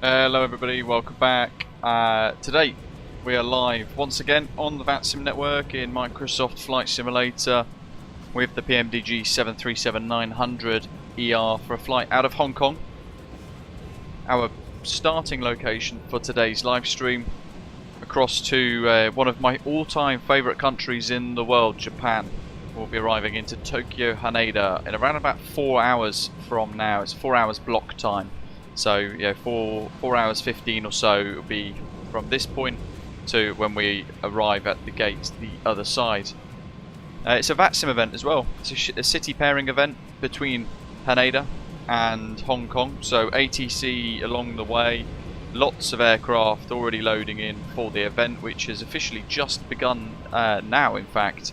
Hello everybody, welcome back. Today we are live once again on the VATSIM network in Microsoft Flight Simulator with the PMDG 737-900ER for a flight out of Hong Kong. Our starting location for today's live stream across to one of my all-time favourite countries in the world, Japan. We'll be arriving into Tokyo Haneda in around about 4 hours from now. It's 4 hours block time. So yeah, 4 hours 15 or so will be from this point to when we arrive at the gates the other side. It's a VATSIM event as well. It's a city pairing event between Haneda and Hong Kong. So ATC along the way, lots of aircraft already loading in for the event, which has officially just begun now in fact.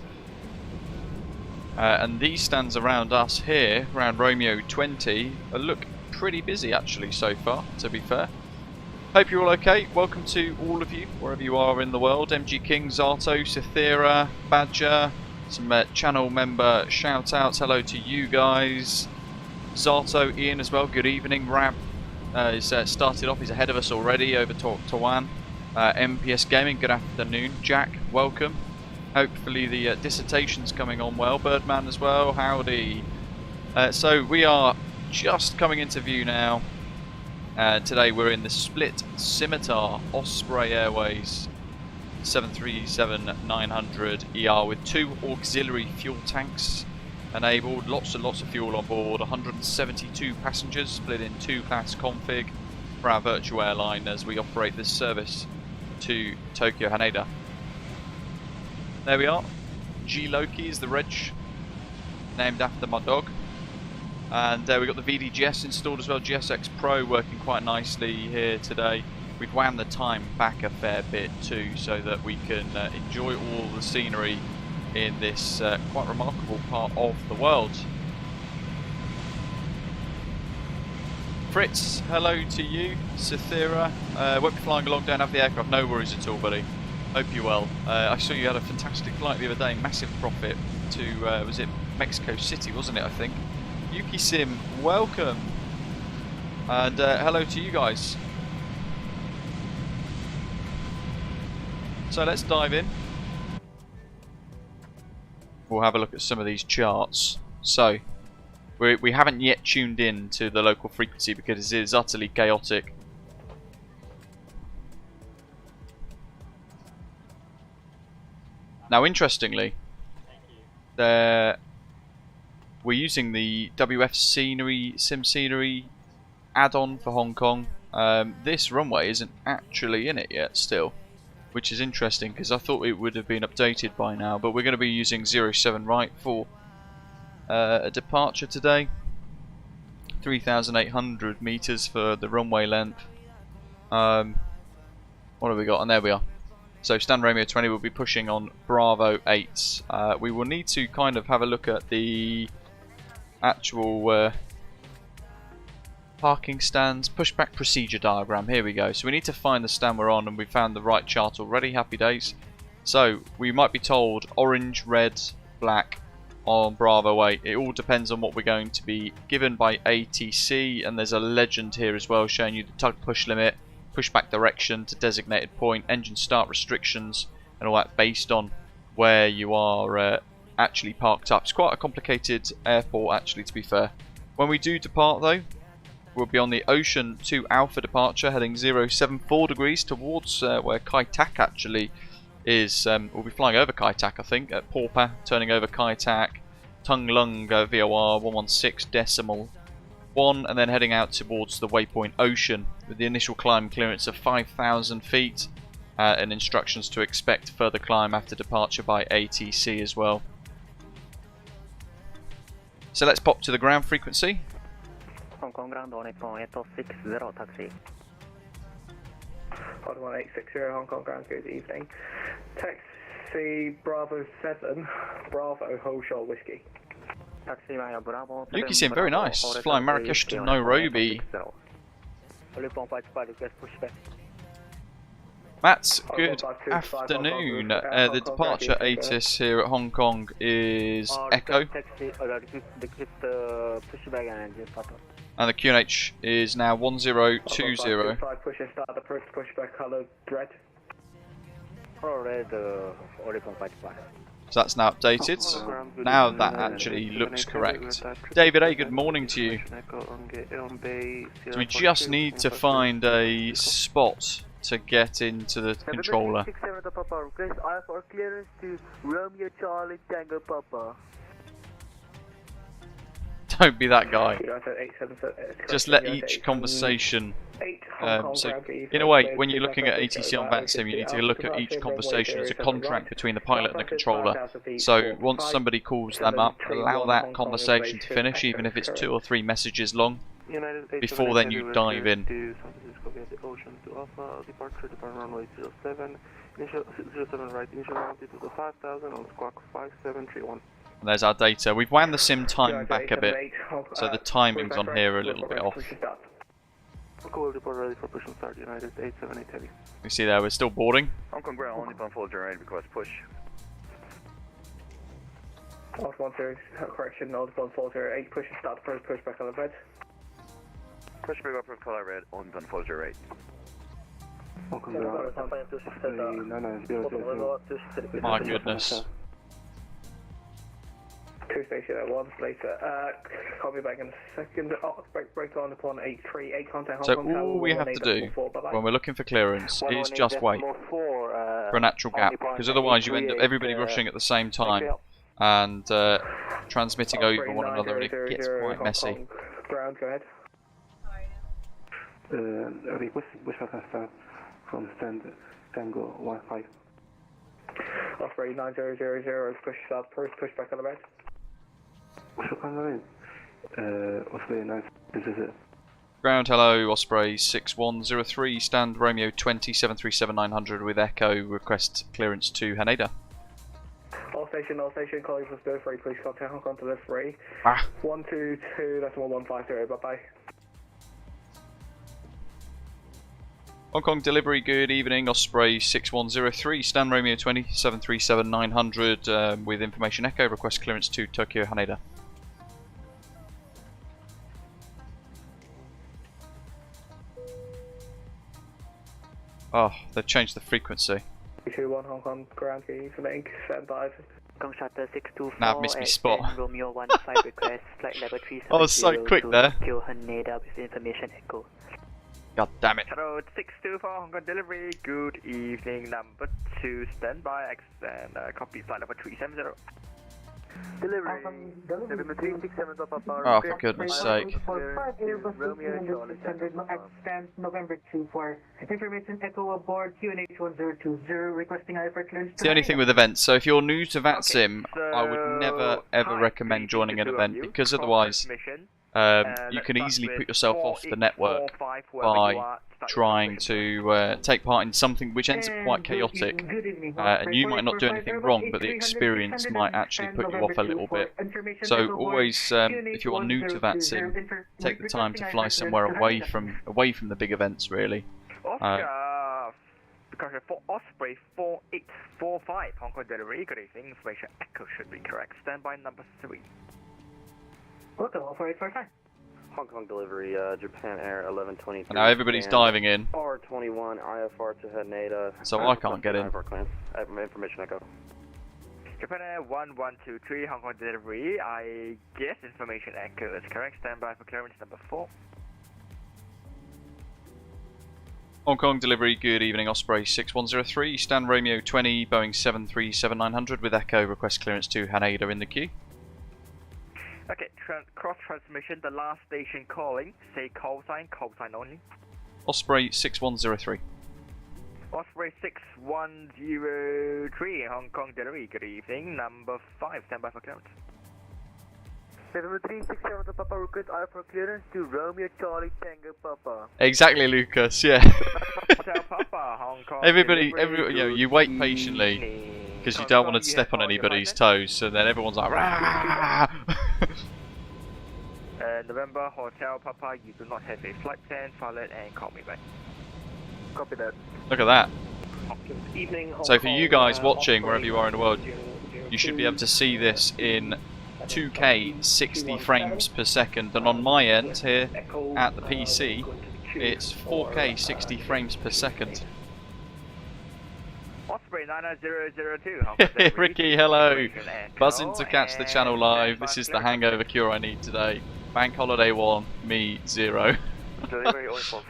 And these stands around us here, around Romeo 20, look pretty busy actually so far, to be fair. Hope you're all okay. Welcome to all of you, wherever you are in the world. MG King, Zato, Cythera, Badger, some channel member shout outs. Hello to you guys. Zato, Ian as well, good evening. Rab is started off, he's ahead of us already over to Tawan. MPS Gaming, good afternoon. Jack, welcome. Hopefully the dissertation's coming on well. Birdman as well, howdy. So we are just coming into view now. Today we're in the split Scimitar Osprey Airways 737-900ER with 2 auxiliary fuel tanks enabled, lots and lots of fuel on board, 172 passengers split in 2-class config for our virtual airline as we operate this service to Tokyo Haneda. There we are. G Loki is the reg, named after my dog. And we've got the VDGS installed as well, GSX Pro working quite nicely here today. We've wound the time back a fair bit too so that we can enjoy all the scenery in this quite remarkable part of the world. Fritz, hello to you. Cythera, won't be flying along, don't have the aircraft, no worries at all buddy. Hope you're well. I saw you had a fantastic flight the other day, massive profit to, was it Mexico City wasn't it I think? Yuki Sim, welcome, and hello to you guys. So let's dive in. We'll have a look at some of these charts. So we haven't yet tuned in to the local frequency because it is utterly chaotic. Now interestingly, we're using the WF Sim Scenery add-on for Hong Kong. This runway isn't actually in it yet still, which is interesting because I thought it would have been updated by now, but we're going to be using 07 right for a departure today. 3,800 meters for the runway length. What have we got? And there we are. So Stan Romeo 20 will be pushing on Bravo 8. We will need to kind of have a look at the actual parking stands pushback procedure diagram. Here we go. So we need to find the stand we're on, and we found the right chart already. Happy days. So we might be told orange, red, black on Bravo 8. It all depends on what we're going to be given by ATC, and there's a legend here as well showing you the tug push limit, pushback direction to designated point, engine start restrictions, and all that based on where you are actually parked up. It's quite a complicated airport actually, to be fair. When we do depart though, we'll be on the Ocean 2 Alpha departure heading 074 degrees towards where Kai Tak actually is. We'll be flying over Kai Tak I think at Porpa, turning over Kai Tak, Tung Lung VOR 116.1, and then heading out towards the waypoint Ocean with the initial climb clearance of 5,000 feet and instructions to expect further climb after departure by ATC as well. So let's pop to the ground frequency. Hong Kong ground 1860 taxi. 1860 Hong Kong ground, good evening. Taxi Bravo 7, Bravo Whole Shoal Whiskey. Taxi via Bravo. Yuki seemed very nice, flying Marrakesh to Nairobi. Matt, good afternoon. The departure ATIS here at Hong Kong is Echo. And the QNH is now 1020. 5 push and start approach pushback color red. Red, 0.55. So that's now updated. Now that actually looks correct. David A, good morning to you. So we just need to find a spot to get into the controller. Don't be that guy. Just let each conversation. So, in a way, when you're looking at ATC on VATSIM, you need to look at each conversation as a contract between the pilot and the controller. So, once somebody calls them up, allow that conversation to finish, even if it's 2 or 3 messages long, before then you dive in. And there's our data. We've wound the sim time back a bit, so the timings on here are a little bit off. You see there, we're still boarding. Hong Kong ground, only on full generate, request push. Correction, all on 408, push and start approach pushback color red. Push back up for color red, only on full generate. My goodness. 2 station at 1 later. Call me back in a second. Break on upon 838 contact. So all we have to do when we're looking for clearance is just wait for a natural gap, because otherwise you end up everybody rushing at the same time and transmitting over one another, and it gets quite messy. Ground, go ahead. From stand Tango 15. Osprey 9000, push south, push back on the red. Osprey 9, this is it. Ground, hello, Osprey 6103, stand Romeo 20 737-900 with Echo, request clearance to Haneda. All station, colleagues was delivery, please contact Hong Kong delivery. 122, that's 1150, bye bye. Hong Kong delivery, good evening, Osprey 6103, stand Romeo 20 737-900 with information Echo, request clearance to Tokyo Haneda. Oh, they've changed the frequency. 21 Hong Kong ground, good evening, stand by. Now I've missed my spot. Romeo 15 request flight level 370 I was so quick there. Tokyo Haneda with information Echo. God damn it. Hello, 624 Hong Kong delivery, good evening, number 2, standby, and copy flight level 370. Delivery, 7367 Oh, for goodness sake. Romeo Stand November 24. Information Echo aboard QNH 1020, requesting IFR clearance. It's the only thing with events, so if you're new to VATSIM, I would never ever recommend joining an event, because otherwise you can easily put yourself off the network by trying to take part in something which ends up quite chaotic, and you might not do anything wrong, but the experience might actually put you off a little bit. So always, if you are new to VATSIM, take the time to fly somewhere away from the big events, really. Because for Osprey 4845 Hong Kong delivery, good evening, information Echo should be correct, standby number 3. Welcome, 4845. Hong Kong delivery, Japan Air 1123. And now everybody's diving in. R21, IFR to Haneda. So I can't get in. Information Echo. Japan Air 1123 Hong Kong delivery, I guess information Echo is correct, standby for clearance number 4. Hong Kong delivery, good evening, Osprey 6103, stand Romeo 20, Boeing 737-900 with Echo, request clearance to Haneda in the queue. Okay, cross transmission, the last station calling, say call sign only. Osprey 6103. Osprey 6103, Hong Kong delivery, good evening, number 5, standby for clearance. 7367 Papa, request IFR clearance to Romeo Charlie Tango Papa. Exactly, Lucas, yeah. Hotel Papa, Hong Kong everybody, you wait patiently, because you don't want to step on anybody's toes, so then everyone's like, rah! November Hotel Papa, you do not have a flight plan, pilot, and call me back. Copy that. Look at that. Evening, So for you guys watching, wherever you are in the world, you should be able to see this in 2K 60 frames per second, and on my end here at the PC it's 4K 60 frames per second. Osprey 90002. Ricky, hello. Buzzing to catch the channel live. This is the hangover cure I need today. Bank holiday 1, me 0.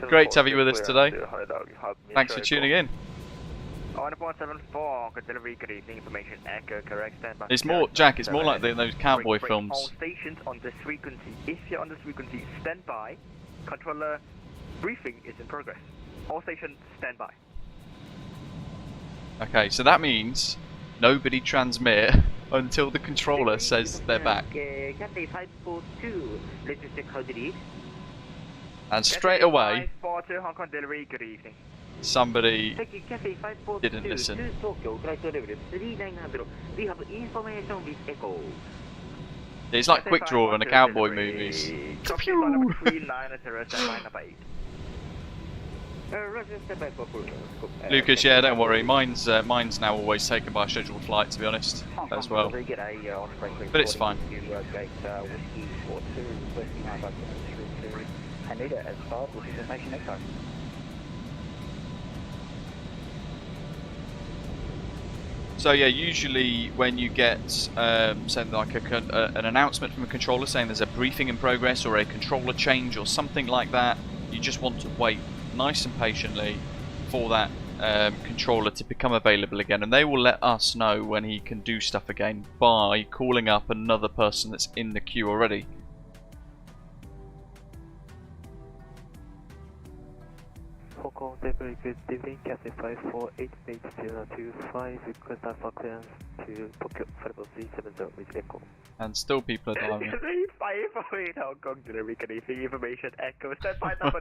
Great to have you with us today. Thanks for tuning in. It's more, Jack, it's more like those cowboy films. All stations on this frequency. If you're on this frequency, stand by. Controller briefing is in progress. All stations, stand by. Okay, so that means nobody transmit until the controller says they're back. And straight away, somebody didn't listen. It's like quick draw in the cowboy movies. Lucas, yeah, don't worry. Mine's now always taken by a scheduled flight, to be honest, as well. But it's fine. So yeah, usually when you get say like an announcement from a controller saying there's a briefing in progress or a controller change or something like that, you just want to wait nice and patiently for that controller to become available again, and they will let us know when he can do stuff again by calling up another person that's in the queue already. Cathay 5488025, request for clearance to Tokyo Haneda with Echo. And still people are diving. 548 Hong Kong delivery, can you see information Echo, stand by number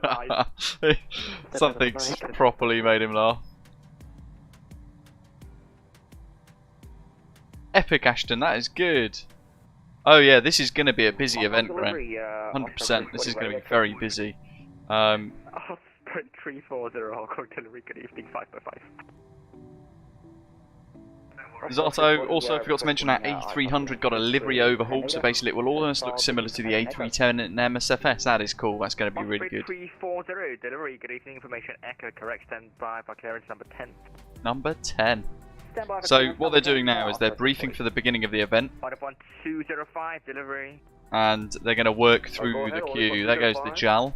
9. Something's properly made him laugh. Epic, Ashton, that is good. Oh yeah, this is going to be a busy event, Brent. 100%, this is going to be very busy. 340 Hong Kong delivery, good evening, 5x5. Zato also forgot to mention our A300 got a livery overhaul, so basically it will almost look similar to the A310 and MSFS. That is cool, that's going to be really good. 340 delivery, good evening, information Echo, correct, stand by for clearance number 10. Number 10. So what they're doing now is they're briefing for the beginning of the event. 205 delivery. And they're going to work through the queue. There goes the JAL.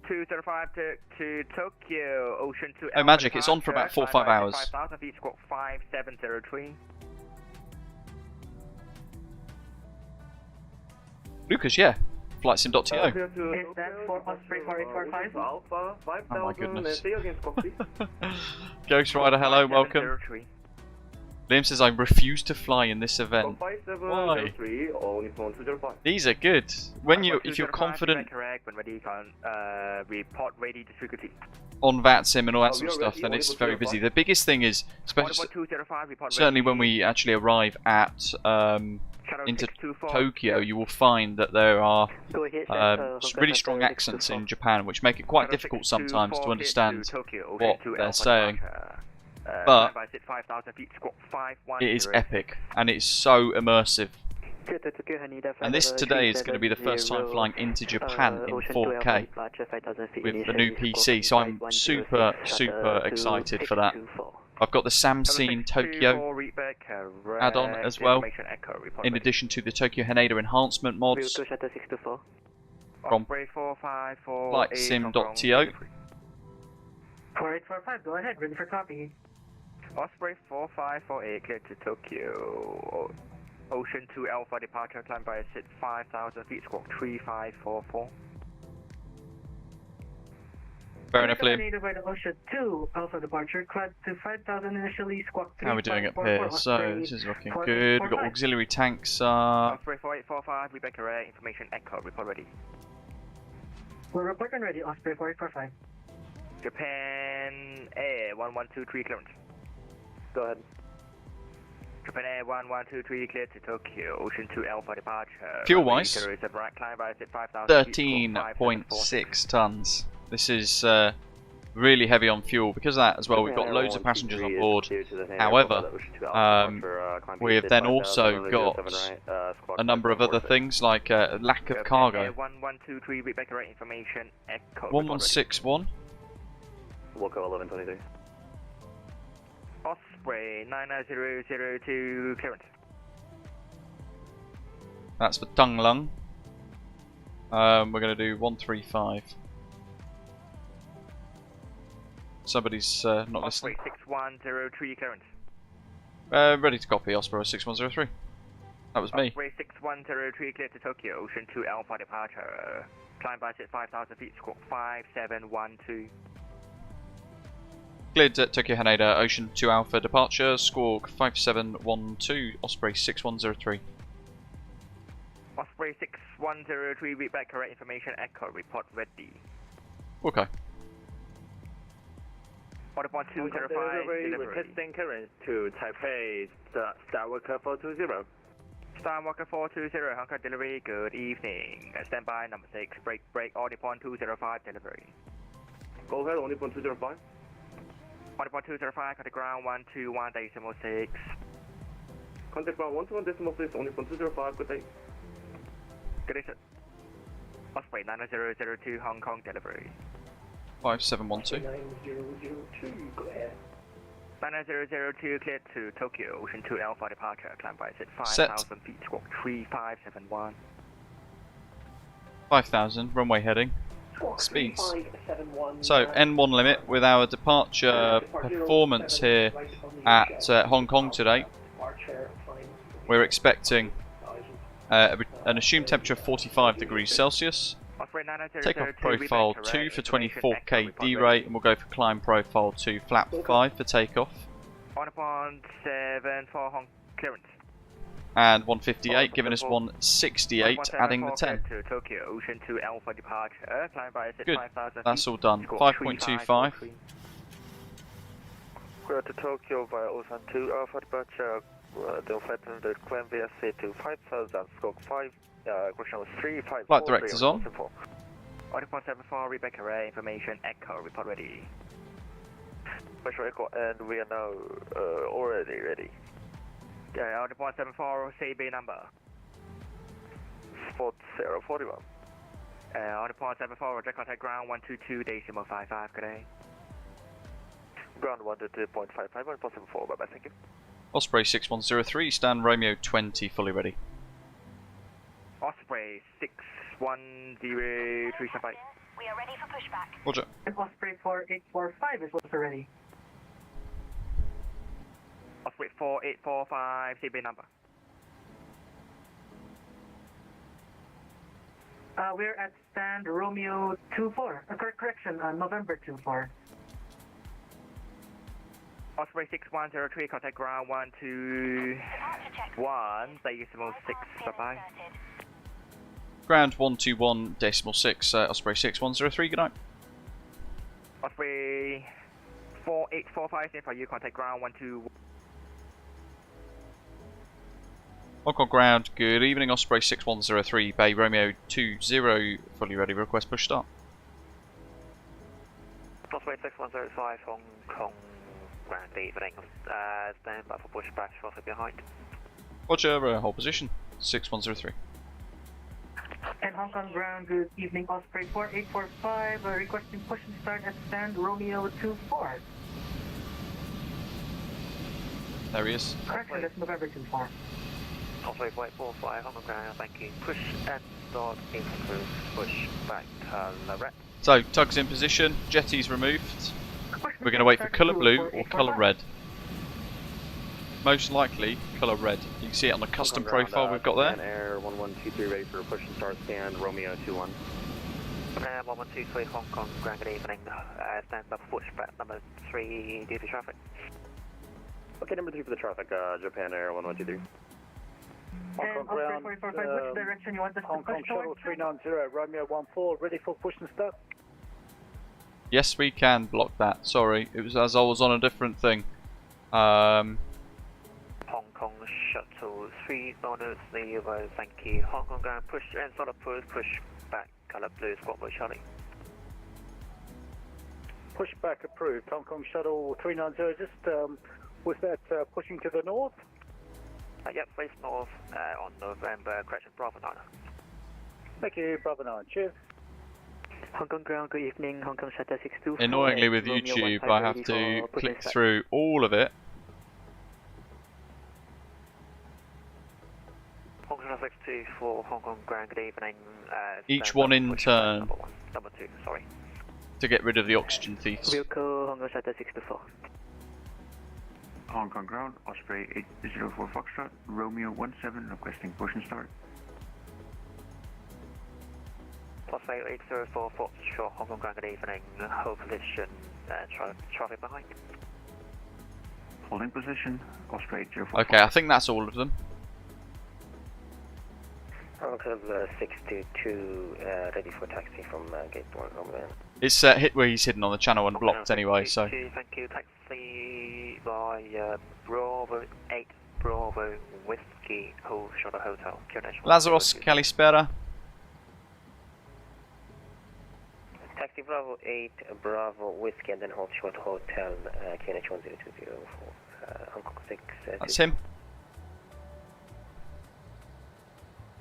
205 to Tokyo, Ocean 2. Oh magic, it's on for about 4 or 5 hours. 5,000 feet, squawk 5703. Lucas, yeah. FlightSim.to. Is that for Osprey 4845? Oh my goodness. Ghost Rider, hello, welcome. Liam says, I refuse to fly in this event. Why? These are good. When if you're confident on VATSIM and all that sort of stuff, then it's very busy. The biggest thing is, especially certainly when we actually arrive at into Tokyo, you will find that there are really strong accents in Japan, which make it quite difficult sometimes to understand what they're saying. But it is epic, and it's so immersive. And this today is going to be the first time flying into Japan in 4K with the new PC, so I'm super excited for that. I've got the Samsung Tokyo add-on as well, in addition to the Tokyo Haneda enhancement mods from FlightSim.to. 4845, go ahead, ready for copy. Osprey 4548, clear to Tokyo. Ocean 2 Alpha departure, climb by 5,000 feet, squawk 3544. Fair enough, Liam. By the Ocean 2 Alpha departure, climb to 5,000 initially, squawk 3544. How are we doing up here? So, this is looking good. We've got auxiliary tanks. Osprey 4845, we back array, information Echo, report ready. We're reporting ready, Osprey 4845. Japan Air 1123 clearance. Go ahead. Japan Air 1123 cleared to Tokyo, Ocean 2 Alpha departure. Fuel wise, 13.6 tons. This is really heavy on fuel. Because of that as well, we've got loads of passengers on board. However, we have then also got a number of other things like lack of cargo. 1123, read correct information, echo. 1161. Wilco 1123. Osprey 90002 clearance. That's for Tunglung. We're going to do 135. Somebody's not listening. Osprey 6103 clearance. Ready to copy, Osprey 6103. That was me. Osprey 6103 cleared to Tokyo, Ocean 2 Alpha departure. Climb by at 5,000 feet, squawk 5712. Cleared at Tokyo Haneda, Ocean 2 Alpha departure, squawk 5712, Osprey 6103. Osprey 6103, read back correct information, echo, report ready. Okay. Order 1205, delivery. Requesting clearance to Taipei, Starwalker 420. Starwalker 420, Hong Kong delivery, good evening. Standby number 6, break, order 1205, delivery. Go ahead, only 205. Order 1205, contact ground 121.6. Contact ground 121.6, only 205, good day. Good day, sir. Osprey 9002, Hong Kong delivery. 5712. 9002, go ahead. 9002 cleared to Tokyo, Ocean 2 Alpha departure, climb by at Set. 5,000 feet, squawk 3571. 5000, runway heading. Squawk Speeds. 3571. So, N1 limit with our departure performance here at Hong Kong today. We're expecting an assumed temperature of 45 degrees Celsius. Takeoff profile 2 for 24k D rate, and we'll go for climb profile 2, flap 5 for takeoff. 1.74 Hong clearance. And 158, giving us 168, adding the 10. To Tokyo, Ocean 2 Alpha departure, climb by at Good, 5,000 that's feet, all done. squawk 5.25. Clear to Tokyo via Ocean 2 Alpha departure. Don't flatten the climb VSC to 5,000, stroke 5, correction was 354. Flight director's on. 1.74, Rebecca Ray, information, echo, report ready. Special echo, and we are now already ready. Yeah, 1.74, CB number. 4041. 1.74, Roger, contact ground 122.55, good day. Ground 122.55, 1.74, bye bye, thank you. Osprey 6103, stand Romeo 20, fully ready. Osprey 6103, We are ready for pushback. Roger. And Osprey 4845 is also ready. Osprey 4845, CB number. We're at stand Romeo 24. Correction, November 24. Osprey 6103, contact ground 121.6, bye-bye. Ground 121.6, Osprey 6103, good night. Osprey 4845, same for you, contact ground 12. Hong Kong ground, good evening, Osprey 6103, Bay Romeo 20, fully ready, request push start. Osprey 6105, Hong Kong. Ground evening, stand by for pushback, shortly behind. Roger, hold position, 6103. And Hong Kong ground, good evening, Osprey 4845, requesting push and start at stand Romeo 24. There he is. Correction, that's November 24. Osprey 4845, Hong Kong ground, thank you. Push and start, increase, push back, left. So, tugs in position, jetties removed. We're going to wait for colour blue or colour red. Most likely colour red. You can see it on the custom profile we've got there. Air 1123 ready for push and start, stand Romeo 21. 1123 Hong Kong ground, good evening. Stand by for pushback number 3 due to traffic. Okay, number 3 for the traffic, Japan Air 1123. And Osprey 4845, which direction you want us to push towards? Hong Kong Shuttle 390, Romeo 14, ready for push and start. Yes, we can block that. Sorry, it was as I was on a different thing. Hong Kong Shuttle 390, thank you. Hong Kong ground, push and start push back, colour blue, squawk by Charlie. Pushback approved. Hong Kong Shuttle 390, just was that pushing to the north? Yep, face north on November, correction, Bravo 9. Thank you, Bravo 9. Cheers. Hong Kong ground, good evening. Hong Kong Shuttle 624. Annoyingly with YouTube, I have to click through all of it. Hong Kong 624, Hong Kong ground, good evening. Each one in turn Number 2, sorry. to get rid of the oxygen thieves. Vehicle, Hong Kong Shuttle 624. Hong Kong ground, Osprey 804 Foxtrot, Romeo 17 requesting push and start. Osprey 804 Foxtrot, Hong Kong ground, good evening. Hold position, traffic behind. Holding position, Osprey 804. Okay, I think that's all of them. Hong Kong 622, ready for taxi from gate 1, Homeland. It's hit where he's hidden on the channel and blocked anyway, so. Thank you, taxi by Bravo 8, Bravo Whiskey, Hold Shuttle Hotel. Lazaros Kalispera. Taxi Bravo 8, Bravo Whiskey, and then Hold Short Hotel, QNH 10204, Hong Kong 6. That's him.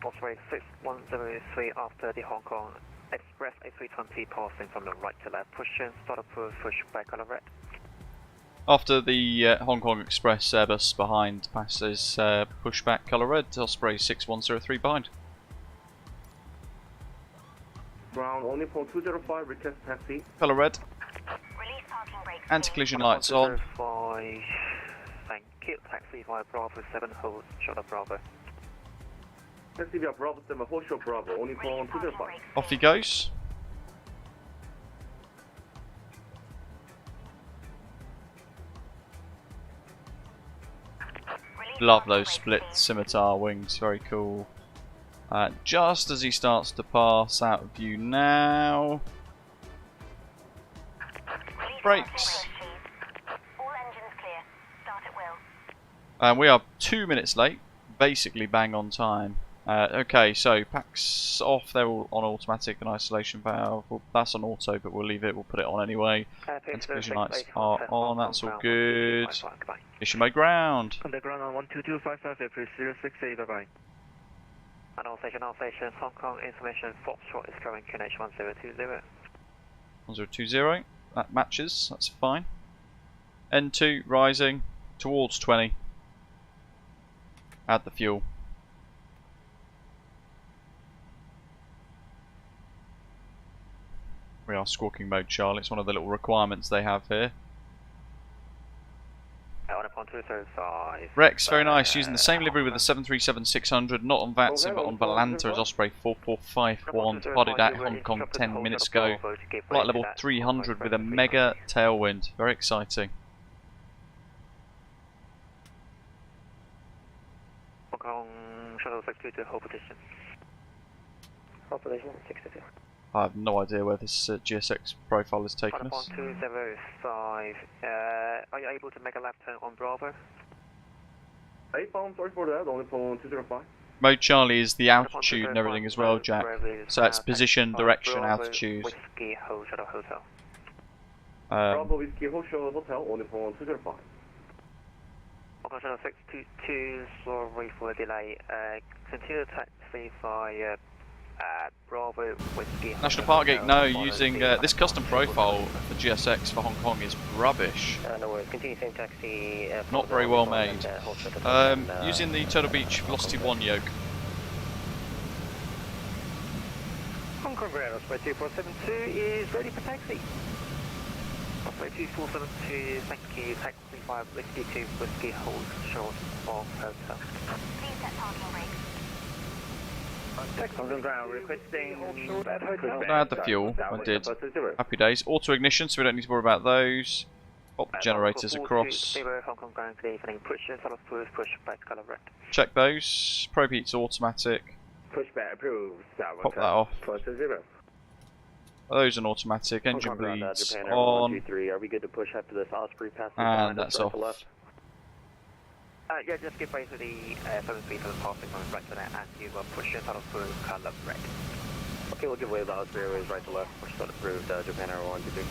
Osprey 6103 after the Hong Kong Express A320 passing from the right to left. Push in, start approve, push back on the red. After the Hong Kong Express Airbus behind passes pushback colour red, Osprey 6103 behind. Ground, only point 205, request taxi. Colour red. Release parking brakes. Anti-collision lights on. Thank you, taxi via Bravo 7, hold Shuttle Bravo. Taxi via Bravo 7, hold short Bravo, only point 205. Off he goes. Love those split scimitar wings, very cool. Just as he starts to pass out of view now. Brakes. All engines clear. Start at will. And we are 2 minutes late, basically bang on time. Okay, so packs off, they're all on automatic and isolation valve. Well, that's on auto, but we'll leave it, we'll put it on anyway. Anti-collision lights are on, that's all good. Issue mode ground. On the ground on 12255, please 068, bye bye. And all station, Hong Kong information, Foxtrot is going QNH 1020. 1020, that matches, that's fine. N2 rising towards 20. Add the fuel. We are squawking mode, Charlie. It's one of the little requirements they have here. Rex, very nice. Using the same livery with the 737-600, not on VATSIM but on Valanta as Osprey 4451. Departed at Hong Kong 10 minutes ago. Flight level 300 with a mega tailwind. Very exciting. Hong Kong Shuttle 622, hold position. Hold position, 622. I have no idea where this GSX profile has taken us. 205, are you able to make a left turn on Bravo? 8 pounds, sorry for that, only point 205. Mode Charlie is the altitude and everything as well, Jack. So it's position, direction, altitude. Whiskey, hold Shuttle Hotel. Bravo Whiskey, hold Shuttle Hotel, only point 205. Hong Kong Shuttle 622, sorry for the delay. Continue taxi via Bravo Whiskey. National Park Gate, no, using this custom profile for GSX for Hong Kong is rubbish. No worries, continue same taxi. Not very well made. Using the Turtle Beach Velocity 1 yoke. Hong Kong Ground, Osprey 2472 is ready for taxi. Osprey 2472, thank you, taxi 5 Whiskey 2 Whiskey, hold short of hotel. Please set parking brakes. Hong Kong Ground, requesting... I had the fuel, I did. Happy days. Auto ignition, so we don't need to worry about those. Pop the generators across. Hong Kong Ground, good evening, push in, push back, colour red. Check those. Probe heat's automatic. Pushback approved. Pop that off. 0. Those on automatic. Engine bleeds on. Are we good to push after this Osprey passes? And that's off. Yeah, just give way to the 737 passing on right to that, and you will push in, start approved, colour red. Okay, we'll give way to the Osprey Airways right to left, push start approved, Japan Air 123.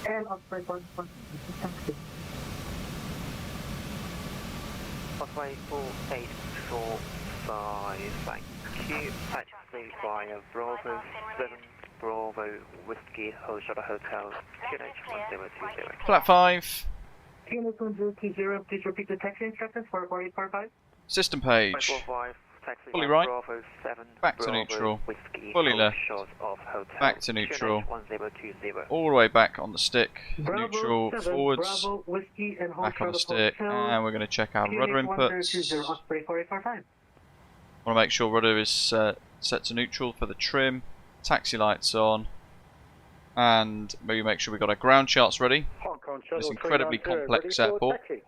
And Osprey 446. Osprey 4845, thank you. Taxi via Bravo 7, Bravo Whiskey Hotel, QNH1020. Flat 5. QNH 1020, please repeat the taxi instructions for 4845. System page. 545, taxi Fully via right. Bravo 7, Back to Bravo neutral. Whiskey Fully left. Short of Hotel, Back to neutral. QNH1020. All the way back on the stick. Bravo Neutral 7, forwards. Bravo Whiskey and hold Back on short the of stick. Hotel. And we're going to check our rudder QNH inputs. 1020, Osprey 4845. Want to make sure rudder is set to neutral for the trim. Taxi lights on. And maybe make sure we've got our ground charts ready. Hong Kong This Shuttle incredibly 390, complex ready for airport. taxi.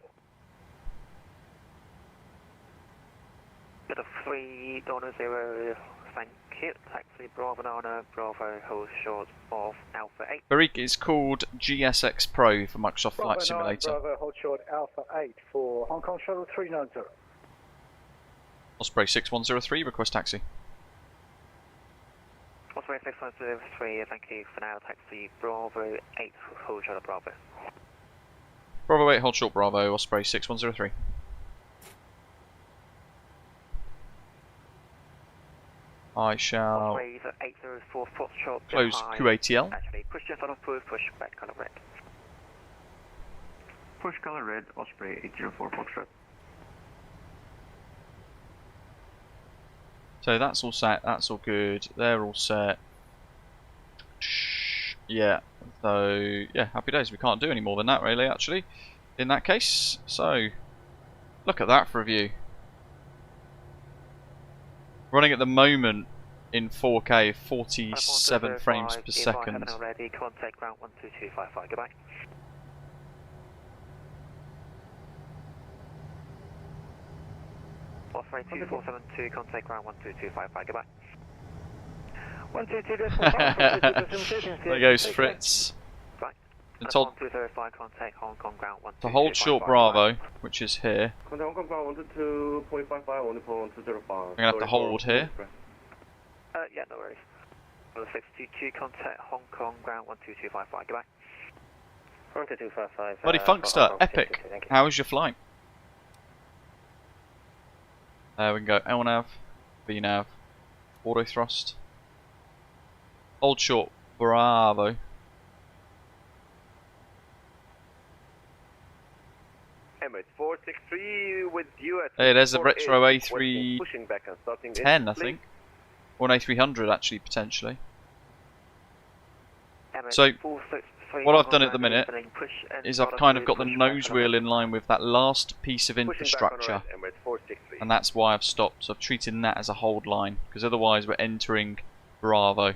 Bit of $3.0, thank you. Taxi Bravo Banana, Bravo hold short of Alpha 8. Barik is called GSX Pro for Microsoft Flight Bravo 9, Simulator. Bravo hold short Alpha 8 for Hong Kong Shuttle 390. Osprey 6103, request taxi. Osprey 6103, thank you for now. Taxi Bravo 8, hold short of Bravo. Bravo 8, hold short Bravo, Osprey 6103. I shall Osprey 804, Foxtrot close behind. QATL. Actually, push just on push back color red. Push color red, Osprey 804 Foxtrot. So that's all set, that's all good, they're all set. Yeah, so yeah, happy days. We can't do any more than that really actually in that case. So look at that for a view. Running at the moment in 4K, 47 frames per second. Ready, contact ground 12255, goodbye. Osprey 2472, contact ground 12255, goodbye. 122.5. There goes Fritz. Right. And told 1205, contact Hong Kong ground 12255. to hold short Bravo, which is here. Contact Hong Kong ground 122.55, 12205. I'm gonna have to hold here. Yeah, no worries. 622, contact Hong Kong ground 12255, goodbye. 12255. Bloody Funkster, epic. How was your flight? We can go LNAV, VNAV, auto thrust. Hold short Bravo. Emirates 463 with you at. Hey, there's a retro A310, pushing back and starting I think. Or an A300 actually, potentially. So, what I've done at the minute is I've kind of got the nose wheel in line with that last piece of infrastructure. And that's why I've stopped. So I've treated that as a hold line, because otherwise we're entering Bravo.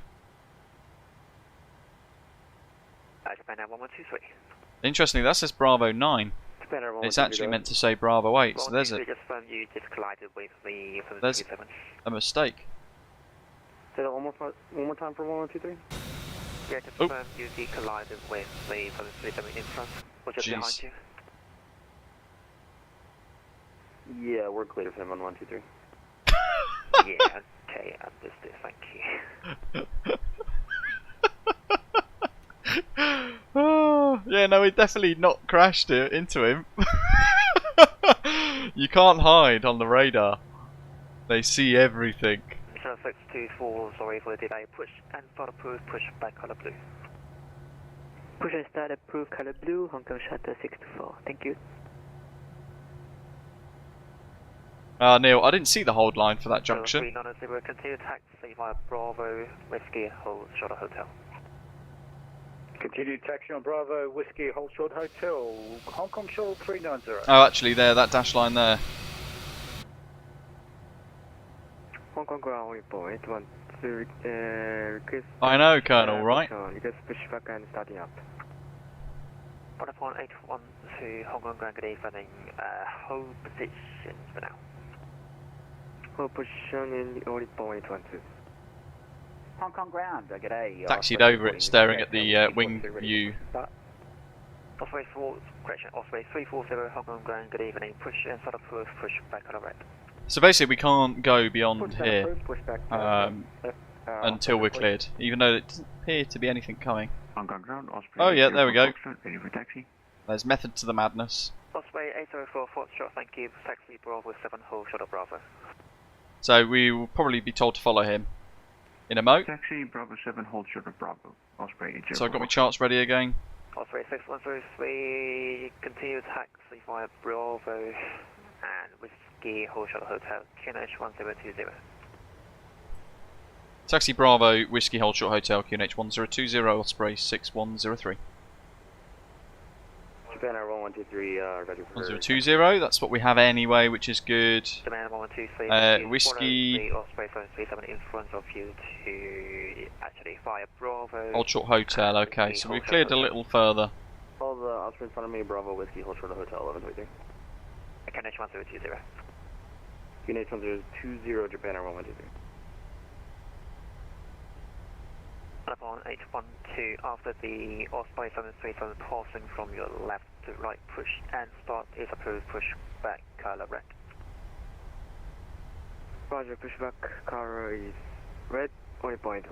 Interestingly, that says Bravo 9. It's actually meant to say Bravo 8, so there's a mistake. Say that one more time for 1123. Yeah, just confirm you collided with the 737 in front, or just behind you. Yeah, we're clear for him on 123. Yeah, okay, understood, thank you. Oh, yeah, no, we definitely not crashed it into him. You can't hide on the radar. They see everything. 624, sorry for the delay. Push and start approved, push back color blue. Push and start approved color blue, Hong Kong Shuttle 624. Thank you. Neil, I didn't see the hold line for that junction. 390, continue taxi via Bravo, Whiskey, hold short hotel. Continue taxi on Bravo, Whiskey, hold short hotel, Hong Kong Shuttle 390. Oh, actually, there, that dash line there. Hong Kong ground report, want to request. I know, Colonel, right? Request pushback and starting up. Vodafone 812, Hong Kong ground, good evening. Hold position for now. Hold position in the report 812. Hong Kong ground, g'day. Taxied over it, staring at the wing view. Osprey 4, correction, Osprey 340, Hong Kong ground, good evening. Push and start approved, push back color red. So basically, we can't go beyond here. until we're cleared, even though it doesn't appear to be anything coming. Hong Kong ground, Osprey. Oh yeah, there we go. Ready for taxi. There's method to the madness. Osprey 804, Fort Short, thank you. Taxi Bravo 7, hold shuttle Bravo. So we will probably be told to follow him in a moat. Taxi Bravo 7, hold shuttle Bravo. Osprey 804. So I've got my charts ready again. Osprey 6103, continue taxi via Bravo and Whiskey Hold Shuttle Hotel, QNH 1020. Taxi Bravo, Whiskey Hold Short Hotel, QNH 1020, Osprey 6103. Japan Air 1123, ready for 1020, that's what we have anyway, which is good. Japan 1123, Whiskey Osprey 737 in front of you to actually fire Bravo. Hold Short Hotel, okay, so we've cleared a little further. All the Osprey in front of me, Bravo, Whiskey, hold short of Hotel 1123. QNH 1020. QNH 1020, Japan Air 1123. Upon 812, after the Osprey 737 passing from your left to right, push and start is approved, push back, color red. Roger, pushback, car is red, 1.12.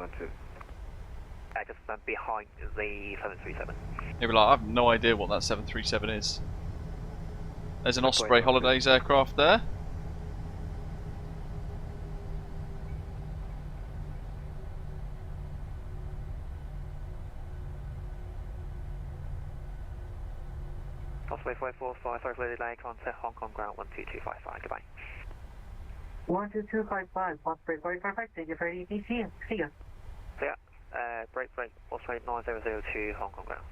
Just behind the 737. You'll be like, I have no idea what that 737 is. There's an Osprey Holidays aircraft there. Osprey 545, sorry, delay, contact Hong Kong ground 12255, goodbye. 12255, Osprey 555, thank you for ETC, see ya. Yeah, break, Osprey 9002, Hong Kong ground.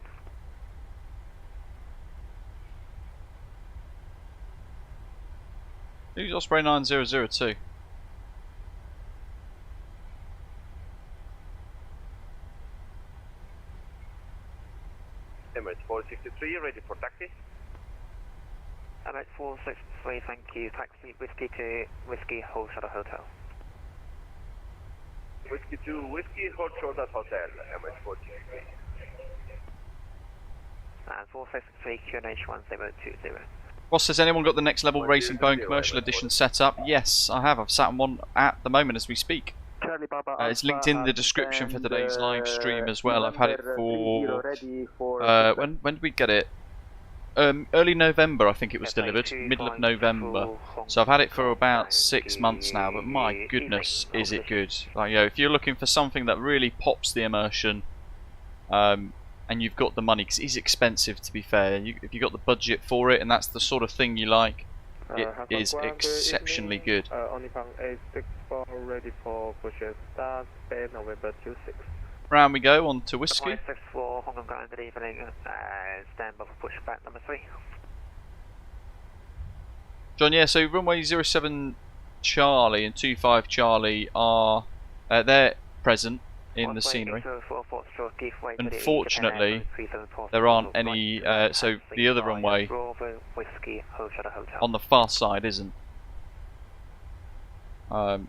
Who's Osprey 9002? Emirates 463, ready for taxi. Emirates 463, thank you. Taxi Whiskey to Whiskey Hold Shuttle Hotel. Whiskey to Whiskey, hold short at Hotel, Emirates 463. And 463, QNH 1020. Boss, has anyone got the Next Level Racing Bone Commercial Edition set up? Yes, I have. I've sat on one at the moment as we speak. It's linked in the description for today's live stream as well. I've had it for... when did we get it? Early November, I think it was delivered. Middle of November. So I've had it for about 6 months now, but my goodness, is it good. Like, you know, if you're looking for something that really pops the immersion, and you've got the money, because it is expensive to be fair, if you've got the budget for it and that's the sort of thing you like, it is exceptionally good. Onipang 864 ready for push start, Spain, November 26. Round we go, on to Whiskey. 564, Hong Kong ground, good evening, stand by for pushback number 3. John, yeah, so runway 07 Charlie and 25 Charlie are, they're present in the scenery. Unfortunately, there aren't any, so the other runway on the far side isn't.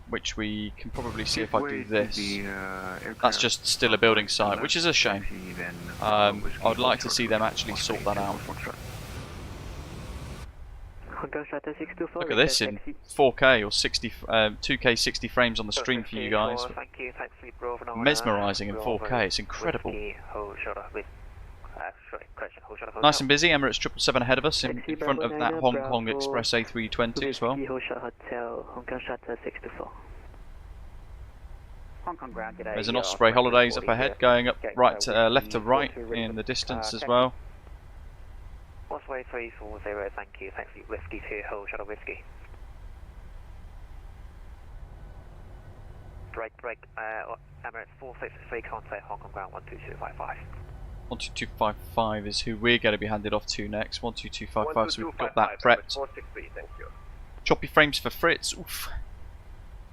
Which we can probably see if I do this. That's just still a building site, which is a shame. I would like to see them actually sort that out. Look at this in 4K or 60, 2K 60 frames on the stream for you guys. Mesmerising in 4K, it's incredible. Nice and busy, Emirates 777 ahead of us in front of that Hong Kong Express A320 as well. There's an Osprey Holidays up ahead, going up right to, left to right in the distance as well. Osprey 340, thank you. Taxi Whiskey to Hold Shuttle Whiskey. Break, Emirates 463, contact Hong Kong ground 12255. 12255 is who we're going to be handed off to next. 12255, so we've got that prepped. 463, thank you. Choppy frames for Fritz. Oof.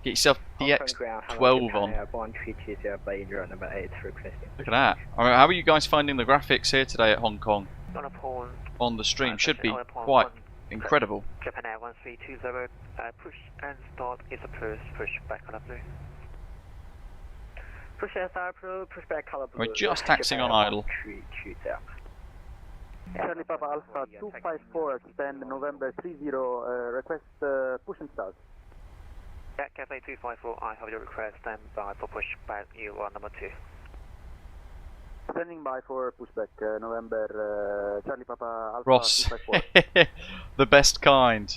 Get yourself DX12 on. Look at that. I mean, how are you guys finding the graphics here today at Hong Kong? On the stream should be quite incredible. Japan Air 1320, push and start is approved, push back color blue. Push SR approved, push back color blue. We're just taxing on idle. Charlie Papa Alpha 254, stand November 30, request push and start. Yeah, Cafe 254, I have your request. Stand by for pushback. You are number 2. Standing by for pushback, November, Charlie Papa Alpha Ross. 254. The best kind.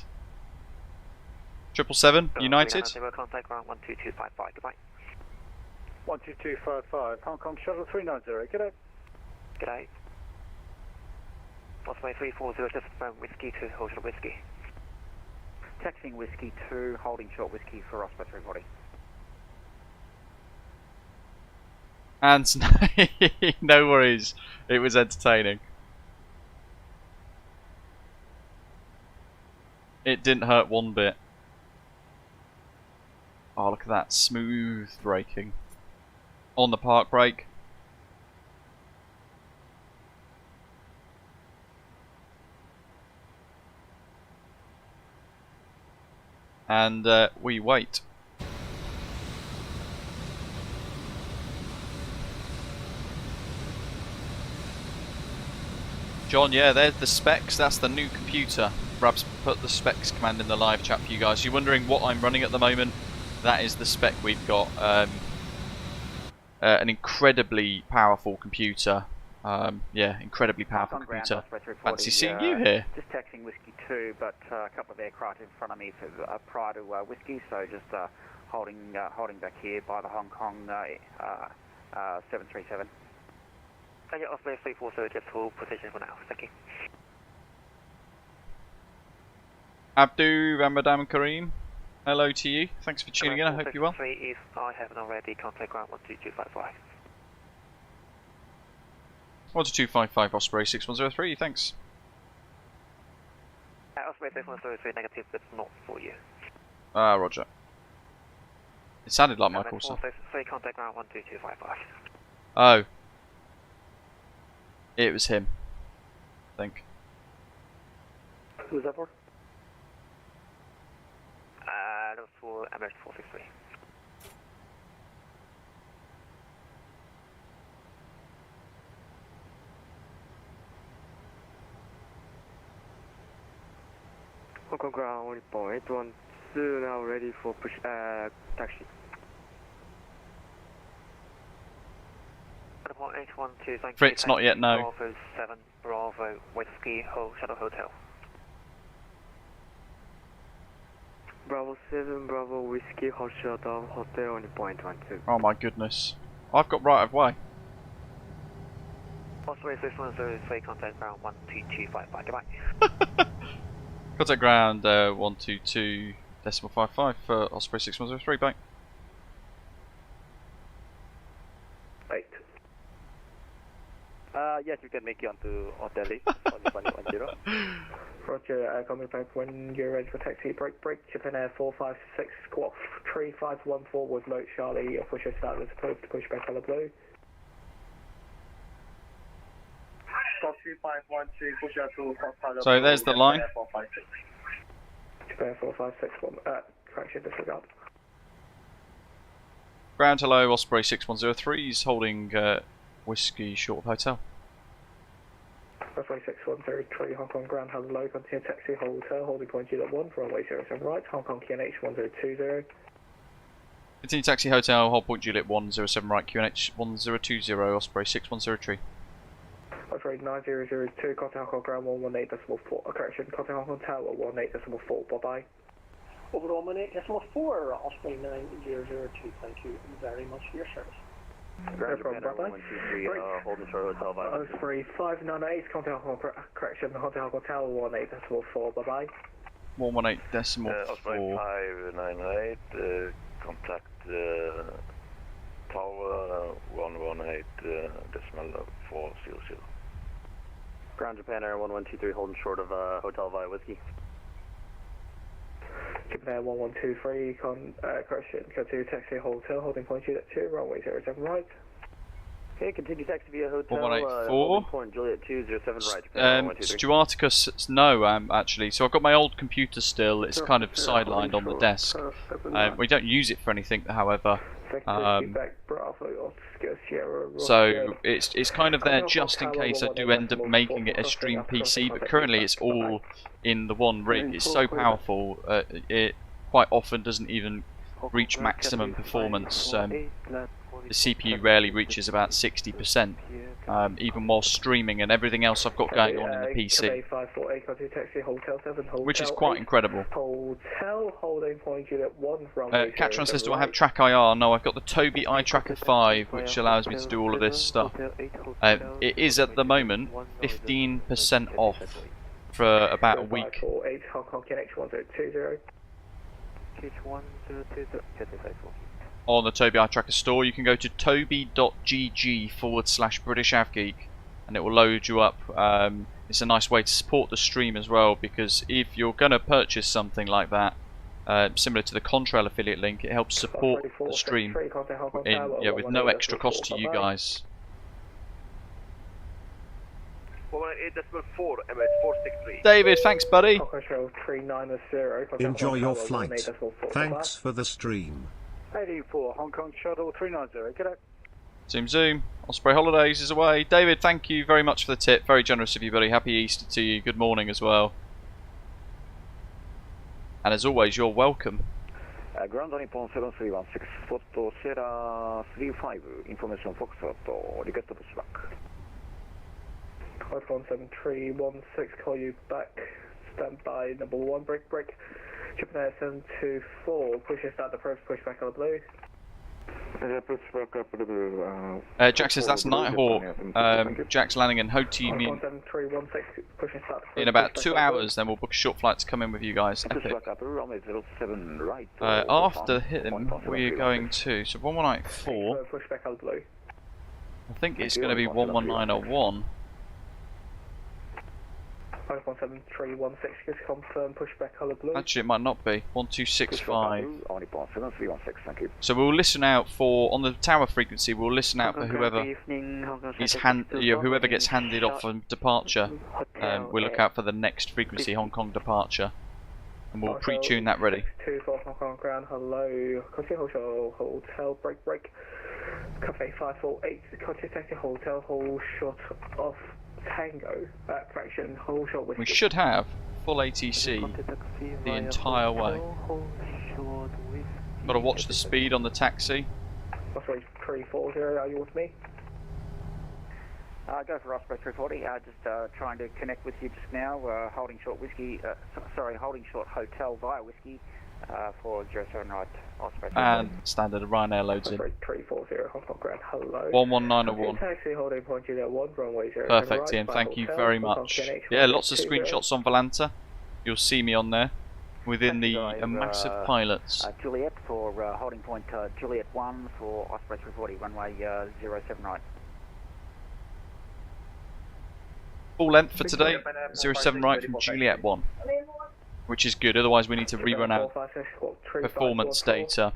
777, United. Contact ground 12255. Goodbye. 12255, Hong Kong Shuttle 390. G'day. G'day. Osprey 340, just from Whiskey to Hotel Whiskey. Taxiing Whiskey 2, holding short Whiskey for Osprey 340. And no worries, it was entertaining. It didn't hurt one bit. Oh, look at that, smooth braking. On the park brake. And we wait. John, yeah, there's the specs. That's the new computer. Rab's put the specs command in the live chat for you guys. You're wondering what I'm running at the moment? That is the spec we've got. An incredibly powerful computer. Yeah, incredibly powerful computer. Fancy seeing you here. Just taxiing Whiskey 2, but a couple of aircraft in front of me for, prior to Whiskey, so just holding back here by the Hong Kong 737. Thank you, Osprey 340, just full position for now. Thank you. Abdu, Ramadan Kareem, hello to you. Thanks for tuning in. I hope you're well. If I haven't already, contact ground 12255. 12255 Osprey 6103, thanks. Osprey 6103 negative, that's not for you. Ah, roger. It sounded like Michael. So. Contact ground 12255. Oh. It was him, I think. Who's that for? That was for MS463. Hong Kong ground 1.812, now ready for push taxi. 812, thank Fritz, you. not yet, no. Bravo 7, Bravo, Whiskey, Shuttle Hotel. Bravo 7, Bravo Whiskey, Shuttle Hotel on point 12. Oh my goodness. I've got right of way. Osprey 6103, contact ground 12255. Goodbye. Contact ground 122.55 for Osprey 6103, bye. 8. Yes, you can make it onto Hotel Lee, on the 110. Roger, coming back when you're ready for taxi. Break, Japan Air 456, squawk 3514 with note Charlie, push your start as opposed to pushback color blue. So there's the line. Japan 4561, correction, disregard. Ground hello, Osprey 6103 is holding Whiskey Short Hotel. Osprey 6103, Hong Kong ground hello, continue taxi hotel, holding point Juliet 1 for runway 07 right, Hong Kong QNH 1020. Continue taxi hotel, hold point Juliet 107 right, QNH 1020, Osprey 6103. Osprey 9002, contact Hong Kong ground 118.4, correction, contact Hong Kong tower 18.4, bye bye. Over 118.4, Osprey 9002, thank you very much for your service. No problem, bye bye. Holding short hotel by Osprey 598, contact Hong Kong, correction, contact Hong Kong tower 18.4, bye bye. 118.4. Osprey 598, contact tower 118.400. Ground Japan Air 1123, holding short of hotel via Whiskey. Japan Air 1123, correction, continue taxi hotel, holding point Juliet 2, runway 07 right. Okay, continue taxi via hotel, 118.4. point Juliet 207 right. Stuarticus, no, actually. So I've got my old computer still. It's kind of sidelined on the desk. We don't use it for anything, however. So it's kind of there just in case I do end up making it a stream PC, but currently it's all in the one rig. It's so powerful, it quite often doesn't even reach maximum performance. The CPU rarely reaches about 60%, even while streaming and everything else I've got going on in the PC, which is quite incredible. Catron says, do I have Track IR? No, I've got the Tobii Eye Tracker 5, which allows me to do all of this stuff. It is at the moment 15% off for about a week. On the Tobii Eye Tracker store, you can go to tobii.gg/BritishAvGeek and it will load you up. It's a nice way to support the stream as well, because if you're going to purchase something like that, similar to the Contrail affiliate link, it helps support the stream with no extra cost to you guys. David, thanks buddy. Enjoy your flight. Thanks for the stream. 84 Hong Kong Shuttle 390, get out. Zoom zoom. Osprey Holidays is away. David, thank you very much for the tip. Very generous of you, buddy. Happy Easter to you. Good morning as well. And as always, you're welcome. Ground on Nippon 7316, Spot Sierra 35, information Foxtrot, request pushback. 517-316, call you back. Stand by, number 1, break. Japan Air 724, push and start the approach, pushback on the blue. Jack says that's Nighthawk. Jack's landing in Ho Chi Minh in about 2 hours, then we'll book a short flight to come in with you guys. Epic. After him, we're going to, so 1184, I think it's going to be 11901. 517-316, just confirm pushback colour blue. Actually, it might not be. 1265. So we'll listen out for, on the tower frequency, we'll listen out for whoever is whoever gets handed off on departure. We'll look out for the next frequency, Hong Kong departure, and we'll pre-tune that ready. 24 Hong Kong ground, hello. Continue hotel, break. Cafe 548, continue taxi hotel, hold short off. Tango, fraction, whole shot with. We should have full ATC the entire way. Got to watch the speed on the taxi. Osprey 340, are you with me? Go for Osprey 340. Just trying to connect with you just now. Holding short whiskey. Holding short hotel via whiskey for 07 right. Osprey 340. And standard Ryanair loads in. Osprey 340, Hong Kong ground, hello. 11901. Taxi holding point Juliet 1, runway 0. Perfect, Ian. Thank you very much. Yeah, lots of screenshots on Volanta. You'll see me on there within the massive pilots. Juliet for holding point Juliet 1 for Osprey 340, runway 07 right. Full length for today, 07 right from Juliet 1. Which is good, otherwise we need to rerun our performance data.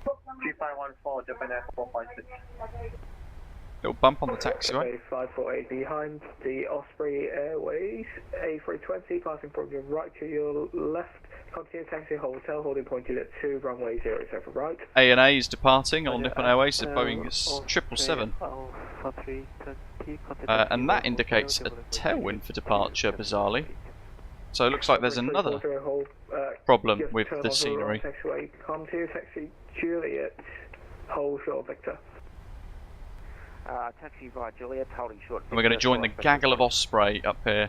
2514, Japan Air 456. Little bump on the taxiway. 548 behind the Osprey Airways, A320 passing from your right to your left. Continue taxi hotel, holding point Juliet 2, runway 07 right. ANA is departing on Nippon Airways at Boeing 777. And that indicates a tailwind for departure, bizarrely. So it looks like there's another problem with the scenery. Continue taxi Juliet, hold short Victor. Taxi via Juliet, holding short. And we're going to join the gaggle of Osprey up here.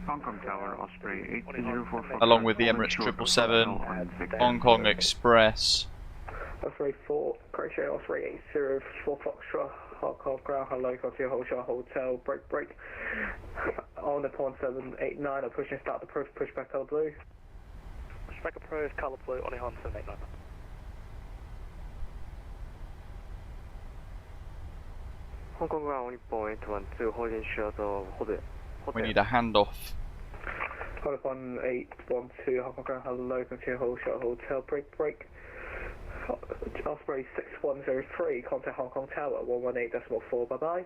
Hong Kong Tower, Osprey 8044. Along with the Emirates 777, Hong Kong Express. Osprey 4, Croatia, Osprey 804 Foxtrot, Hong Kong ground, hello, continue hold short hotel, break. On the point 789, I'm pushing start the pushback colour blue. Pushback approach, colour blue, on the 789. Hong Kong ground, only point 12, holding short of hotel. We need a handoff. 1812, Hong Kong ground, hello, continue hold short hotel, break. Osprey 6103, contact Hong Kong Tower 118.4, bye bye.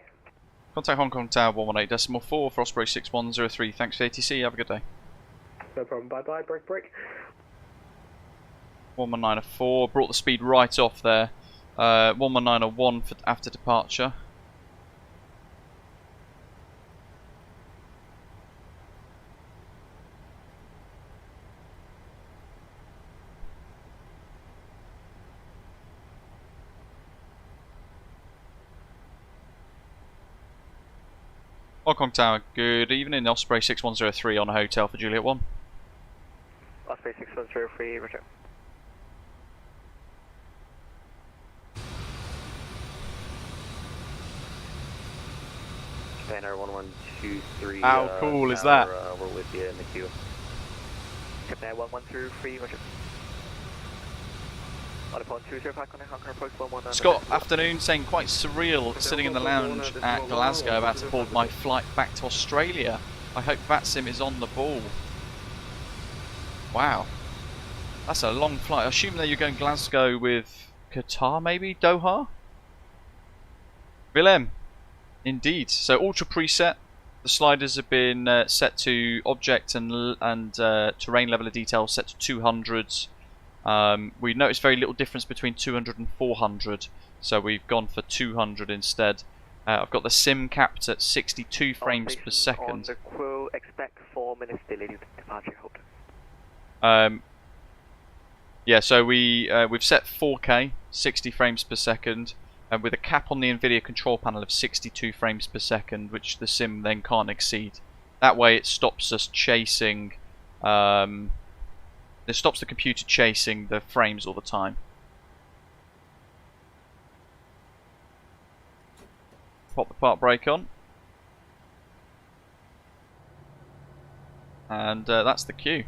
Contact Hong Kong Tower 118.4 for Osprey 6103. Thanks for ATC, have a good day. No problem, bye bye, break. 11904, brought the speed right off there. 11901 for after departure. Hong Kong Tower, good evening. Osprey 6103 on a hotel for Juliet 1. Osprey 6103, roger. Banner 1123. How cool is that? We're with you in the queue. Banner 1123, roger. On a point 205 on Hong Kong approach 11. Scott, afternoon, saying quite surreal sitting in the lounge at Glasgow about to board my flight back to Australia. I hope VATSIM is on the ball. Wow. That's a long flight. I assume that you're going Glasgow with Qatar maybe? Doha? Willem. Indeed. So ultra preset. The sliders have been set to object and terrain level of detail set to 200s. We noticed very little difference between 200 and 400, so we've gone for 200 instead. I've got the sim capped at 62 frames per second. On the crew, expect 4 minutes delay to departure hold. Yeah, so we've set 4K, 60 frames per second, with a cap on the NVIDIA control panel of 62 frames per second, which the sim then can't exceed. That way it stops us chasing, it stops the computer chasing the frames all the time. Pop the park brake on. And that's the queue.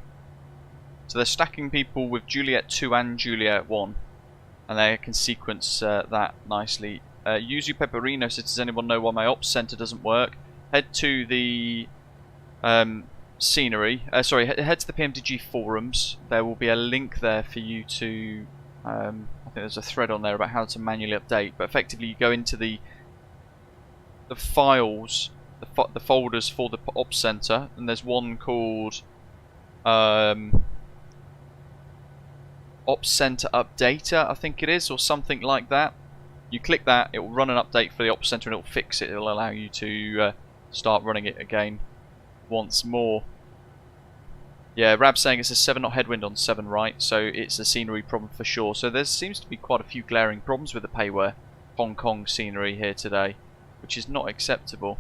So they're stacking people with Juliet 2 and Juliet 1. And they can sequence that nicely. Yuzu Pepperino says, does anyone know why my ops center doesn't work? Head to the scenery. Sorry, head to the PMDG forums. There will be a link there for you to... I think there's a thread on there about how to manually update. But effectively you go into the files, the folders for the ops center. And there's one called... Ops Center Updater, I think it is, or something like that. You click that, it will run an update for the Ops Center and it will fix it. It will allow you to start running it again once more. Yeah, Rab's saying it's a 7 knot headwind on 7 right, so it's a scenery problem for sure. So there seems to be quite a few glaring problems with the Payware Hong Kong scenery here today, which is not acceptable.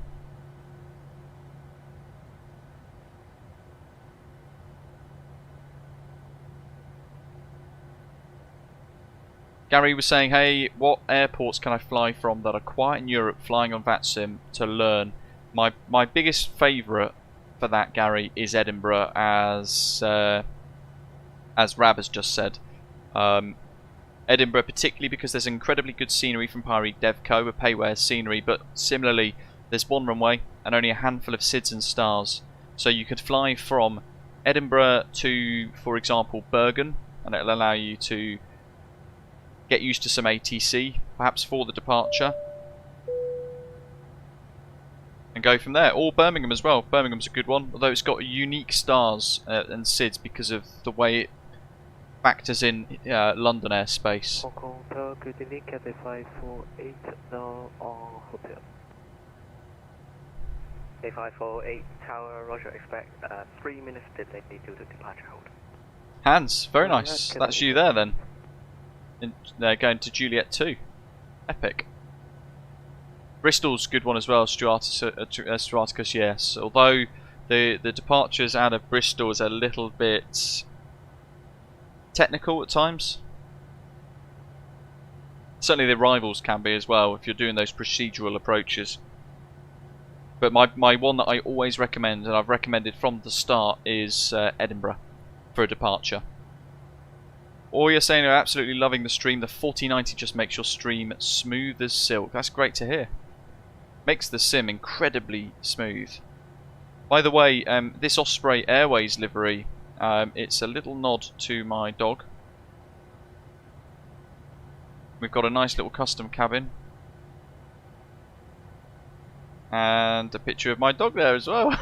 Gary was saying, hey, what airports can I fly from that are quiet in Europe flying on VATSIM to learn? My biggest favourite for that, Gary, is Edinburgh, as Rab has just said. Edinburgh particularly because there's incredibly good scenery from Pyre Devco, a Payware scenery, but similarly there's one runway and only a handful of SIDS and stars. So you could fly from Edinburgh to, for example, Bergen, and it'll allow you to get used to some ATC, perhaps for the departure, and go from there. Or Birmingham as well. Birmingham's a good one, although it's got unique stars and SIDS because of the way it factors in London airspace. Hong Kong Tower, good evening, Cathay 548 now on hotel. Cathay 548 Tower, roger, expect 3 minutes delay due to departure hold. Hans, very nice. That's you there then. They're going to Juliet 2. Epic. Bristol's a good one as well, Straticus, yes. Although the departures out of Bristol is a little bit technical at times. Certainly the arrivals can be as well if you're doing those procedural approaches. But my one that I always recommend, and I've recommended from the start, is Edinburgh for a departure. Or you're saying you're absolutely loving the stream. The 4090 just makes your stream smooth as silk. That's great to hear. Makes the sim incredibly smooth. By the way, this Osprey Airways livery, it's a little nod to my dog. We've got a nice little custom cabin. And a picture of my dog there as well.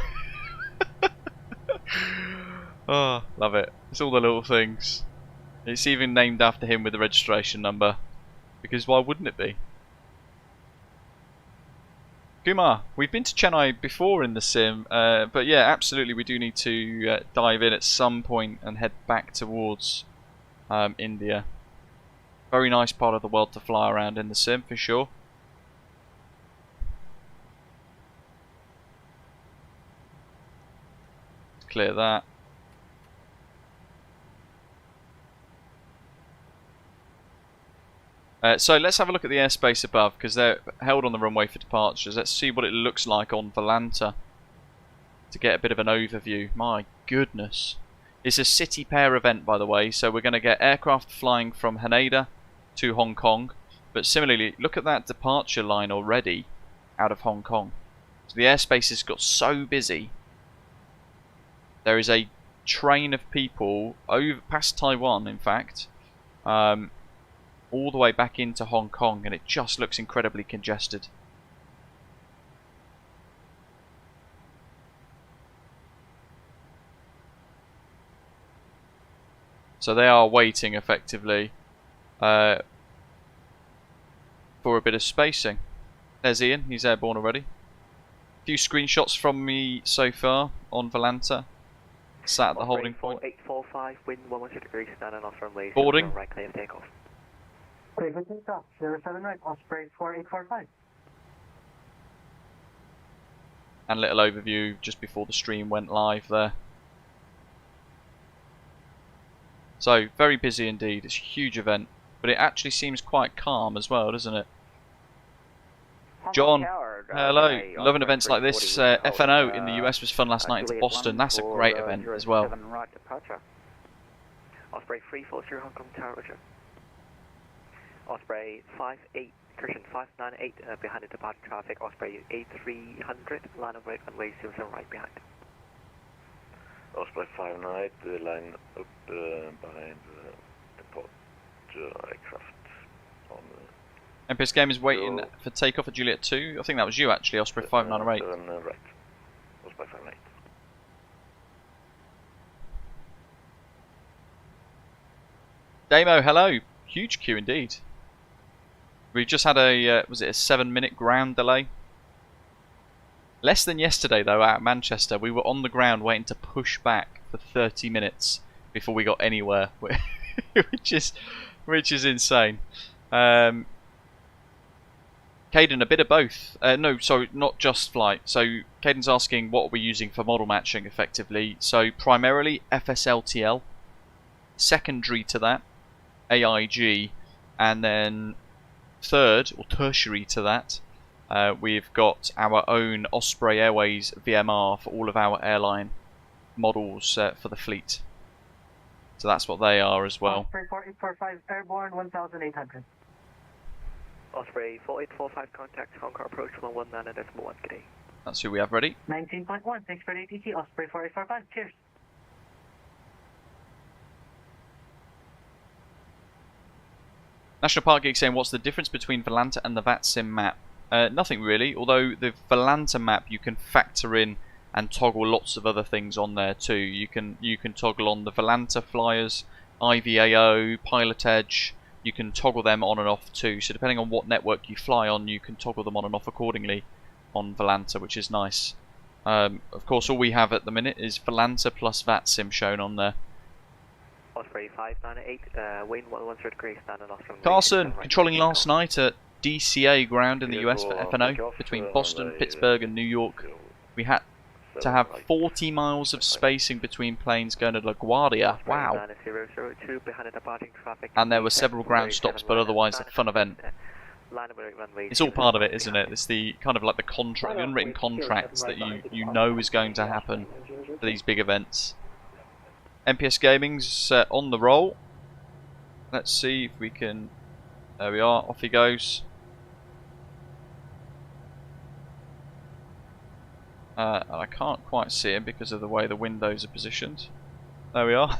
Oh, love it. It's all the little things. It's even named after him with the registration number, because why wouldn't it be? Kumar, we've been to Chennai before in the sim, but yeah, absolutely we do need to dive in at some point and head back towards India. Very nice part of the world to fly around in the sim, for sure. clear that. So let's have a look at the airspace above, because they're held on the runway for departures. Let's see what it looks like on Volanta to get a bit of an overview. My goodness. It's a city pair event, by the way, so we're going to get aircraft flying from Haneda to Hong Kong. But similarly, look at that departure line already out of Hong Kong. So the airspace has got so busy. There is a train of people over past Taiwan, in fact, all the way back into Hong Kong, and it just looks incredibly congested. So they are waiting effectively for a bit of spacing. There's Ian, he's airborne already. A few screenshots from me so far on Volanta. Sat at the holding point. 845, wind 110 degrees, standing off runway. Boarding. Right, clear takeoff. Clear for takeoff, 07 right, Osprey 4845. And a little overview just before the stream went live there. So, very busy indeed. It's a huge event, but it actually seems quite calm as well, doesn't it? John, hello. Loving events like this. FNO in the US was fun last night into Boston. That's a great event as well. Right departure. Osprey 340 Hong Kong Tower, Roger. Osprey 58, correction 598 behind the departure traffic. Osprey 8300, line of break, runway 00 right behind. Osprey 598, line up behind the departure aircraft on the... MPS Game is waiting for takeoff at Juliet 2. I think that was you actually, Osprey 598. Right, Osprey 598. Damo, hello. Huge queue indeed. We just had a, was it a 7-minute ground delay? Less than yesterday though out of Manchester. We were on the ground waiting to push back for 30 minutes before we got anywhere. which is insane. Caden, a bit of both. No, sorry, not just flight. So Caden's asking what are we using for model matching effectively. So primarily FSLTL. Secondary to that, AIG, and then third or tertiary to that, we've got our own Osprey Airways VMR for all of our airline models for the fleet. So that's what they are as well. Osprey 4845 airborne 1800. Osprey 4845 contact Hong Kong approach 119.1 today. That's who we have ready. 19.1, thanks for the ATC, Osprey 4845, cheers. National Park Geek saying, what's the difference between Volanta and the VATSIM map? Nothing really, although the Volanta map you can factor in and toggle lots of other things on there too. You can toggle on the Volanta flyers, IVAO, Pilot Edge. You can toggle them on and off too. So depending on what network you fly on, you can toggle them on and off accordingly on Volanta, which is nice. Of course, all we have at the minute is Volanta plus VATSIM shown on there. Osprey 598, wind 113 degrees, standing off from Carson, controlling last night at DCA ground in the US for FNO between Boston, Pittsburgh and New York. We had to have 40 miles of spacing between planes going to LaGuardia. Wow. And there were several ground stops, but otherwise a fun event. It's all part of it, isn't it? It's the kind of like the contract, the unwritten contracts that you know is going to happen for these big events. MPS Gaming's on the roll. Let's see if we can... There we are, off he goes. I can't quite see him because of the way the windows are positioned. There we are.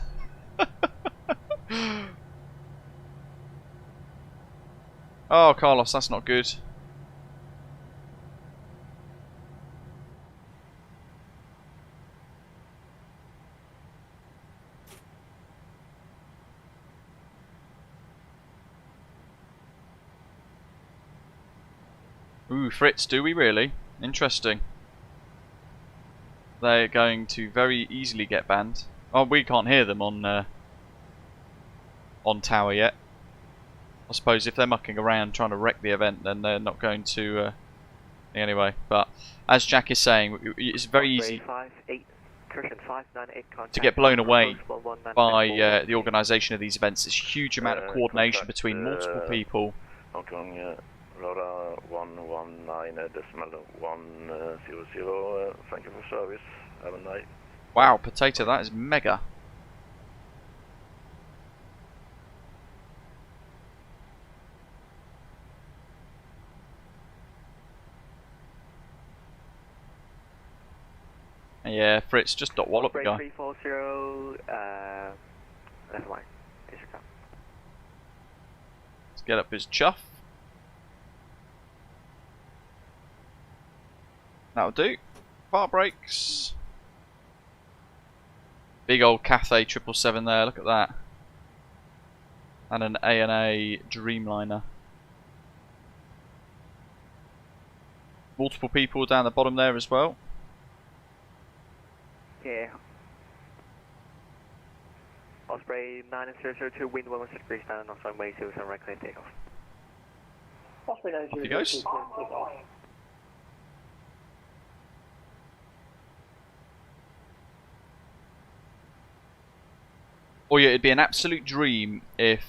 Oh, Carlos, that's not good. Ooh, Fritz, do we really? Interesting. They're going to very easily get banned. Oh, we can't hear them on tower yet. I suppose if they're mucking around trying to wreck the event, then they're not going to... Anyway, but as Jack is saying, it's very easy. to get blown away by the organisation of these events. There's a huge amount of coordination between multiple people. Hong Kong, Laura 119.100. Thank you for service. Have a night. Wow, potato, that is mega. Yeah, Fritz, just dot wallop the guy. 340, never mind. Let's get up his chuff. That'll do. Bar brakes. Big old Cathay 777 there, look at that. And an ANA Dreamliner. Multiple people down the bottom there as well. Yeah. Osprey 9002, wind 116 degrees down, on runway 07, right clear takeoff. Osprey 9002, Off he goes. takeoff. Oh yeah, it'd be an absolute dream if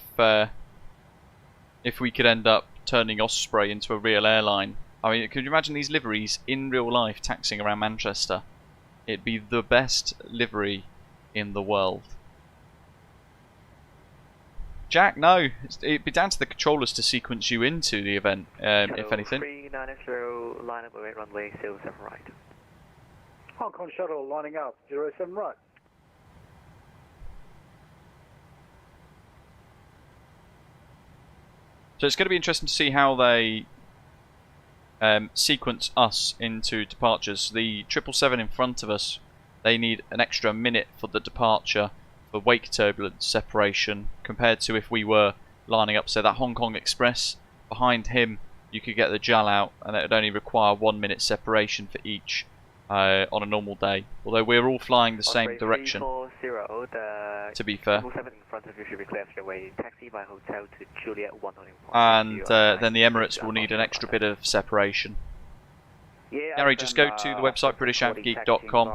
we could end up turning Osprey into a real airline. I mean, could you imagine these liveries in real life taxiing around Manchester? It'd be the best livery in the world. Jack, no. It'd be down to the controllers to sequence you into the event, if anything. 390, line up with runway 07 right. Hong Kong shuttle lining up, 07 right. So it's going to be interesting to see how they sequence us into departures. The 777 in front of us, they need an extra minute for the departure for wake turbulence separation compared to if we were lining up. So that Hong Kong Express, behind him you could get the JAL out and it would only require 1 minute separation for each on a normal day. Although we're all flying the same direction. 340, to be fair. 7 in front of you should be clear away. Taxi by hotel to Juliet 1. And then the Emirates will need an extra bit of separation. Yeah, Gary, just go to the website britishantgeek.com.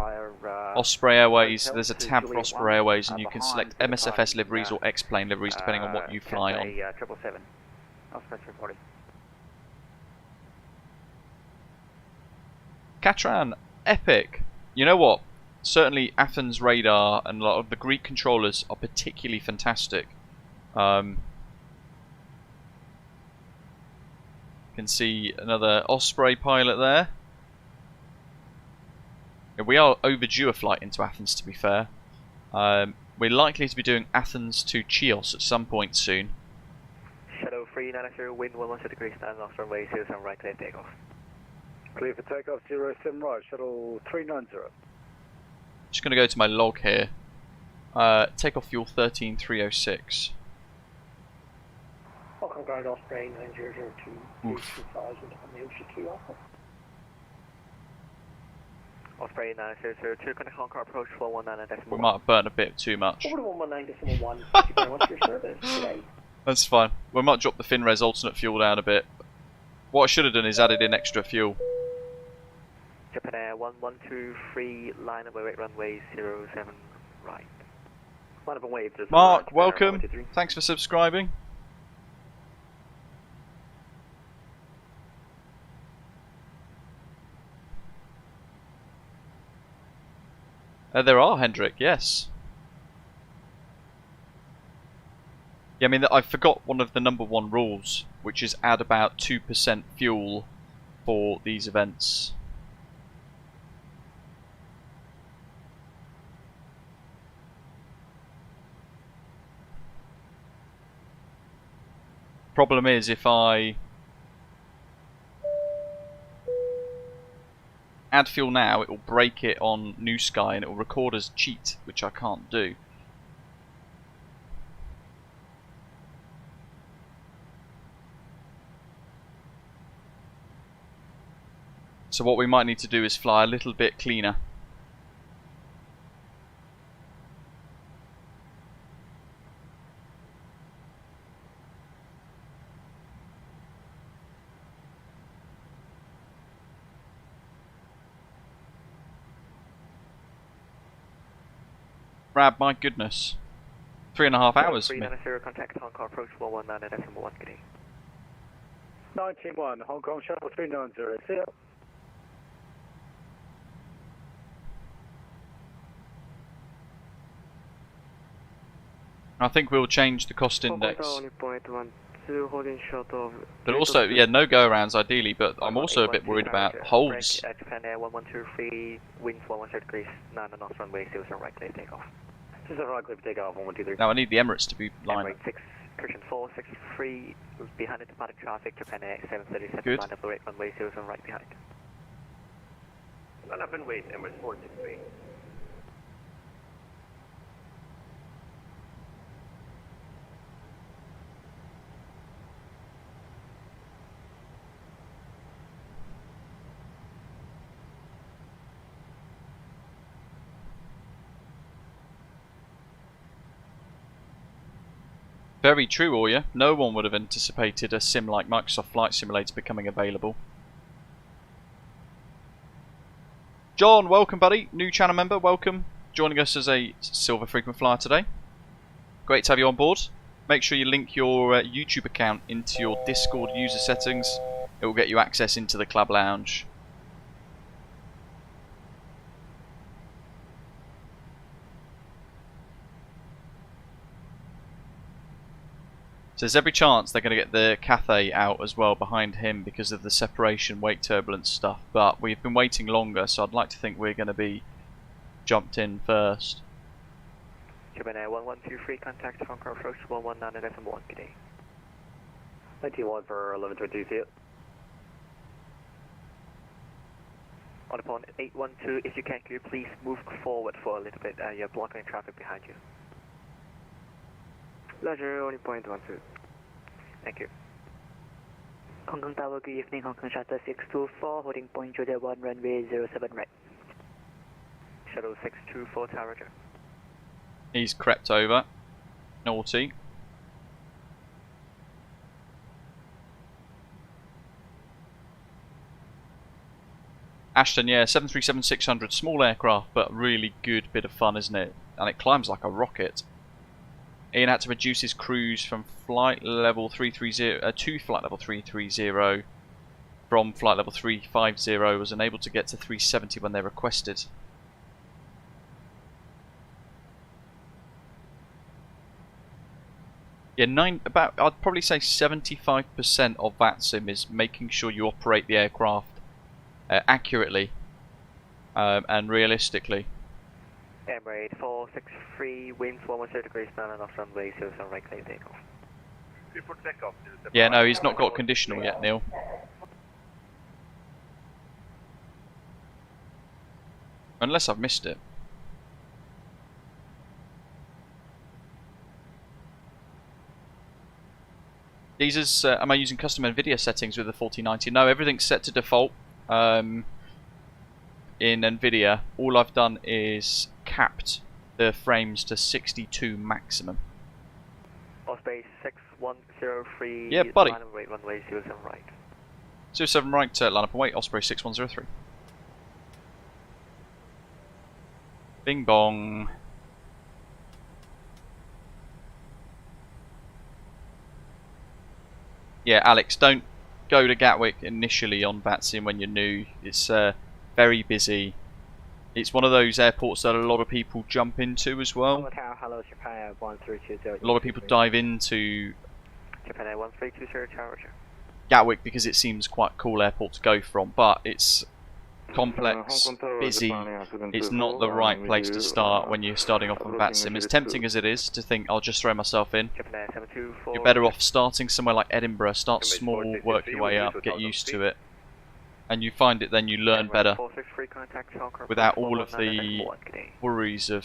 Osprey Airways, there's a tab for Osprey Airways and you can select MSFS liveries or X-plane liveries depending on what you fly on. 777. Osprey 340. Katran, epic. You know what? Certainly Athens radar and a lot of the Greek controllers are particularly fantastic. You can see another Osprey pilot there. Yeah, we are overdue a flight into Athens, to be fair. We're likely to be doing Athens to Chios at some point soon. Shadow 390, wind 116 degrees down, off runway 07 right, clear takeoff. Clear for takeoff, 07 right, shuttle 390. Just going to go to my log here. Takeoff fuel 13306. Hong Kong Ground Osprey 9002, 2000 on the Ocean 2 Alpha. Osprey 9002, connect Hong Kong approach 419.1. We might have burnt a bit too much. Over to 119.1, thank you very much for your service today. That's fine. We might drop the FinRes alternate fuel down a bit. What I should have done is added in extra fuel. Japan Air 1123, line up with runway 07 right. Line up and wave. Mark, welcome. Thanks for subscribing. There are, Hendrik, yes. Yeah, I mean, I forgot one of the #1 rules, which is add about 2% fuel for these events. Problem is, if I add fuel now, it will break it on New Sky and it will record as cheat, which I can't do. So what we might need to do is fly a little bit cleaner. Brad, my goodness. 3.5 hours. 390, contact Hong Kong approach 119.1, good day. 91, Hong Kong shuttle 390, see ya. I think we'll change the cost index. Holding short of. But also, yeah, no go-arounds ideally, but I'm also a bit worried about holds. Japan Air 1123, winds 110 degrees, 9 knots, runway 0 right, clear takeoff. 0 right, clear takeoff, 1123. Now I need the Emirates to be lined up. Emirates 6, correction 463, behind the departed traffic, Japan Air 737, Good. 900 runway 0 right behind. Line up and wait, Emirates 463. Very true, Oya. No one would have anticipated a sim like Microsoft Flight Simulator becoming available. John, welcome buddy. New channel member, welcome. Joining us as a Silver Frequent Flyer today. Great to have you on board. Make sure you link your YouTube account into your Discord user settings. It will get you access into the club lounge. So there's every chance they're going to get the Cathay out as well behind him because of the separation, wake turbulence stuff. But we've been waiting longer, so I'd like to think we're going to be jumped in first. Japan Air 1123, contact Hong Kong approach 119.1, good day. 91 for 1122, see it. On upon 812, if you can, could you please move forward for a little bit? You're blocking traffic behind you. Roger, only point 12. Thank you. Hong Kong Tower, good evening. Hong Kong Shuttle 624, holding point Julia 1, runway 07 right. Shuttle 624, Tower, Roger. He's crept over. Naughty. Ashton, yeah, 737-600, small aircraft, but really good bit of fun, isn't it? And it climbs like a rocket. Ian had to reduce his cruise from flight level 330 to flight level 330 from flight level 350. Was unable to get to 370 when they requested. Yeah, I'd probably say 75% of VATSIM is making sure you operate the aircraft accurately and realistically. Emirates 463, winds 110 degrees, 9 knots, runway 0 right, clear takeoff. Before takeoff. Yeah, no, he's not got conditional yet, Neil. Unless I've missed it. These is, am I using custom NVIDIA settings with the 4090? No, everything's set to default. In NVIDIA, all I've done is capped the frames to 62 maximum. Osprey 6103. Yeah, buddy. Line and wait, runway 07 right. 07 right, line up and wait, Osprey 6103. Bing bong. Yeah, Alex, don't go to Gatwick initially on VATSIM when you're new. It's very busy. It's one of those airports that a lot of people jump into as well. Hello, Japan 1320. A lot of people dive into Japan 1320, Tower. Gatwick because it seems quite a cool airport to go from, but it's complex, busy. It's not the right place to start when you're starting off on VATSIM. As tempting as it is to think I'll just throw myself in, you're better off starting somewhere like Edinburgh. Start small, work your way up, get used to it, and you find it then you learn better without all of the worries of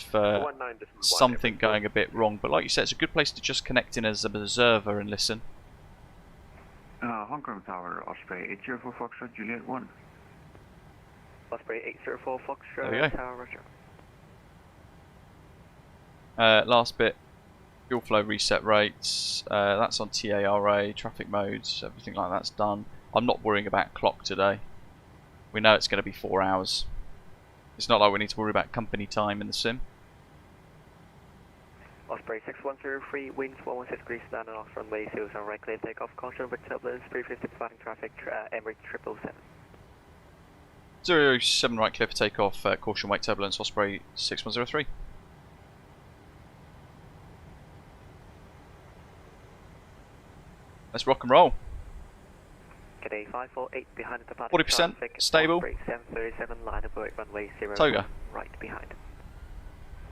something going a bit wrong. But like you said, it's a good place to just connect in as an observer and listen. Hong Kong Tower, Osprey 804 Foxtrot, Juliet 1. Osprey 804 Foxtrot, Tower, Roger. Last bit, fuel flow reset rates, that's on TARA, traffic modes, everything like that's done. I'm not worrying about clock today. We know it's going to be 4 hours. It's not like we need to worry about company time in the sim. Osprey 6103, winds 116 degrees stand and off runway 07 right clear takeoff, caution with turbulence, 350 departing traffic, Emirates 777. 07 right clear for takeoff, caution wake turbulence, Osprey 6103. Let's rock and roll. G'day 548 behind the departing 40% traffic, stable. Osprey 737 line of work runway 01 Toga. right behind.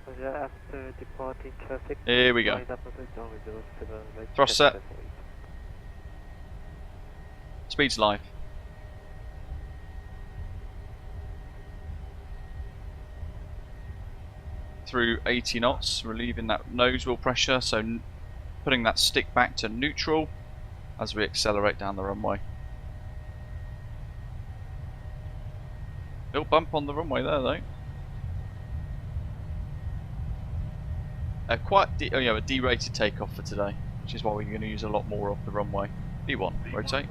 After departing traffic, Here we go. Thrust set. Speed's live. Through 80 knots, relieving that nose wheel pressure, so putting that stick back to neutral as we accelerate down the runway. Little bump on the runway there though. Quite a derated takeoff for today, which is why we're going to use a lot more of the runway. V1, rotate.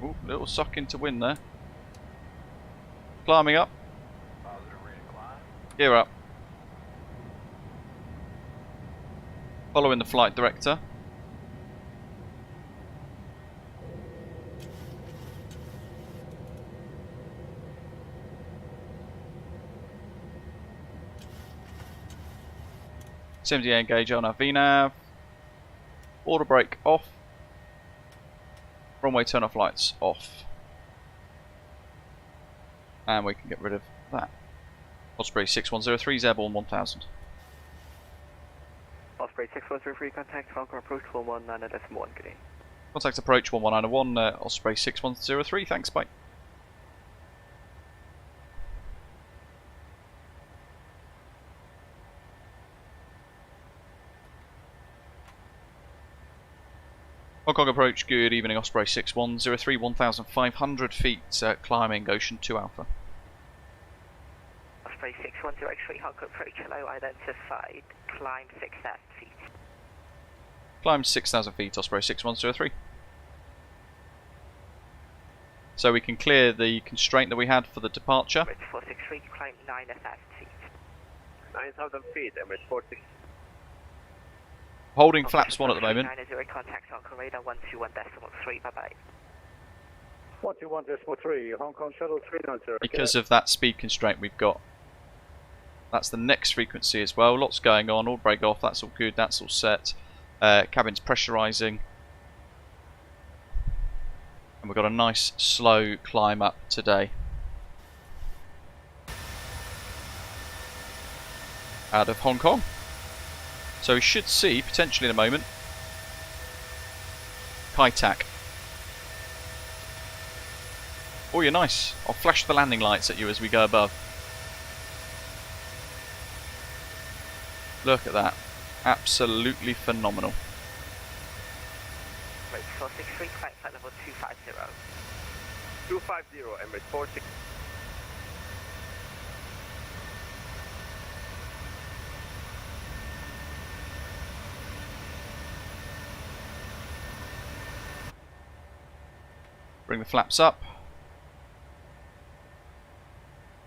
Ooh, little suck into wind there. Climbing up. Gear up. Following the flight director. CMDA engage on our VNAV. Auto brake off. Runway turn off lights off. And we can get rid of that. Osprey 6103, airborne 1000. Osprey 6103, contact Falcon approach 119 at SM1, good day. Contact approach 11901, Osprey 6103, thanks, bye. Hong Kong approach, good evening, Osprey 6103, 1,500 feet, climbing Ocean 2 Alpha. Osprey 6103, Hong Kong approach, hello, identified, climb 6,000 feet. Climb 6,000 feet, Osprey 6103. So we can clear the constraint that we had for the departure. Emirates 463, climb 9,000 feet. 9,000 feet, Emirates 46. Holding flaps 1 at the moment. 90, contact Hong Kong radar 121.3, bye bye. 121.3, Hong Kong shuttle 390. Because of that speed constraint we've got. That's the next frequency as well. Lots going on. All brake off. That's all good. That's all set. Cabin's pressurising. And we've got a nice slow climb up today. Out of Hong Kong. So we should see, potentially in a moment, Kai Tak. Oh, you're nice. I'll flash the landing lights at you as we go above. Look at that. Absolutely phenomenal. Emirates 463, flight level 250. 250, Emirates 46. Bring the flaps up.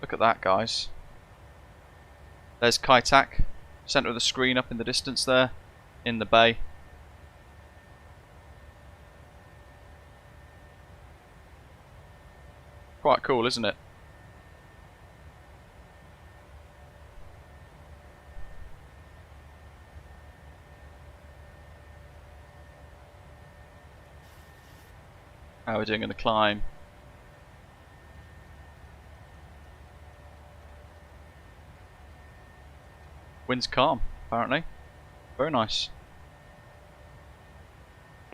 Look at that, guys. There's Kai Tak, centre of the screen up in the distance there, in the bay. Quite cool, isn't it? How are we doing in the climb? Wind's calm, apparently. Very nice.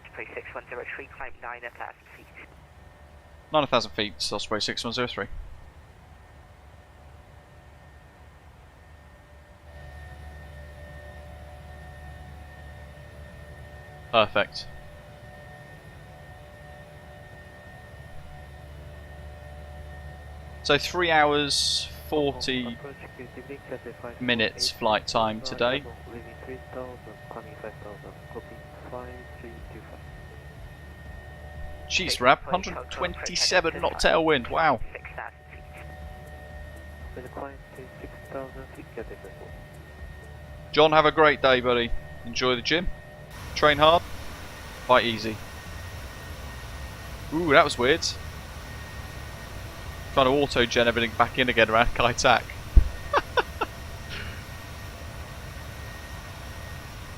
Osprey 6103, climb 9,000 feet. 9,000 feet, Osprey 6103. Perfect. So 3 hours 40 minutes flight time today. Jeez, Rab, 127 knot tailwind, wow. John, have a great day, buddy. Enjoy the gym. Train hard. Fight easy. Ooh, that was weird. Trying to auto-gen everything back in again around Kai Tak.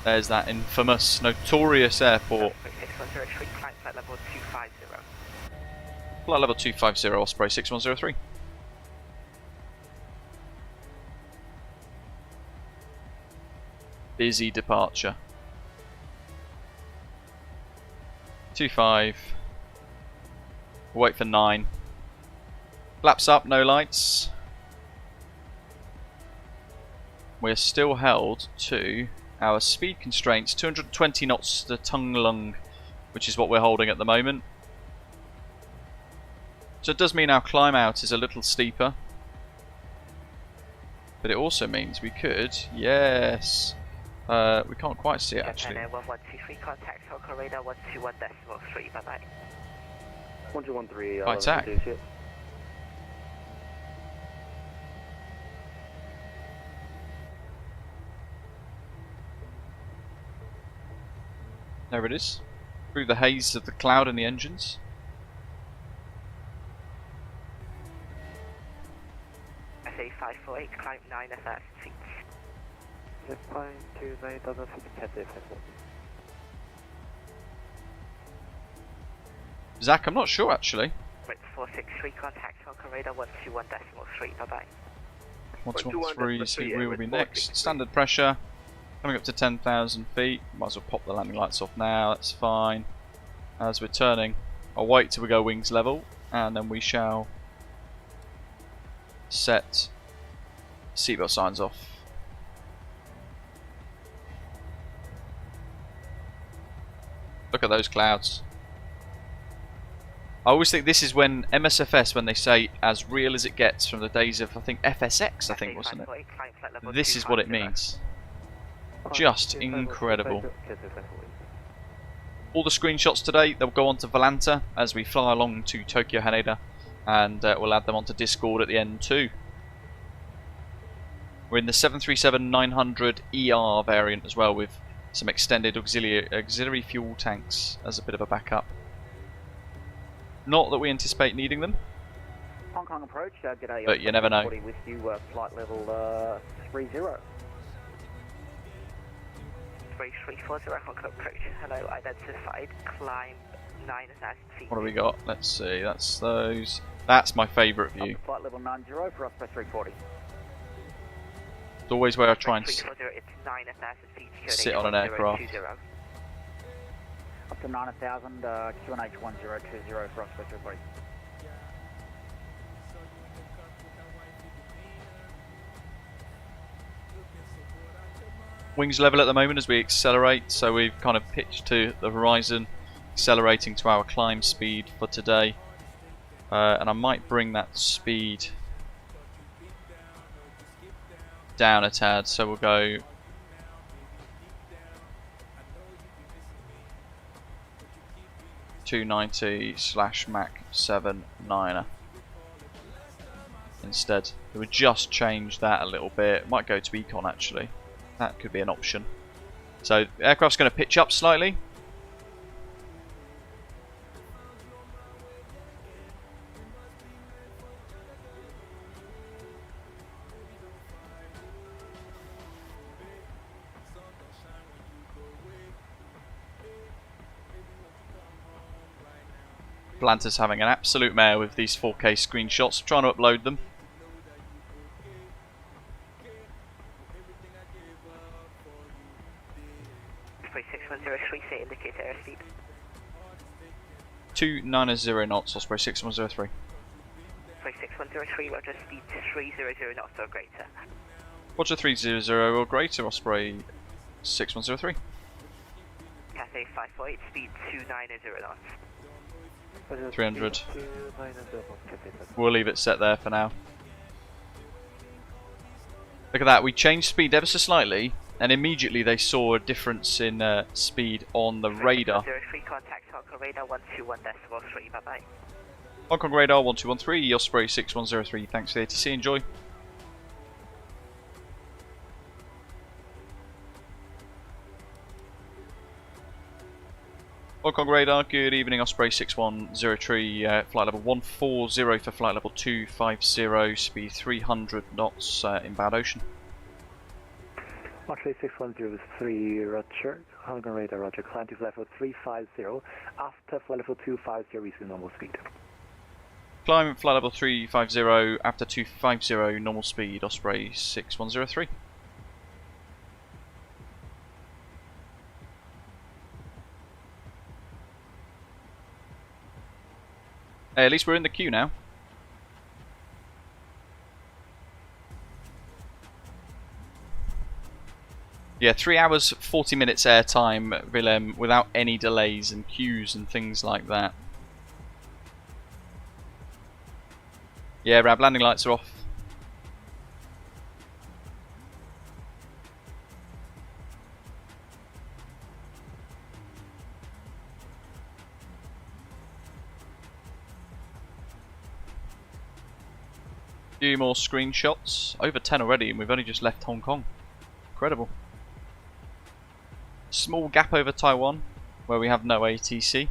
There's that infamous, notorious airport. 6103, climb flight level 250. Flight level 250, Osprey 6103. Busy departure. 25. We'll wait for 9. Flaps up, no lights. We're still held to our speed constraints, 220 knots to Tung Lung, which is what we're holding at the moment. So it does mean our climb out is a little steeper. But it also means we could, yes. We can't quite see it actually. 1123, contact Tokyo radar 121.3, bye bye. 1213, High tack. There it is. Through the haze of the cloud and the engines. SA 548, climb 9,000 feet. Just climb to 9,000 feet, Cathay. Zach, I'm not sure actually. Wait, 463, contact Tokyo radar 121.3, bye bye. 123, see we will be next. Standard pressure. Coming up to 10,000 feet. Might as well pop the landing lights off now, that's fine. As we're turning, I'll wait till we go wings level and then we shall set seatbelt signs off. Look at those clouds. I always think this is when MSFS, when they say as real as it gets from the days of, I think, FSX, I think, wasn't it? This is what it means. Just incredible. All the screenshots today, they'll go on to Volanta as we fly along to Tokyo Haneda, and we'll add them onto Discord at the end too. We're in the 737-900ER variant as well, with some extended auxiliary fuel tanks as a bit of a backup. Not that we anticipate needing them, Hong Kong approach, g'day, but you never know. With you, flight level 30. 3340, Hong Kong approach. Hello, identified, climb 9,000 feet. What do we got? Let's see, that's those. That's my favourite view. Flight level 90 for Osprey 340. It's always where I try and 340, it's 9,000 feet. sit on an aircraft. Up to 9,000, QNH 1020 for Osprey 340. Wings level at the moment as we accelerate, so we've kind of pitched to the horizon, accelerating to our climb speed for today. And I might bring that speed down a tad, so we'll go (290/Mach 7-9er) instead. We would just change that a little bit. Might go to Econ actually. That could be an option. So the aircraft's going to pitch up slightly. Blanter's having an absolute mare with these 4K screenshots. I'm trying to upload them. Say indicate airspeed. 290 knots, Osprey 6103. 6103, roger, speed 300 knots or greater. Roger 300 or greater, Osprey 6103. Cathay 548, speed 290 knots. 300. We'll leave it set there for now. Look at that, we changed speed ever so slightly, and immediately they saw a difference in speed on the radar. 03, contact Hong Kong radar 121.3, bye bye. Hong Kong radar 1213, Osprey 6103, thanks for the ATC, enjoy. Hong Kong radar, good evening, Osprey 6103, flight level 140 for flight level 250, speed 300 knots, inbound ocean. Osprey 6103, Roger, Hong Kong radar, Roger, climb to flight level 350, after flight level 250 resume normal speed. Climb flight level 350, after 250, normal speed, Osprey 6103. Hey, at least we're in the queue now. Yeah, 3 hours, 40 minutes airtime, Willem, without any delays and queues and things like that. Yeah, Rab, landing lights are off. Few more screenshots. Over 10 already, and we've only just left Hong Kong. Incredible. Small gap over Taiwan, where we have no ATC.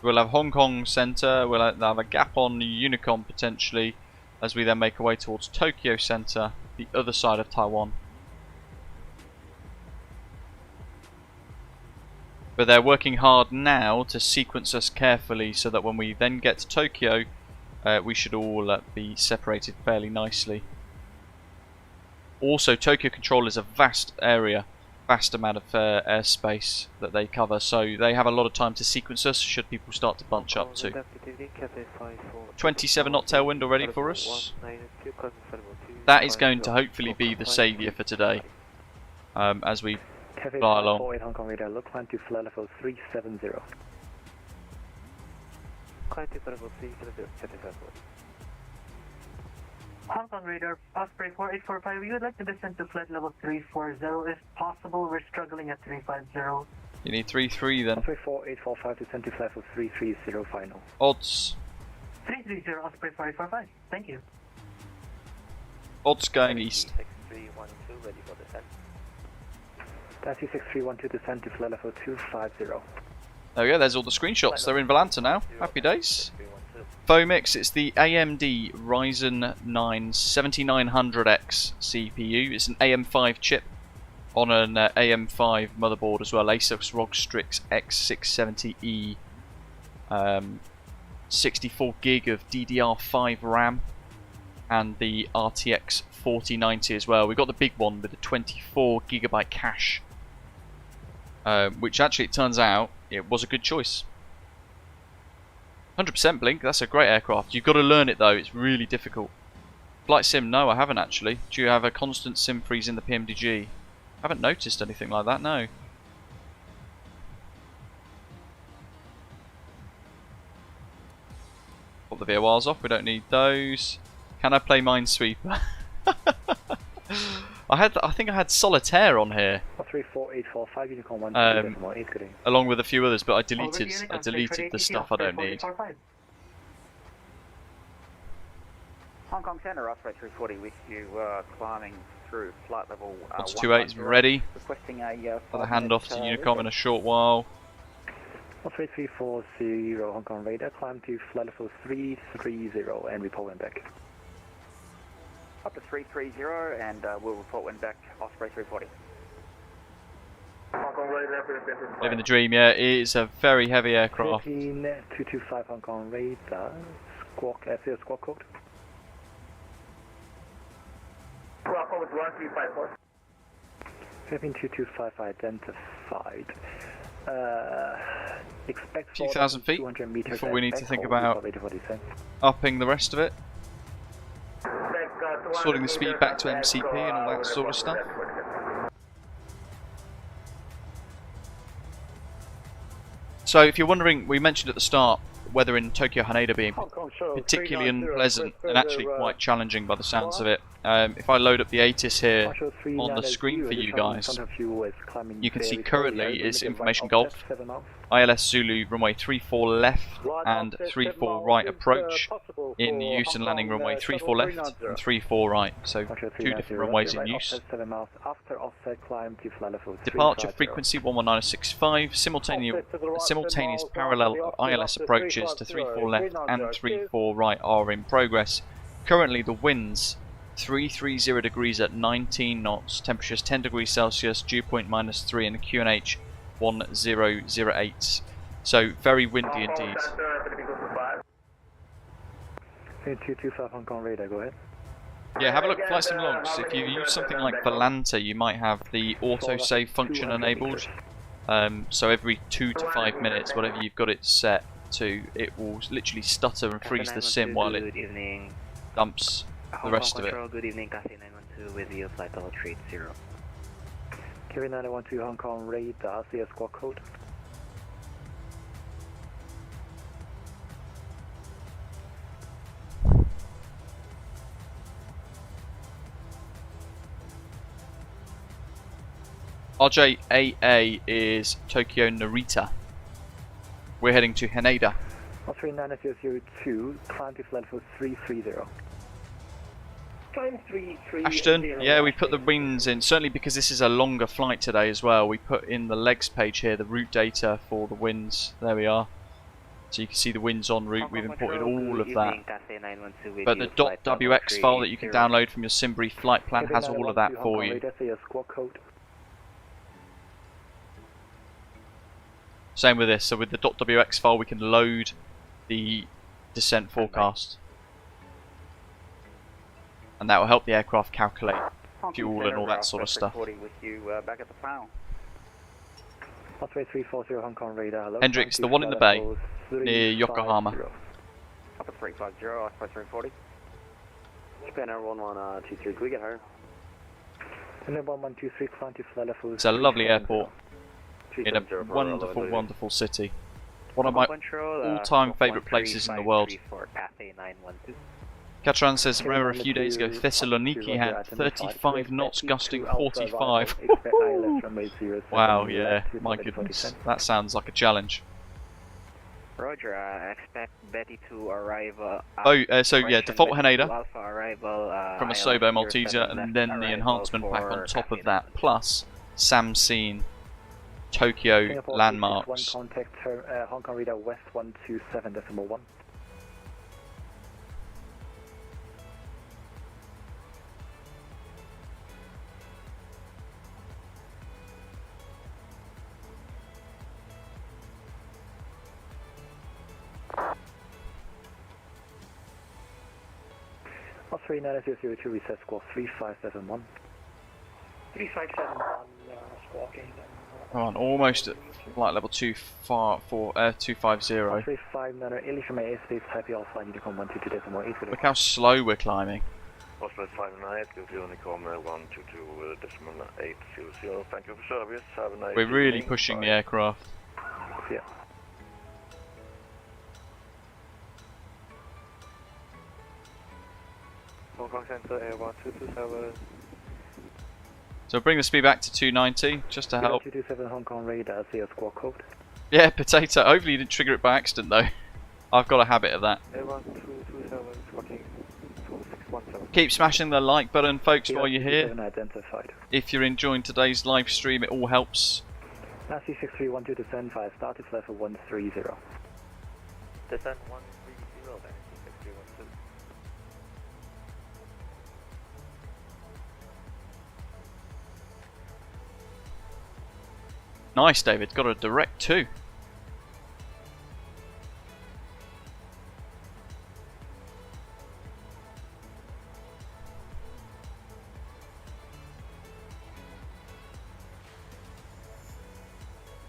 We'll have Hong Kong Centre, we'll have a gap on Unicom potentially, as we then make our way towards Tokyo Centre, the other side of Taiwan. But they're working hard now to sequence us carefully so that when we then get to Tokyo, we should all be separated fairly nicely. Also, Tokyo Control is a vast area, vast amount of airspace that they cover, so they have a lot of time to sequence us should people start to bunch up too. 27 knot tailwind already for us. That is going to hopefully be the saviour for today, as we fly along. Hong Kong radar, look, climb to flight level 370. Climb to flight level 370. Hong Kong radar, Osprey 4845, we would like to descend to flight level 340 if possible. We're struggling at 350. You need 33 then. Osprey 4845 descend to flight level 330 final. Odds. 330 Osprey 4845, thank you. Odds going east. 6312 ready for descent. Taxi 6312 descend to flight level 250. There we go, there's all the screenshots. They're in Volanta now. Happy days. Fomix, it's the AMD Ryzen 9 7900X CPU. It's an AM5 chip on an AM5 motherboard as well. Asus ROG Strix X670E. 64 gig of DDR5 RAM. And the RTX4090 as well. We've got the big one with the 24 gigabyte cache. Which actually, it turns out, it was a good choice. 100% Blink, that's a great aircraft. You've got to learn it though, it's really difficult. Flight sim, no I haven't actually. Do you have a constant sim freeze in the PMDG? I haven't noticed anything like that, no. Put the VORs off, we don't need those. Can I play Minesweeper? I think I had Solitaire on here. 34845 Unicorn 1 along with a few others, but I deleted the stuff I don't need. Hong Kong Center, Osprey 340 with you climbing through flight level 28 is ready. Requesting a for the handoff to Unicom in a short while. 340 Hong Kong radar, climb to flight level 330 and report when back. Up to 330 and we'll report when back, Osprey 340. Living the dream, yeah. It is a very heavy aircraft. 15225 Hong Kong radar, squawk, squawk code. Squawk code 1354. 15225 identified. Expect a few thousand feet before we need to think about upping the rest of it. Sorting the speed back to MCP and all that sort of stuff. So if you're wondering, we mentioned at the start, weather in Tokyo Haneda being particularly unpleasant and actually quite challenging by the sounds of it. If I load up the ATIS here on the screen for you guys, you can see currently it's information Golf, ILS Zulu runway 34 left and 34 right approach in use and landing runway 34 left and 34 right, so 2 different runways in use. Departure frequency 11965, simultaneous parallel ILS approaches to 34 left and 34 right are in progress. Currently the winds 330 degrees at 19 knots, temperatures 10 degrees Celsius, dew point -3 and QNH 1008. So very windy indeed. 225 Hong Kong radar, go ahead. Yeah, have a look at flight sim logs. If you use something like Volanta, you might have the autosave function enabled. So every 2 to 5 minutes, whatever you've got it set to, it will literally stutter and freeze the sim while it dumps the rest of it. Good evening, Cathay 912 with you, flight level 30. Carry 912 Hong Kong radar, CS squawk code. RJ88 is Tokyo Narita. We're heading to Haneda. 39002, climb to flight level 330. Ashton, yeah, we put the winds in, certainly because this is a longer flight today as well. We put in the legs page here, the route data for the winds. There we are. So you can see the winds en route. We've imported all of that. But the .wx file that you can download from your Simbrief flight plan has all of that for you. Same with this. So with the .wx file, we can load the descent forecast. And that will help the aircraft calculate fuel and all that sort of stuff. Hendrix, the one in the bay near Yokohama. Upper 350, Osprey 340. Japan Air 1123, can we get higher? It's a lovely airport in a wonderful, wonderful city. One of my all-time favourite places in the world. Katran says, remember a few days ago Thessaloniki had 35 knots gusting 45. Wow, yeah, my goodness. That sounds like a challenge. Roger, I expect Betty to arrive. So yeah, default Haneda from a Sobo Malteser, and then the enhancement pack on top of that, plus Samseen Tokyo landmarks. One contact Hong Kong radar west 127.1. Osprey 9002 reset squawk 3571. 3571 squawking. On almost at flight level 250. 3590 happy offline Unicom 122.8. Look how slow we're climbing. Osprey 598, good Unicom 122.800. Thank you for service. Have a nice We're really pushing the aircraft. Yeah. Hong Kong Center Air 1227. So bring the speed back to 290 just to help. 227 Hong Kong radar, see a squawk code. Yeah, potato. Hopefully you didn't trigger it by accident though. I've got a habit of that. Air 1227 squawking 4617. Keep smashing the like button, folks, while you're here. Identified. If you're enjoying today's live stream, it all helps. Nazi 6312 descend 5, started level 130. Descend 130, then 6312. Nice, David. Got a direct 2.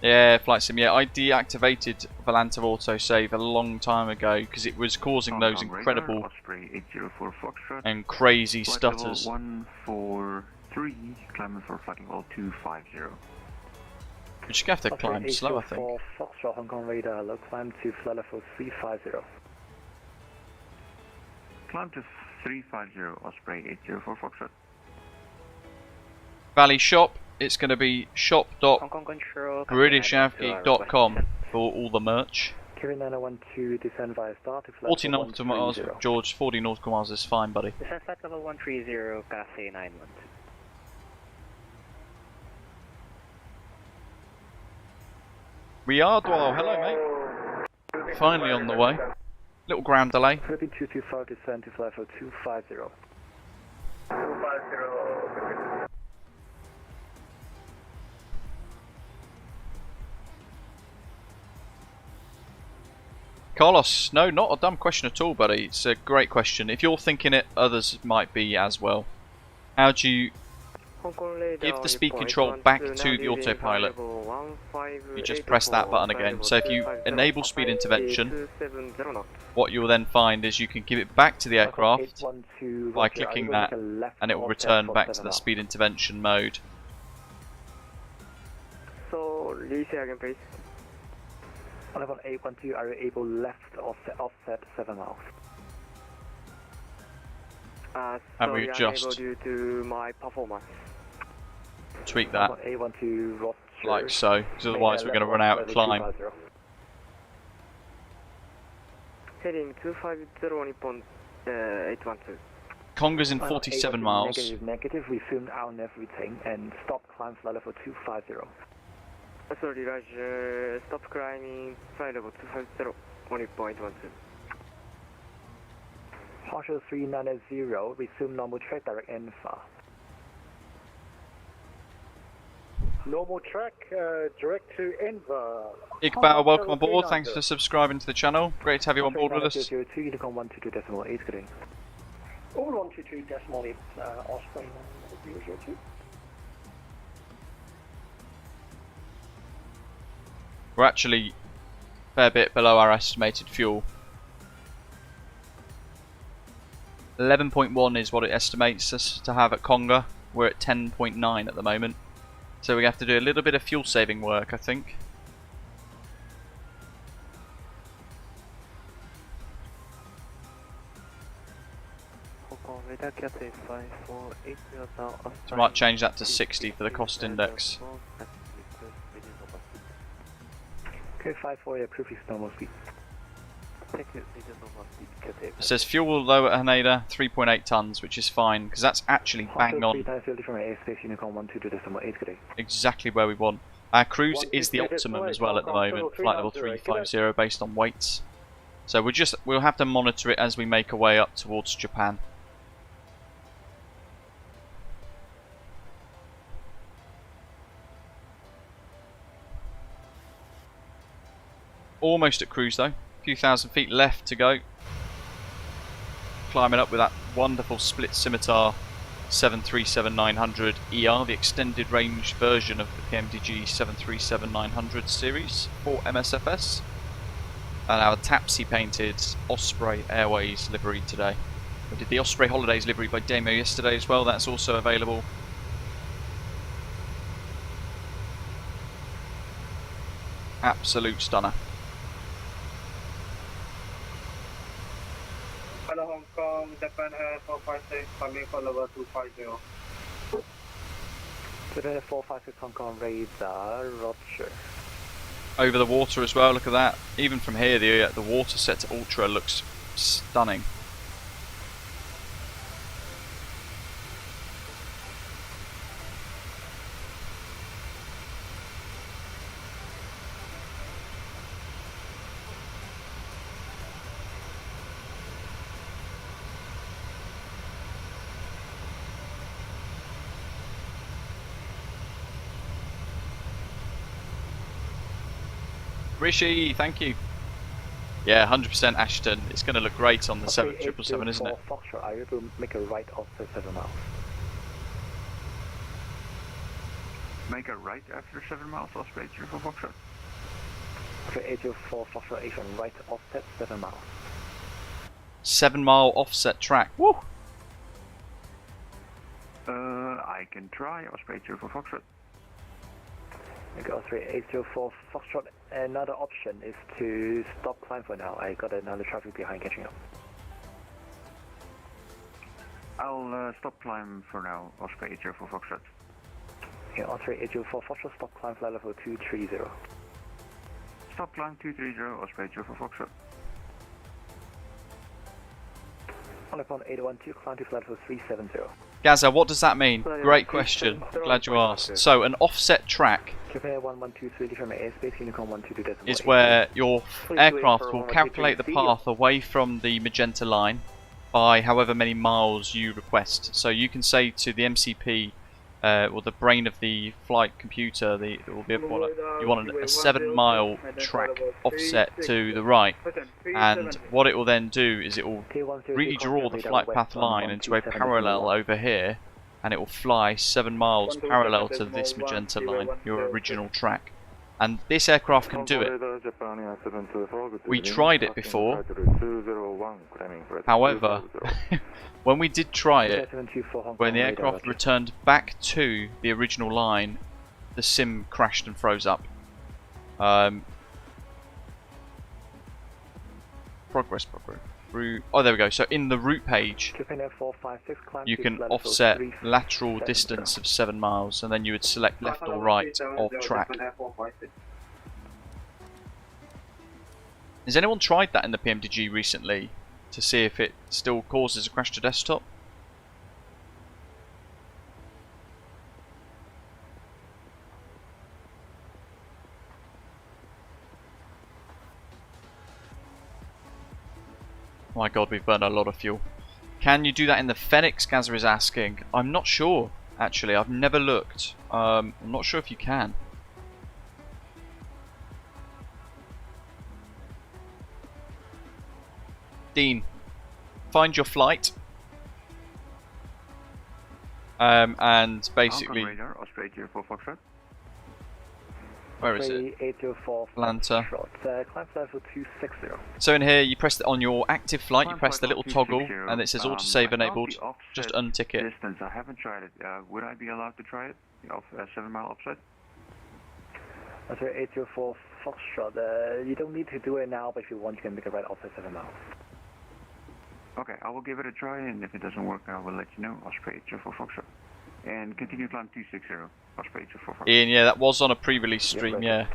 Yeah, flight sim. Yeah, I deactivated Volanta autosave a long time ago because it was causing those incredible and crazy stutters. 143, climbing for flight level 250. We're just going to have to Osprey climb slow, I think. 804 Foxtrot, Hong Kong radar, low climb to flight level 350. Climb to 350, Osprey 804 Foxtrot. Valley shop, it's going to be shop.britishyankee.com for all the merch. Kiri 9012, descend via star to flight 40 level nautical miles, 130. George, 40 nautical miles is fine, buddy. Descend flight level 130, Cathay 912. We are Dwell, hello mate. Finally on the way. Little ground delay. Philippine 225, descend to flight level 250. Carlos, no, not a dumb question at all, buddy. It's a great question. If you're thinking it, others might be as well. How do you give the speed control back to the autopilot? You just press that button again. So if you enable speed intervention, what you'll then find is you can give it back to the aircraft by clicking that, and it will return back to the speed intervention mode. So, release again, please. On level 812, are you able left offset 7 miles? And we sorry, just unable due to my performance. tweak that Level 812, Roger. like so, because otherwise we're going to run out of climb. Heading 250 Nippon 812. Conga's in 47 miles. Negative, resume out everything and stop climb flight level 250. Sorry, Roger. Stop climbing flight level 250 Nippon 812. Partial 390, resume normal track, direct Enfa. Normal track, direct to Enver. Iqbal, welcome aboard. Thanks for subscribing to the channel. Great to have you on board with us. 2 Unicorn 122.8, good day. All 122.8, Osprey 002. We're actually a fair bit below our estimated fuel. 11.1 is what it estimates us to have at Conga. We're at 10.9 at the moment. So we have to do a little bit of fuel saving work, I think. So I might change that to 60 for the cost index. Okay, 54, approve is normal speed. It says fuel low at Haneda, 3.8 tons, which is fine, because that's actually bang on. Exactly where we want. Our cruise is the optimum as well at the moment, flight level 350 based on weights. So we'll have to monitor it as we make our way up towards Japan. Almost at cruise though. A few thousand feet left to go. Climbing up with that wonderful split scimitar 737-900ER, the extended range version of the PMDG 737-900 series for MSFS. And our Tapsi painted Osprey Airways livery today. We did the Osprey Holidays livery by Demo yesterday as well, that's also available. Absolute stunner. Hello Hong Kong, Japan Air 456, coming for level 250. Japan 456 Hong Kong radar, Roger. Over the water as well, look at that. Even from here, the water set to ultra looks stunning. Rishi, thank you. Yeah, 100% Ashton. It's going to look great on the 7777, isn't it? Foxtrot, are you able to make a right after 7 miles? Make a right after 7 miles, Osprey 804 Foxtrot. Okay, 804 Foxtrot, Asian, right offset 7 miles. 7 mile offset track. Woo! I can try, Osprey 804 Foxtrot. Osprey 804 Foxtrot. Another option is to stop climb for now. I got another traffic behind catching up. I'll stop climb for now, Osprey 804 Foxtrot. Yeah, Osprey 804 Foxtrot, stop climb flight level 230. Stop climb 230, Osprey 804 Foxtrot. On upon 812, climb to flight level 370. Gaza, what does that mean? Great question. Glad you asked. So, an offset track Japan 1123 from airspace, Unicorn 122. is where your aircraft will calculate the path away from the magenta line by however many miles you request. So you can say to the MCP, or the brain of the flight computer, you want a 7-mile track offset to the right, and what it will then do is it will redraw the flight path line into a parallel over here, and it will fly 7 miles parallel to this magenta line, your original track. And this aircraft can do it. We tried it before. However, when we did try it, when the aircraft returned back to the original line, the sim crashed and froze up. Progress. Oh, there we go. So in the route page, you can offset lateral distance of 7 miles, and then you would select left or right of track. Has anyone tried that in the PMDG recently to see if it still causes a crash to desktop? Oh my god, we've burned a lot of fuel. Can you do that in the Phoenix, Gaza is asking? I'm not sure, actually. I've never looked. I'm not sure if you can. Dean, find your flight. And basically... Where is it? Atlanta. So in here, you press on your active flight, you press the little toggle, and it says autosave enabled. Just untick it. Distance, I haven't tried it. Would I be allowed to try it? 7-mile offset? That's right, 804 Foxtrot. You don't need to do it now, but if you want, you can make a right offset 7 miles. Okay, I will give it a try, and if it doesn't work, I will let you know. Osprey 804 Foxtrot. And continue climb 260. Osprey 804 Foxtrot. Ian, yeah, that was on a pre-release stream, yeah.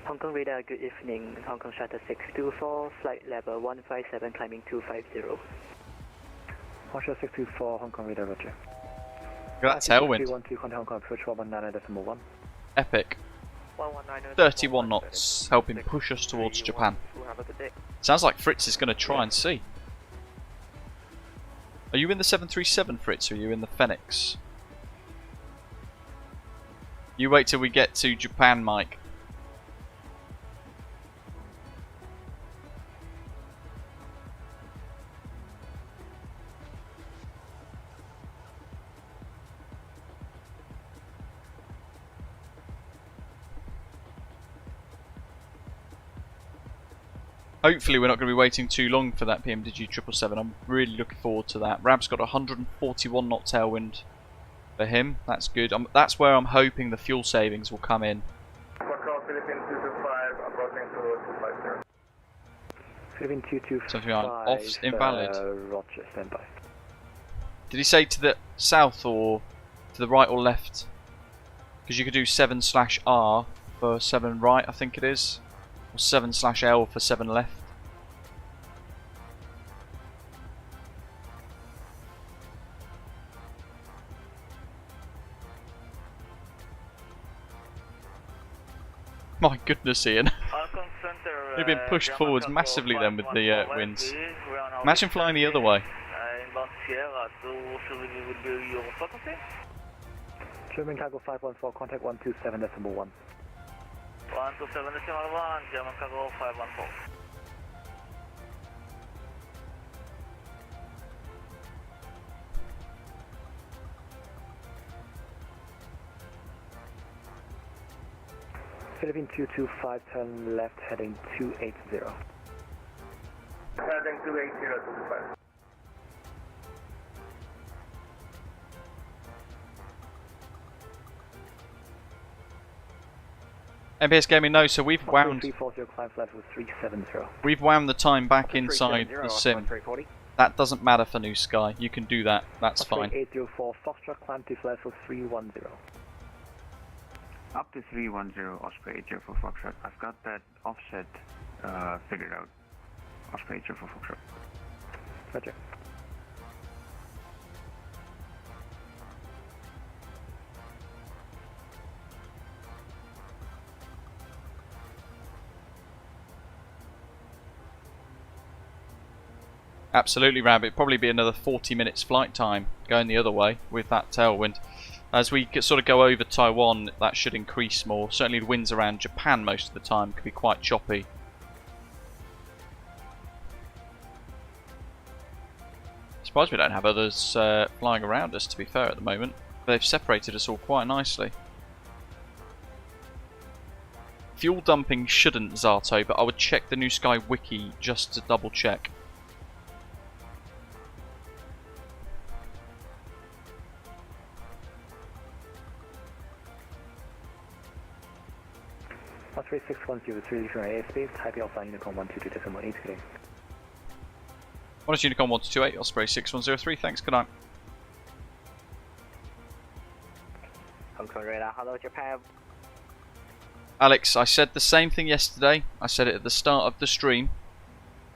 Hong Kong radar, good evening. Hong Kong Charter 624, flight level 157, climbing 250. Hong Kong 624, Hong Kong radar, roger. Look at that tailwind. Hong Kong approach 119.1. Epic. 31 knots, helping push us towards Japan. Sounds like Fritz is going to try and see. Are you in the 737, Fritz, or are you in the Phoenix? You wait till we get to Japan, Mike. Hopefully we're not going to be waiting too long for that PMDG 777. I'm really looking forward to that. Rab's got a 141 knot tailwind for him. That's good. That's where I'm hoping the fuel savings will come in. Philippine 225. Something like off invalid. Roger, standby. Did he say to the south or to the right or left? Because you could do 7/R for 7 right, I think it is. Or 7/L for 7 left. My goodness, Ian. You've been pushed forwards massively then with the winds. Imagine flying the other way. German cargo 514, contact 127.1. 127.1, German cargo 514. Philippine 225, turn left, heading 280. Heading 280, 25. MPS Gaming, no, so we've wound... 340, climb level 370. We've wound the time back inside the sim. That doesn't matter for New Sky. You can do that. That's fine. 804, Foxtrot, climb to level 310. Up to 310, Osprey 804 Foxtrot. I've got that offset figured out. Osprey 804 Foxtrot. Roger. Absolutely, Rab. It'd probably be another 40 minutes flight time going the other way with that tailwind. As we sort of go over Taiwan, that should increase more. Certainly the winds around Japan most of the time could be quite choppy. Surprised we don't have others flying around us, to be fair, at the moment. They've separated us all quite nicely. Fuel dumping shouldn't, Zato, but I would check the New Sky wiki just to double check. Osprey 6103 from airspace, Taipei Alpha Unicorn 122.8 today. 1 Unicorn 1228, Osprey 6103, thanks, good night. Hong Kong radar, hello Japan. Alex, I said the same thing yesterday. I said it at the start of the stream.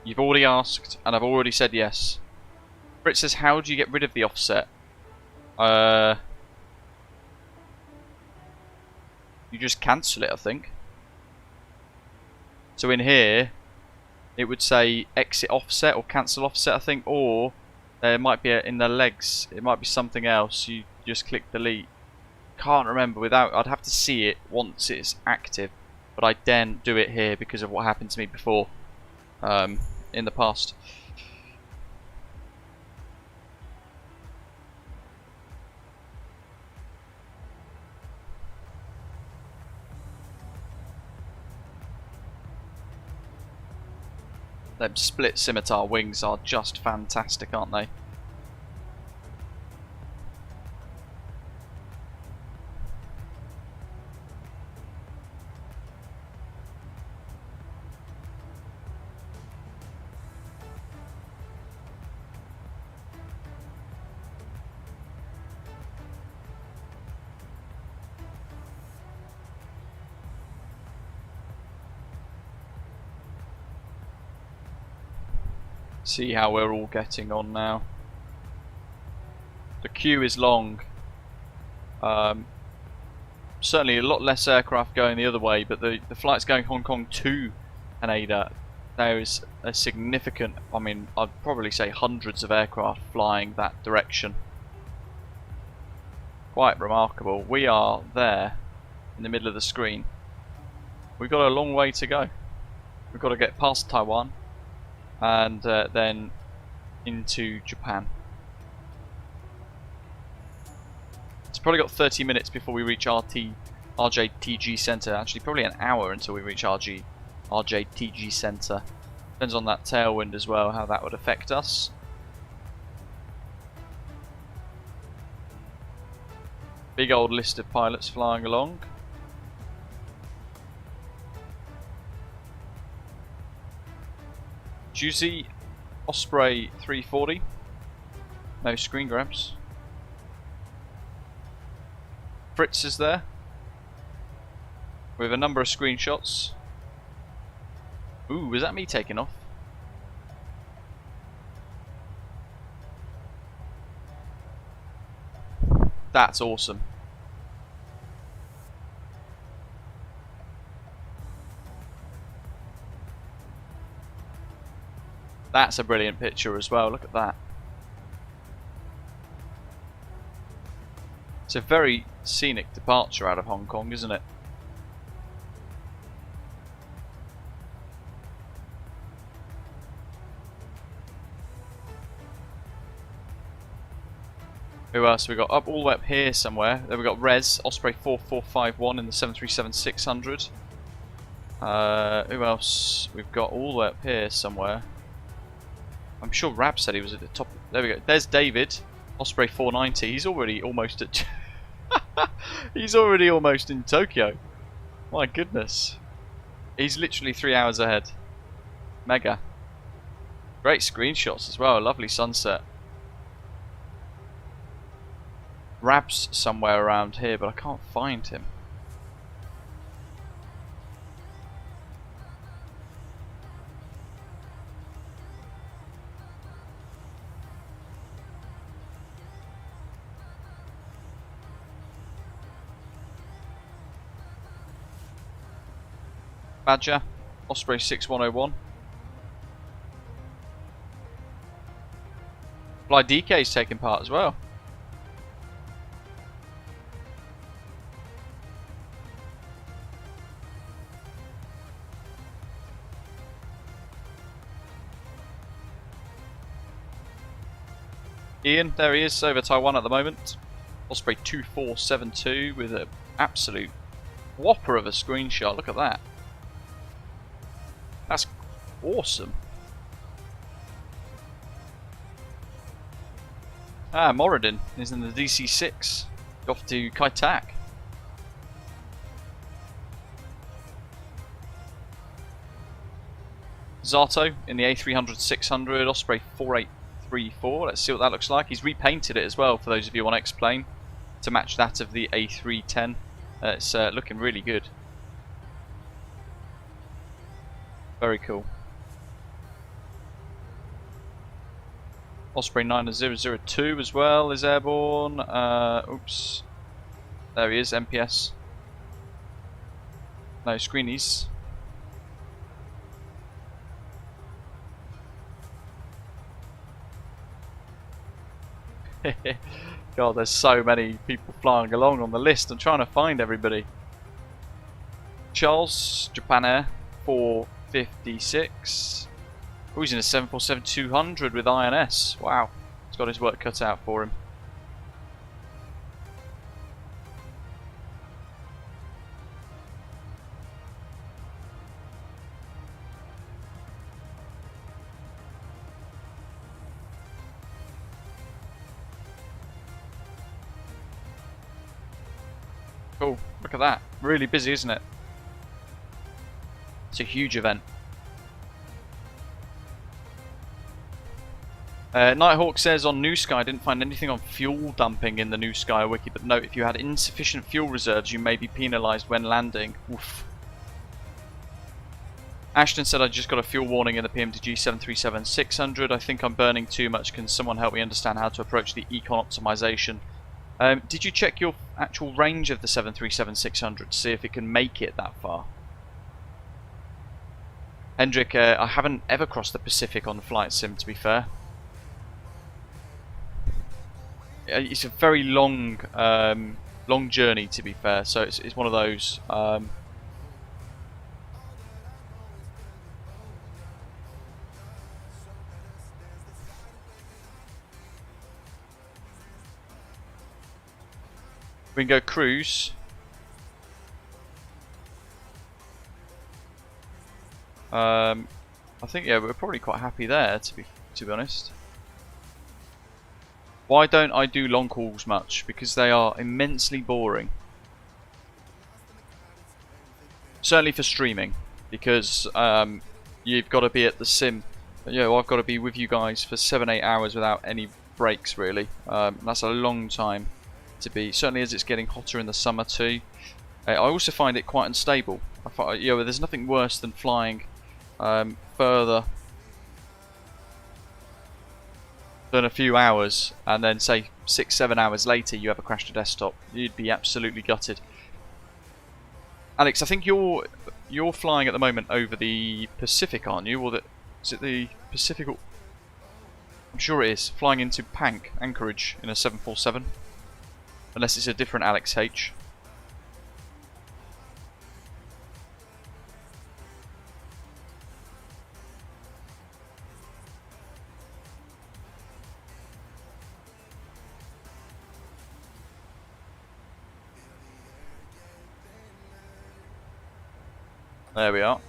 You've already asked, and I've already said yes. Fritz says, how do you get rid of the offset? You just cancel it, I think. So in here, it would say exit offset or cancel offset, I think, or there might be in the legs, it might be something else. You just click delete. Can't remember without. I'd have to see it once it's active, but I daren't do it here because of what happened to me before in the past. Them split scimitar wings are just fantastic, aren't they? See how we're all getting on now. The queue is long. Certainly a lot less aircraft going the other way, but the flights going Hong Kong to Haneda, there is a significant, I mean, I'd probably say hundreds of aircraft flying that direction. Quite remarkable. We are there in the middle of the screen. We've got a long way to go. We've got to get past Taiwan and then into Japan. It's probably got 30 minutes before we reach RJTG Center. Actually, probably an hour until we reach RJTG Center. Depends on that tailwind as well, how that would affect us. Big old list of pilots flying along. Juicy Osprey 340. No screen grabs. Fritz is there with a number of screenshots. Ooh, was that me taking off? That's awesome. That's a brilliant picture as well, look at that. It's a very scenic departure out of Hong Kong, isn't it? Who else have we got? Up all the way up here somewhere. Then we've got Rez, Osprey 4451 in the 737-600. Who else? We've got all the way up here somewhere. I'm sure Rab said he was at the top. There we go. There's David, Osprey 490. He's already almost at. He's already almost in Tokyo. My goodness. He's literally 3 hours ahead. Mega. Great screenshots as well. Lovely sunset. Rab's somewhere around here, but I can't find him. Badger, Osprey 6101. Fly DK's taking part as well. Ian, there he is over Taiwan at the moment. Osprey 2472 with an absolute whopper of a screenshot. Look at that. That's awesome. Ah, Moradin is in the DC-6. Off to Kai Tak. Zato in the A300-600, Osprey 4834. Let's see what that looks like. He's repainted it as well, for those of you on X-Plane, to match that of the A310. It's looking really good. Very cool. Osprey 9002 as well is airborne. Oops. There he is, MPS. No, screenies. God, there's so many people flying along on the list. I'm trying to find everybody. Charles, Japan Air 456. Oh, he's in a 747-200 with INS. Wow, he's got his work cut out for him. Cool, look at that. Really busy, isn't it? It's a huge event. Nighthawk says on New Sky, I didn't find anything on fuel dumping in the New Sky wiki, but note if you had insufficient fuel reserves, you may be penalised when landing. Oof. Ashton said I just got a fuel warning in the PMDG 737-900. I think I'm burning too much. Can someone help me understand how to approach the econ optimization? Did you check your actual range of the 737-600 to see if it can make it that far? Hendrik, I haven't ever crossed the Pacific on the flight sim, to be fair. It's a very long, long journey, to be fair. So it's one of those. We can go cruise. I think yeah, we're probably quite happy there, to be honest. Why don't I do long hauls much? Because they are immensely boring. Certainly for streaming, because you've got to be at the sim. You know, I've got to be with you guys for 7-8 hours without any breaks, really. That's a long time to be. Certainly as it's getting hotter in the summer too. I also find it quite unstable. You know, there's nothing worse than flying further than a few hours, and then say 6-7 hours later you have a crash to desktop. You'd be absolutely gutted. Alex, I think you're flying at the moment over the Pacific, aren't you? Or is it the Pacific? I'm sure it is. Flying into Pank, Anchorage, in a 747. Unless it's a different Alex H. There we are.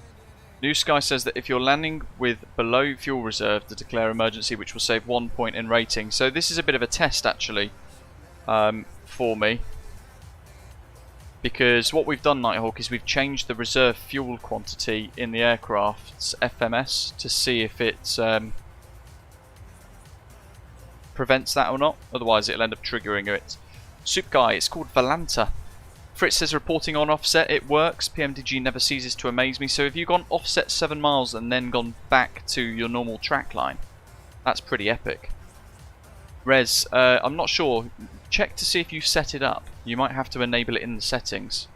New Sky says that if you're landing with below fuel reserve, to declare emergency, which will save 1 point in rating. So this is a bit of a test, actually, for me. because what we've done, Nighthawk, is we've changed the reserve fuel quantity in the aircraft's FMS to see if it prevents that or not. Otherwise it'll end up triggering it. Soup Guy, it's called Valanta. Fritz says reporting on offset, it works. PMDG never ceases to amaze me. So have you gone offset 7 miles and then gone back to your normal track line? That's pretty epic. Rez, I'm not sure. Check to see if you set it up. You might have to enable it in the settings.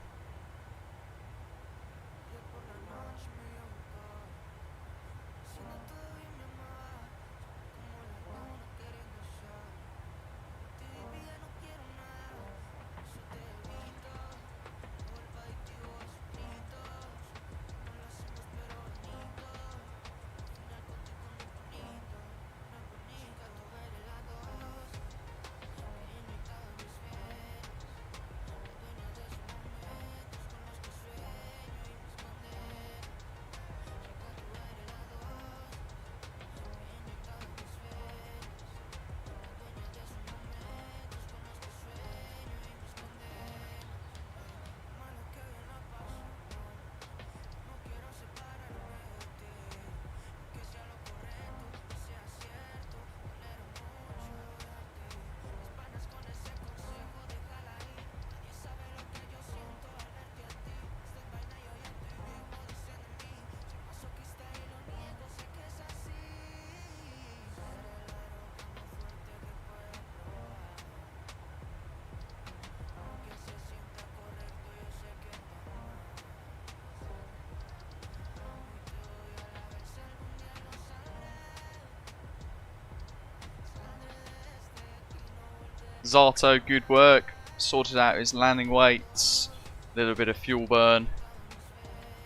Zato, good work. Sorted out his landing weights, a little bit of fuel burn.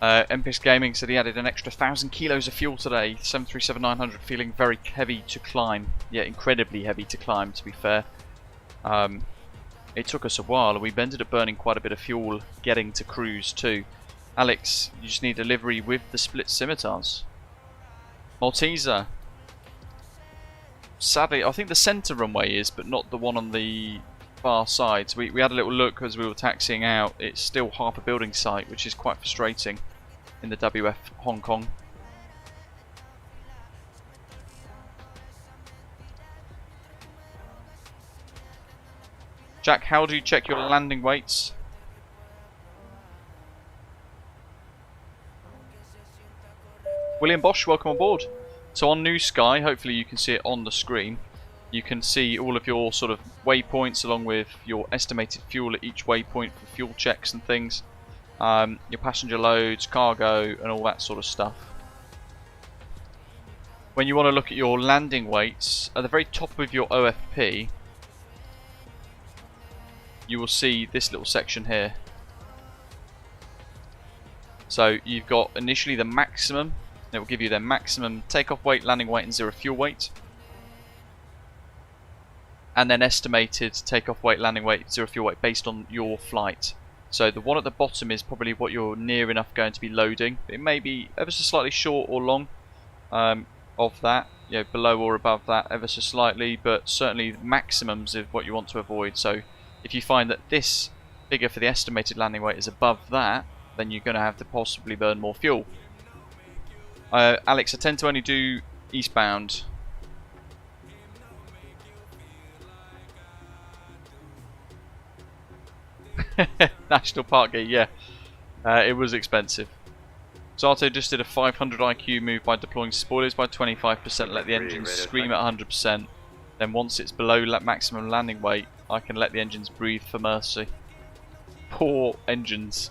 MPS Gaming said he added an extra 1,000 kilos of fuel today. 737-900 feeling very heavy to climb. Yeah, incredibly heavy to climb, to be fair. It took us a while, and we've ended up burning quite a bit of fuel getting to cruise too. Alex, you just need delivery with the split scimitars. Malteser. Sadly, I think the centre runway is, but not the one on the far side. So we had a little look as we were taxiing out. It's still half a building site, which is quite frustrating in the WF Hong Kong. Jack, how do you check your landing weights? William Bosch, welcome on board. So on New Sky, hopefully you can see it on the screen. You can see all of your sort of waypoints along with your estimated fuel at each waypoint for fuel checks and things. Your passenger loads, cargo and all that sort of stuff. When you want to look at your landing weights, at the very top of your OFP, you will see this little section here. So you've got initially the maximum. It will give you their maximum takeoff weight, landing weight and zero fuel weight. And then estimated takeoff weight, landing weight, zero fuel weight based on your flight. So the one at the bottom is probably what you're near enough going to be loading. It may be ever so slightly short or long of that, you know, below or above that ever so slightly, but certainly maximums is what you want to avoid. So if you find that this figure for the estimated landing weight is above that, then you're going to have to possibly burn more fuel. Alex, I tend to only do eastbound. National Park Gate, yeah. It was expensive. Zato just did a 500 IQ move by deploying spoilers by 25%, let the engines scream at 100%. Then once it's below maximum landing weight, I can let the engines breathe for mercy. Poor engines.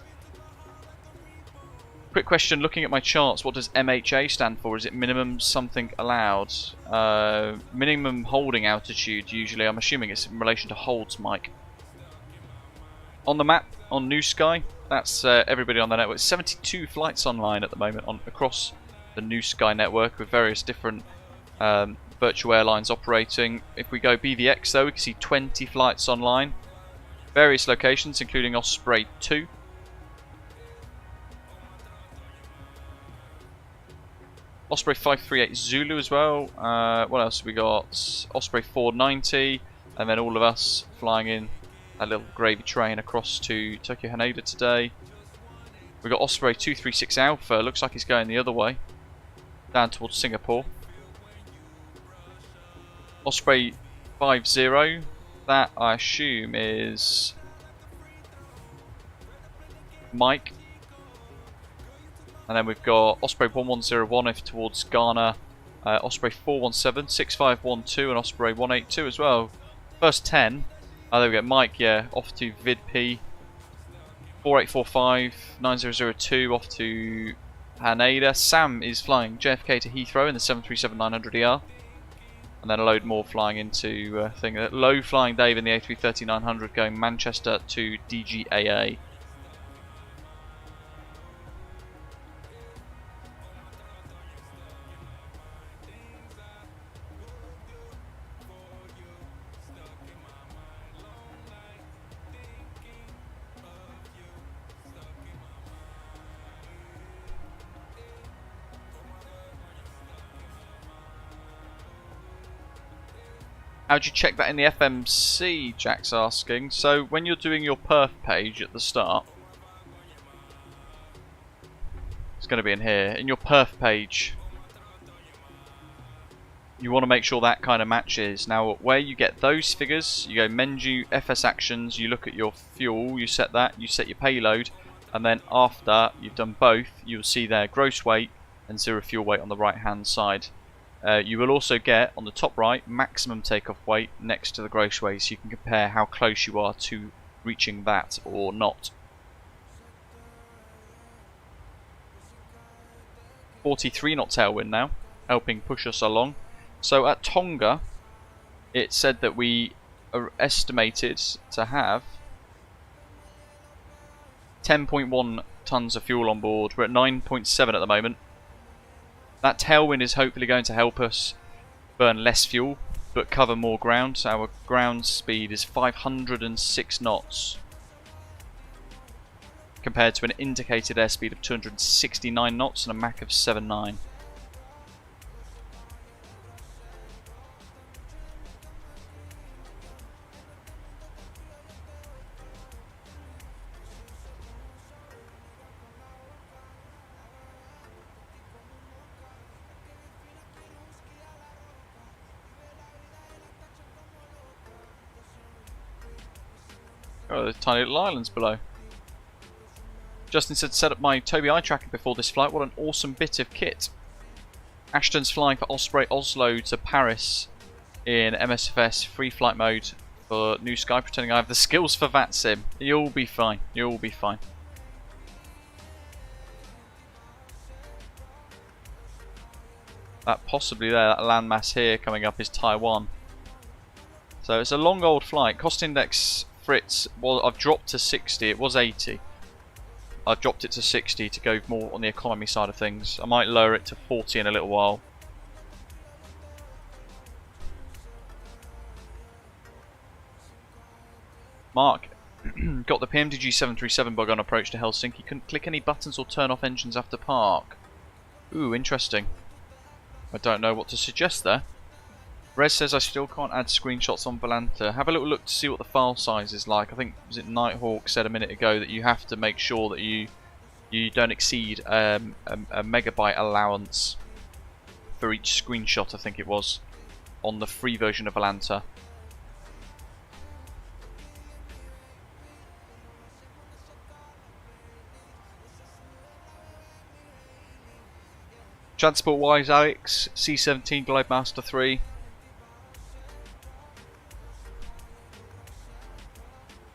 Quick question, looking at my charts, what does MHA stand for? Is it minimum something allowed? Minimum holding altitude, usually. I'm assuming it's in relation to holds, Mike. On the map, on New Sky, that's everybody on the network. 72 flights online at the moment across the New Sky network with various different virtual airlines operating. If we go BVX though, we can see 20 flights online. Various locations, including Osprey 2. Osprey 538 Zulu as well. What else have we got? Osprey 490, and then all of us flying in a little gravy train across to Tokyo Haneda today. We've got Osprey 236 Alpha, looks like he's going the other way, down towards Singapore. Osprey 50, that I assume is Mike. And then we've got Osprey 1101 if towards Ghana, Osprey 417, 6512 and Osprey 182 as well. First 10, there we go, Mike, yeah, off to VidP. 4845, 9002 off to Haneda. Sam is flying JFK to Heathrow in the 737-900ER. And then a load more flying into low flying Dave in the A330-900 going Manchester to DGAA. How do you check that in the FMC, Jack's asking. So when you're doing your perf page at the start, it's going to be in here. In your perf page, you want to make sure that kind of matches. Now where you get those figures, you go menu, FS actions, you look at your fuel, you set that, you set your payload, and then after you've done both, you'll see there gross weight and zero fuel weight on the right hand side. You will also get, on the top right, maximum takeoff weight next to the gross weight, so you can compare how close you are to reaching that or not. 43 knot tailwind now, helping push us along. So at Tonga, it said that we are estimated to have 10.1 tons of fuel on board. We're at 9.7 at the moment. That tailwind is hopefully going to help us burn less fuel, but cover more ground. So our ground speed is 506 knots, compared to an indicated airspeed of 269 knots and a Mach of 7.9. Oh, there's tiny little islands below. Justin said, set up my Tobii eye tracker before this flight. What an awesome bit of kit. Ashton's flying for Osprey Oslo to Paris in MSFS free flight mode for New Sky, pretending I have the skills for VATSIM. You'll be fine. You'll be fine. That possibly there, that landmass here coming up is Taiwan. So it's a long old flight. Cost index Fritz, well, I've dropped to 60. It was 80. I've dropped it to 60 to go more on the economy side of things. I might lower it to 40 in a little while. Mark got the PMDG 737 bug on approach to Helsinki. Couldn't click any buttons or turn off engines after park. Ooh, interesting. I don't know what to suggest there. Rez says I still can't add screenshots on Volanta. Have a little look to see what the file size is like. I think, was it Nighthawk said a minute ago that you have to make sure that you don't exceed a megabyte allowance for each screenshot, I think it was, on the free version of Volanta. Transport wise, Alex, C-17 Glidemaster 3.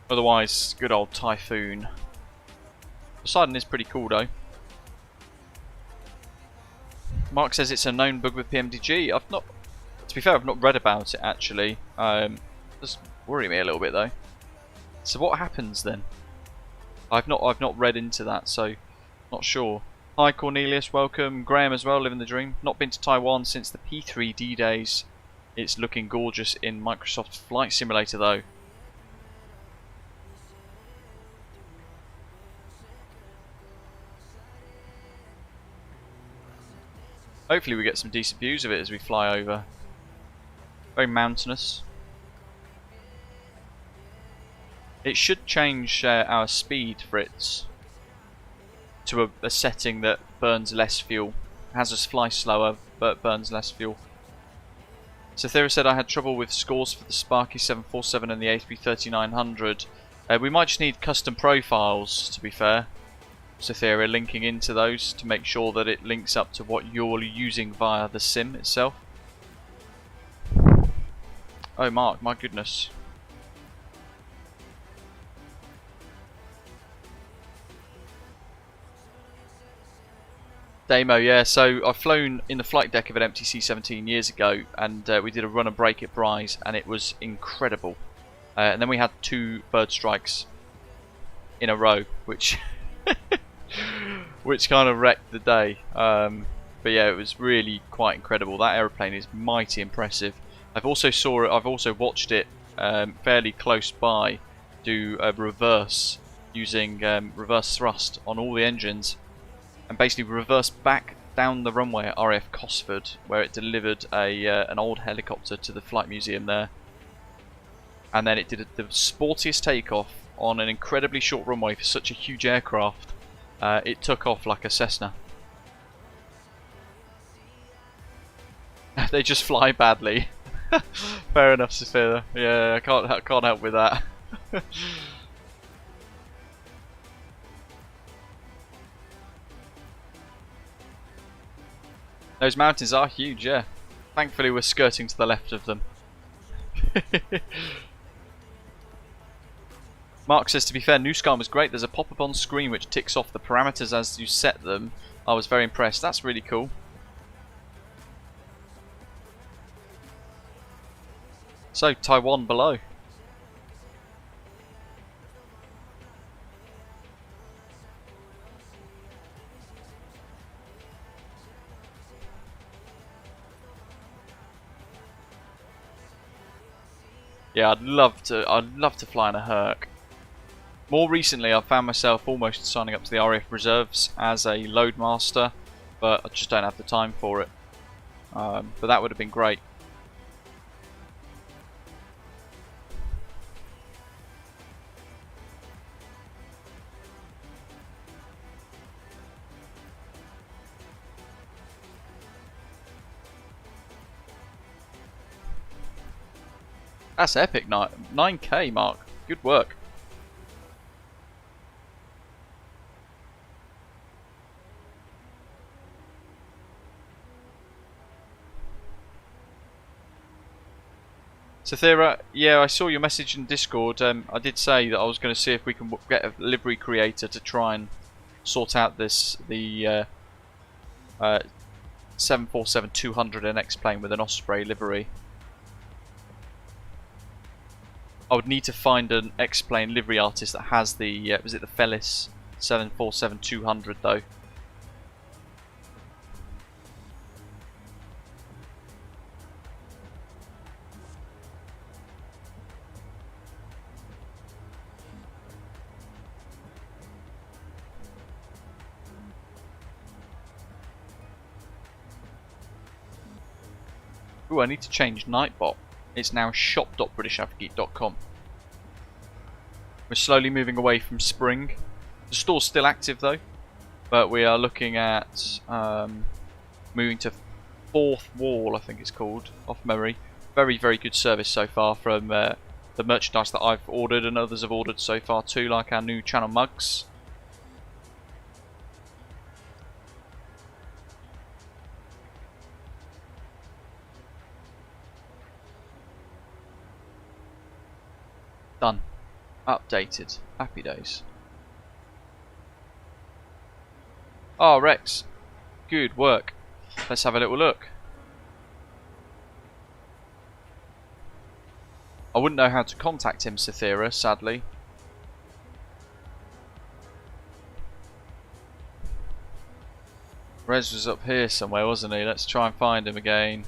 Otherwise, good old Typhoon. Poseidon is pretty cool though. Mark says it's a known bug with PMDG. I've not, to be fair, I've not read about it actually. Does worry me a little bit though. So what happens then? I've not read into that, so not sure. Hi Cornelius, welcome. Graham as well, living the dream. Not been to Taiwan since the P3D days. It's looking gorgeous in Microsoft Flight Simulator though. Hopefully we get some decent views of it as we fly over. Very mountainous. It should change our speed, Fritz, to a setting that burns less fuel. Has us fly slower, but burns less fuel. Cythera said I had trouble with scores for the Sparky 747 and the ASP3900. We might just need custom profiles, to be fair. Cythera, linking into those to make sure that it links up to what you're using via the sim itself. Oh, Mark, my goodness. Demo, yeah, so I've flown in the flight deck of an MTC 17 years ago, and we did a run and break at Bryce, and it was incredible. And then we had 2 bird strikes in a row, which which kind of wrecked the day. But yeah, it was really quite incredible. That aeroplane is mighty impressive. I've also watched it fairly close by do a reverse using reverse thrust on all the engines, and basically reverse back down the runway at RAF Cosford, where it delivered an old helicopter to the flight museum there. And then it did the sportiest takeoff on an incredibly short runway for such a huge aircraft. It took off like a Cessna. They just fly badly. Fair enough, Sophia. Yeah, I can't help with that. Those mountains are huge, yeah. Thankfully we're skirting to the left of them. Mark says, to be fair, NewScan was great. There's a pop-up on screen which ticks off the parameters as you set them. I was very impressed. That's really cool. So, Taiwan below. Yeah, I'd love to fly in a Herc. More recently, I've found myself almost signing up to the RAF Reserves as a loadmaster, but I just don't have the time for it. But that would have been great. That's epic, 9K, Mark. Good work. Cythera, yeah, I saw your message in Discord. I did say that I was going to see if we can get a livery creator to try and sort out the 747-200 NX plane with an Osprey livery. I would need to find an X-plane livery artist that has the, was it the Felis 747-200 though? Ooh, I need to change Nightbot. It's now shop.britishaftergeek.com. We're slowly moving away from Spring. The store's still active though, but we are looking at moving to Fourth Wall, I think it's called, off memory. Very, very good service so far from the merchandise that I've ordered and others have ordered so far too, like our new channel mugs. Done. Updated. Happy days. Oh, Rex. Good work. Let's have a little look. I wouldn't know how to contact him, Cythera, sadly. Rez was up here somewhere, wasn't he? Let's try and find him again.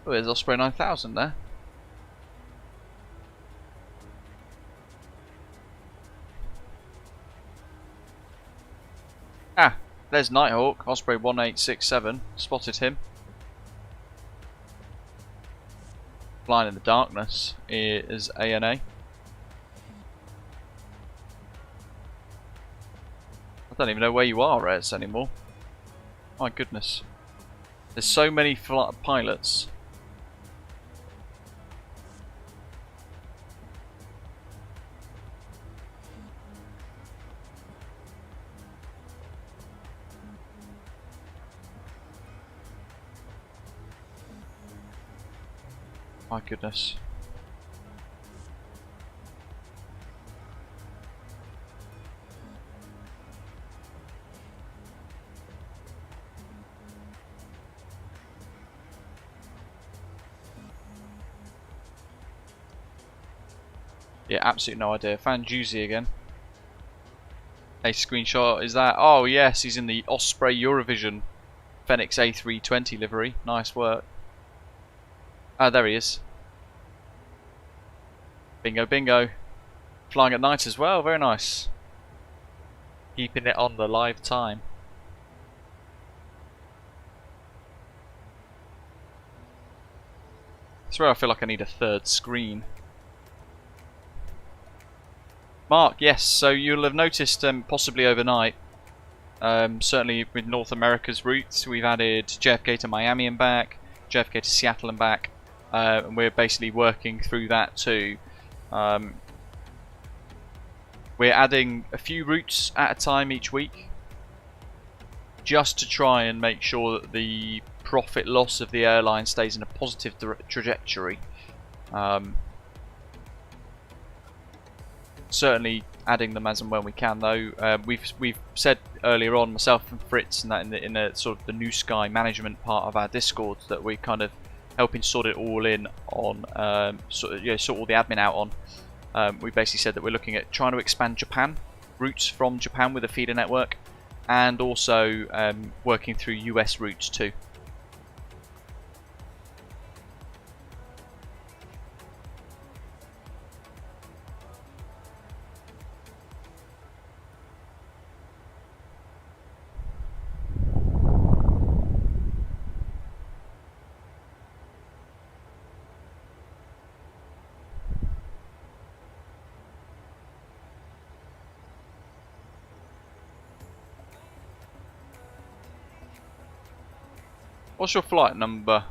Oh, there's Osprey 9000 there. Ah, There's Nighthawk, Osprey 1867. Spotted him. Flying in the darkness is ANA. I don't even know where you are, Rez, anymore. My goodness. There's so many pilots. My goodness. Yeah, absolutely no idea. Found Juicy again. A screenshot is that? Oh yes, he's in the Osprey Eurovision Phoenix A320 livery. Nice work. Ah, there he is. Bingo, bingo. Flying at night as well, very nice. Keeping it on the live time. That's where I feel like I need a third screen. Mark, yes, so you'll have noticed possibly overnight, certainly with North America's routes, we've added JFK to Miami and back, JFK to Seattle and back, and we're basically working through that too. We're adding a few routes at a time each week, just to try and make sure that the profit loss of the airline stays in a positive trajectory. Certainly adding them as and when we can, though. We've said earlier on, myself and Fritz, and that in a sort of the New Sky management part of our Discord, that we're kind of helping sort it all in on, sort all the admin out on. We basically said that we're looking at trying to expand Japan, routes from Japan with a feeder network, and also working through US routes too. What's your flight number?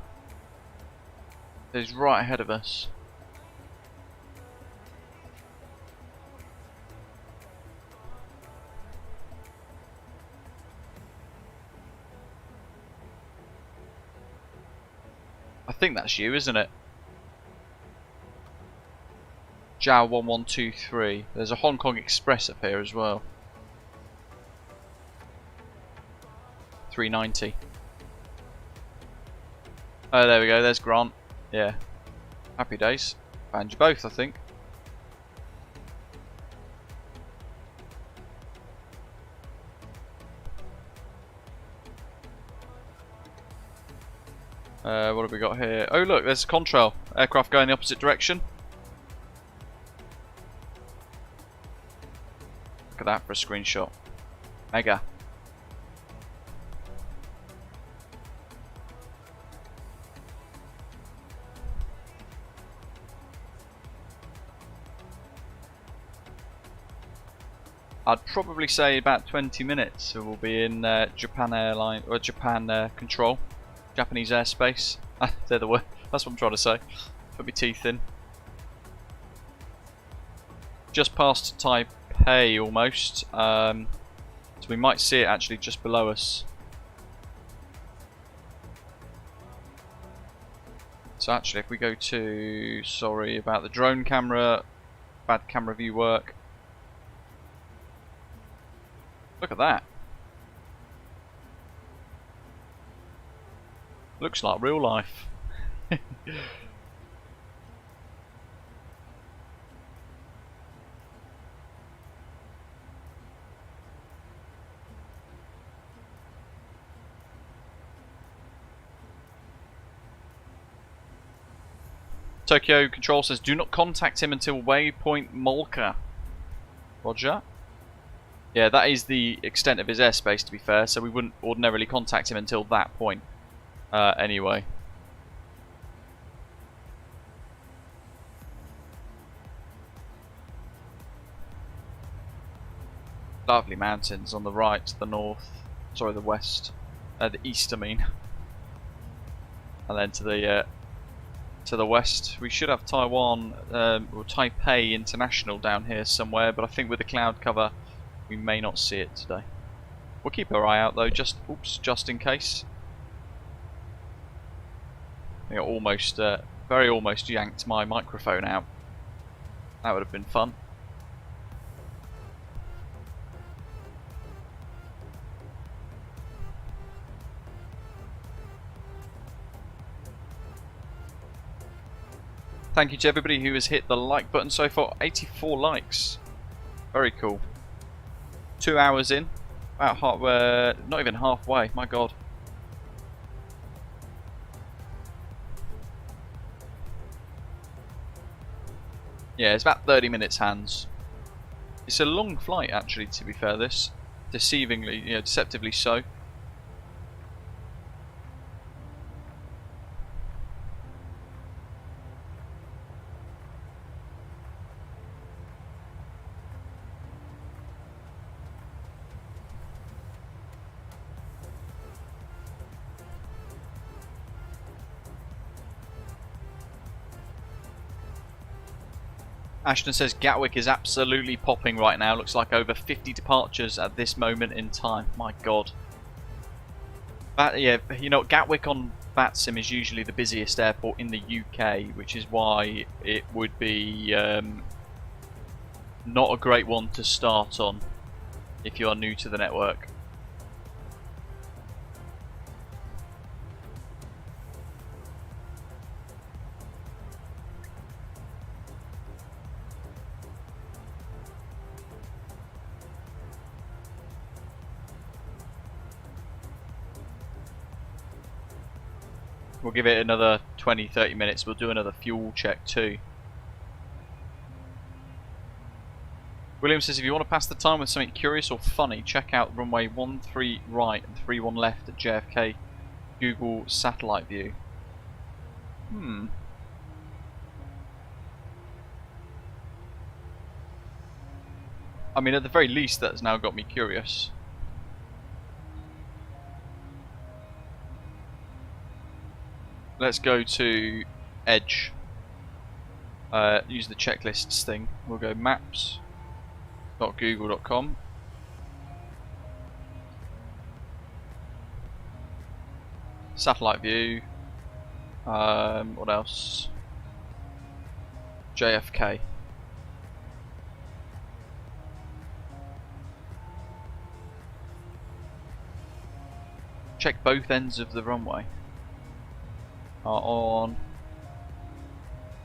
It's right ahead of us. I think that's you, isn't it? JAL 1123. There's a Hong Kong Express up here as well. 390. Oh, there we go, there's Grant. Yeah. Happy days. Found you both, I think. What have we got here? Oh look, there's a contrail. Aircraft going the opposite direction. Look at that for a screenshot. Mega. I'd probably say about 20 minutes, so we'll be in Japan airline or Japan control, Japanese airspace. They're the word. That's what I'm trying to say. Put my teeth in. Just past Taipei almost, so we might see it actually just below us. So actually, if we go to, sorry about the drone camera, bad camera view work. Look at that. Looks like real life. Tokyo Control says, do not contact him until waypoint Molka. Roger. Yeah, that is the extent of his airspace, to be fair, so we wouldn't ordinarily contact him until that point. Anyway. Lovely mountains on the right, the north, sorry, the west, the east, I mean. And then to the west, we should have Taiwan, or Taipei International down here somewhere, but I think with the cloud cover, we may not see it today. We'll keep our eye out though, just in case. I almost, very almost yanked my microphone out. That would have been fun. Thank you to everybody who has hit the like button so far. 84 likes. Very cool. 2 hours in. About not even halfway. My God. Yeah, it's about 30 minutes hands. It's a long flight, actually. To be fair, this deceptively so. Ashton says Gatwick is absolutely popping right now. Looks like over 50 departures at this moment in time. My God. Yeah, you know, Gatwick on VATSIM is usually the busiest airport in the UK, which is why it would be not a great one to start on if you are new to the network. We'll give it another 20-30 minutes. We'll do another fuel check too. William says if you want to pass the time with something curious or funny, check out runway 13 right and 31 left at JFK Google satellite view. I mean, at the very least, that's now got me curious. Let's go to Edge. Use the checklists thing. We'll go maps.google.com. Satellite view. What else? JFK. Check both ends of the runway. Are on.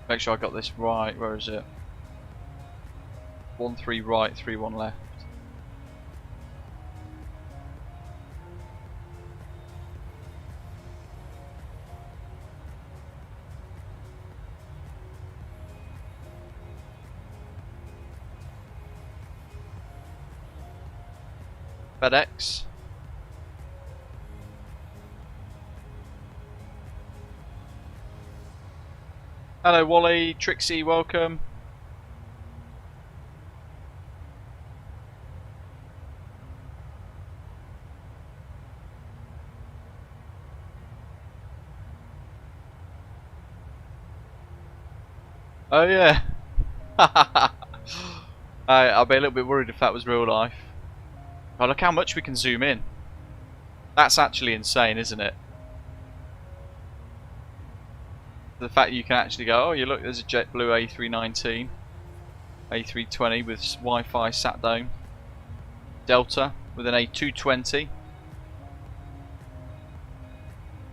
Make sure I got this right. Where is it? 13 right, 31 left. FedEx. Hello Wally, Trixie, welcome. Oh yeah. I'll be a little bit worried if that was real life. Oh, look how much we can zoom in. That's actually insane, isn't it? The fact you can actually go, oh, you look, there's a JetBlue A319, A320 with Wi-Fi sat dome, Delta with an A220,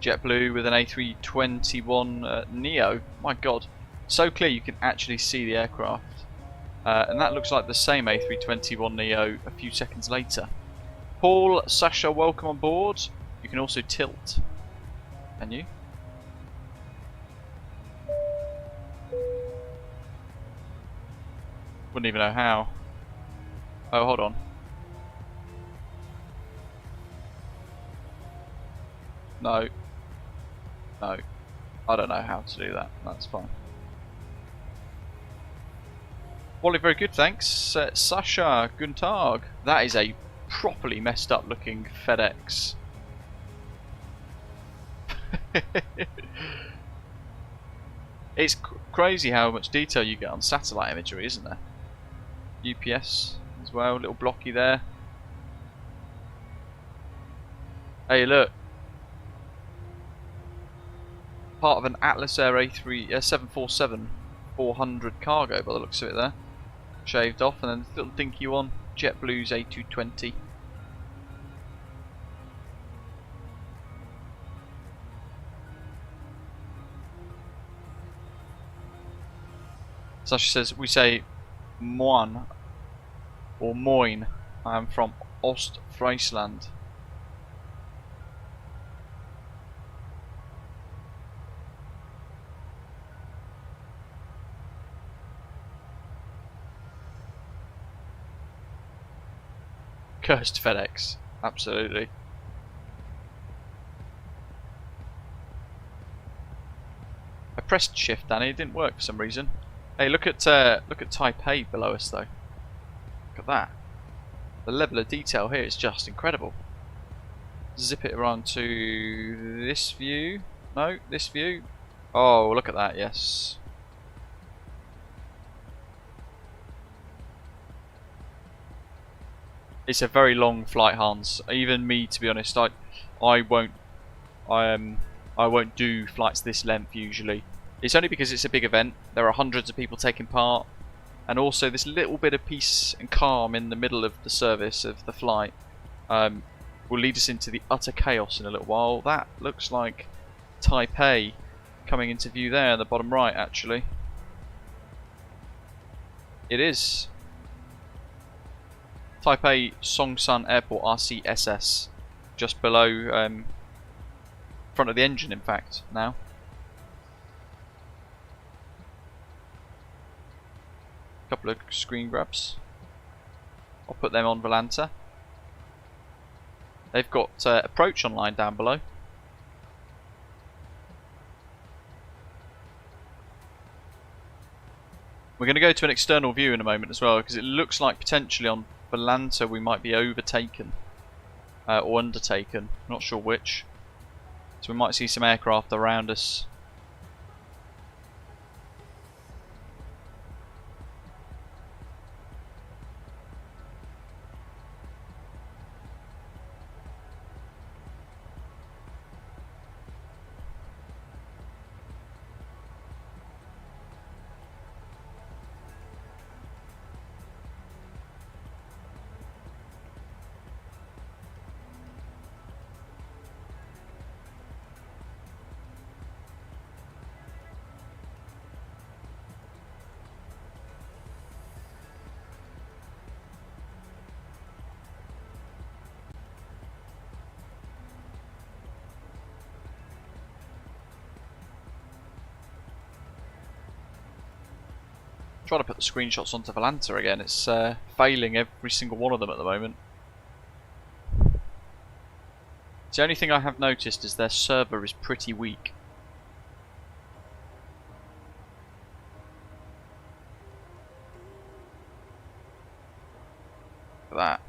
JetBlue with an A321 Neo. My God, so clear you can actually see the aircraft, and that looks like the same A321 Neo a few seconds later. Paul, Sasha, welcome on board. You can also tilt, can you? Wouldn't even know how. Oh, hold on. No. No. I don't know how to do that. That's fine. Wally, very good, thanks. Sasha, guten Tag. That is a properly messed up looking FedEx. It's crazy how much detail you get on satellite imagery, isn't there? UPS as well, little blocky there. Hey, look. Part of an Atlas Air A747-900 cargo by the looks of it there. Shaved off, and then this little dinky one, JetBlue's A220. Sasha says, we say Moin or Moin. I am from Ostfriesland. Cursed FedEx, absolutely. I pressed shift, Danny, it didn't work for some reason. Hey, look at Taipei below us though. Look at that. The level of detail here is just incredible. Zip it around to this view. No, this view. Oh, look at that, yes. It's a very long flight, Hans. Even me, to be honest, I won't do flights this length usually. It's only because it's a big event. There are hundreds of people taking part, and also this little bit of peace and calm in the middle of the service of the flight will lead us into the utter chaos in a little while. That looks like Taipei coming into view there in the bottom right, actually. It is. Taipei Songsan Airport RCSS, just below front of the engine, in fact, now. Couple of screen grabs. I'll put them on Volanta. They've got approach online down below. We're going to go to an external view in a moment as well, because it looks like potentially on Volanta we might be overtaken or undertaken, not sure which. So we might see some aircraft around us. Trying to put the screenshots onto Volanta again. It's failing every single one of them at the moment. The only thing I have noticed is their server is pretty weak. Look at that.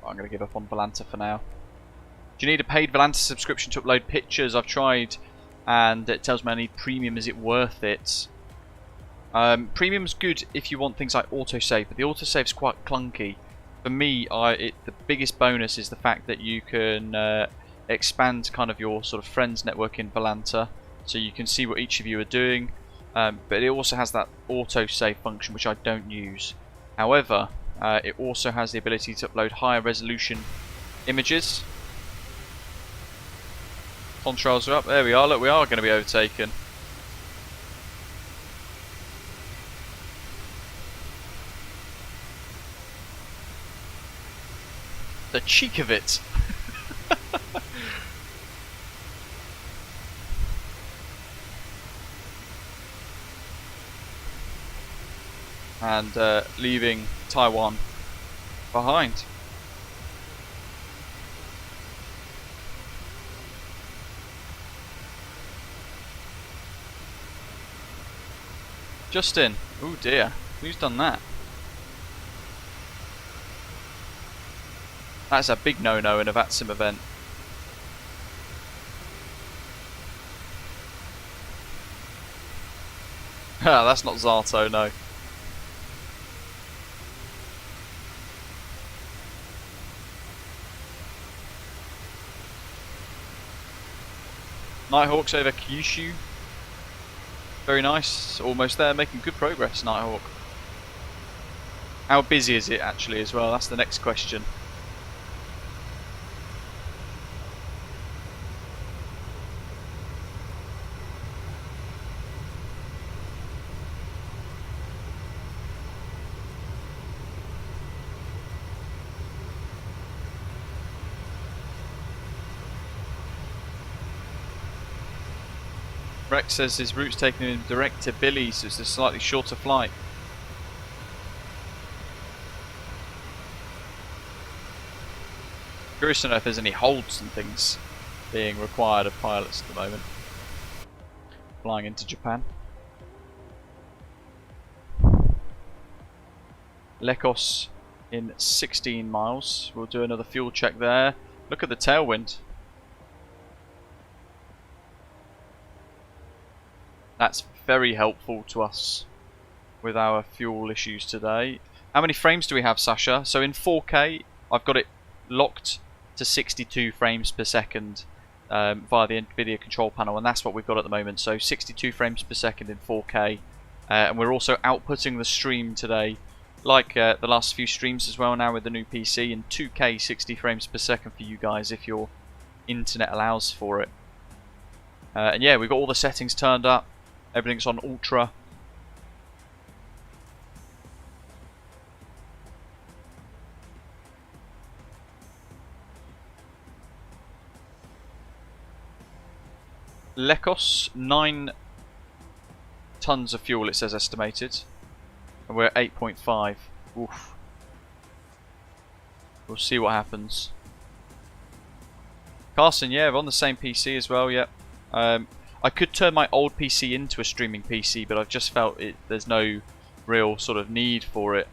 I'm going to give up on Volanta for now. Do you need a paid Volanta subscription to upload pictures? I've tried and it tells me I need premium. Is it worth it? Premium's good if you want things like autosave, but the autosave's quite clunky. For me, the biggest bonus is the fact that you can expand kind of your sort of friends network in Volanta, so you can see what each of you are doing. But it also has that autosave function, which I don't use. However, it also has the ability to upload higher resolution images. Contrails are up. There we are. Look, we are going to be overtaken. The cheek of it. And leaving Taiwan behind. Justin. Oh dear. Who's done that? That's a big no-no in a VATSIM event. That's not Zato, no. Nighthawk's over Kyushu. Very nice. Almost there, making good progress, Nighthawk. How busy is it actually as well? That's the next question. Rex says his route's taken him direct to Billy, so it's a slightly shorter flight. Curious to know if there's any holds and things being required of pilots at the moment. Flying into Japan. Lekos in 16 miles. We'll do another fuel check there. Look at the tailwind. That's very helpful to us with our fuel issues today. How many frames do we have, Sasha? So in 4K, I've got it locked to 62 frames per second via the NVIDIA control panel, and that's what we've got at the moment. So 62 frames per second in 4K. And we're also outputting the stream today, like the last few streams as well now with the new PC, in 2K 60 frames per second for you guys if your internet allows for it. And yeah, we've got all the settings turned up. Everything's on ultra. Lekos, 9 tons of fuel it says estimated. And we're at 8.5. Oof. We'll see what happens. Carson, yeah, we're on the same PC as well, yep. I could turn my old PC into a streaming PC, but I've just felt there's no real sort of need for it.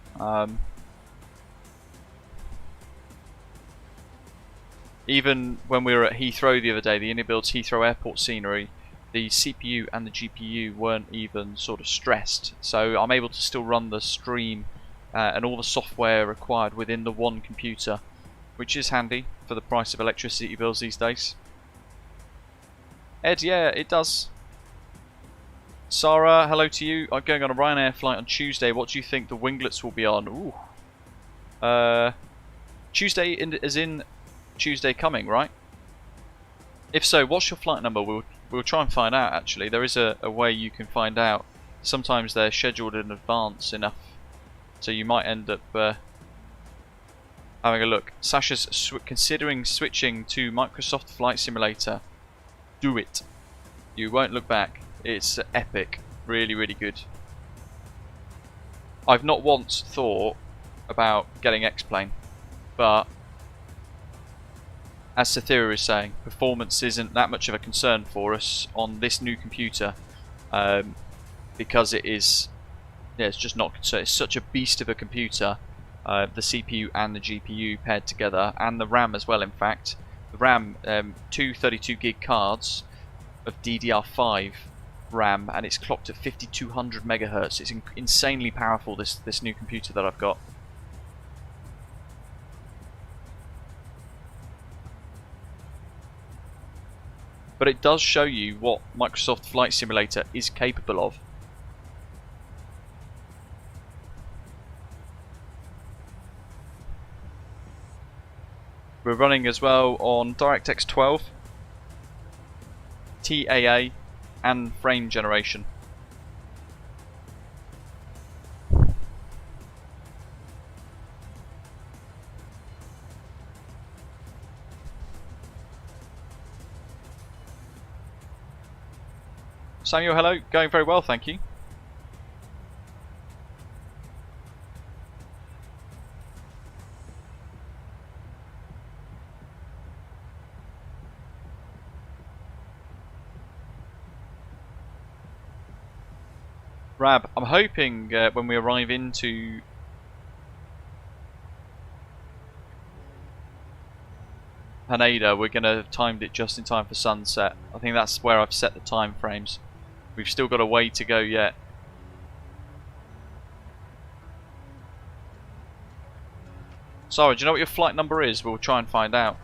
Even when we were at Heathrow the other day, the Unibuild's Heathrow Airport scenery, the CPU and the GPU weren't even sort of stressed. So I'm able to still run the stream and all the software required within the one computer, which is handy for the price of electricity bills these days. Ed, yeah, it does. Sarah, hello to you. I'm going on a Ryanair flight on Tuesday. What do you think the winglets will be on? Ooh. Tuesday as in Tuesday coming, right? If so, what's your flight number? We'll try and find out, actually. There is a way you can find out. Sometimes they're scheduled in advance enough, so you might end up having a look. Sasha's considering switching to Microsoft Flight Simulator. Do it. You won't look back. It's epic. Really, really good. I've not once thought about getting X-Plane, but as Sathira is saying, performance isn't that much of a concern for us on this new computer because it is, yeah, it's just not concerned. It's such a beast of a computer, the CPU and the GPU paired together, and the RAM as well, in fact. The RAM, two 32 gig cards of DDR5 RAM, and it's clocked at 5200 megahertz. It's insanely powerful, this new computer that I've got. But it does show you what Microsoft Flight Simulator is capable of. We're running as well on DirectX 12. TAA and frame generation. Samuel, hello. Going very well, thank you. Rab, I'm hoping when we arrive into Haneda, we're going to have timed it just in time for sunset. I think that's where I've set the time frames. We've still got a way to go yet. Sorry, do you know what your flight number is? We'll try and find out.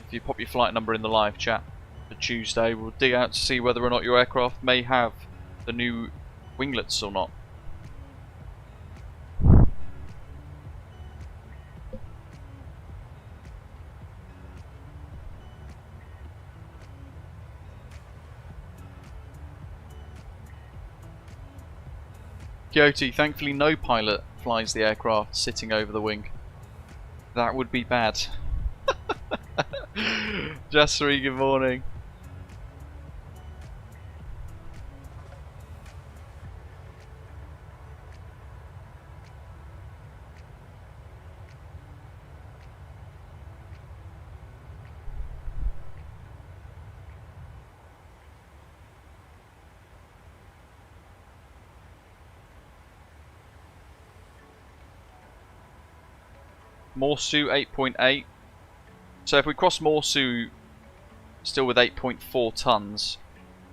If you pop your flight number in the live chat for Tuesday, we'll dig out to see whether or not your aircraft may have the new winglets or not. Gyoti, thankfully no pilot flies the aircraft sitting over the wing. That would be bad. Jassery, good morning. Morsu 8.8. So if we cross Morsu still with 8.4 tons,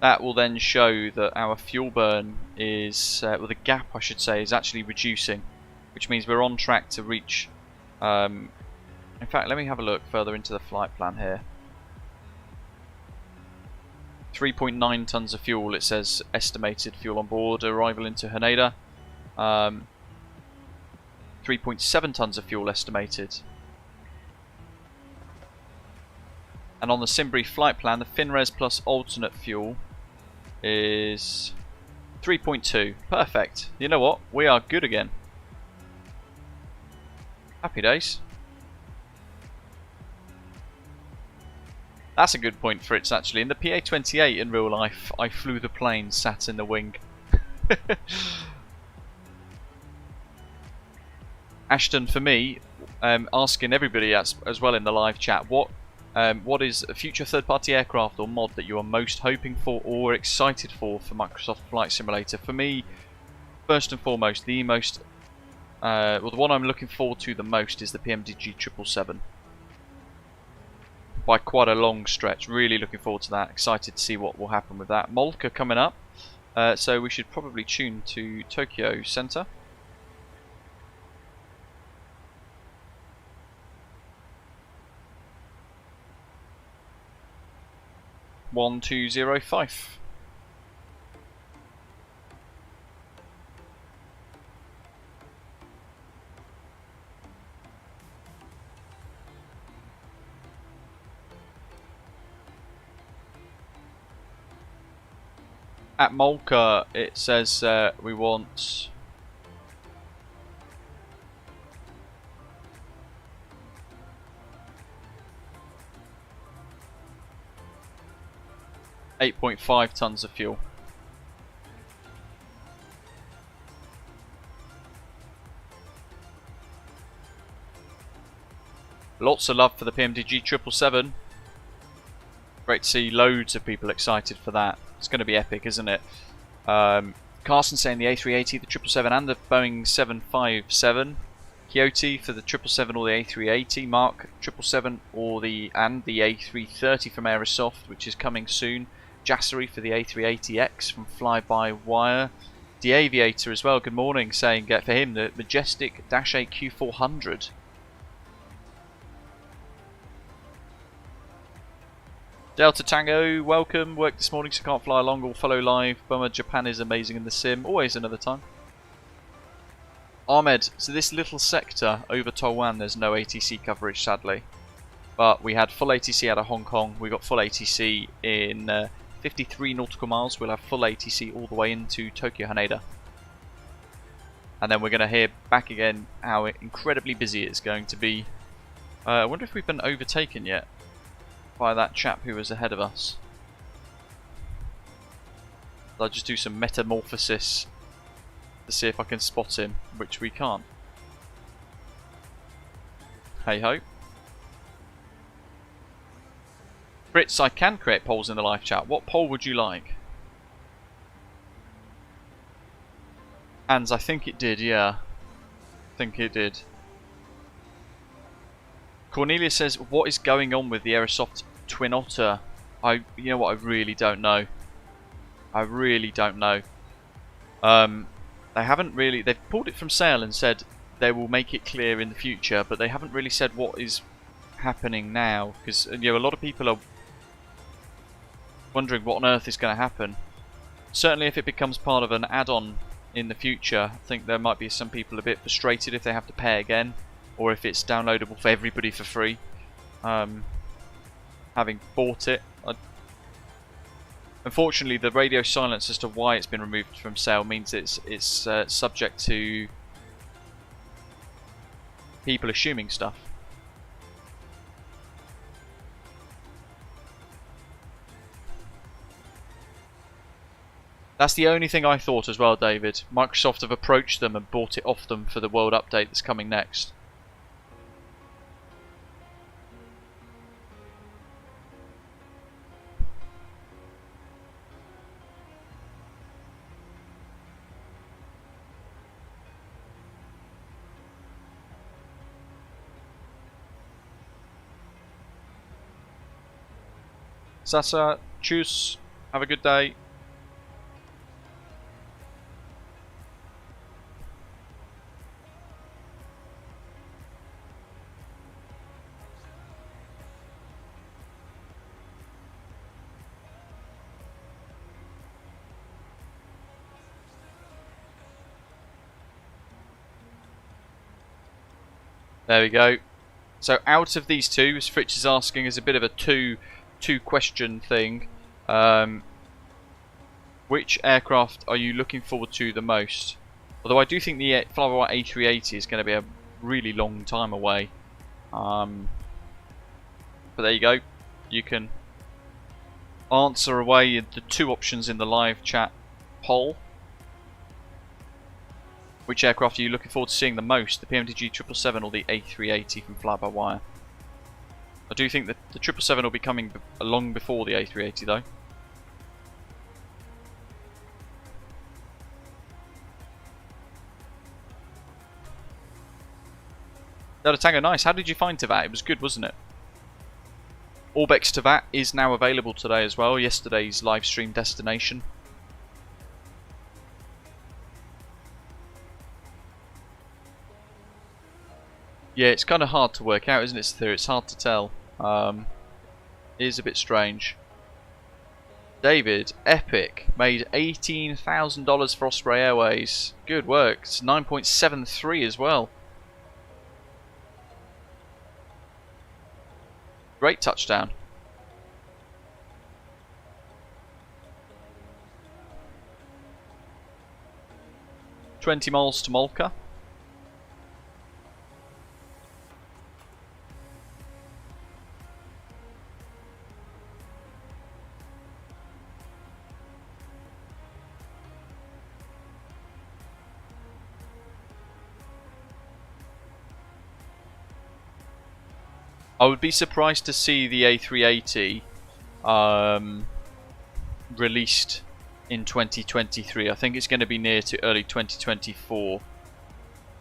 that will then show that our fuel burn is, well, the gap I should say, is actually reducing, which means we're on track to reach, in fact let me have a look further into the flight plan here. 3.9 tons of fuel, it says estimated fuel on board, arrival into Haneda. 3.7 tons of fuel estimated. And on the Simbrief flight plan, the FinRes plus alternate fuel is 3.2. Perfect. You know what? We are good again. Happy days. That's a good point, Fritz, actually. In the PA-28 in real life, I flew the plane sat in the wing. Ashton, for me, asking everybody as well in the live chat, what is a future third-party aircraft or mod that you are most hoping for or excited for Microsoft Flight Simulator? For me, first and foremost, the most, well, the one I'm looking forward to the most is the PMDG 777. By quite a long stretch, really looking forward to that. Excited to see what will happen with that. Molka coming up, so we should probably tune to Tokyo Center. One 205. At Molka, it says we want 8.5 tons of fuel. Lots of love for the PMDG 777. Great to see loads of people excited for that. It's going to be epic, isn't it? Carson saying the A380, the 777 and the Boeing 757. Kyoto for the 777 or the A380. Mark 777 or the A330 from Aerosoft, which is coming soon. Jassery for the A380X from Fly-by-Wire. The Aviator as well, good morning, saying for him the Majestic Dash 8 Q400. Delta Tango, welcome. Work this morning so can't fly along or follow live. Bummer, Japan is amazing in the sim. Always another time. Ahmed, so this little sector over Taiwan, there's no ATC coverage sadly. But we had full ATC out of Hong Kong. We got full ATC in 53 nautical miles, we'll have full ATC all the way into Tokyo Haneda. And then we're going to hear back again how incredibly busy it's going to be. I wonder if we've been overtaken yet by that chap who was ahead of us. I'll just do some metamorphosis to see if I can spot him, which we can't. Hey ho. Brits, I can create polls in the live chat. What poll would you like? Ans, I think it did, yeah. I think it did. Cornelia says, what is going on with the Aerosoft Twin Otter? You know what, I really don't know. I really don't know. They haven't really, they've pulled it from sale and said they will make it clear in the future, but they haven't really said what is happening now, because you know, a lot of people are wondering what on earth is going to happen. Certainly if it becomes part of an add-on in the future, I think there might be some people a bit frustrated if they have to pay again, or if it's downloadable for everybody for free. Having bought it, unfortunately the radio silence as to why it's been removed from sale means it's subject to people assuming stuff. That's the only thing I thought as well, David. Microsoft have approached them and bought it off them for the world update that's coming next. Sasa, tschüss, have a good day. There we go. So out of these two, as Fritz is asking, is a bit of a two question thing. Which aircraft are you looking forward to the most? Although I do think the Flyby A380 is going to be a really long time away. But there you go. You can answer away the two options in the live chat poll. Which aircraft are you looking forward to seeing the most? The PMDG 777 or the A380 from Fly-by-Wire? I do think that the 777 will be coming long before the A380 though. Delta Tango, nice. How did you find Tavat? It was good, wasn't it? Orbex Tavat is now available today as well. Yesterday's live stream destination. Yeah, it's kind of hard to work out, isn't it, Sthir? It's hard to tell. It is a bit strange. David, Epic, made $18,000 for Osprey Airways. Good work. It's 9.73 as well. Great touchdown. $20 miles to Malka. I would be surprised to see the A380 released in 2023. I think it's going to be near to early 2024.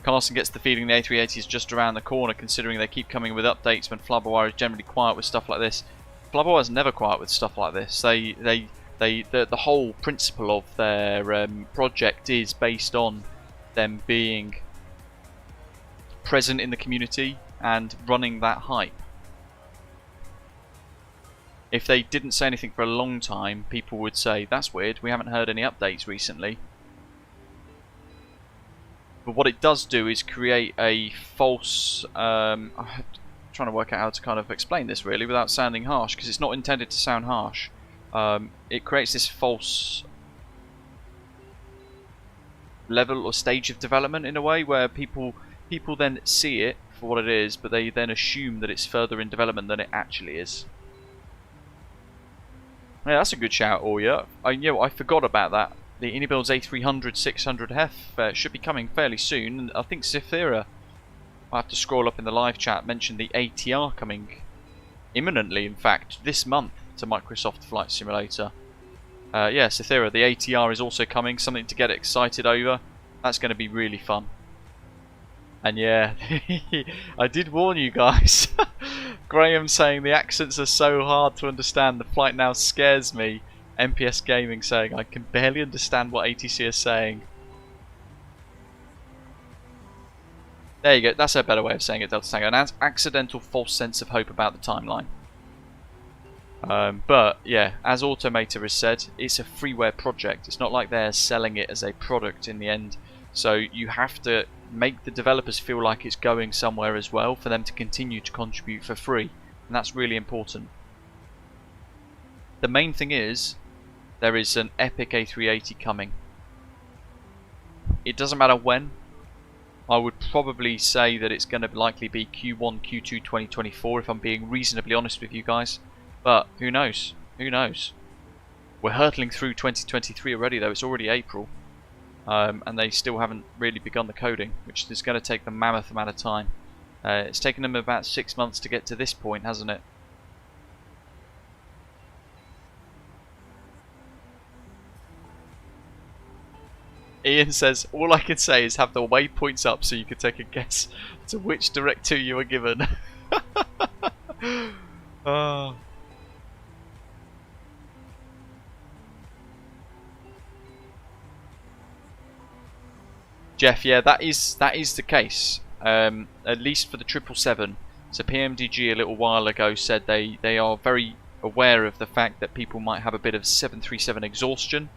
Carson gets the feeling the A380 is just around the corner, considering they keep coming with updates when Fly-by-Wire is generally quiet with stuff like this. Fly-by-Wire is never quiet with stuff like this. The whole principle of their project is based on them being present in the community and running that hype. If they didn't say anything for a long time, people would say, that's weird, we haven't heard any updates recently. But what it does do is create a false... I'm trying to work out how to kind of explain this really without sounding harsh, because it's not intended to sound harsh. it creates this false level or stage of development in a way where people then see it for what it is, but they then assume that it's further in development than it actually is. Yeah, that's a good shout, Oya. I forgot about that. The Inibuild's A300-600F should be coming fairly soon, and I think Zafira, I have to scroll up in the live chat, mentioned the ATR coming imminently, in fact, this month to Microsoft Flight Simulator. Yeah, Zafira, the ATR is also coming, something to get excited over. That's going to be really fun. And yeah, I did warn you guys. Graham saying the accents are so hard to understand, the flight now scares me. MPS Gaming saying I can barely understand what ATC is saying. There you go, that's a better way of saying it, Delta Tango. An accidental false sense of hope about the timeline. But yeah, as Automator has said, it's a freeware project. It's not like they're selling it as a product in the end. So you have to make the developers feel like it's going somewhere as well for them to continue to contribute for free. And that's really important. The main thing is, there is an epic A380 coming. It doesn't matter when. I would probably say that it's going to likely be Q1, Q2 2024 if I'm being reasonably honest with you guys. But who knows? Who knows? We're hurtling through 2023 already though, it's already April. And they still haven't really begun the coding, which is going to take them a mammoth amount of time. It's taken them about 6 months to get to this point, hasn't it? Ian says, all I can say is have the waypoints up so you can take a guess to which direct 2 you were given. Oh. Jeff, yeah, that is the case. At least for the 777. So PMDG a little while ago said they are very aware of the fact that people might have a bit of 737 exhaustion.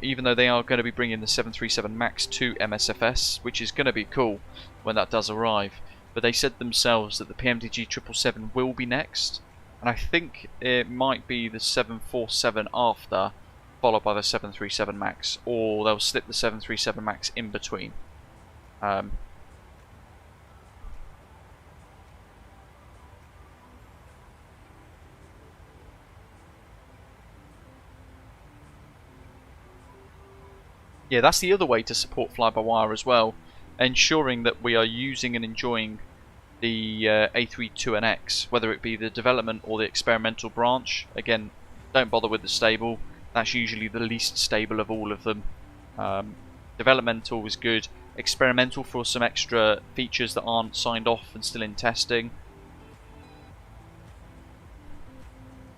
Even though they are going to be bringing the 737 MAX to MSFS, which is going to be cool when that does arrive. But they said themselves that the PMDG 777 will be next, and I think it might be the 747 after, followed by the 737 MAX, or they'll slip the 737 MAX in between. Yeah, that's the other way to support fly-by-wire as well, ensuring that we are using and enjoying the A32NX, whether it be the development or the experimental branch. Again, don't bother with the stable, that's usually the least stable of all of them. Developmental is good, experimental for some extra features that aren't signed off and still in testing.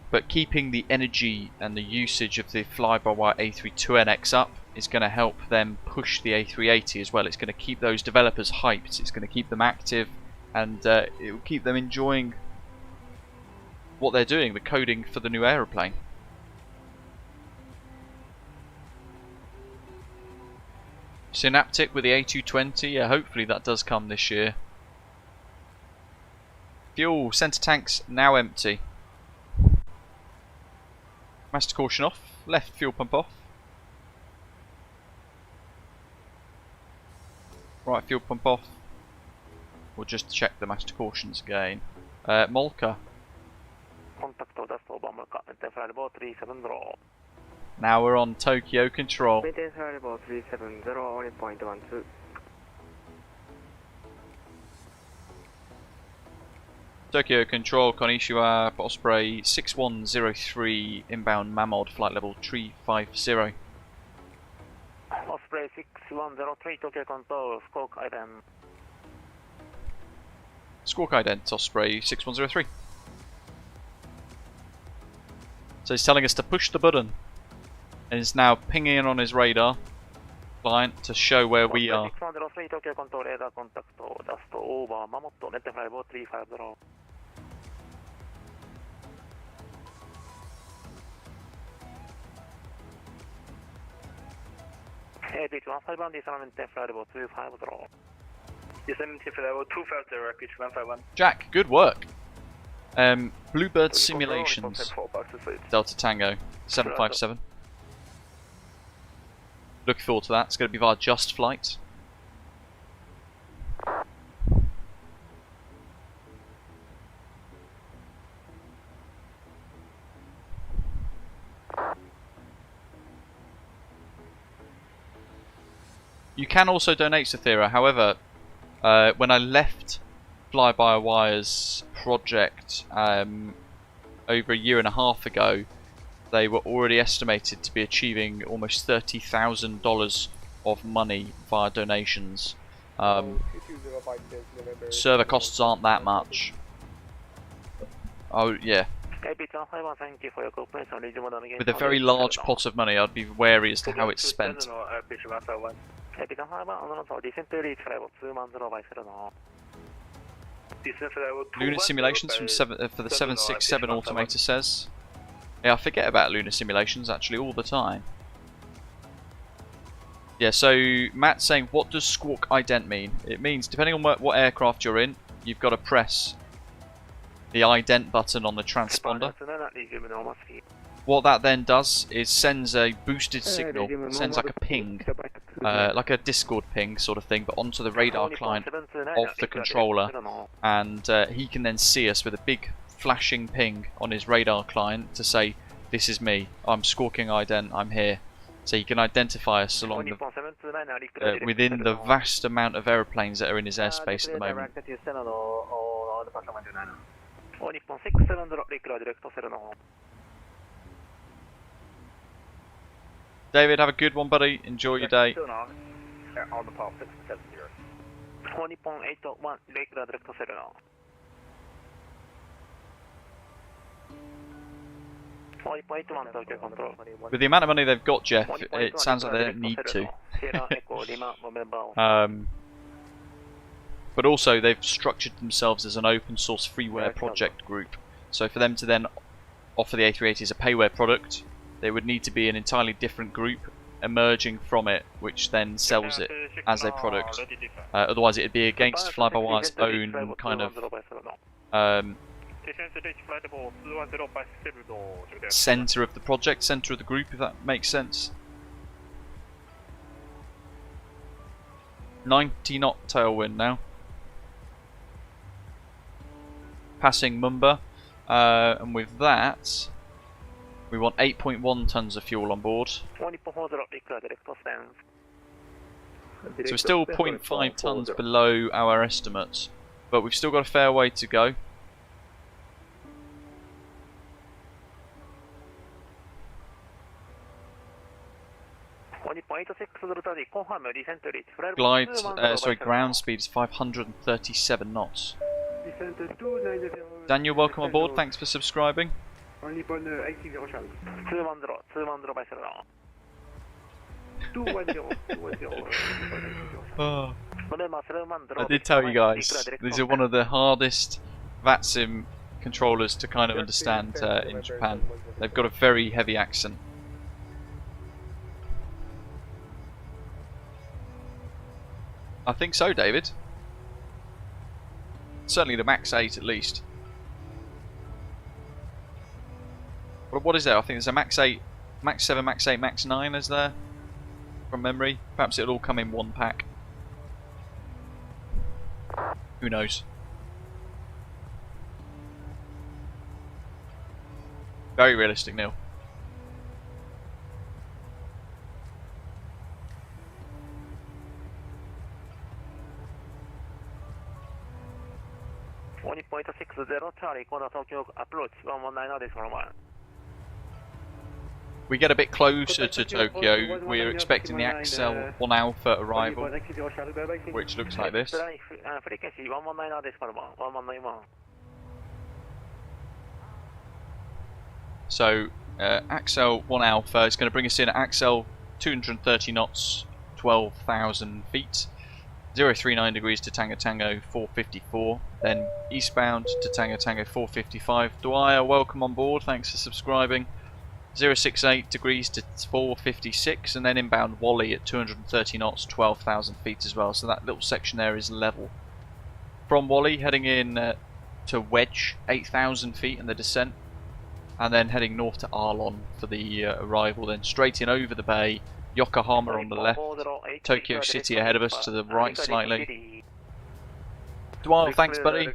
But keeping the energy and the usage of the fly-by-wire A32NX up is going to help them push the A380 as well. It's going to keep those developers hyped, it's going to keep them active, and it will keep them enjoying what they're doing, the coding for the new aeroplane. Synaptic with the A220, yeah, hopefully that does come this year. Fuel, centre tanks now empty. Master caution off, left fuel pump off. Right fuel pump off. We'll just check the master cautions again. Molka. Now we're on Tokyo control. Tokyo control, Konnichiwa, Osprey 6103, inbound Mamod, flight level 350. Osprey 6103, Tokyo control, squawk ident. Squawk ident, Osprey 6103. So he's telling us to push the button, and he's now pinging in on his radar client to show where we are. 6103, Tokyo control, radar contact, just over Mammoth, net flight level 350. Pitch 151, descent flight level 250. Descent flight level 250, pitch 151. Jack, good work. Bluebird Simulations, Delta Tango 757. Looking forward to that. It's going to be via Just Flight. You can also donate to Thera. However, when I left Fly-by-Wire's project over a year and a half ago, they were already estimated to be achieving almost $30,000 of money via donations. Server costs aren't that much. Oh yeah. With a very large pot of money, I'd be wary as to how it's spent. Lunar Simulations from for the 767 Automator says. Yeah, I forget about Lunar Simulations actually all the time. Yeah, so Matt's saying, what does squawk ident mean? It means, depending on what aircraft you're in, you've got to press the ident button on the transponder. What that then does is sends a boosted signal, sends like a ping, like a Discord ping sort of thing, but onto the radar client of the controller, and he can then see us with a big flashing ping on his radar client to say, this is me, I'm squawking ident, I'm here. So he can identify us along the, within the vast amount of aeroplanes that are in his airspace at the moment. David, have a good one, buddy. Enjoy your day. On the path 670. With the amount of money they've got, Jeff, it sounds like they don't need to. But also, they've structured themselves as an open source freeware project group. So for them to then offer the A380 as a payware product, there would need to be an entirely different group emerging from it, which then sells it as a product. Otherwise, it'd be against Fly-by-Wire's own kind of center of the project, center of the group, if that makes sense. 90 knot tailwind now. Passing Mumba, and with that, we want 8.1 tons of fuel on board. So we're still 0.5 tons below our estimates, but we've still got a fair way to go. Ground speed is 537 knots. Daniel, welcome aboard. Thanks for subscribing. I did tell you guys, these are one of the hardest VATSIM controllers to kind of understand in Japan. They've got a very heavy accent. I think so, David. Certainly the Max 8 at least. What is there? I think there's a Max 8, Max 7, Max 8, Max 9 is there? From memory. Perhaps it'll all come in one pack. Who knows? Very realistic, Neil. We get a bit closer to Tokyo. We're expecting the Axel 1 Alpha arrival, which looks like this. So Axel 1 Alpha is going to bring us in at Axel 230 knots, 12,000 feet. 039 degrees to Tango Tango 454, then eastbound to Tango Tango 455. Dwyer, welcome on board, thanks for subscribing. 068 degrees to 456, and then inbound Wally at 230 knots, 12,000 feet as well, so that little section there is level. From Wally, heading in to Wedge, 8,000 feet in the descent, and then heading north to Arlon for the arrival, then straight in over the bay, Yokohama on the left, Tokyo City ahead of us to the right slightly. Dwyle, thanks buddy.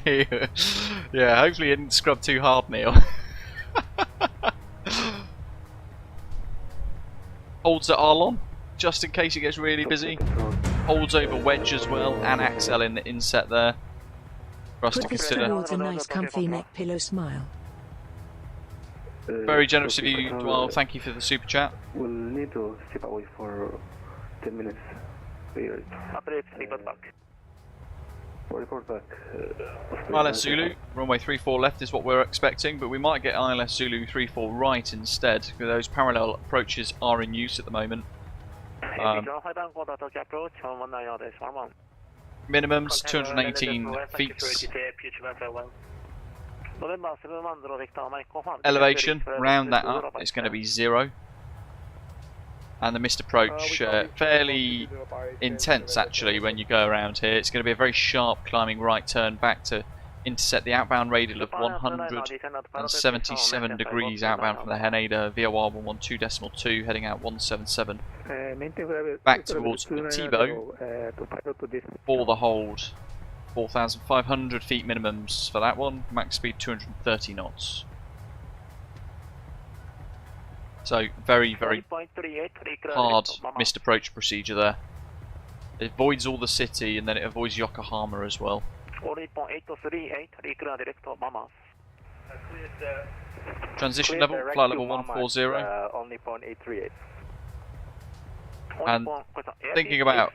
Neil. Yeah, hopefully you didn't scrub too hard, Neil. Holds at Arlon, just in case it gets really busy. Holds over Wedge as well, and Axel in the inset there. For us to consider. Towards a nice comfy neck pillow smile. Very generous of you, Dwyle. Thank you for the super chat. We'll need to step away for 10 minutes. Report back. ILS Zulu, runway 34 left is what we're expecting, but we might get ILS Zulu 34 right instead, because those parallel approaches are in use at the moment. Minimums 218 feet. Elevation, round that up, it's going to be 0. And the missed approach, fairly intense actually when you go around here. It's going to be a very sharp climbing right turn back to intercept the outbound radial of 177 degrees outbound from the Haneda, VOR 112.2, heading out 177. Back towards Utibo for the hold. 4,500 feet minimums for that one, max speed 230 knots. So very, very hard missed approach procedure there. It avoids all the city and then it avoids Yokohama as well. Transition level, flight level 140. Only 0.838. And thinking about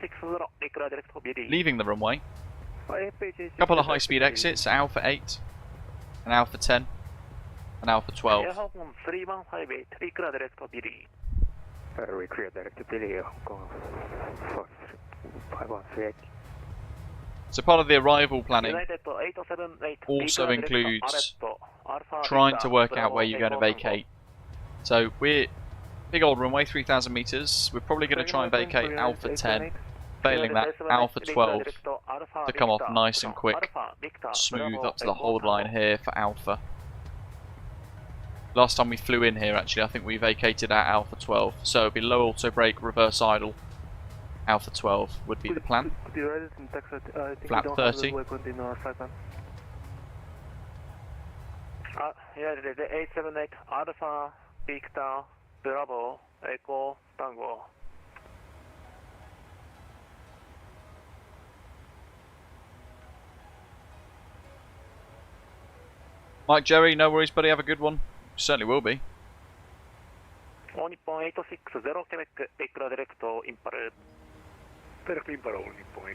leaving the runway, a couple of high speed exits, Alpha 8 and Alpha 10. And Alpha 12. We clear direct to Billy, Hong Kong 513. So part of the arrival planning also includes trying to work out where you're going to vacate. So we're big old runway, 3,000 meters. We're probably going to try and vacate Alpha 10, failing that Alpha 12 to come off nice and quick, smooth up to the hold line here for Alpha. Last time we flew in here, actually, I think we vacated at Alpha 12. So it'd be low auto brake, reverse idle. Alpha 12 would be the plan. Flap 30. Yeah, the 878 Alpha Victor Bravo Echo Tango. Mike Jerry, no worries, buddy. Have a good one. Certainly will be.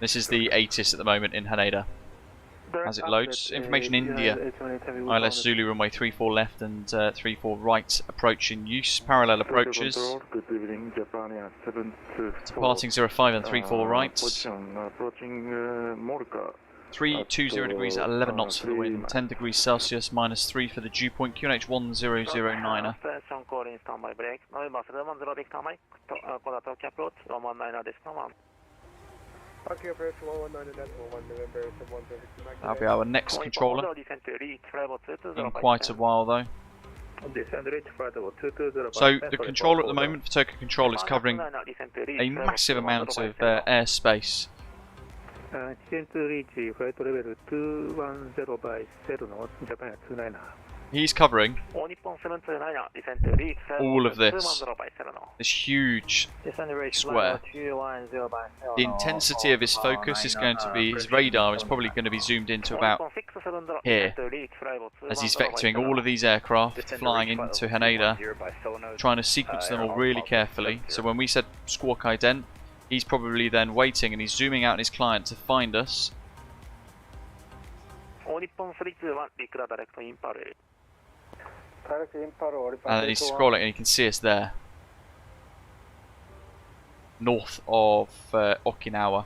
This is the ATIS at the moment in Haneda. As it loads, information India. ILS Zulu runway 34 left and 34 right approach in use. Parallel approaches. Departing 05 and 34 right. 320 degrees at 11 knots for the wind, 10 degrees Celsius, -3 for the dew point, QNH 1009er. That'll be our next controller. In quite a while though. So the controller at the moment for Tokyo Control is covering a massive amount of airspace. He's covering all of this huge square. The intensity of his focus is going to be, his radar is probably going to be zoomed into about here, as he's vectoring all of these aircraft flying into Haneda, trying to sequence them all really carefully. So when we said squawk ident, he's probably then waiting and he's zooming out his client to find us. And then he's scrolling and you can see us there. North of Okinawa.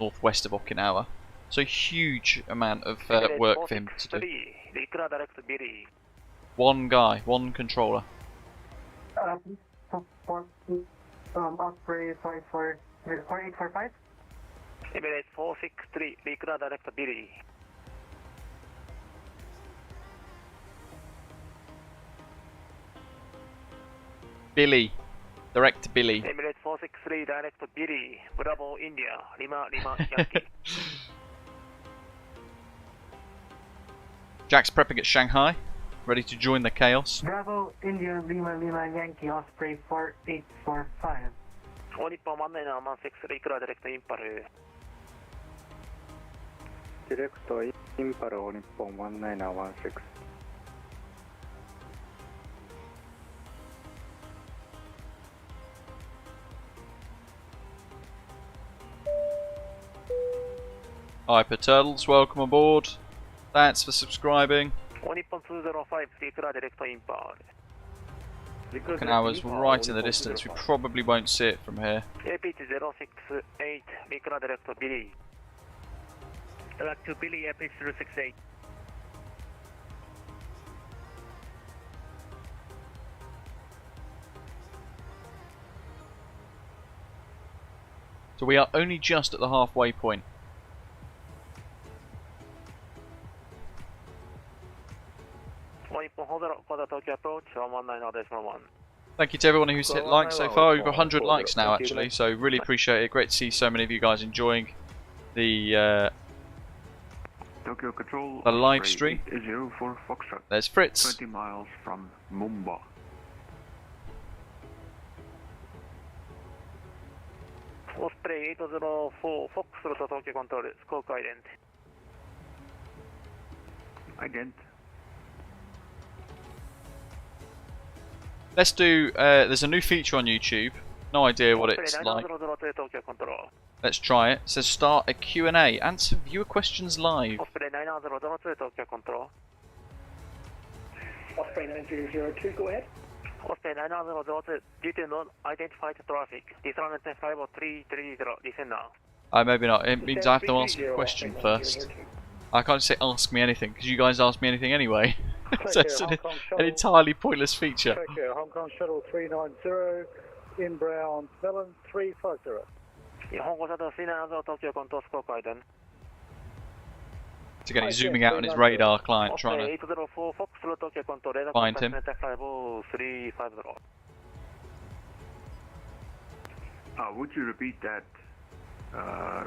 Northwest of Okinawa. So huge amount of work for him to do. One guy, one controller. Osprey 445. Emirates 463, Recruit Direct Billy. Billy. Direct Billy. Emirates 463, Direct Billy. Bravo, India. Lima, Yankee. Jack's prepping at Shanghai, ready to join the chaos. Bravo, India, Lima, Yankee, Osprey 4845. Nippon 1916, Recruit Direct Impal. Direct Impal, Nippon 1916. Hyper Turtles, welcome aboard. Thanks for subscribing. Nippon 205, Recruit Direct Impal. Okinawa's right in the distance, we probably won't see it from here. APT 068, Recruit Direct Billy. Direct to Billy, APT 068. So we are only just at the halfway point. Thank you to everyone who's hit like so far. Over 100 likes now actually, so really appreciate it. Great to see so many of you guys enjoying the Tokyo Control, live stream. 80 for Foxtrot. There's Fritz. 20 miles from Mumbai. Osprey 804, Foxtrot Tokyo Control, scope ident. Ident. Let's do, there's a new feature on YouTube. No idea what it's like. Let's try it. It says start a Q&A. Answer viewer questions live. Osprey 9002 Tokyo Control. Osprey 9002, go ahead. Osprey 9002, due to non-identified traffic, descend 5330, descend now. Maybe not. It means I have to ask a question first. I can't say ask me anything, because you guys ask me anything anyway. So it's an entirely pointless feature. Tokyo, Hong Kong Shuttle 390, inbound Melon 350. Hong Kong Shuttle 390, Tokyo Control, scope ident. It's again, he's zooming out on his radar client, trying to 804, Foxtrot Tokyo Control, radar find him. 350. Would you repeat that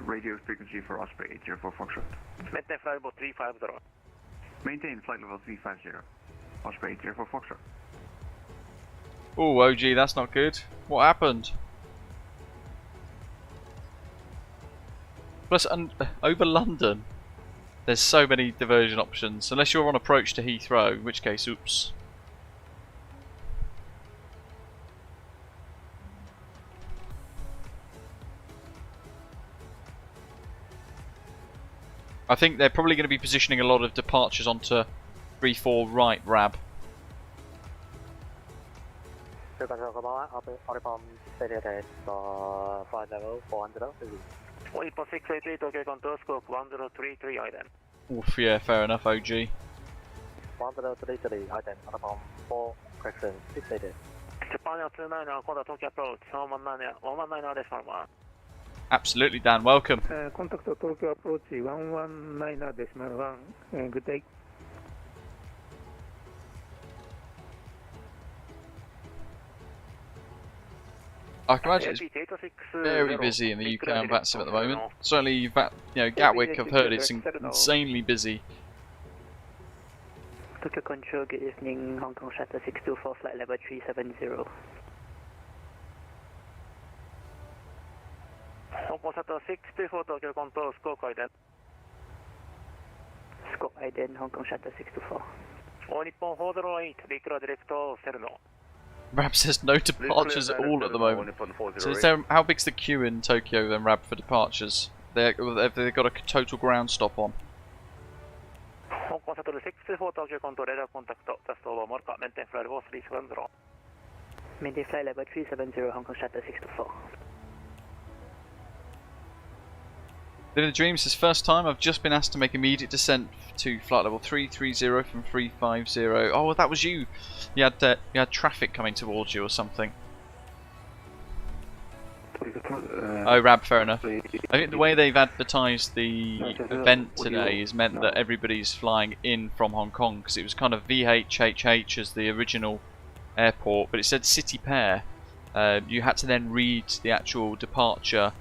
radio frequency for Osprey 804 Foxtrot? Maintain flight level 350. Maintain flight level 350. Osprey 804 Foxtrot. Oh, OG, that's not good. What happened? Plus, over London, there's so many diversion options. Unless you're on approach to Heathrow, in which case, oops. I think they're probably going to be positioning a lot of departures onto 3-4 right RAB. Flight level 400. Nippon 683 Tokyo Control, scope 1033 ident. Oof, yeah, fair enough, OG. 1033 ident, Nippon 4 correction 680. Japan 29, Honda Tokyo approach, 119 decimal 1. Absolutely, Dan, welcome. Contact Tokyo approach 119.1. Good day. I can imagine it's very busy in the UK on VATSIM at the moment. Certainly, Gatwick, I've heard it's insanely busy. Tokyo Control, good evening, Hong Kong Shuttle 624, flight level 370. Hong Kong Shuttle 624, Tokyo Control, scope ident. Scope ident, Hong Kong Shuttle 624. Nippon 408, Recruit Direct Serno. RAB says no departures at all at the moment. So is there, how big's the queue in Tokyo then, RAB, for departures? They've got a total ground stop on. Hong Kong Shuttle 624, Tokyo Control, radar contact, just over Marca, maintain flight level 370. Maintain flight level 370, Hong Kong Shuttle 624. Living the Dream says, first time I've just been asked to make immediate descent to flight level 330 from 350. Oh, well, that was you. You had traffic coming towards you or something. Oh, Rab, fair enough. I think the way they've advertised the event today has meant that everybody's flying in from Hong Kong, because it was kind of VHHH as the original airport, but it said City Pair. You had to then read the actual departure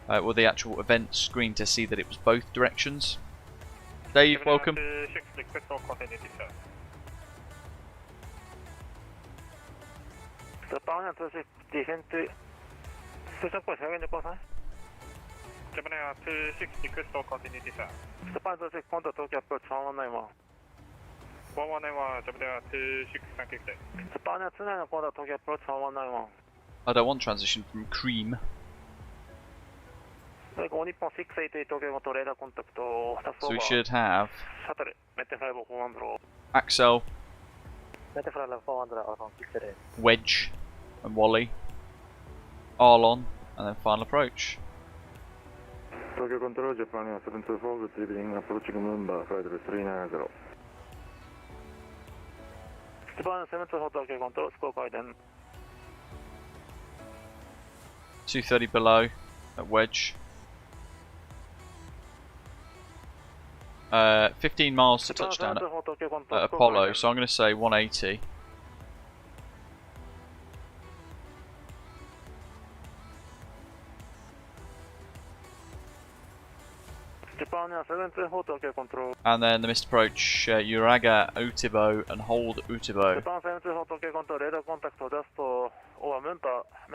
or the actual event screen to see that it was both directions. Dave, welcome. Gemini 26 request for continuity, sir. Japan 26 contact Tokyo approach 119. 119 Gemini 26 thank you, sir. Japan 29 contact Tokyo approach 119. I don't want transition from cream. So we should have Axel, Wedge, and Wally, Arlon, and then final approach. Tokyo Control, Japan 724, good evening, approaching Mumbai, flight 390. Japan 724, Tokyo Control, score guidance. 230 below at Wedge. 15 miles to touchdown at Apollo, so I'm going to say 180. And then the missed approach, Uraga Utibo and hold Utibo.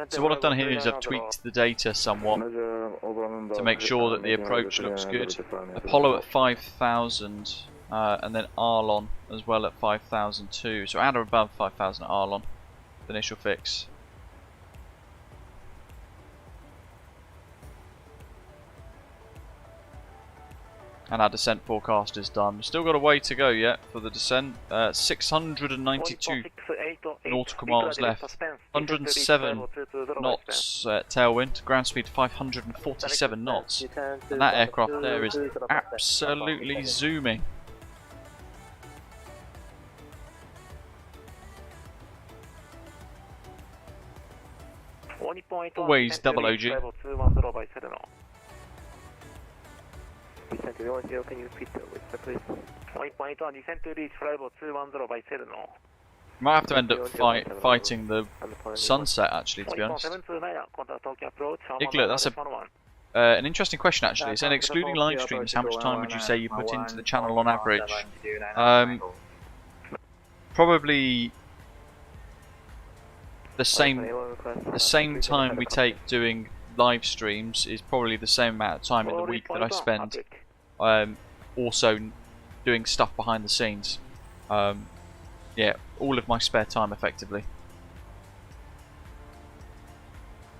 So what I've done here is I've tweaked the data somewhat to make sure that the approach looks good. Apollo at 5,000 and then Arlon as well at 5,002. So at or above 5,000 at Arlon, the initial fix. And our descent forecast is done. We've still got a way to go yet for the descent. 692 nautical miles left. 107 knots tailwind. Ground speed 547 knots. And that aircraft there is absolutely zooming. Always double OG. Descent to 10, can you repeat that with the please? 1.1, descent to reach flyable 210 by 7. Might have to end up fighting the sunset actually, to be honest. Iglet, that's an interesting question actually. It's saying excluding live streams, how much time would you say you put into the channel on average? Probably the same time we take doing live streams is probably the same amount of time in the week that I spend also doing stuff behind the scenes. Yeah, all of my spare time effectively.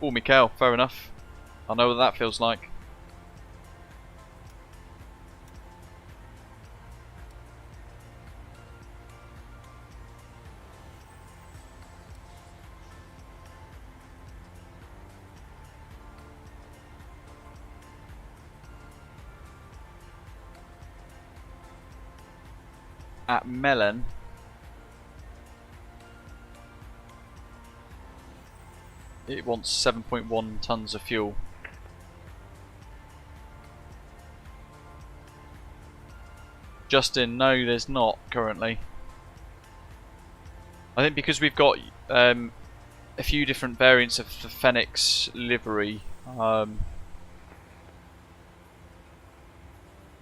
Oh, Mikael, fair enough. I know what that feels like. At Melon, it wants 7.1 tons of fuel. Justin, no, there's not currently. I think because we've got a few different variants of the Phoenix livery.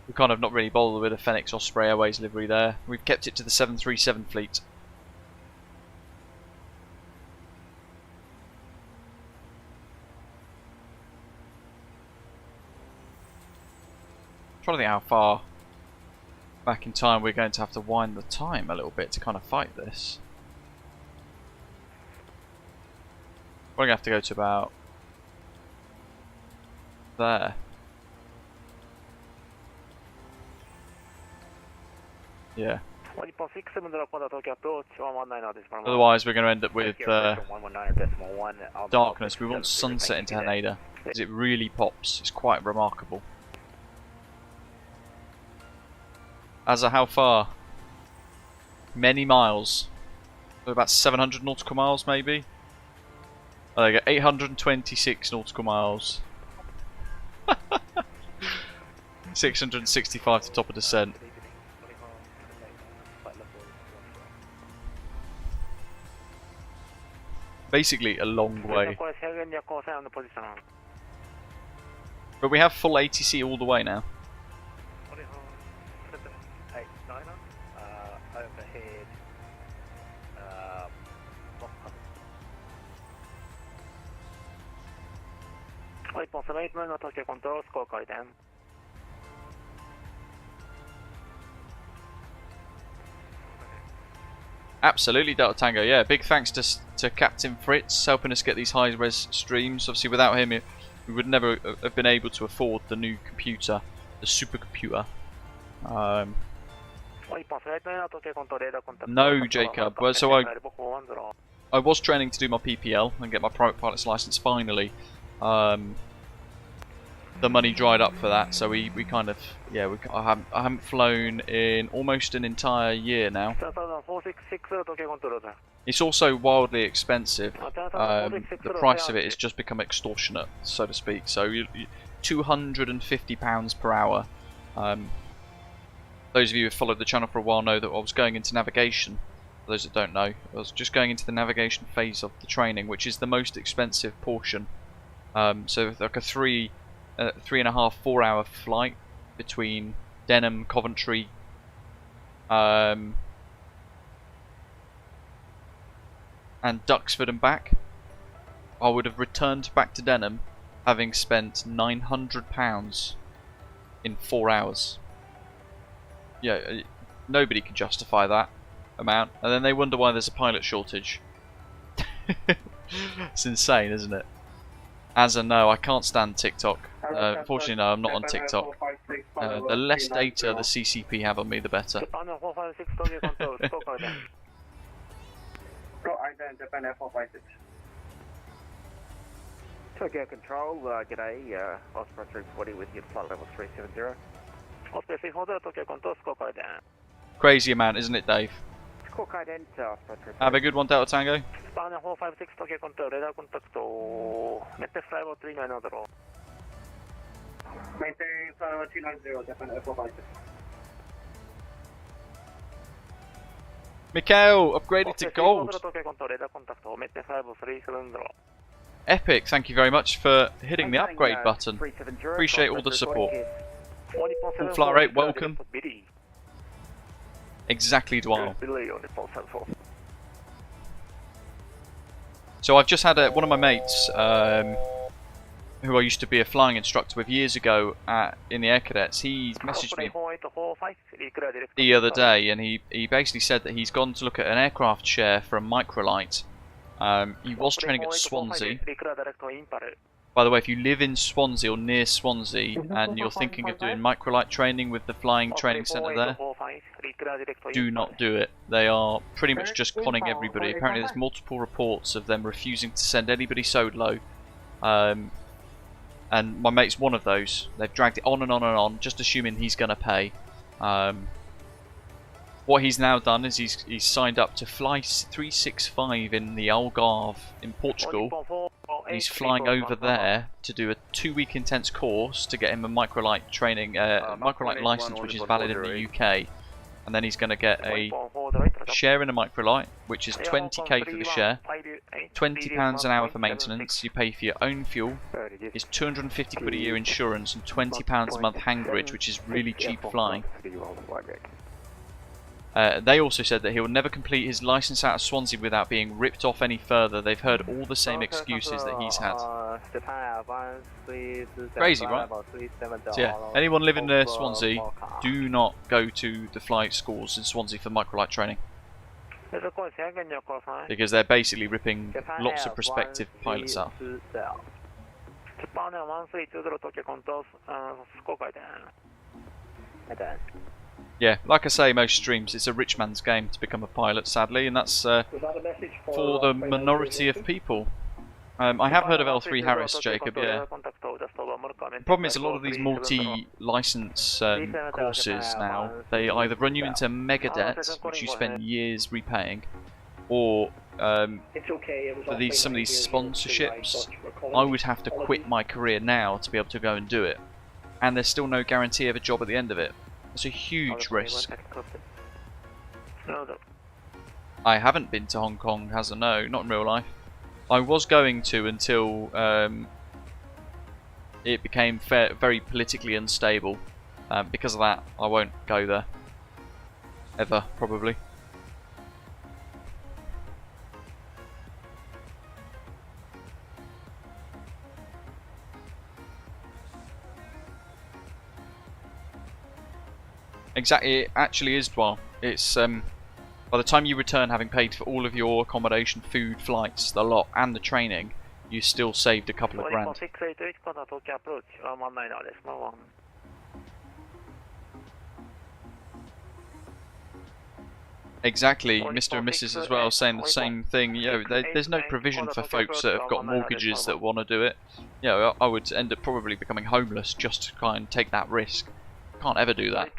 We kind of not really bothered with a Phoenix Osprey Airways livery there. We've kept it to the 737 fleet. I'm trying to think how far back in time we're going to have to wind the time a little bit to kind of fight this. We're going to have to go to about there. Yeah. Otherwise we're going to end up with darkness. We want sunset into Haneda because it really pops. It's quite remarkable. As a how far? Many miles. So about 700 nautical miles maybe. Oh, there you go, 826 nautical miles. 665 to top of descent. Basically a long way. But we have full ATC all the way now. Overhead. Tokyo Control, score card down. Absolutely, Delta Tango. Yeah, big thanks to Captain Fritz helping us get these high-res streams. Obviously, without him, we would never have been able to afford the new computer, the supercomputer. No, Jacob. Well, so I was training to do my PPL and get my private pilot's license finally. The money dried up for that, so we kind of, yeah, I haven't flown in almost an entire year now. It's also wildly expensive. The price of it has just become extortionate, so to speak. So £250 per hour. Those of you who have followed the channel for a while know that I was going into navigation. For those that don't know, I was just going into the navigation phase of the training, which is the most expensive portion. So like a 3.5, 4 hour flight between Denham, Coventry, and Duxford and back. I would have returned back to Denham having spent £900 in 4 hours. Yeah, nobody can justify that amount, and then they wonder why there's a pilot shortage. It's insane, isn't it? As a no, I can't stand TikTok. Unfortunately, no, I'm not on TikTok. The less data the CCP have on me, the better. Tokyo Control, g'day, Osprey 340 with you, flight level 370. Osprey 340, Tokyo Control, score code down. Crazy amount, isn't it, Dave? Score code down, Osprey 340. Have a good one, Delta Tango. Spawner 456, Tokyo Control, radar contact to maintain flight level 390. Maintain flight level 290, Japan 456. Mikhail, upgraded to gold. Epic, thank you very much for hitting the upgrade button. Appreciate all the support. Full fly rate, welcome. Exactly, Dwell. So I've just had one of my mates, who I used to be a flying instructor with years ago in the Air Cadets. He messaged me the other day, and he basically said that he's gone to look at an aircraft share for a microlight. He was training at Swansea. By the way, if you live in Swansea or near Swansea and you're thinking of doing microlight training with the flying training centre there, do not do it. They are pretty much just conning everybody. Apparently there's multiple reports of them refusing to send anybody solo. And my mate's one of those. They've dragged it on and on and on, just assuming he's going to pay. What he's now done is he's signed up to fly 365 in the Algarve in Portugal. He's flying over there to do a 2-week intense course to get him a microlight training, microlight license, which is valid in the UK. And then he's going to get a share in a microlight, which is 20k for the share, £20 an hour for maintenance. You pay for your own fuel. It's 250 quid a year insurance and £20 a month hang bridge, which is really cheap flying. They also said that he will never complete his license out of Swansea without being ripped off any further. They've heard all the same excuses that he's had. Crazy, right? So yeah, anyone living near Swansea, do not go to the flight schools in Swansea for microlight training. Because they're basically ripping lots of prospective pilots off. Yeah, like I say, most streams, it's a rich man's game to become a pilot, sadly, and that's for the minority of people. I have heard of L3 Harris, Jacob, yeah. The problem is a lot of these multi-license courses now, they either run you into mega debt, which you spend years repaying, or It's okay. It was for off some of by these my ears, sponsorships, but we're I calling would have to quit my career now to be able to go and do it, and there's still no guarantee of a job at the end of it. It's a huge risk. I haven't been to Hong Kong, no, not in real life. I was going to until it became very politically unstable. Because of that, I won't go there. Ever, probably. Exactly, it actually is, Dwal. It's by the time you return, having paid for all of your accommodation, food, flights, the lot, and the training, you still saved a couple of grand. Exactly, Mr. and Mrs. as well, saying the same thing. You know, there's no provision for folks that have got mortgages that want to do it. You know, I would end up probably becoming homeless just to try and take that risk. Can't ever do that.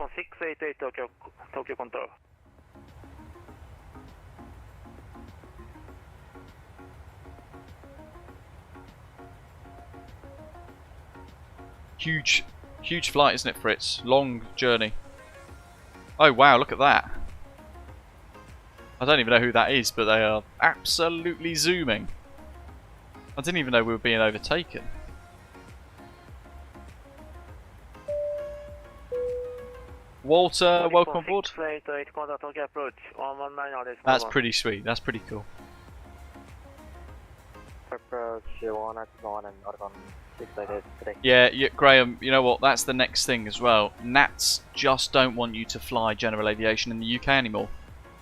Huge flight, isn't it, Fritz? Long journey. Oh wow, look at that. I don't even know who that is, but they are absolutely zooming. I didn't even know we were being overtaken. Walter, welcome aboard. That's pretty sweet, that's pretty cool. Yeah, Graham, you know what, that's the next thing as well. Nats just don't want you to fly general aviation in the UK anymore.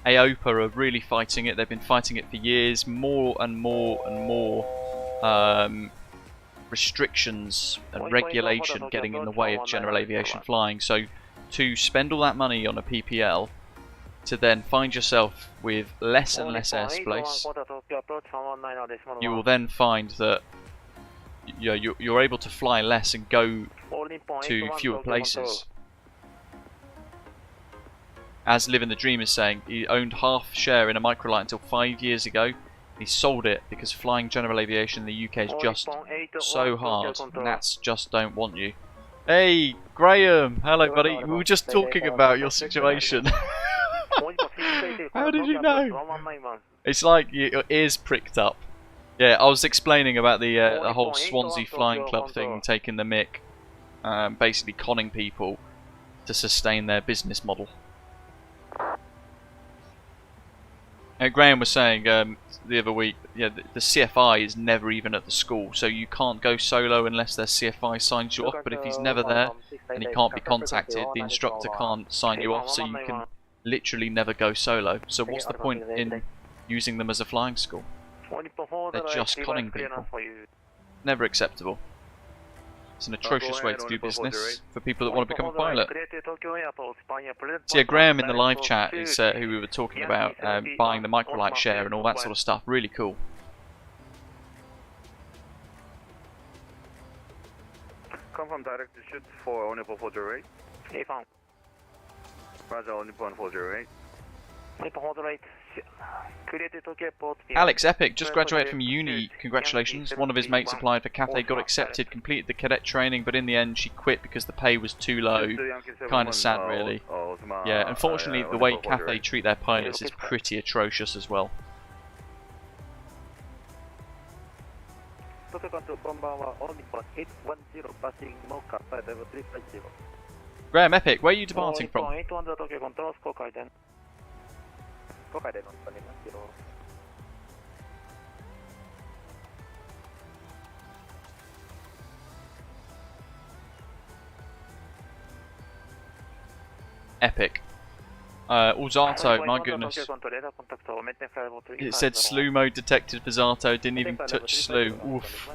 AOPA are really fighting it, they've been fighting it for years. More and more restrictions and regulation getting in the way of general aviation flying. So to spend all that money on a PPL, to then find yourself with less and less airspace, you will then find that you're able to fly less and go to fewer places. As Living the Dream is saying, he owned half share in a microlight until 5 years ago. He sold it because flying general aviation in the UK is just so hard. Nats just don't want you. Hey, Graham! Hello, buddy. We were just talking about your situation. How did you know? It's like your ears pricked up. Yeah, I was explaining about the whole Swansea Flying Club thing, taking the mick, basically conning people to sustain their business model. Graham was saying the other week, yeah, the CFI is never even at the school, so you can't go solo unless their CFI signs you off. But if he's never there and he can't be contacted, the instructor can't sign you off, so you can literally never go solo. So what's the point in using them as a flying school? They're just conning people. Never acceptable. It's an atrocious way to do business for people that want to become a pilot. So yeah, Graham in the live chat is who we were talking about, buying the microlight share and all that sort of stuff. Really cool. Confirm direct to shoot for only 408. Roger, only 408. Alex Epic just graduated from uni, congratulations. One of his mates applied for Cathay, got accepted, completed the cadet training, but in the end she quit because the pay was too low. Kind of sad, really. Yeah, unfortunately the way Cathay treat their pilots is pretty atrocious as well. Graham Epic, where are you departing from? Epic. Zato, my goodness. It said slew mode detected for Zato, didn't even touch slew. Oof.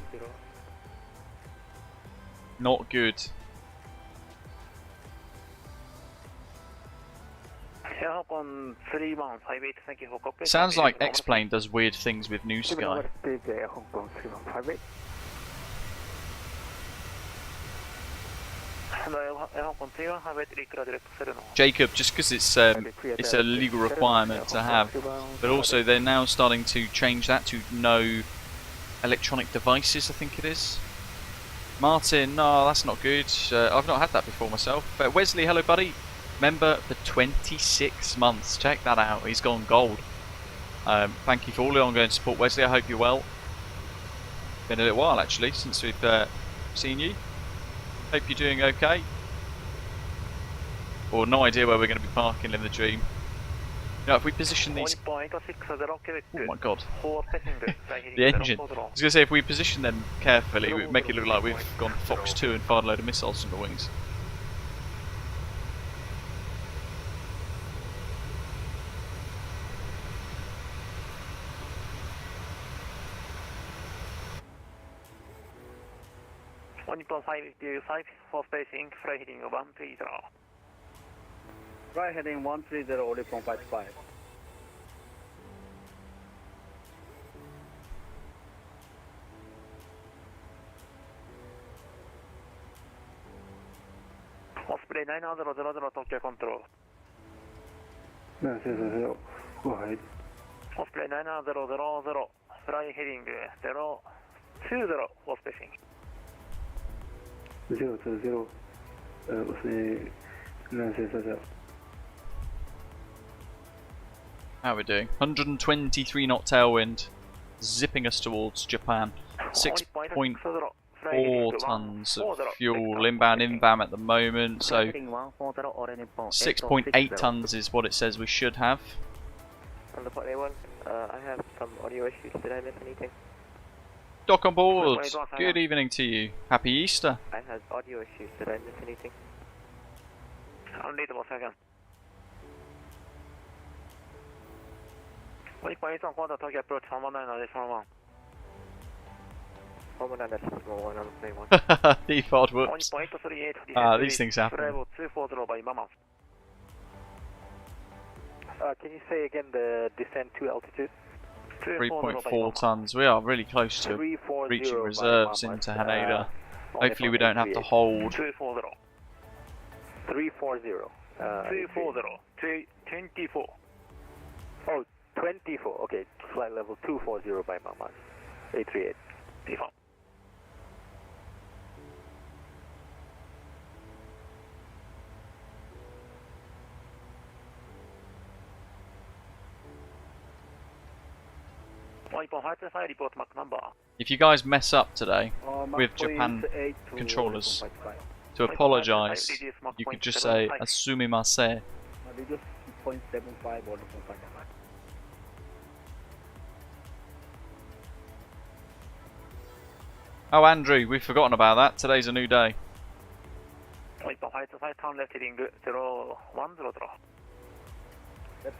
Not good. Sounds like X-Plane does weird things with New Sky. Jacob, just because it's a legal requirement to have, but also they're now starting to change that to no electronic devices, I think it is. Martin, no, that's not good. I've not had that before myself. Wesley, hello buddy. Member for 26 months. Check that out. He's gone gold. Thank you for all the ongoing support, Wesley. I hope you're well. Been a little while actually since we've seen you. Hope you're doing okay. Or no idea where we're going to be parking in the dream. You know, if we position these... Oh my god. The engine. I was going to say, if we position them carefully, we make it look like we've gone Fox 2 and fired a load of missiles from the wings. Right heading 130, only from 55. Osprey 900 Tokyo control. 900, go ahead. Osprey 900, fly heading 020 for spacing. 020, Osprey 900. How are we doing? 123 knot tailwind, zipping us towards Japan. 6.4 tons of fuel inbound at the moment, so 6.8 tons is what it says we should have. On the A1, I have some audio issues. Did I miss anything? Dock on board. Good evening to you. Happy Easter. I had audio issues. Did I miss anything? I'll need 1 second. 1.1 quarter Tokyo approach 119 additional 1. 119 Default, whoops. These things happen. Can you say again the descent to altitude? 3.4 tons. We are really close to reaching reserves into Haneda. Hopefully we don't have to hold. 340. 340. 24. Oh, 24. Okay, flight level 240 by Mama. 838. Default. If you guys mess up today with Japan controllers, to apologise, you could just say "Assumimasen." Oh, Andrew, we've forgotten about that. Today's a new day. Left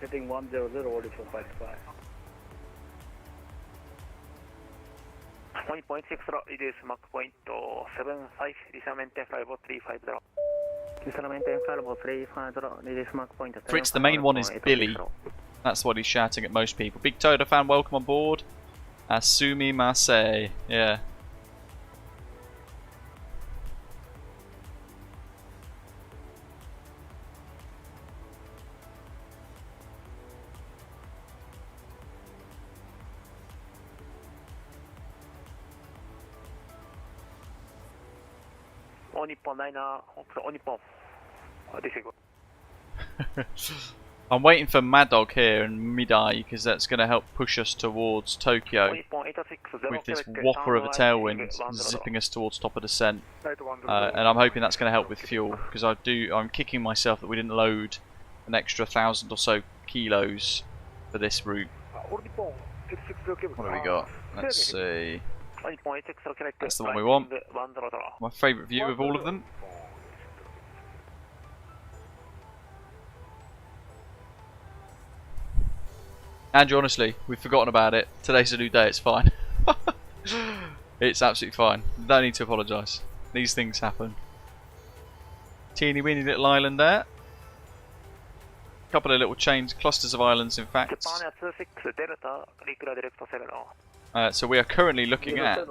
heading 100, only from 55. 1.6 reduce Mach point 75, Disamente Flybo 350. Fritz, the main one is Billy. That's what he's shouting at most people. Big Toda fan, welcome on board. Assumimasen. Yeah. I'm waiting for Mad Dog here and Midai because that's going to help push us towards Tokyo with this whopper of a tailwind zipping us towards top of descent. And I'm hoping that's going to help with fuel because I'm kicking myself that we didn't load an extra 1,000 or so kilos for this route. What have we got? Let's see. That's the one we want. My favourite view of all of them. Andrew, honestly, we've forgotten about it. Today's a new day, it's fine. It's absolutely fine. No need to apologise. These things happen. Teeny weeny little island there. Couple of little chains, clusters of islands in fact. So we are currently looking at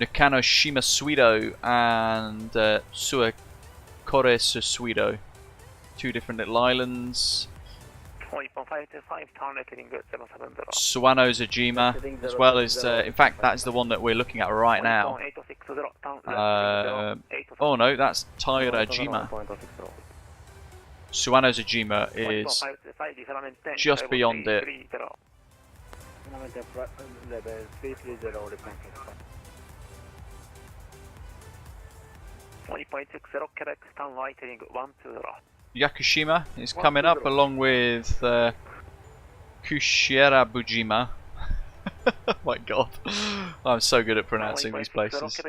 Nakano Shima Suido and Suakore Suido. Two different little islands. Suwano Zajima, as well as, in fact, that is the one that we're looking at right now. Oh no, that's Tairajima. Suwano Zajima is just beyond it. Yakushima is coming up along with Kushiera-bujima. Oh my god, I'm so good at pronouncing these places.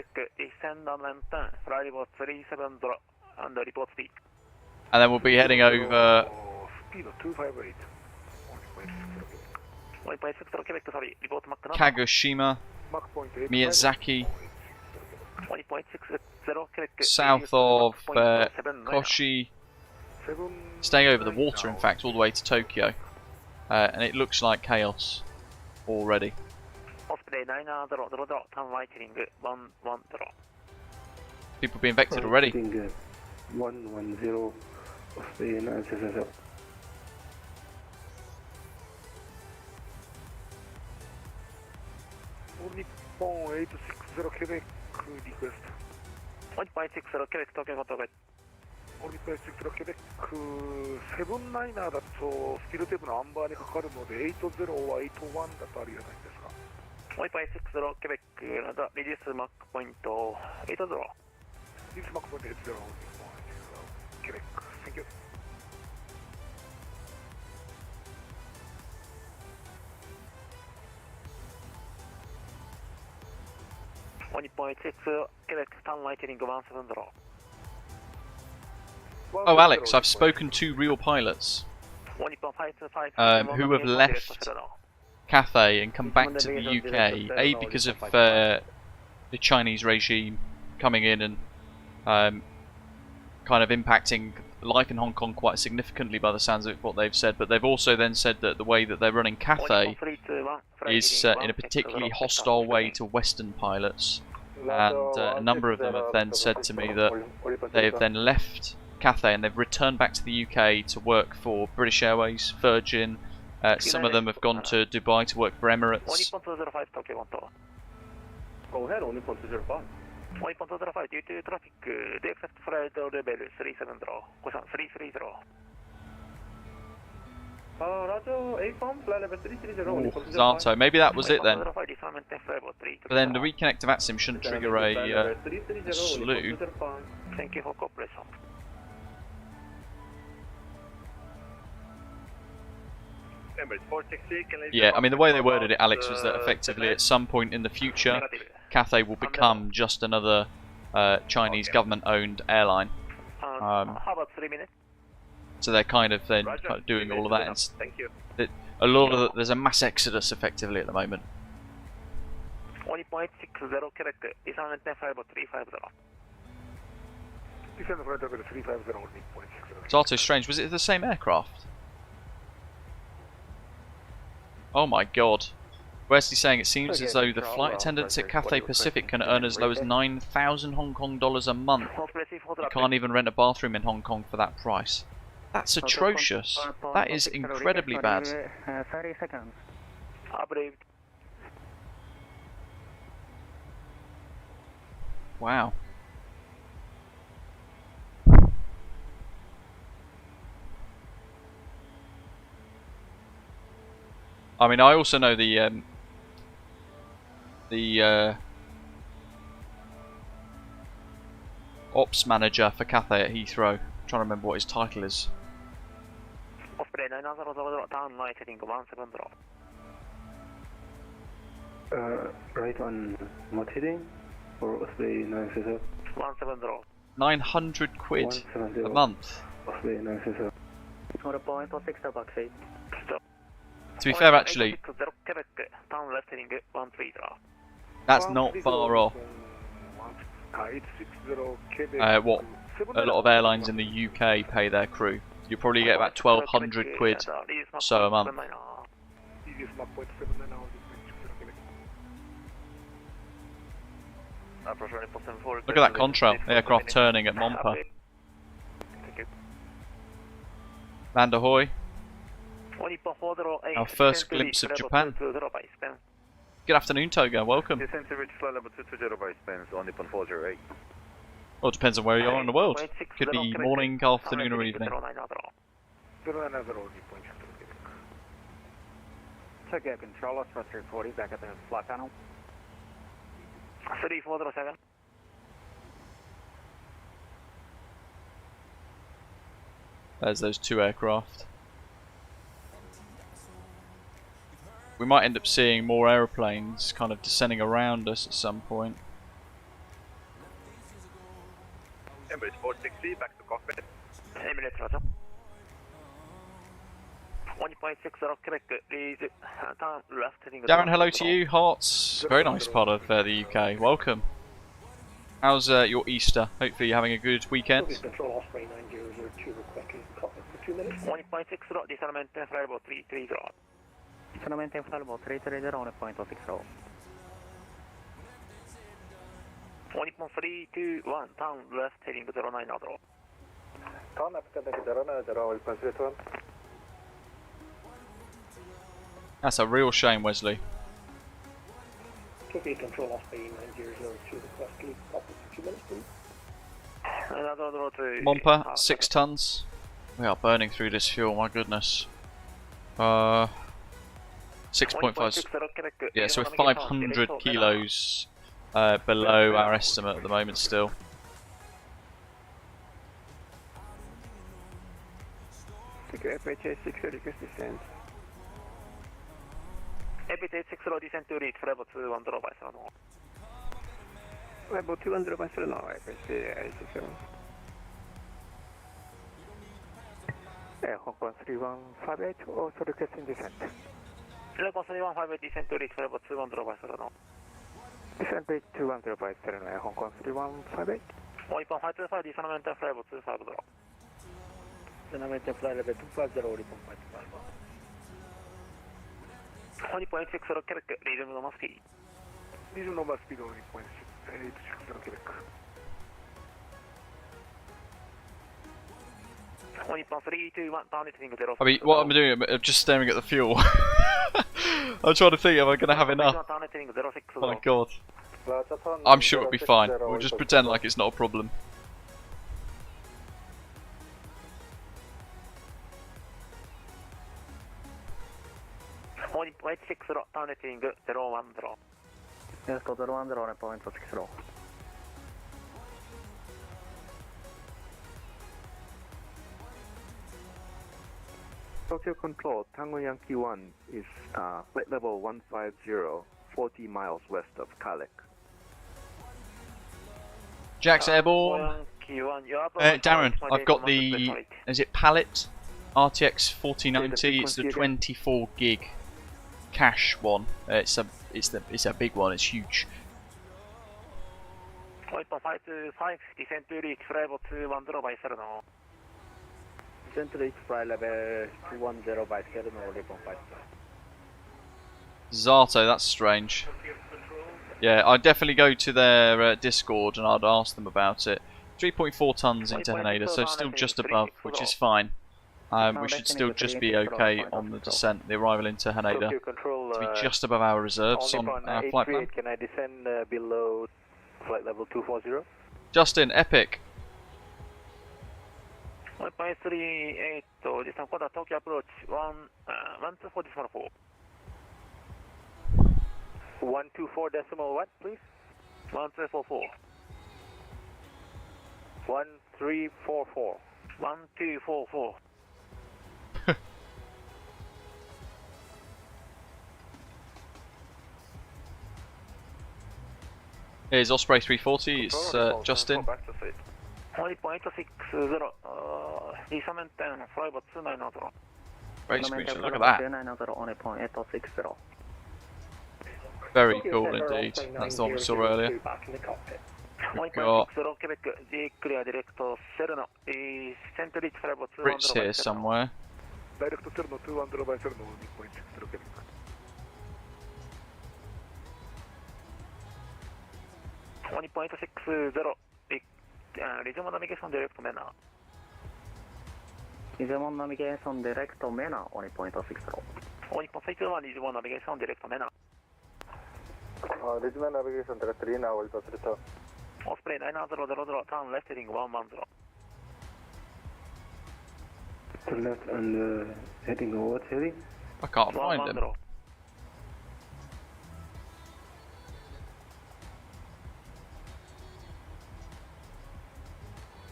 And then we'll be heading over Kagoshima, Miyazaki, south of Koshi, staying over the water in fact, all the way to Tokyo. And it looks like chaos already. People being vectored already. 110 Osprey 900. Nippon 860 Quebec request. 1.60 Quebec Tokyo Haneda. 1.60 Quebec 7-9だとスピードテープのアンバーにかかるので80は81だとありえないんですか。 1.60 Quebec なんだリリースマックポイント80。リリースマックポイント80。Quebec. Thank you. Oh, Alex, I've spoken to real pilots who have left Cathay and come back to the UK, A, because of the Chinese regime coming in and kind of impacting life in Hong Kong quite significantly by the sounds of what they've said, but they've also then said that the way that they're running Cathay is in a particularly hostile way to Western pilots, and a number of them have then said to me that they have then left Cathay and they've returned back to the UK to work for British Airways, Virgin, some of them have gone to Dubai to work for Emirates. Go ahead, only point 205. 1.205 due to traffic, the accept flight level 370, question 330. Roger, A-bomb, flight level 330. Zato, maybe that was it then. But then the reconnect to VATSIM shouldn't trigger a slew. Thank you for cooperation. Yeah, I mean the way they worded it, Alex, was that effectively at some point in the future Cathay will become just another Chinese government-owned airline. How about 3 minutes? So they're kind of then doing all of that. And a lot of there's a mass exodus effectively at the moment. 1.60 Quebec, descend 350. Descend flight level 350 1.60. Zato, strange. Was it the same aircraft? Oh my god. Wesley saying it seems as though the flight attendants at Cathay Pacific can earn as low as 9,000 Hong Kong dollars a month. You can't even rent a bathroom in Hong Kong for that price. That's atrocious. That is incredibly bad. 30 seconds. Wow. I mean, I also know the ops manager for Cathay at Heathrow. I'm trying to remember what his title is. Right on what heading? Or Osprey 960? 170. 900 quid a month. Osprey 960. 1.6 taxi. To be fair, actually, that's not far off what a lot of airlines in the UK pay their crew. You probably get about 1,200 quid or so a month. Look at that contrail aircraft turning at Mompa. Land ahoy. Our first glimpse of Japan. Good afternoon, Toga. Welcome. Descent to reach flight level 220 by Spence on Nippon 408. Well, it depends on where you are in the world. Could be morning, afternoon, or evening. Tokyo controller, thrust 340, back at the flight panel. 3407. There's those two aircraft. We might end up seeing more aeroplanes kind of descending around us at some point. Embrace 460, back to cockpit. Emirates, Roger. 1.60 Quebec, please turn left heading. Darren, hello to you. Hearts, very nice part of the UK. Welcome. How's your Easter? Hopefully you're having a good weekend. Control Osprey 9002 requesting cockpit for 2 minutes. 1.60, disarmament flight 330. Disarmament flight 330 on 1.60. 1.321, turn left heading 09 0. Turn up to 090, That's a real shame, Wesley. Tokyo control Osprey 9002 requesting cockpit for 2 minutes, please. Mompa, 6 tons. We are burning through this fuel, my goodness. 6.5. Yeah, so we're 500 kilos below our estimate at the moment still. FHA 60 request descent. FHA 60 descent to reach level 210 by 7. Level 210 by 7, FHA 60. Hong Kong 3158, also requesting descent. Level 3158 descent to reach level 210 by 7. Descent rate 210 by 7, Hong Kong 3158. 1.525, disarmament flight level 250. Disarmament flight level 250, report 525. 1.60 Quebec, reasonable normal speed. Reasonable normal speed on 1.60 Quebec. 1.321, turn it heading 0. I mean, what I'm doing, I'm just staring at the fuel. I'm trying to think, am I going to have enough? Oh my god. I'm sure it'll be fine. We'll just pretend like it's not a problem. turn it heading 010. Yes, 010 on 1.60. Tokyo Control, Tango Yankee 1 is flight level 150, 40 miles west of Kalek. Jack's airborne. Darren, I've got the, is it pallet? RTX4090, it's the 24 gig cache one. It's a big one, it's huge. 1.525, descent to reach level 210 by 7. Descent to reach flight level 210 by 7, report 525. Zato, that's strange. Yeah, I'd definitely go to their Discord and I'd ask them about it. 3.4 tons into Haneda, so still just above, which is fine. We should still just be okay on the descent, the arrival into Haneda, to be just above our reserves on our flight plan. Can I descend below flight level 240? Justin, Epic. 1.38, distant quarter Tokyo approach 124.4. 124 decimal what, please? 1344. 1344. 1244. Here's Osprey 340, it's Justin. 1.60, disarmament flight 290. Great screenshot, look at that. Very cool indeed. That's the one we saw earlier. We've got Brits here somewhere. 1.60, resume navigation direct manner. Resume navigation direct manner, 1.60. 1.61, resume navigation direct manner. Resume navigation directory now, return. Osprey 900, turn left heading 110. To left and heading what heading? I can't find him.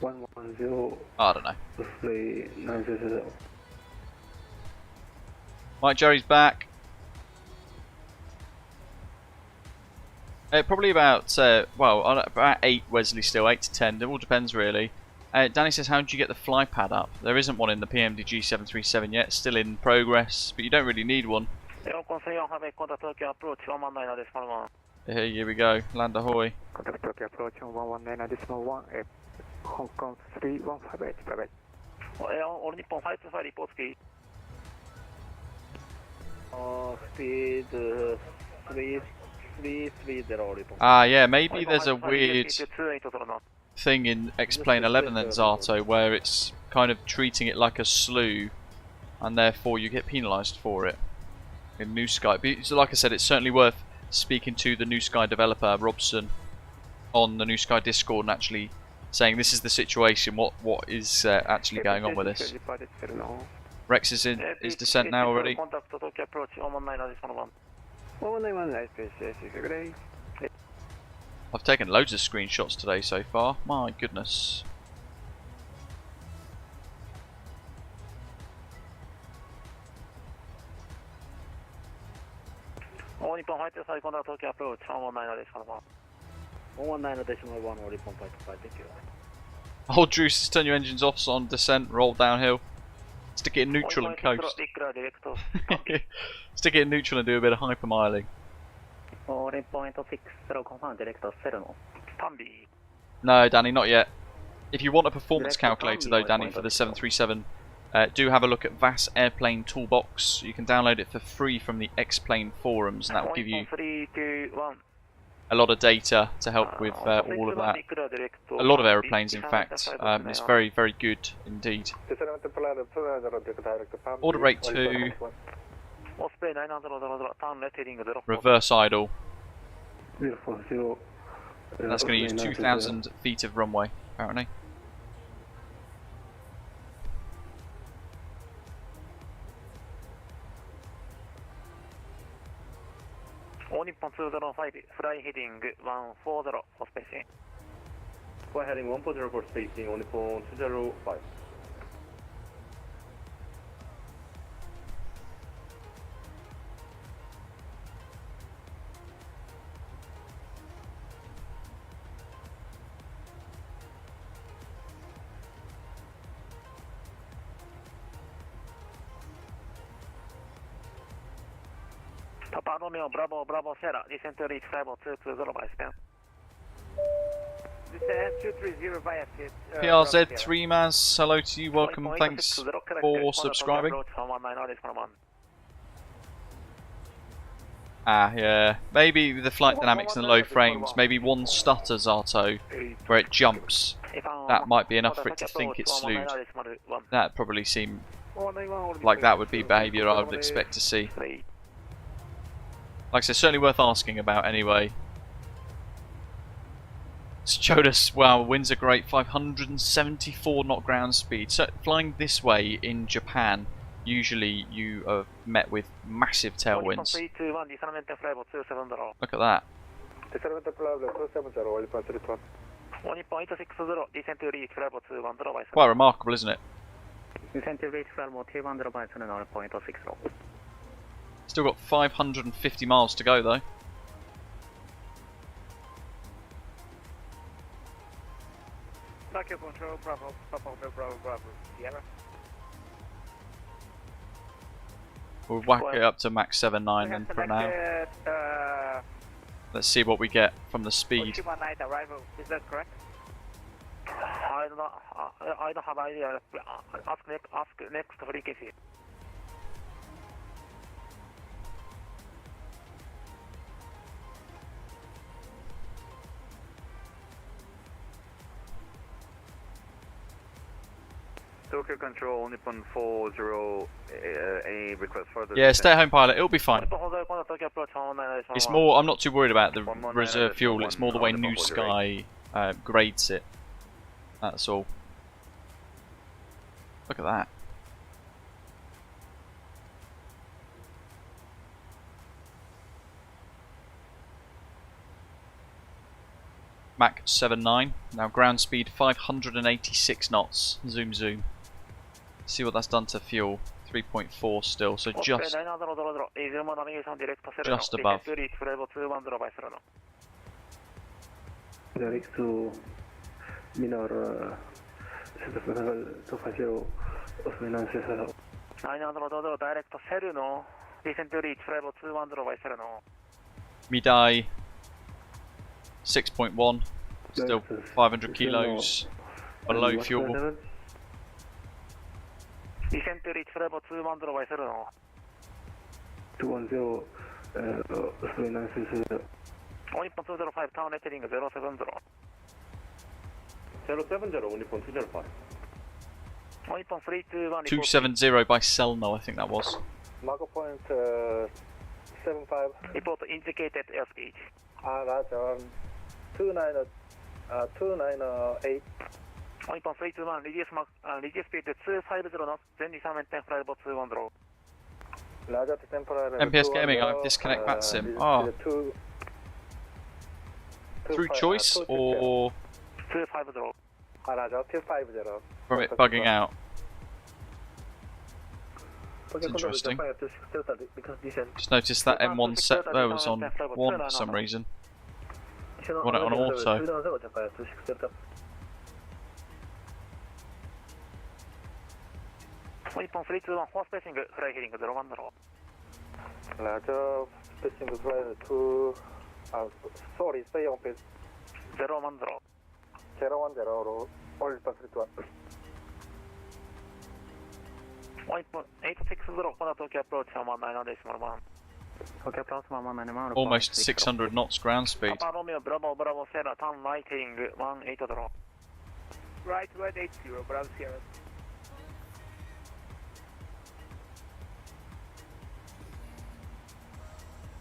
110. I don't know. Osprey 900. Mike Jerry's back. Probably about, about 8 Wesley still, 8 to 10, it all depends really. Danny says, how do you get the fly pad up? There isn't one in the PMDG 737 yet, still in progress, but you don't really need one. Here we go, land ahoy. Contact Tokyo approach 119.1, Hong Kong 3158, bye-bye. All Nippon 525 report speed. Speed 330. Ah, yeah, maybe there's a weird thing in X-Plane 11 then, Zato, where it's kind of treating it like a slew, and therefore you get penalised for it in New Sky. But, so like I said, it's certainly worth speaking to the New Sky developer, Robson, on the New Sky Discord and actually saying this is the situation, what is actually going on with this. Rex is in his descent now already. I've taken loads of screenshots today so far, my goodness. Hold Druce, turn your engines off on descent, roll downhill. Stick it in neutral and coast. Stick it in neutral and do a bit of hypermiling. No, Danny, not yet. If you want a performance calculator though, Danny, for the 737, do have a look at VAS Airplane Toolbox. You can download it for free from the X-Plane forums, and that will give you a lot of data to help with all of that. A lot of aeroplanes, in fact. It's very, very good indeed. Order rate 2. Reverse idle. And that's going to use 2,000 feet of runway, apparently. Nippon 205, fly heading 140 for spacing. Fly heading 140 for spacing, Nippon 205. Papa Romeo, Bravo, Bravo, Sierra, descent to reach 5220 by span. Descent 230 via fit. PRZ 3Maz, hello to you, welcome, thanks for subscribing. Ah, yeah, maybe the flight dynamics and the low frames, maybe one stutter, Zato, where it jumps. That might be enough for it to think it's slewed. That probably seem like that would be behaviour I would expect to see. Like I said, certainly worth asking about anyway. Showed us, wow, winds are great, 574 knot ground speed. So flying this way in Japan, usually you are met with massive tailwinds. Look at that. Quite remarkable, isn't it? Still got 550 miles to go though. Tokyo Control, Bravo, Bravo, Bravo, Bravo, Sierra. We'll whack it up to Mach 7.9 then for now. Let's see what we get from the speed. Arrival, is that correct? I don't have idea. Ask next frequency. Tokyo Control, Nippon 40, any request for the... Yeah, stay at home pilot, it'll be fine. It's more, I'm not too worried about the reserve fuel, it's more the way New Sky grades it. That's all. Look at that. Mach 7.9, now ground speed 586 knots, zoom zoom. See what that's done to fuel, 3.4 still, so just above. Direct to minor 250 of Minance. 900 direct to Seruno, descent to reach level 210 by Seruno. Midai 6.1, still 500 kilos below fuel. Descent to reach level 210 by Seruno. 210 of Minance. 1.205 town entering 070. 070, Nippon 205. 1.321. 270 by Selno, I think that was. Marco point 75. Report indicated airspeed. Roger. 298. 1.321, reduce speed to 250 knots, then descend maintain flight level 210. Roger, temporary. MPS Gaming, I've disconnect VATSIM. Oh. Through choice or 250. Roger, 250. from it bugging out? That's interesting. Just noticed that M1 set there was on 1 for some reason. Want it on auto. horse spacing, fly heading 010. Roger, spacing flight to... sorry, stay on pace. 010. 010, all passage 1. 1.860, Tokyo approach 119.1. Tokyo approach 119.1. Almost 600 knots ground speed. Papa Romeo, Bravo, Bravo, Sierra, turn right heading 180. Right 80, Bravo, Sierra.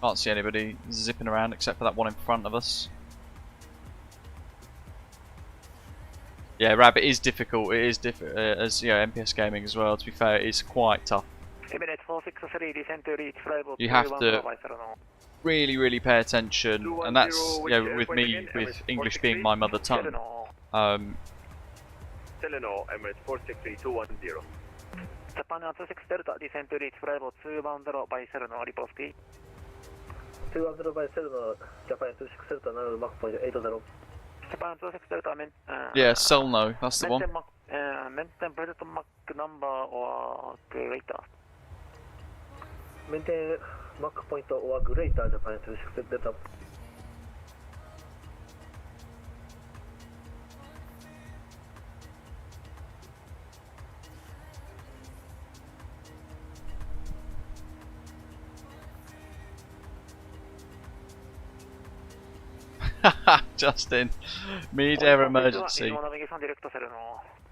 Can't see anybody zipping around except for that one in front of us. Yeah, Rabbit is difficult. It is as MPS Gaming as well. To be fair, it's quite tough. You have to really pay attention, and that's with me with English being my mother tongue. Seleno, Emirates 463-210. Japan 26 Delta, descent to reach level 210 by Seleno, report speed. 210 by Seleno, Japan 26 Delta, now Mach point 80. Japan 26 Delta, yeah, Selno, that's the one. Maintain present Mach number or greater. Maintain Mach point or greater, Japan 26 Delta. Justin, mid-air emergency.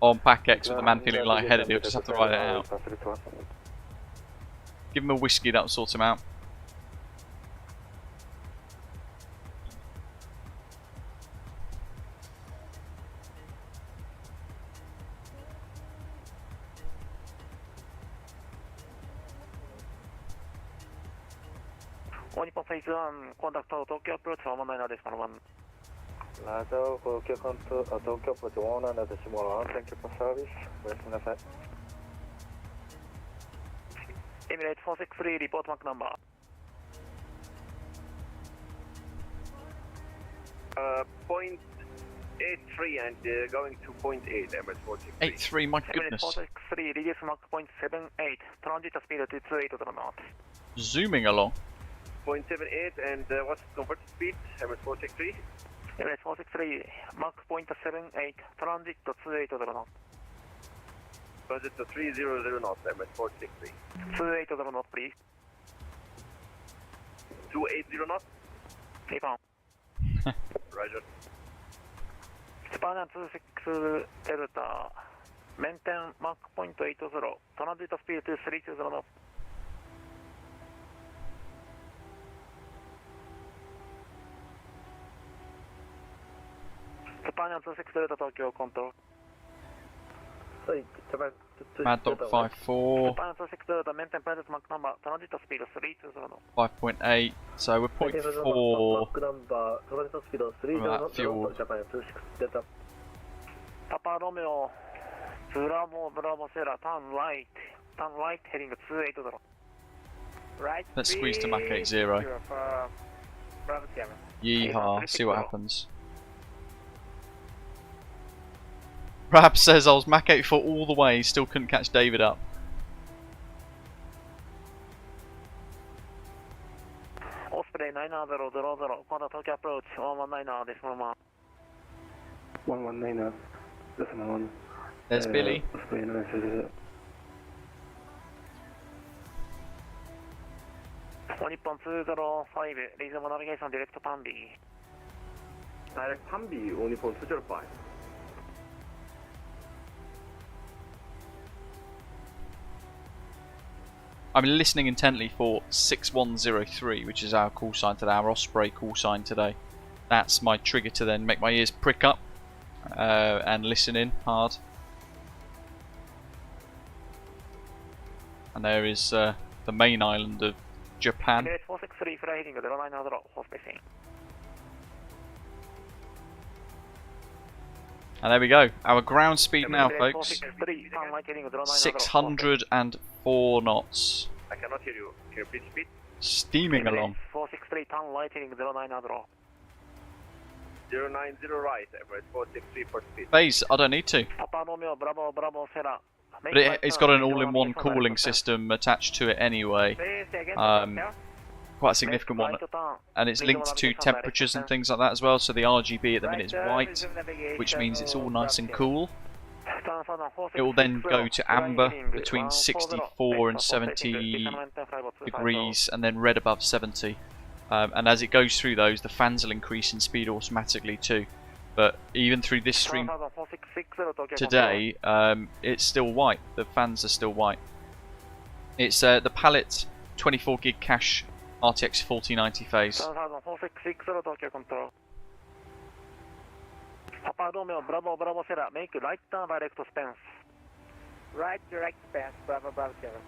On PAC-X with the man feeling lightheaded, he'll just have to ride it out. Give him a whiskey, that'll sort him out. Contact Tokyo approach 119.1. Roger, Tokyo approach 119.1. Thank you for service. Rest in the side. Emirates 463, report Mach number. Point 83 and going to point 8, Emirates 463. 83, my goodness. Emirates 463, reduce Mach point 78, transit speed to 28 knots. Zooming along. 0.78 and what's the converted speed? Emirates 463? Emirates 463, Mach point 78, transit to 28 knots. Transit to 300 knots, Emirates 463. 280 knots, please. 280 knots? Keep on. Roger. Japan 26 Delta, Maintain Mach point 80, transit speed 320 knots. Japan 26 Delta Tokyo control. Mad Dog 5-4. Japan 26 Delta, maintain present Mach number, transit speed 320 knots. 5.8. So we're 0.4 from that fuel. Papa Romeo, Bravo Sierra, turn right heading 280. Right. Let's squeeze to Mach 80. Bravo Sierra. Yeehaw, see what happens. Rab says I was Mach 84 all the way, still couldn't catch David up. Osprey 9000, contact Tokyo approach, 119 decimal 1. 119 decimal 1. There's Billy. Osprey 9000. Nippon 205, reasonable navigation, direct Pambi. Direct Pambi, Nippon 205. I'm listening intently for 6103, which is our call sign today, our Osprey call sign today. That's my trigger to then make my ears prick up and listen in hard. And there is the main island of Japan. And there we go, our ground speed now, folks, 604 knots. I cannot hear you. Can you please speak? Steaming along. 463, turn right heading 090. 090 right, average 463 for speed. Phase, I don't need to. Papa Romeo, Bravo Sierra. But it's got an all-in-one cooling system attached to it anyway. Quite a significant one. And it's linked to temperatures and things like that as well, so the RGB at the minute is white, which means it's all nice and cool. It will then go to amber between 64 and 70 degrees, and then red above 70. And as it goes through those, the fans will increase in speed automatically too. But even through this stream today, it's still white. The fans are still white. It's the Pallet 24 gig cache RTX4090 phase. Papa Romeo, Bravo Sierra, make right turn direct to Spence. Right direct Spence, Bravo Sierra.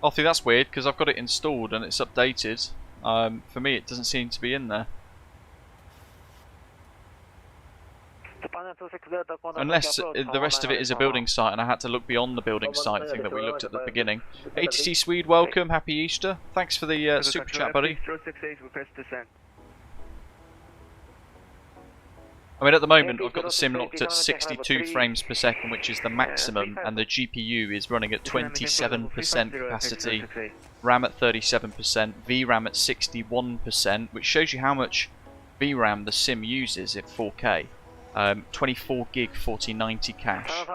Arthur, that's weird because I've got it installed and it's updated. For me, it doesn't seem to be in there. Unless the rest of it is a building site and I had to look beyond the building site thing that we looked at the beginning. ATC Swede, welcome, happy Easter. Thanks for the super chat, buddy. I mean, at the moment I've got the sim locked at 62 frames per second, which is the maximum, and the GPU is running at 27% capacity, RAM at 37%, VRAM at 61%, which shows you how much VRAM the sim uses at 4K. 24 gig 4090 cache,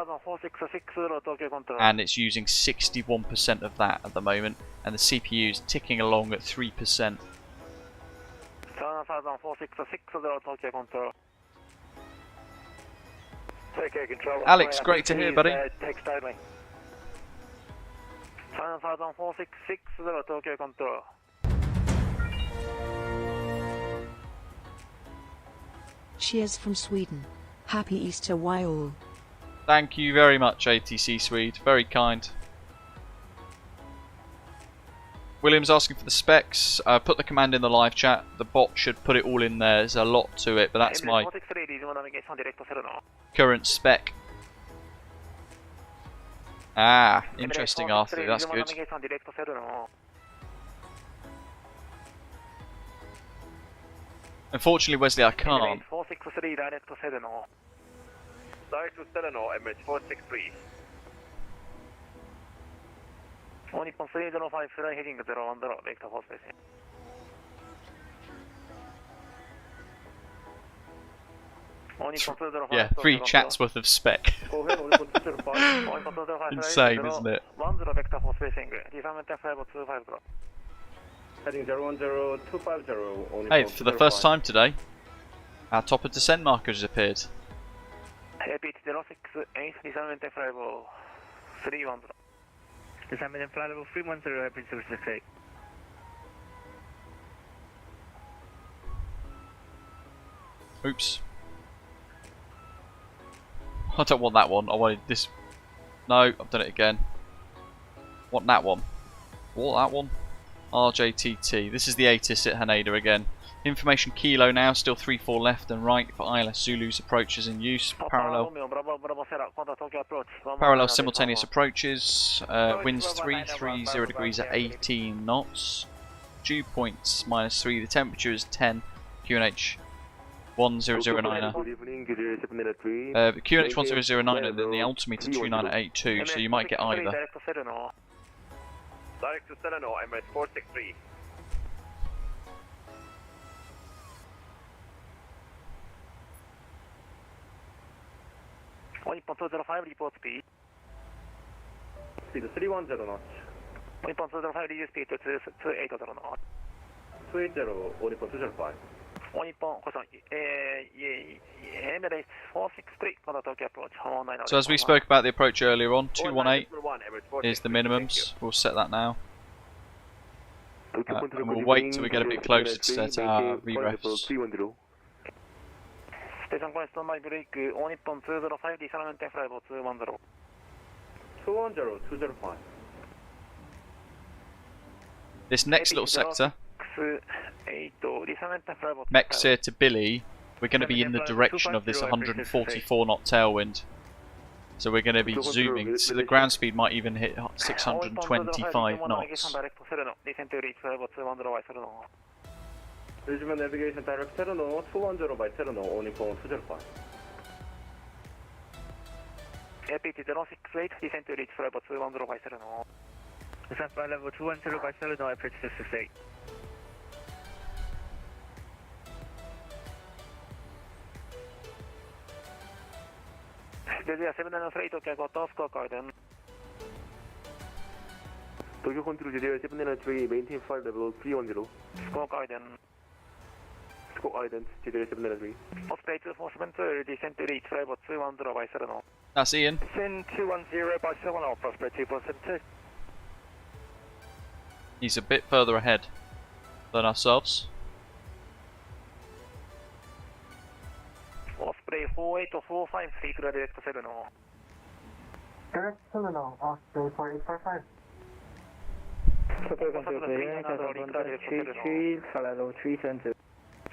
and it's using 61% of that at the moment, and the CPU is ticking along at 3%. Alex, great to hear, buddy. Text only. 7460 Tokyo Control. Cheers from Sweden. Happy Easter, why all? Thank you very much, ATC Swede. Very kind. William's asking for the specs. Put the command in the live chat. The bot should put it all in there. There's a lot to it, but that's my current spec. Ah, interesting, Arthur. That's good. Unfortunately, Wesley, I can't. 463 direct to Sedano. Direct to Sedano, Emirates 463. Nippon 305, fly heading 010, vector force spacing. Yeah, 3 chats worth of spec. Insane, isn't it? 10 vector force spacing. Defilement 5250. Heading 010-250. Hey, for the first time today, Our top of descent marker has appeared. AP068, descendment and flight level 310. Descendment and flight level 310, AP068. Oops. I don't want that one. I wanted this. No, I've done it again. Want that one. What, that one? RJTT. This is the ATIS at Haneda again. Information kilo now, still 3-4 left and right for ILS Zulu's approaches in use. Parallel simultaneous approaches. Winds 330 degrees at 18 knots. Dew points -3. The temperature is 10. QNH 1009er. QNH 1009er and then the altimeter 2982, so you might get either. Direct to Sereno, MS 463. Nippon 205 report speed. Speed 310 knots. Nippon 205 reduce speed to 280 knots. 280, Nippon 205. Nippon, Emirates 463, Tokyo approach. So as we spoke about the approach earlier on, 218 is the minimums. We'll set that now. And we'll wait till we get a bit closer to set our re-refs. Station point standby break, Nippon 205, descendment and flight level 210. 210, 205. This next little sector, Mexia to Billy, we're going to be in the direction of this 144 knot tailwind. So we're going to be zooming, so the ground speed might even hit 625 knots. Regional navigation direct Sereno, 210 by Sereno, Nippon 205. APT068, descent to reach flight level 210 by Sereno. Descent flight level 210 by Sereno, APT068. Desire 793, Tokyo got off, score guidance. Tokyo Control Desire 793, maintain flight level 310. Score guidance. Score guidance, Desire 793. Osprey 2472, descent to reach flight level 210 by Sereno. That's Ian. Descend 210 by Sereno, Osprey 2472. He's a bit further ahead than ourselves. Osprey 48453, clear direct to Sereno. Direct Sereno, Osprey 4845. Tokyo Control 390, flight level 320.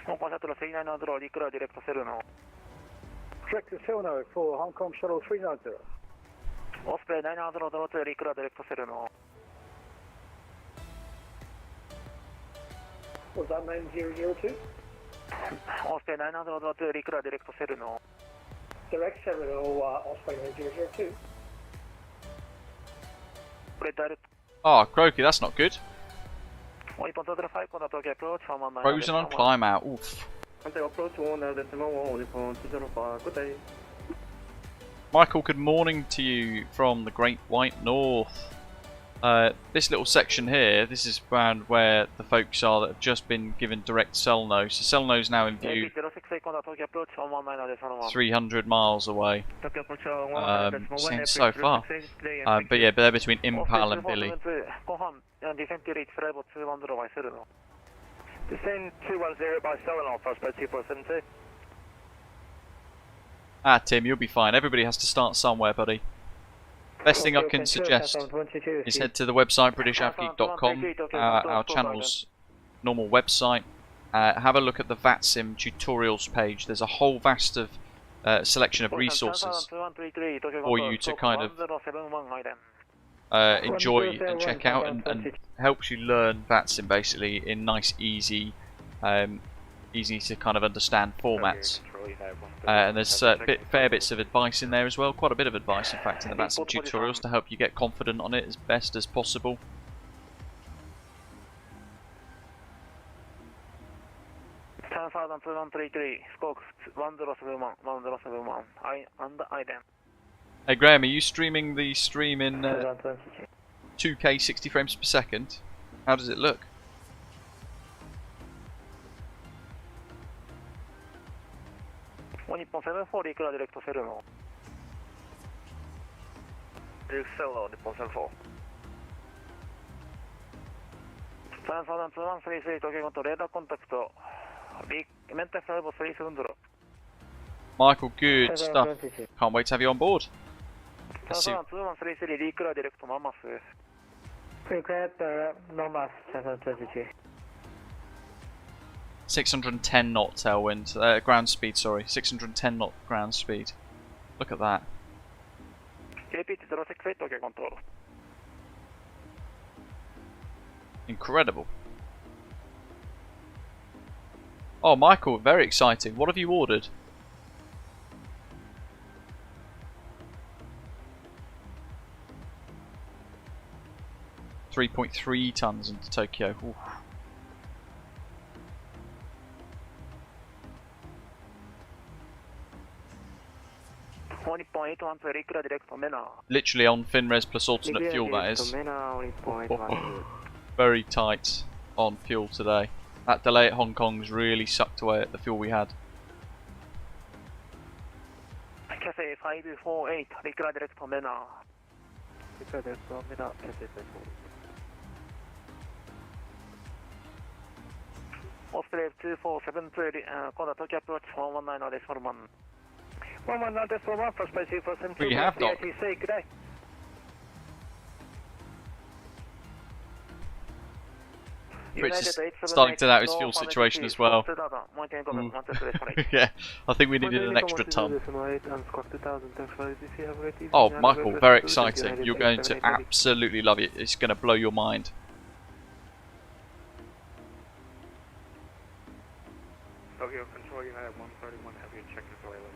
Control 390, clear direct to Sereno. Direct to Sereno for Hong Kong Shuttle 390. Osprey 900, clear direct to Sereno. Was that 9002? Osprey 900, clear direct to Sereno. Direct Sereno, Osprey 9002. Oh, croaky, that's not good. Frozen on climb out, oof. Michael, good morning to you from the Great White North. This little section here, this is around where the folks are that have just been given direct Selno. So Selno's now in view 300 miles away. Seems so far. But yeah, they're between Impal and Billy. Descend 210 by Solon, Prospect 2472. Ah, Tim, you'll be fine. Everybody has to start somewhere, buddy. Best thing I can suggest is head to the website britishafgeek.com, our channel's normal website. Have a look at the VATSIM tutorials page. There's a whole vast of selection of resources for you to kind of enjoy and check out, and helps you learn VATSIM basically in nice, easy to kind of understand formats. And there's fair bits of advice in there as well, quite a bit of advice in fact in the VATSIM tutorials to help you get confident on it as best as possible. Hey Graham, are you streaming the stream in 2K 60 frames per second? How does it look? Nippon 74 リクラディレクトセルノ。ディレクトセルノ、Nippon 74。32133東京コントレーダーコンタクト。メンタフライブ370。Michael, good stuff. Can't wait to have you on board. Let's see. 32133リクラディレクトママス。Aircraft, Normas 722. 610 knot tailwind, ground speed, sorry. 610 knot ground speed. Look at that. KPT068 東京コントロール。Incredible. Oh, Michael, very exciting. What have you ordered? $3.3 tons into Tokyo. Oof. Literally on FinRes plus alternate fuel, that is. Very tight on fuel today. That delay at Hong Kong's really sucked away at the fuel we had. Cathay 548, Rikra direct to Mena. Rikra direct to Mena, Cathay 54. Osprey 2473, Conda Tokyo approach 119 decimal 1. 119 decimal 1, first place 2472. We have doc. Good day. Rich is starting to doubt his fuel situation as well. Yeah, I think we needed an extra ton. Oh, Michael, very exciting. You're going to absolutely love it. It's going to blow your mind. Tokyo Control United 131, have you checked the delay level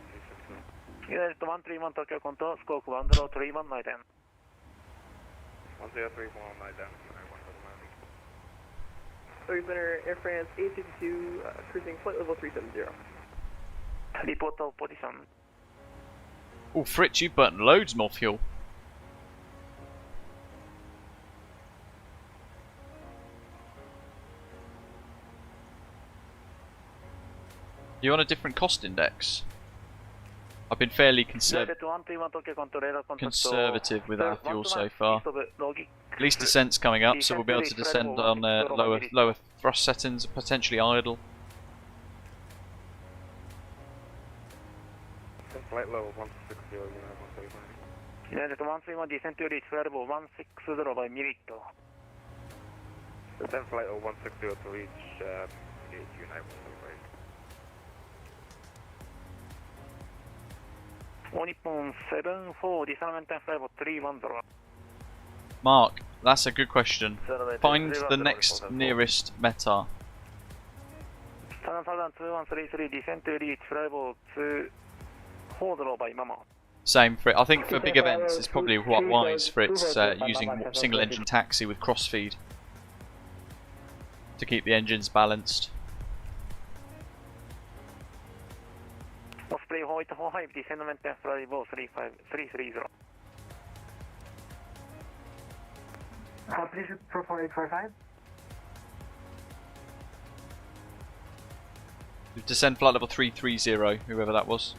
260? United 131 Tokyo Control, scope 1031 night end. 1031 night end. Sorry, Center, Air France 862, cruising flight level 370. Report of position. Oh, Fritz, you burnt loads more fuel. You're on a different cost index. I've been fairly conservative with our fuel so far. At least descent's coming up, so we'll be able to descend on lower thrust settings, potentially idle. Flight level 160, United 131, descent to reach flight level 160 by minute. Descent flight level 160 to reach United 131. Nippon 74, disarmament time flight level 310. Mark, that's a good question. Find the next nearest METAR. 72133, descent to reach flight level 240 by Mama. Same for it. I think for big events it's probably quite wise for it's using single engine taxi with crossfeed to keep the engines balanced. Osprey 485, descendment time flight level 330. Please report 4845. Descend flight level 330, whoever that was.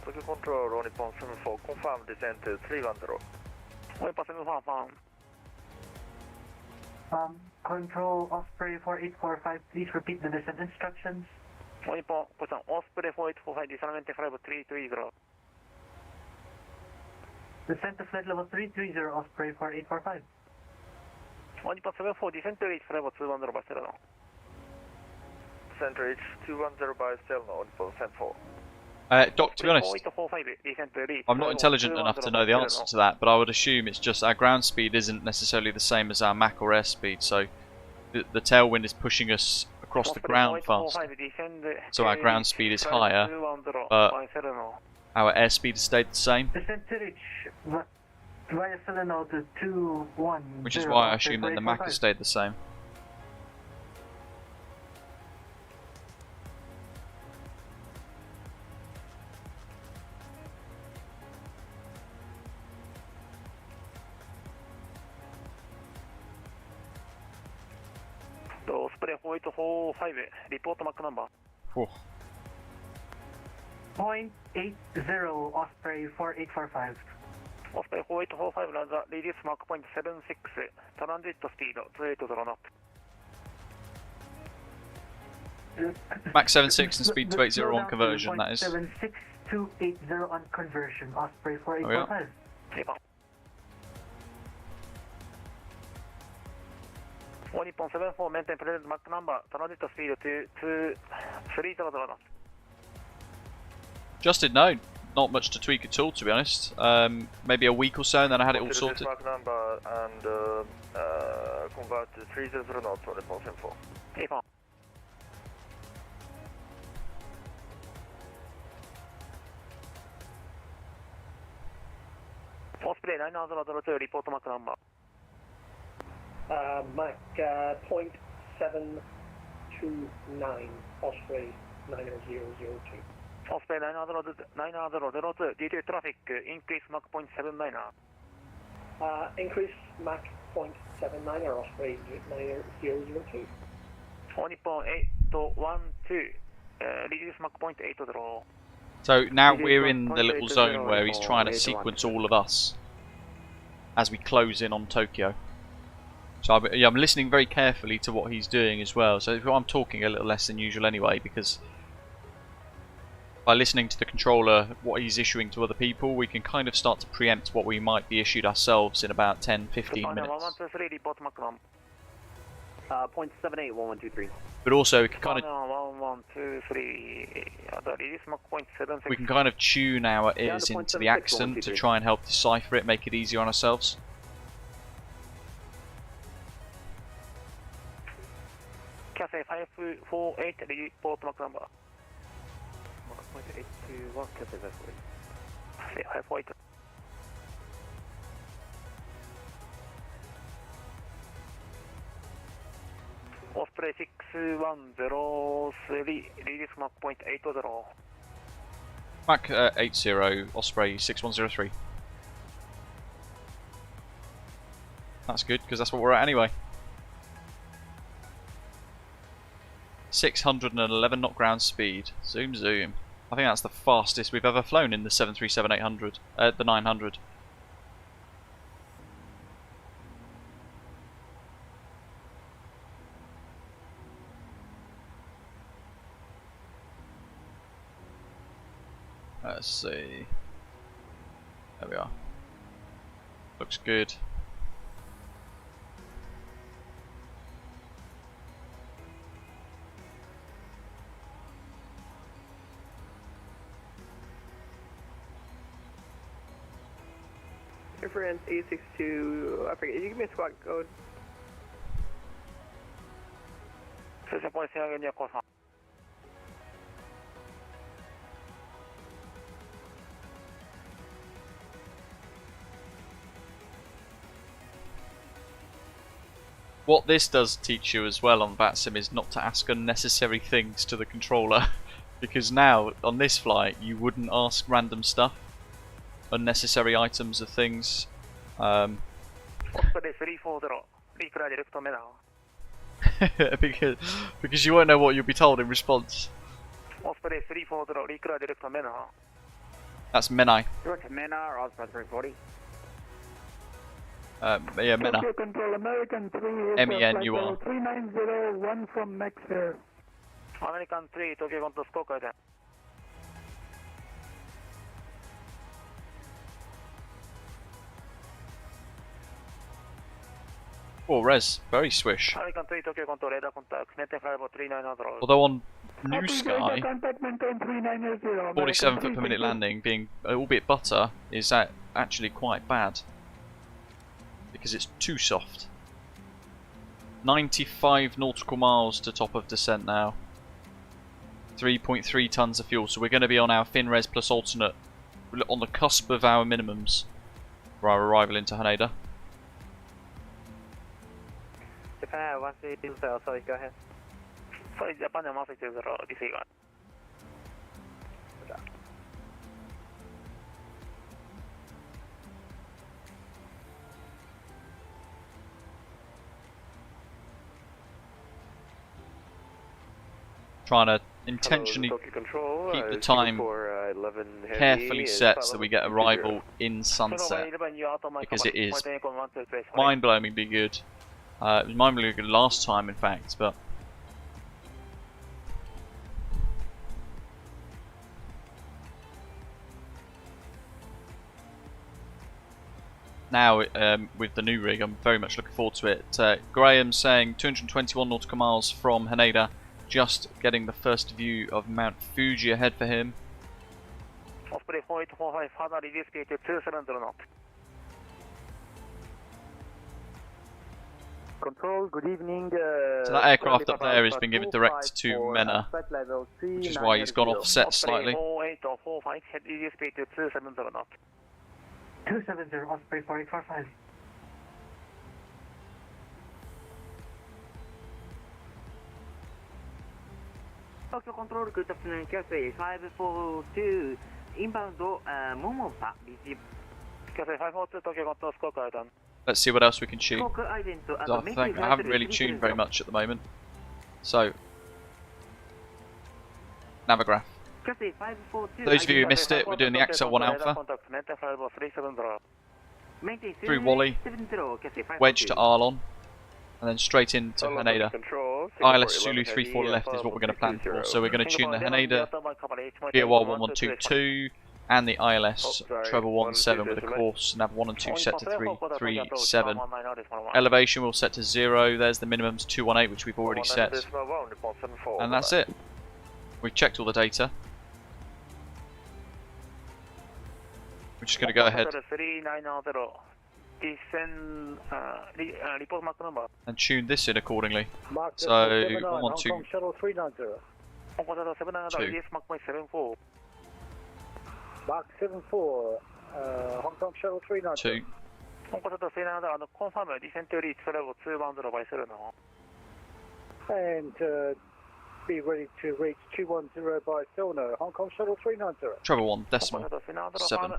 Tokyo Control, Nippon 74, confirm descent to 310. Nippon 74, found. Control Osprey 4845, please repeat the descent instructions. Nippon Osprey 4845, disarmament flight level 330. Descent to flight level 330, Osprey 4845. Nippon 74, descent to reach flight level 210 by Celno. Descent to reach 210 by Celno, Nippon 74. Doc, to be honest, I'm not intelligent enough to know the answer to that, but I would assume it's just our ground speed isn't necessarily the same as our Mach or airspeed, so the tailwind is pushing us across the ground faster. So our ground speed is higher, but our airspeed has stayed the same. Which is why I assume that the Mach has stayed the same. Osprey 4845, report Mach number. Oh. 0.80 Osprey 4845. Osprey 4845 lands at radius Mach 0.76, transit speed 280 knot. Mach 76 and speed 280 on conversion, that is. 76280 on conversion, Osprey 4845. Takeoff. 1.74, maintain present Mach number, transit speed 330 knot. Adjusted, no. Not much to tweak at all, to be honest. Maybe a week or so, and then I had it all sorted. Mach number and convert to 300 knots for the position 4. Takeoff. Osprey 902, report Mach number. Mach 0.729, Osprey 9002. Osprey 902, detail traffic, increase Mach 0.79. Increase Mach 0.79 or Osprey 9002. 1.812, reduce Mach 0.80. So now we're in the little zone where he's trying to sequence all of us as we close in on Tokyo. So I'm listening very carefully to what he's doing as well. So I'm talking a little less than usual anyway, because by listening to the controller, what he's issuing to other people, we can kind of start to preempt what we might be issued ourselves in about 10-15 minutes. 0.78, 1123. But also, we can kind of tune our ears into the accent to try and help decipher it, make it easier on ourselves. Cathay 548, report Mach number. 0.821, Cathay 548. Cathay 548. Osprey 6103, release Mach 0.80. Mach 80, Osprey 6103. That's good, because that's what we're at anyway. 611 knot ground speed. Zoom, zoom. I think that's the fastest we've ever flown in the 737-800, the 900. Let's see. There we are. Looks good. Inference 862, I forget, you give me a squad code. What this does teach you as well on VATSIM is not to ask unnecessary things to the controller, because now on this flight you wouldn't ask random stuff, unnecessary items of things. because you won't know what you'll be told in response. That's Menai. Mena, Osprey 340. Yeah, Mena. Tokyo Control American 3 is MENUR. 3901 from Maxfair. American 3, Tokyo Control Skokai then. Oh, res, very swish. American 3, Tokyo Control radar contact, maintain flight about 3900. Although on New Sky, Contact maintain 3980. 47 foot per minute landing being, albeit butter, is actually quite bad. Because it's too soft. 95 nautical miles to top of descent now. 3.3 tons of fuel, so we're going to be on our FinRes plus alternate, on the cusp of our minimums for our arrival into Haneda. Japan 1320, sorry, go ahead. Sorry, Japan 1320, disregard. Trying to intentionally keep the time carefully set so that we get arrival in sunset, because it is mind-blowingly good. It was mind-blowingly good last time, in fact, but now with the new rig, I'm very much looking forward to it. Graham saying 221 nautical miles from Haneda, just getting the first view of Mount Fuji ahead for him. Osprey 4845, Hana reduce speed to 270 knots. Control, good evening. So that aircraft up there has been given direct to Mena, which is why he's gone offset slightly. 4845, head reduce speed to 270 knots. 270, Osprey 4845. Tokyo Control, good afternoon, Cathay 542, inbound, Momota, receive. Cathay 542, Tokyo Control, score done. Let's see what else we can tune. I haven't really tuned very much at the moment. So, Navigraph. Those of you who missed it, we're doing the XL1 Alpha. Through Wally, wedge to Arlon, and then straight into Haneda. ILS Zulu 34 left is what we're going to plan for. So we're going to tune the Haneda, VOR 1122, and the ILS treble 17 with a course nav 1 and 2 set to 337. Elevation we'll set to 0. There's the minimums 218, which we've already set. And that's it. We've checked all the data. We're just going to go ahead and tune this in accordingly. So 112. Shuttle 390. 2. Mark 74, Hong Kong Shuttle 390. 2. And be ready to reach 210 by sonar, Hong Kong Shuttle 390. Treble 1 decimal 7.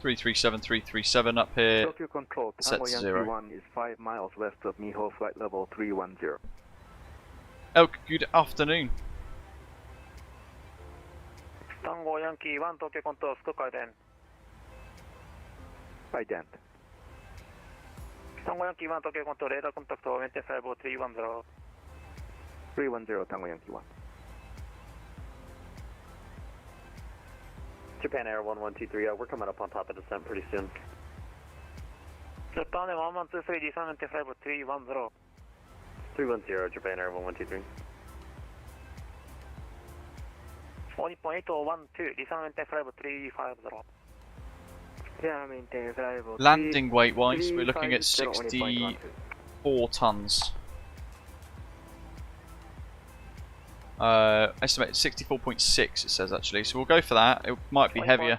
$337 up here. Tokyo Control, set to 0. 1 is 5 miles west of Miho, flight level 310. Oh, good afternoon. Tango Yankee 1, Tokyo Control, score ident. Ident. Tango Yankee 1, Tokyo Control, radar contact 25310. 310, Tango Yankee 1. Japan Air 1123, we're coming up on top of descent pretty soon. Japan Air 1123, descent 310. 310, Japan Air 1123. 40.812, descent 350. Landing weight wise, we're looking at 64 tons. Estimate 64.6 it says actually, so we'll go for that. It might be heavier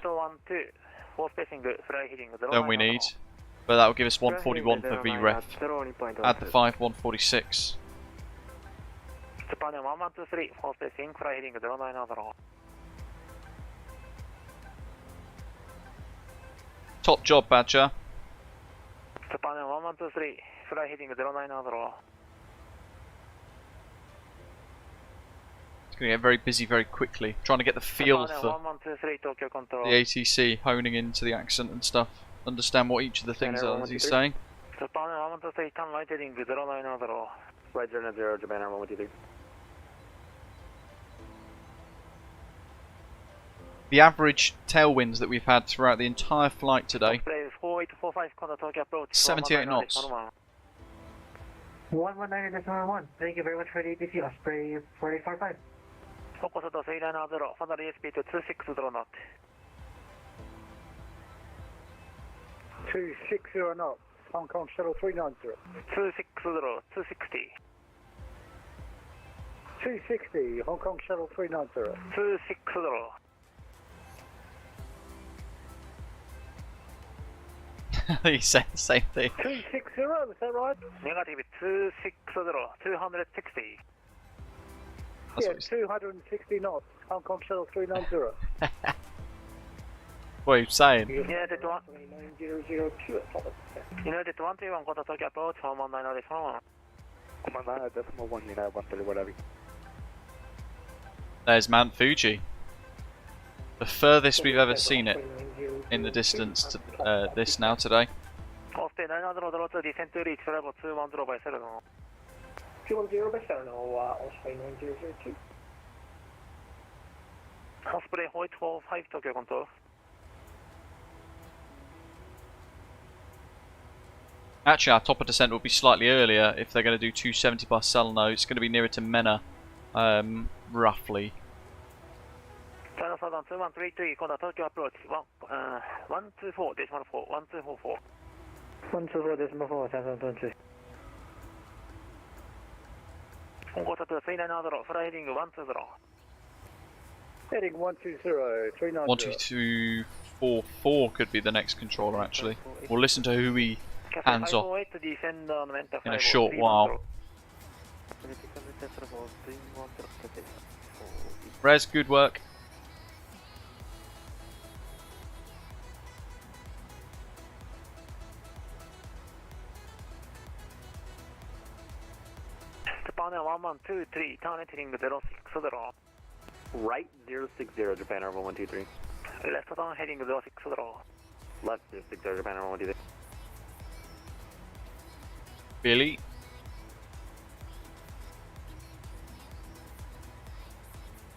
than we need, but that will give us 141 for VREF. Add the 5, 146. Top job, Badger. Japan 1123, fly heading 090. It's going to get very busy very quickly. Trying to get the feel for the ATC, honing into the accent and stuff. Understand what each of the things are as he's saying. Japan 1123, turn right heading 090. Right 090, Japan Air 1123. The average tailwinds that we've had throughout the entire flight today, 78 knots. 119.1. Thank you very much for the ATC, Osprey 4845. 260 knots, Hong Kong Shuttle 390. 260, 260, Hong Kong Shuttle 390. 260. He said the same thing. 260, is that right? Negative 260, 260. Yeah, 260 knots. Hong Kong Shuttle 390. What are you saying? United 131 contact Tokyo approach 419 this one. 119 decimal 1 United 130 whatever. There's Mount Fuji. The furthest we've ever seen it in the distance to this now today. Osprey 900 descent to reach level 210 by 7. 210 by 7, Osprey 9002. Osprey Hoyt 45 Tokyo control. Actually, our top of descent will be slightly earlier if they're going to do 270 Barcelona. It's going to be nearer to Mena, roughly. China Southern 2133, contact Tokyo approach 124 decimal 4, 1244. 124 decimal 4, China Southern 23. Contact 3900, fly heading 120. Heading 120, 390. 12244 could be the next controller actually. We'll listen to who he hands off in a short while. Rez, good work. Japan 1123, turn entering 060. Right 060, Japan Air 1123. Left turn heading 060. Left 060, Japan Air 1123. Billy.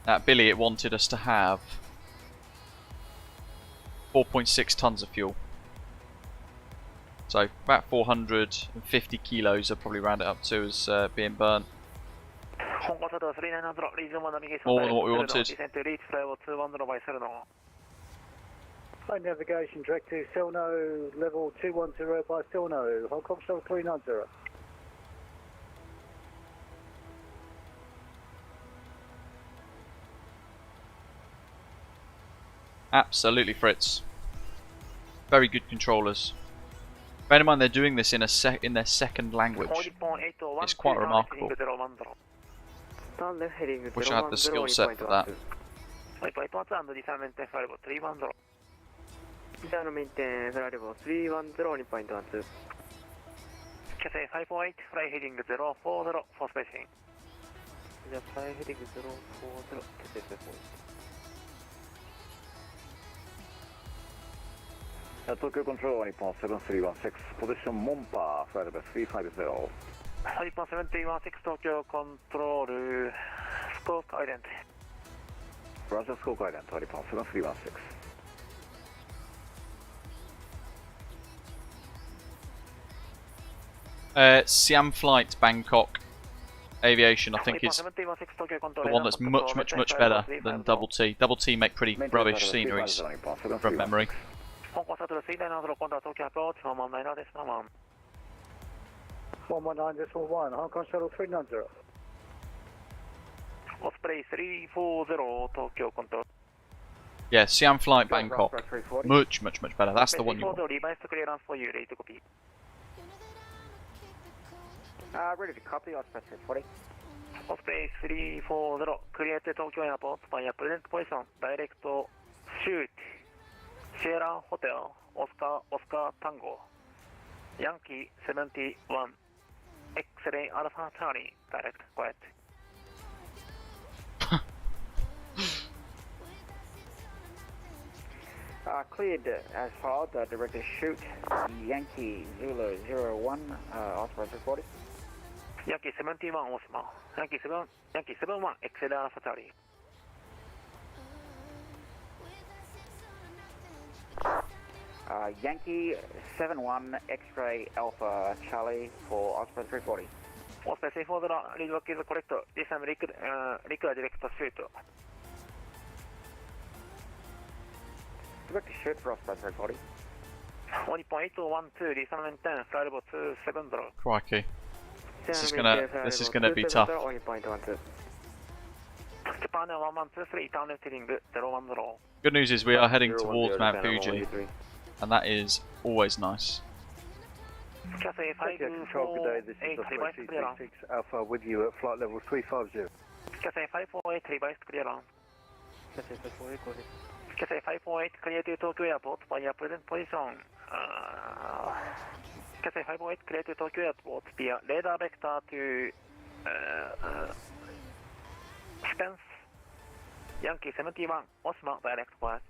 At Billy, it wanted us to have 4.6 tons of fuel. So about 450 kilos, I'll probably round it up to as being burnt. More than what we wanted. High navigation direct to Silno, level 210 by Silno, Hong Kong Shuttle 390. Absolutely, Fritz. Very good controllers. Bear in mind they're doing this in their second language. It's quite remarkable. Wish I had the skill set for that. Cathay 508, fly heading 040 for spacing. Fly heading 040, Cathay 508. Tokyo Control, Nippon 7316, position Monpa, flight level 350. Nippon 7316, Tokyo Control, scope ident. Roger, scope ident, Nippon 7316. Siam Flight Bangkok Aviation, I think, is the one that's much better than Double T. Double T make pretty rubbish sceneries from memory. 119.1, Hong Kong Shuttle 390. Osprey 340, Tokyo Control. Yeah, Siam Flight Bangkok. Much better. That's the one you want. Clearance for you, ready to copy. Ready to copy, Osprey 340. Osprey 340, clear to Tokyo Airport by your present position. Direct shoot. Sierra Hotel, Oscar Tango. Yankee 71. X-ray Alpha Charlie, direct, quiet. Cleared as filed, direct to shoot. Yankee Zulu 01, Osprey 340. Yankee 71, Osma. Yankee 71, X-ray Alpha Charlie. Yankee 71 X-ray Alpha Charlie for Osprey 340. Osprey 340, lead work is correct. This time record direct shoot. Direct shoot for Osprey 340. 1.8212, descent 10, flight level 270. Crikey. This is gonna be tough. Japan 1123, turn left heading 010. Good news is we are heading towards Mount Fuji, and that is always nice. Cathay Control, good day, this is Osprey 366 Alpha with you at flight level 350. Cathay 548, revise clear on. Cathay 548, go ahead. Cathay 548, clear to Tokyo Airport via present position. Cathay 548, clear to Tokyo Airport via radar vector to Spence. Yankee 71, Osma, direct west.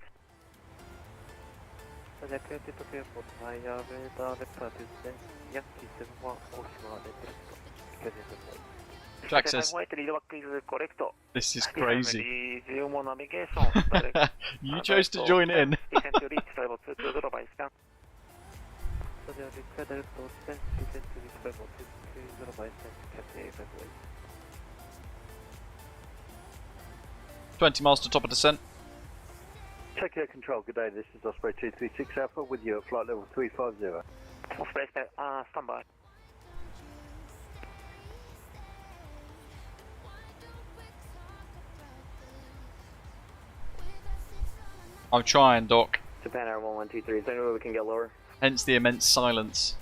Clear to Tokyo Airport via radar vector to Spence. Yankee 71, Osma, direct west. Jack says, this is crazy. You chose to join in. 20 miles to top of descent. Tokyo Control, good day. This is Osprey 236 Alpha with you at flight level 350. Osprey, stand by. I'm trying, Doc. Japan Air 1123, is there any way we can get lower? Hence the immense silence.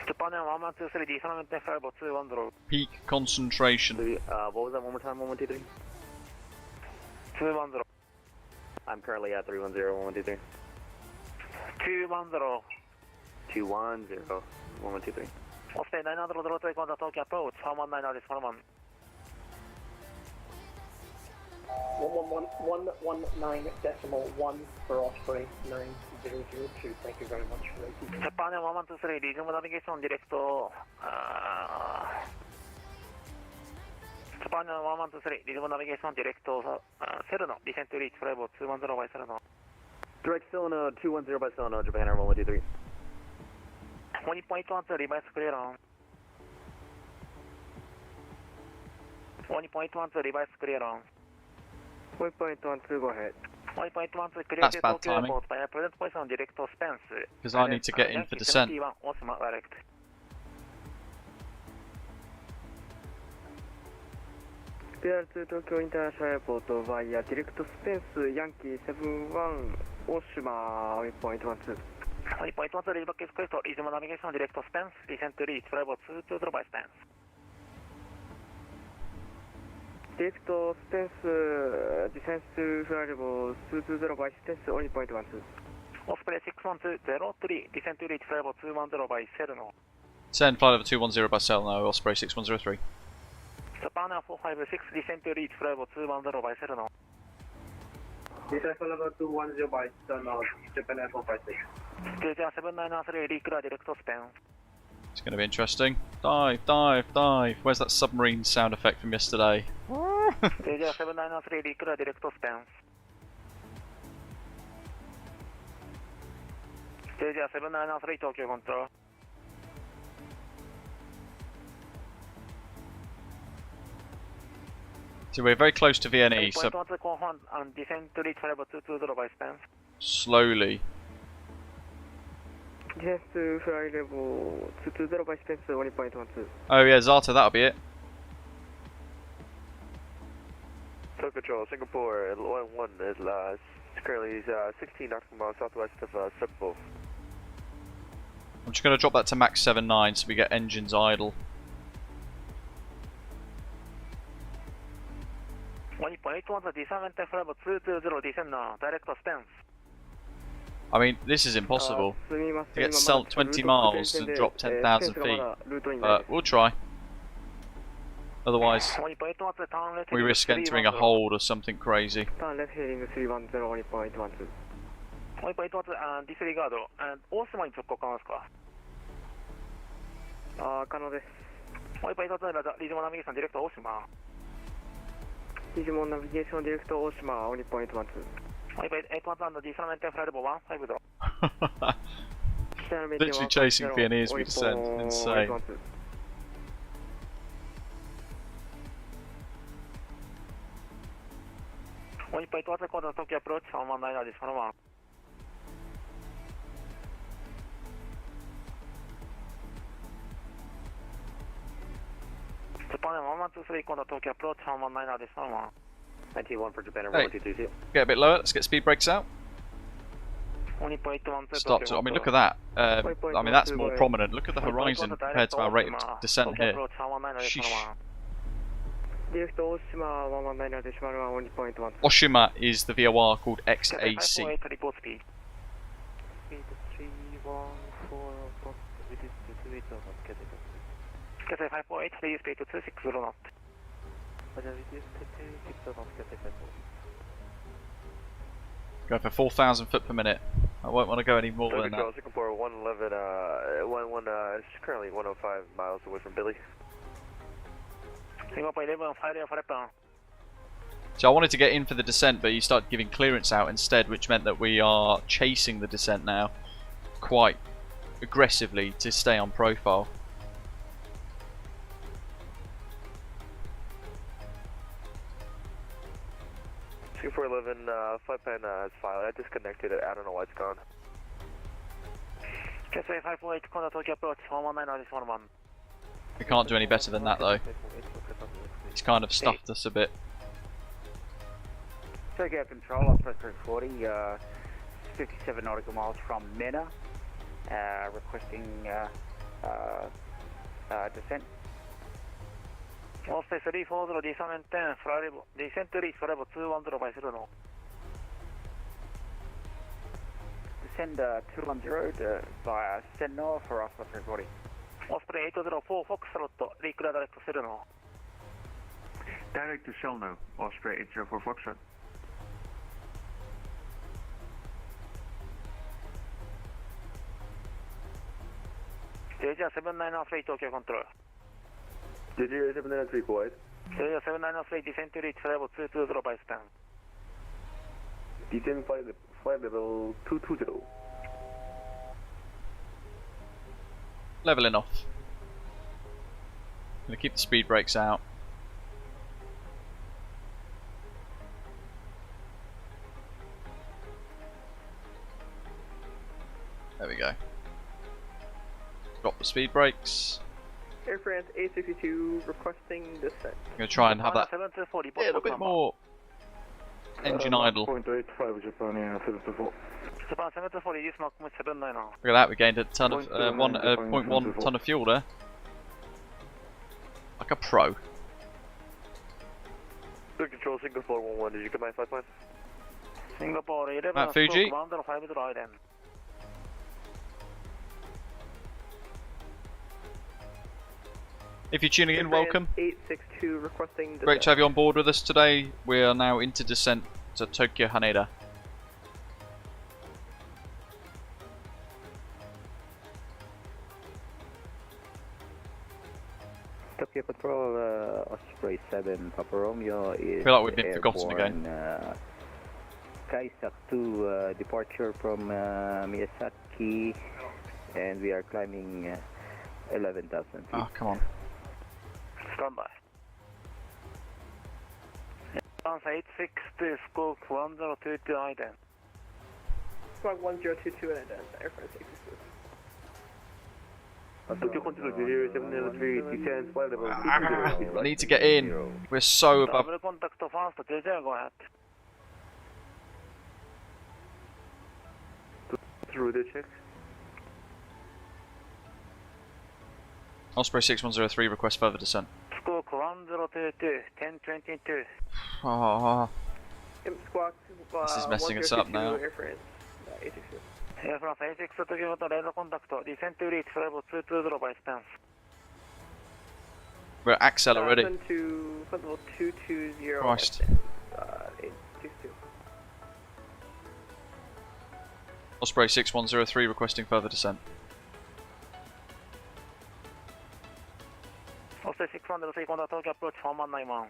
Japan Air 1123, solamente flight 210. Peak concentration. What was that one more time, 1123? 210. I'm currently at 310, 1123. 210. 210, 1123. Osprey 900, take on the Tokyo approach, 119 is 11. 119.1 for Osprey 9002. Thank you very much for that. Japan 1123, reasonable navigation direct Japan 1123, reasonable navigation direct Sereno, descent to reach level 210 by Sereno. Direct Sereno, 210 by Sereno, Japan Air 1123. 1.12, revise clear on. 1.12, revise clear on. 1.12, go ahead. 1.12, clear That's to bad Tokyo timing. Airport by present position direct to Spence. Because I need to get in for descent. 71, Osma, direct. Clear to Tokyo International Airport via direct to Spence, Yankee 71, Oshima, 1.12. 1.12, reback is correct, reasonable navigation direct to Spence, descent to reach level 220 by Spence. Direct to Spence, descent to flight level 220 by Spence, only 0.12. Osprey 6103, descent to reach level 210 by Sereno. Send flight level 210 by Selno, Osprey 6103. Japan 456, descent to reach level 210 by Sereno. Descent level 210 by Sereno, Japan Air 456. Tokyo 793, reclear direct to Spence. It's going to be interesting. Dive, dive, dive. Where's that submarine sound effect from yesterday? Tokyo 793, reclear direct to Spence. Tokyo 793, Tokyo Control. So we're very close to VNE, so and descent to reach level 220 by Spence. slowly. Descent to flight level 220 by Spence, 1.12. Oh yeah, Zata, that'll be it. Tow Control, Singapore, 1-1 is currently 16 nautical miles southwest of Singapore. I'm just going to drop that to max 79 so we get engines idle. 1.81, descent level 220, descent now, direct to Spence. I mean, this is impossible. To get 20 miles and drop 10,000 feet. But we'll try. Otherwise, we risk entering a hold or something crazy. Turn left heading 310, 1.12. 1.1 disregard 大島に直行可能ですか？可能です。1.1リズムナビゲーションディレクト大島。リズムナビゲーションディレクト大島 1.12. 1.81 disarmament flight level 150. Literally chasing PNE as we descend. Insane. 1.1 コードのTokyo approach 119です。1. Japan 123 コードTokyo approach 119です。1. 91 for Japan Air Hey, 1222. get a bit lower, let's get speed brakes out. Stopped. I mean, look at that. I mean, that's more prominent. Look at the horizon compared to our rate of descent here. Sheesh. Oshima is the VOR called XAC. Go for 4,000 foot per minute. I won't want to go any more than that. Singapore 111, it's currently 105 miles away from Billy. So I wanted to get in for the descent, but he started giving clearance out instead, which meant that we are chasing the descent now quite aggressively to stay on profile. Singapore 11, flight plan is filed. I disconnected it. I don't know why it's gone. We can't do any better than that though. He's kind of stuffed us a bit. Tokyo Control, Osprey 340, 57 nautical miles from Mena, requesting descent. Osprey 340, descent to reach level 210 by 0. Descend 210 via Sentinel for Osprey 340. Osprey 804, Foxtrot, recruit direct to Sentinel. Direct to Selno, Osprey 804 Foxtrot. Stage 793 Tokyo Control. Stage 793 quiet. Stage 793 descent to reach level 220 by span. Descent flight level 220. Leveling off. Gonna keep the speed brakes out. There we go. Drop the speed brakes. Air France A62 requesting descent. I'm going to try and have that a little bit more engine idle. 0.85 Japan Air 74. Japan 74, use Mach 79. Look at that, we gained a ton of 0.1 ton of fuel there. Like a pro. Good control, Singapore 11, did you command flight plan? Singapore 11, Matt Fuji. Commander 5 right end. If you're tuning in, welcome. 862 requesting descent. Great to have you on board with us today. We are now into descent to Tokyo Haneda. Tokyo Control, Osprey 7 Papa Romeo is I feel like we've been forgotten again. Kaisak 2 departure from Miyazaki, and we are climbing 11,000 feet. Oh, come on. Stand by. Advance 86 to Squawk 1022 ident. Squawk 1022 and ident, Air France 862. Tokyo Control 0703, descent flight level 220. I need to get in. We're so above. Double contact to fast, go ahead. Through the check. Osprey 6103 request further descent. Squawk 1022, 1022. Oh, Squawk, this is messing us up now. Air France 862. Air France 862 Tokyo Control, radar contact, descent to reach level 220 by stance. We're at Axel already. To level 220. Christ. 862. Osprey 6103 requesting further descent. Osprey 6103, contact Tokyo approach 4191.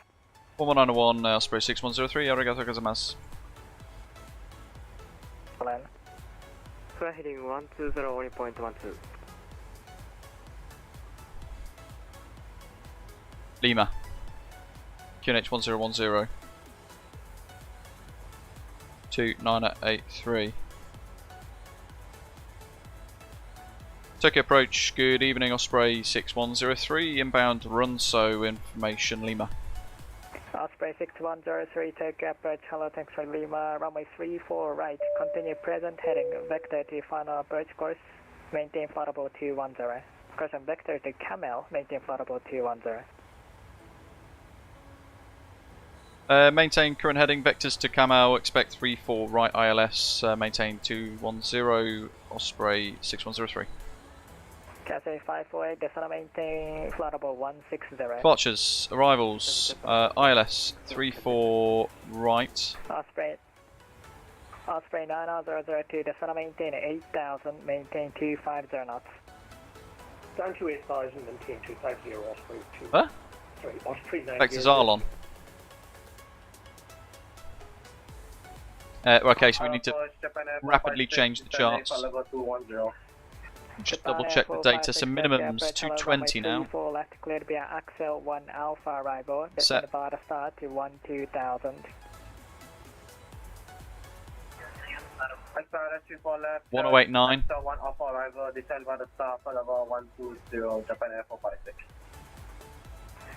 4191, Osprey 6103, arigatou gozaimasu. Plan. Fly heading 120.12. Lima. QNH 1010. 2983. Tokyo approach, good evening, Osprey 6103, inbound run, so information Lima. Osprey 6103, take approach, hello, thanks for Lima, runway 34 right, continue present heading, vector to final approach course, maintain flight level 210. Course and vector to Camel, maintain flight level 210. Maintain current heading, vectors to Camel, expect 34 right ILS, maintain 210, Osprey 6103. Cathay 548, descend maintain flight level 160. Departures, arrivals, ILS 34 right. Osprey 9002, descend maintain 8000, maintain 250 knots. Down to 8000, maintain 250, Osprey 2. Huh? Sorry, Osprey 90. Vectors Arlon. Okay, so we need to rapidly change the charts. Just double check the data. So minimum's 220 now. Left cleared via Axel 1 Alpha arrival. Set. Nevada start to 12000. 1089. 1 Alpha arrival, descend by the star for level 120, Japan Air 456.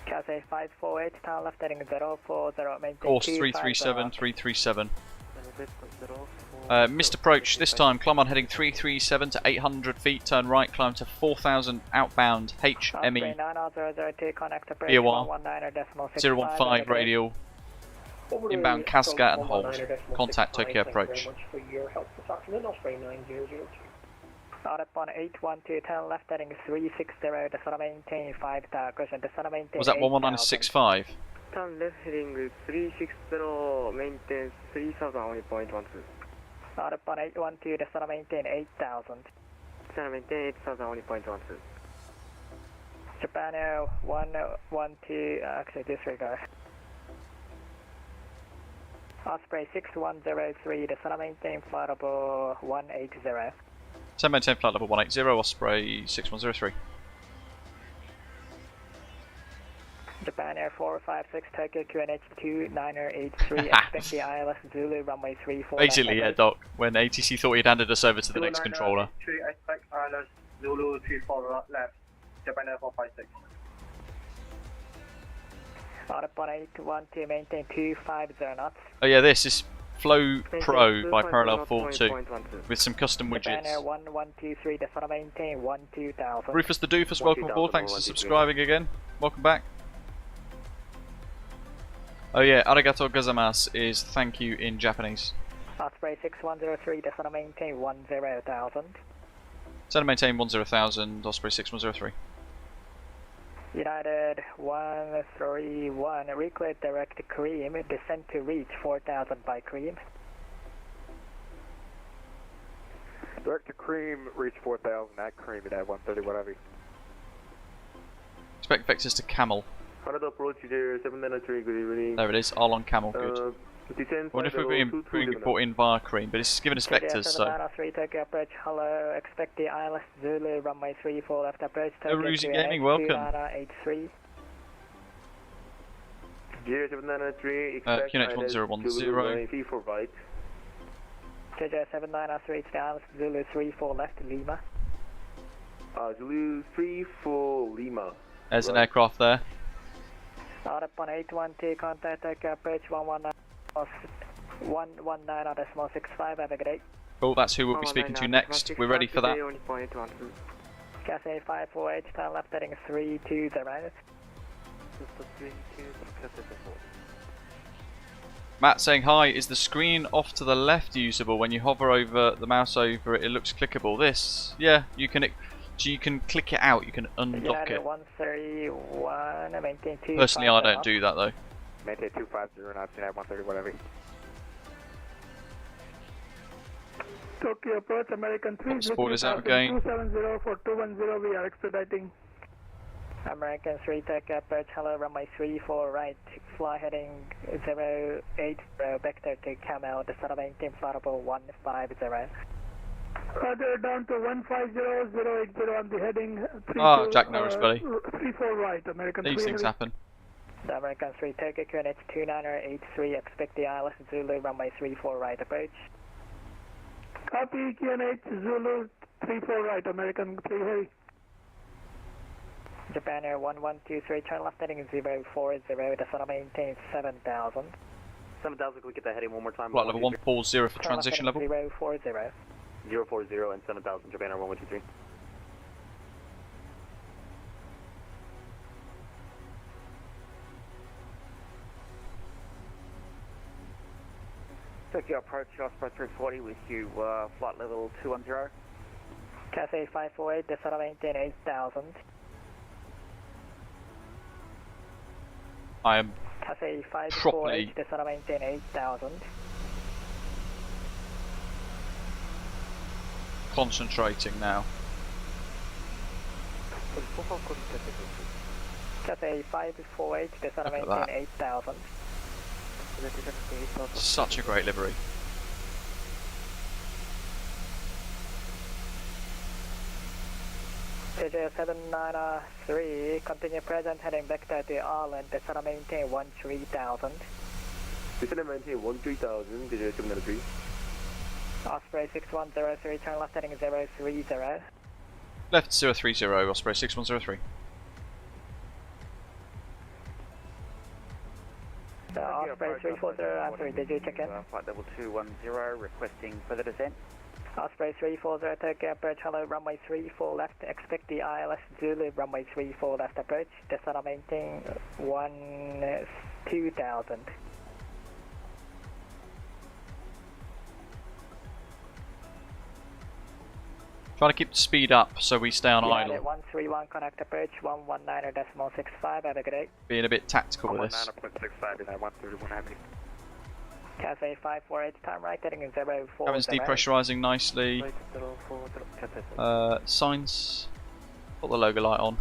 Cathay 548, turn left heading 040, maintain Course 337, 337. Missed approach this time, climb on heading 337 to 800 feet, turn right, climb to 4000 outbound HME. BOR 015 radial, inbound Cascat and hold. Contact Tokyo approach. Upon 812, turn left heading 360, descend maintain 5000, descend maintain. Was that 11965? Turn left heading 360, maintain 3000 only point 12. Upon 812, descend maintain 8000. Descend maintain 8000 only point 12. Japan Air 112, actually disregard. Osprey 6103, descend maintain flight level 180. Descend maintain flight level 180, Osprey 6103. Japan Air 456, Tokyo QNH 2983, expect the ILS Zulu runway 34. Basically, yeah, Doc, when ATC thought he'd handed us over to the next controller. Expect ILS Zulu 34 left, Japan Air 456. Upon 812, maintain 250 knots. Oh yeah, this is Flow Pro by Parallel 42 with some custom Japan Air widgets. 1123, descend maintain 12000. Rufus the Doofus, welcome aboard, thanks for subscribing again. Welcome back. Oh yeah, arigato gozaimasu is thank you in Japanese. Osprey 6103, descend maintain 10000. Descend maintain 100,000, Osprey 6103. United 131, reclear direct cream, descend to reach 4000 by cream. Direct to cream, reach 4000 at cream at 130, whatever. Expect vectors to Camel. Canada approach there, 793, good evening. There it is, Arlon Camel, good. I wonder if we're being brought in via cream, but it's giving us vectors, so. 3 Tokyo approach, hello, expect the ILS Zulu, runway 34 left approach, Tokyo Ruzy Gaming, welcome. 83. 0793, expect QNH 1010. 34 right. JJ 7993, it's the ILS Zulu 34 left, Lima. Zulu 34 Lima. There's an aircraft there. Upon 812, contact Tokyo approach 119.65, have a good day. Cool, that's who we'll be speaking to next. We're ready for that. Cathay 548, turn left heading 320. Matt saying hi, is the screen off to the left usable when you hover over the mouse over it? It looks clickable. This, yeah, you can click it out, you can undock it. 131, maintain 250. Personally, I don't do that though. Maintain 250 knots, 130, whatever. Tokyo approach, American 3. Spoilers out again. 270 for 210, we are expediting. American 3 Tokyo approach, hello, runway 34 right, fly heading 080, vector to Camel, descend maintain flight level 150. Roger, down to 150, on the heading 3 Jack Norris, buddy. 34 right, American 3. These things happen. The American 3 Tokyo QNH 2983, expect the ILS Zulu, runway 34 right approach. Copy, QNH Zulu 34 right, American 3 heavy. Japan Air 1123, turn left heading 040, descend maintain 7000. 7,000, can we get that heading one more time? Flight level 140 for transition level. 040. 040 and 7,000, Japan Air 1123. Tokyo approach, Osprey 340 with you, flight level 210. Cathay 548, descend maintain 8000. I am Cathay 548, properly descend maintain 8000. concentrating now. Cathay 548, descend Look at maintain that. 8000. Such a great livery. TJ 793, continue present heading back to Ireland, descend maintain 13,000. Descend maintain 13,000, DJ 793. Osprey 6103, turn left heading 030. Left 030, Osprey 6103. Osprey 340 and 3, did you check in? Flight level 210, requesting further descent. Osprey 340, Tokyo approach, hello, runway 34 left, expect the ILS Zulu, runway 34 left approach, descend maintain 2,000. Try to keep the speed up so we stay on idle. 131, connect approach, 119.65, have a good day. Being a bit tactical with this. 119.65 and 131 Avenue. Cathay 548, time right heading 040. Cabin's depressurising nicely. Signs. Put the logo light on.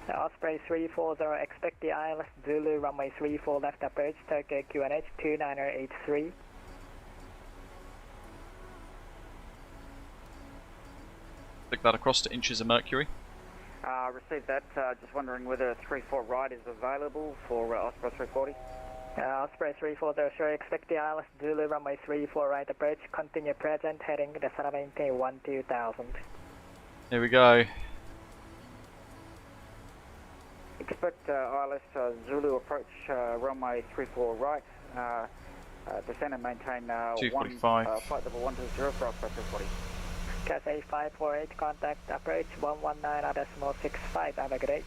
Osprey 340, expect the ILS Zulu, runway 34 left approach, Tokyo QNH 2983. Flick that across to inches of mercury. Received that. Just wondering whether 34 right is available for Osprey 340. Osprey 340, sure, expect the ILS Zulu, runway 34 right approach, continue present, heading descend maintain 12,000. Here we go. Expect ILS Zulu approach runway 34 right, descend and maintain 245. Flight level 120 for Osprey 340. Cathay 548, contact approach 119.65, have a good day.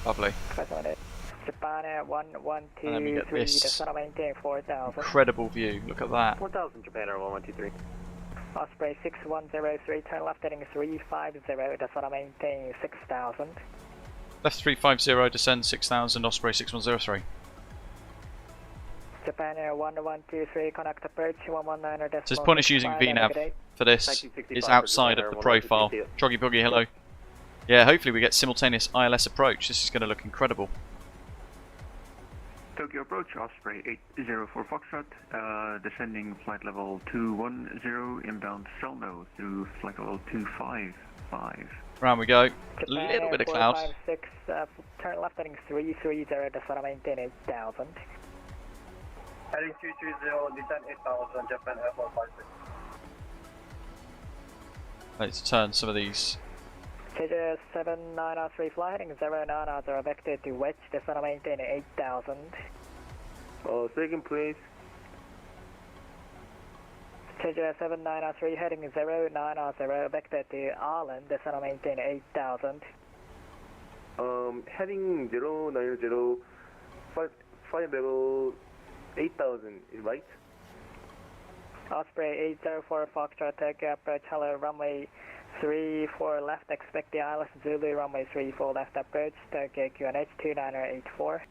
Lovely. Japan Air And then we get 1123, this descend maintain 4,000. incredible view. Look at that. 4,000 Japan Air 1123. Osprey 6103, turn left heading 350, descend maintain 6,000. Left 350, descend 6000, Osprey 6103. Japan Air 1123, connect approach 119.65. So it's pointless using VNAV for this. It's outside of the profile. Troggy Boggy, hello. Yeah, hopefully we get simultaneous ILS approach. This is going to look incredible. Tokyo approach, Osprey 804 Foxtrot, descending flight level 210, inbound Selno through flight level 255. Round we go. A Japan little Air bit of cloud. 456, turn left heading 330, descend maintain 8,000. Heading 230, descend 8,000, Japan Air 456. Let's turn some of these. TJ 793, fly heading 090, vector to wedge, descend maintain 8,000. Second please. TJ 793, heading 090, vector to Ireland, descend maintain 8,000. Heading 090, flight level 8,000, is right? Osprey 804 Foxtrot, Tokyo approach, hello, runway 34 left, expect the ILS Zulu, runway 34 left approach, Tokyo QNH 2984.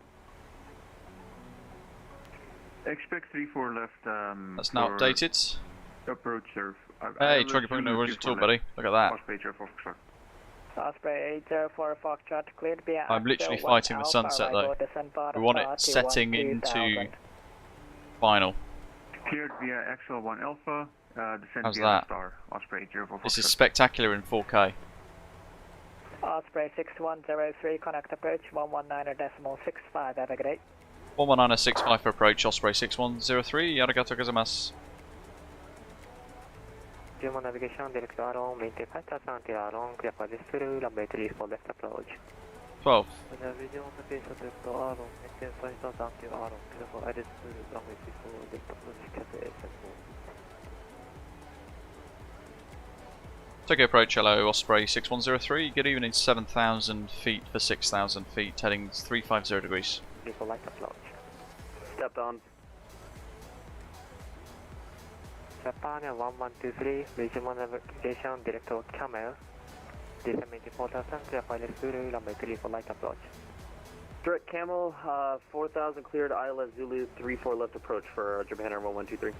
Expect 34 left. That's now updated. Approach surf. Hey, Troggy Boggy, no worries at all, buddy. Look at that. Osprey 804 Foxtrot. Osprey 804 Foxtrot, cleared via I'm literally fighting the sunset though. We want it setting into final. Cleared via Axel 1 Alpha, descend How's via that? Star, Osprey 804 This is Foxtrot. spectacular in 4K. Osprey 6103, connect approach 119.65, have a good day. 11965 for approach, Osprey 6103, arigato gozaimasu. German navigation, direct to Aron, maintain 5000 until Aron, clear for this through, runway 34 left approach. 12. Navigation navigation, direct to Aron, maintain 5000 until Aron, clear for this through, runway 34 left approach, catch SM4. Tokyo approach, hello, Osprey 6103. Good evening, 7,000 feet for 6,000 feet, heading 350 degrees. Before light approach. Stepped on. Japan 1123, regional navigation, direct to Camel. Descending 4,000, clear for this through, runway 34 light approach. Direct Camel, 4,000 cleared, ILS Zulu 34 left approach for Japan Air 1123.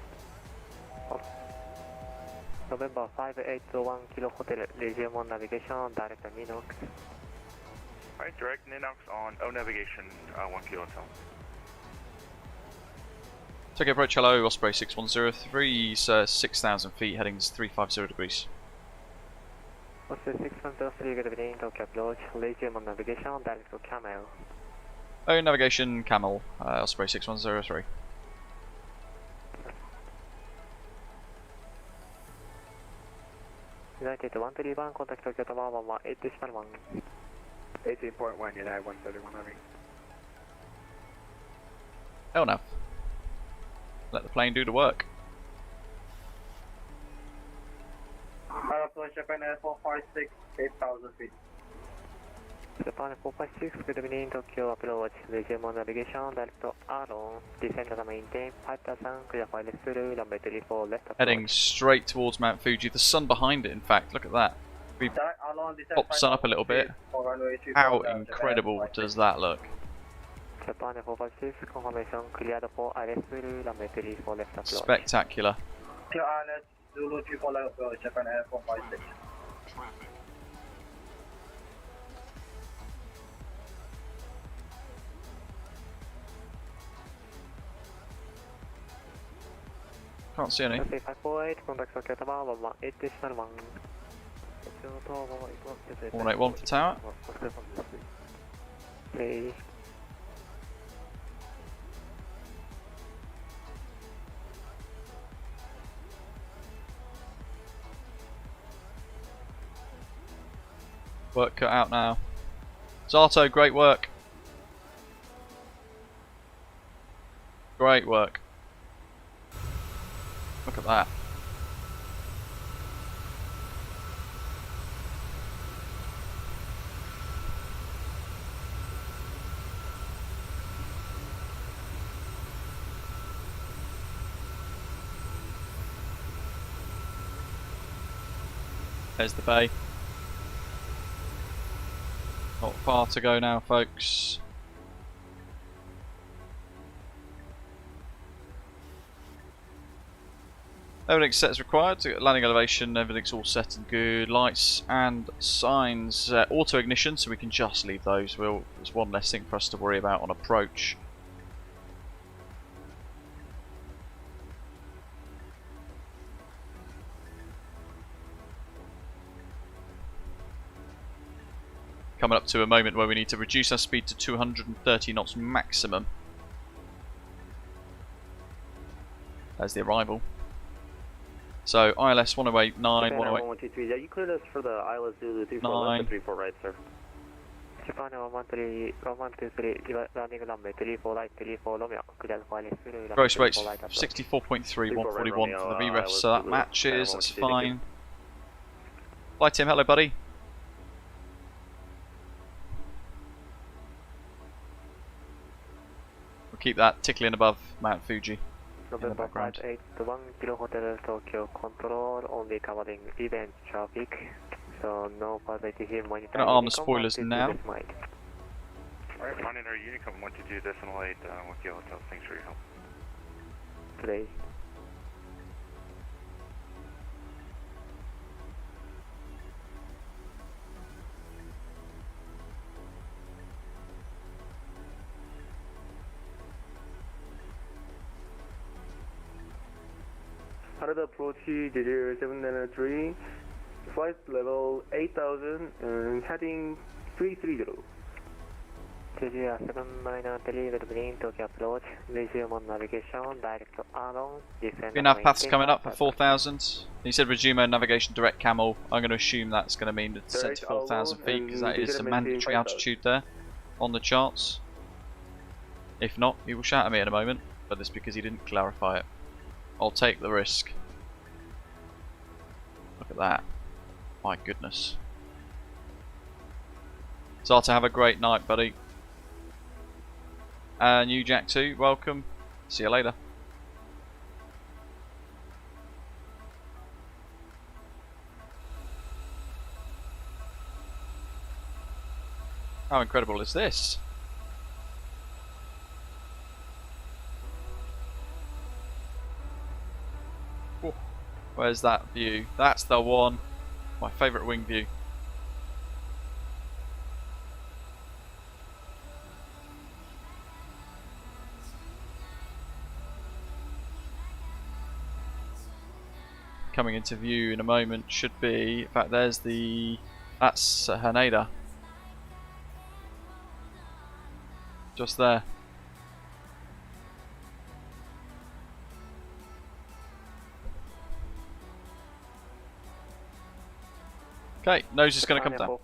November 5821 Kilo Hotel, Region 1 navigation, direct to Ninox. Alright, direct Ninox on O navigation, 1 Kilo Hotel. Tokyo approach, hello, Osprey 6103, 6,000 feet, heading 350 degrees. Osprey 6103, good evening, Tokyo approach, Region 1 navigation, direct to Camel. Oh, navigation, Camel, Osprey 6103. United 131, contact Tokyo Tower 118.1. 18.1, United 131 Heavy. Hell no. Let the plane do the work. Approach Japan Air 456, 8,000 feet. Japan 456, good evening, Tokyo approach, Region 1 navigation, direct to Aron, descend and maintain 5,000, clear for left through, runway 34 left approach. Heading straight towards Mount Fuji. The sun behind it, in fact, look at that. We pop the sun up a little bit. How incredible does that look? Japan 456, confirmation cleared for ILS through, runway 34 left approach. Spectacular. Clear ILS Zulu 34 left approach, Japan Air 456. Traffic. Can't see any. 548, contact Tokyo Tower 118.1. 181 for tower. Please. Work cut out now. Zato, great work. Great work. Look at that. There's the bay. Not far to go now, folks. Everything's set as required. Landing elevation, everything's all set and good. Lights and signs, auto ignition, so we can just leave those. There's one less thing for us to worry about on approach. Coming up to a moment where we need to reduce our speed to 230 knots maximum. There's the arrival. So ILS 1089, 123. Yeah, you cleared us for the ILS Zulu 34 left and 34 right, sir. Japan 123, landing runway 34 right, 34 Romeo, cleared for ILS Zulu. Gross weight's 64.3, 141 for the VREF, so that matches, that's fine. Flight Tim, hello buddy. We'll keep that tickling above Mount Fuji. November 581 Kilo Hotel Tokyo control, only covering event traffic, so no further here monitoring. I'm going to arm the spoilers now. Alright, monitor Unicom 122 decimal 8 with Kilo Hotel, thanks for your help. Today. Haneda approach DDR 793, flight level 8000 and heading 330. 793, good evening, Tokyo approach, resume on navigation, direct to Arlong, descend Your nav path's coming up for 4,000. He said resume on navigation direct camel. I'm going to assume that's going to mean to descend to 4,000 feet because that is a mandatory altitude there on the charts. If not, he will shout at me in a moment, but that's because he didn't clarify it. I'll take the risk. Look at that. My goodness. Zata, have a great night, buddy. And you, Jack, too. Welcome. See you later. How incredible is this? Ooh, where's that view? That's the one. My favourite wing view. Coming into view in a moment should be, in fact there's that's Haneda. Just there. Okay, nose is going to come down.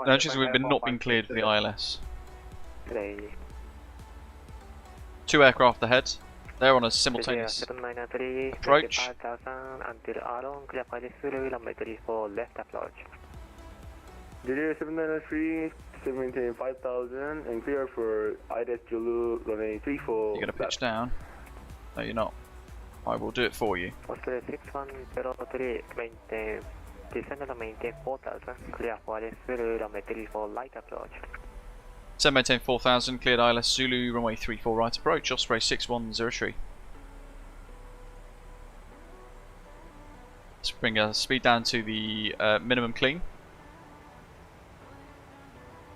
Notice we've not been cleared for the ILS. Two aircraft ahead. They're on a simultaneous approach. Didier 793, maintain 5,000 and clear for IDES Zulu runway 34. You're going to pitch down? No, you're not. I will do it for you. 6103, maintain, descend and maintain 4,000, clear for IDES Zulu runway 34 light approach. So maintain 4,000, cleared ILS Zulu, runway 34 right approach, Osprey 6103. Let's bring our speed down to the minimum clean.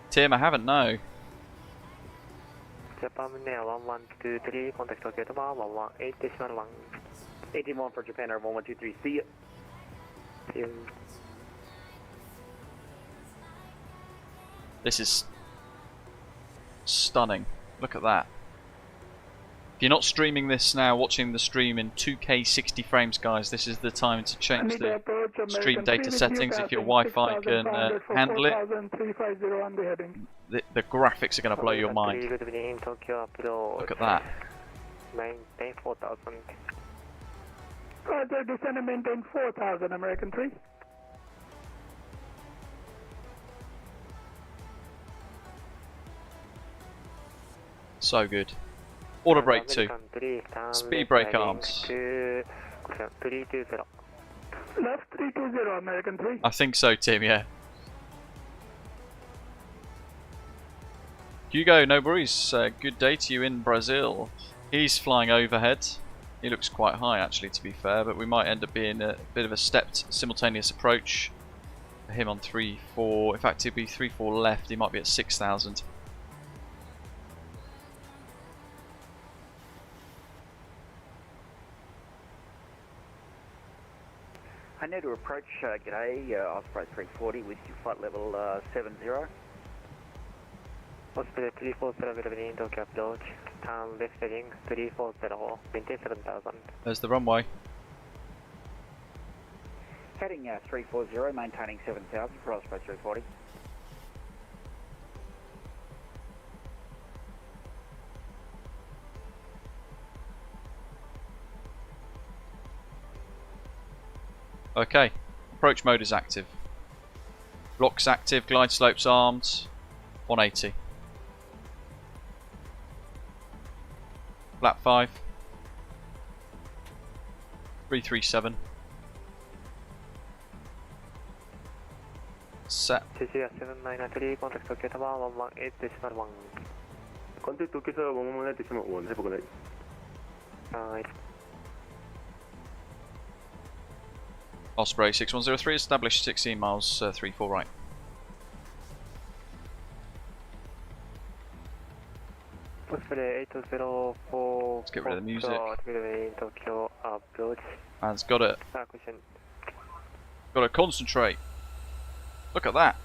Tim, I haven't, no. Japan Air 1123, contact Tokyo tomorrow, 118.1. 81 for Japan Air 1123, see ya. See you. This is stunning. Look at that. If you're not streaming this now, watching the stream in 2K 60 frames, guys, this is the time to change the stream data settings if your Wi-Fi can handle it. The graphics are going to blow your mind. Look at that. Maintain 4,000. Roger, descend and maintain 4,000, American 3. So good. Auto brake 2. Speed brake arms. 320. Left 320, American 3. I think so, Tim, yeah. Hugo, no worries. Good day to you in Brazil. He's flying overhead. He looks quite high, actually, to be fair, but we might end up being a bit of a stepped simultaneous approach for him on 3-4. In fact, he'd be 3-4 left. He might be at 6,000. I need to approach, g'day, Osprey 340 with your flight level 70. Osprey 347, good evening, Tokyo approach. Turn left heading 340, maintain 7,000. There's the runway. Heading 340, maintaining 7,000 for Osprey 340. Okay, approach mode is active. Blocks active, glide slopes armed, 180. Flap 5. 337. Set. 793, contact Tokyo Tower 118.1. Contact Tokyo Tower 118.1, have a good night. Osprey 6103, established 16 miles, 34 right. Osprey 804. Let's get rid of the music. Tokyo approach. Man's got it. Got to concentrate. Look at that.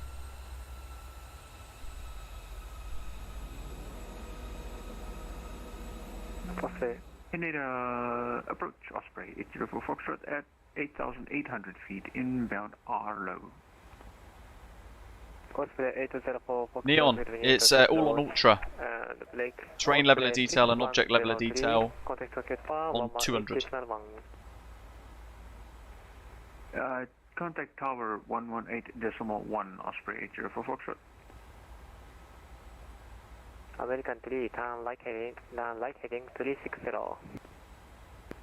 Osprey. Haneda approach Osprey 804 Foxtrot at 8,800 feet inbound R low. Osprey 804 Foxtrot. Neon, it's all on ultra. Terrain level of detail and object level of detail on 200. Contact tower 118.1 Osprey 804 Foxtrot. American 3, turn right heading 360.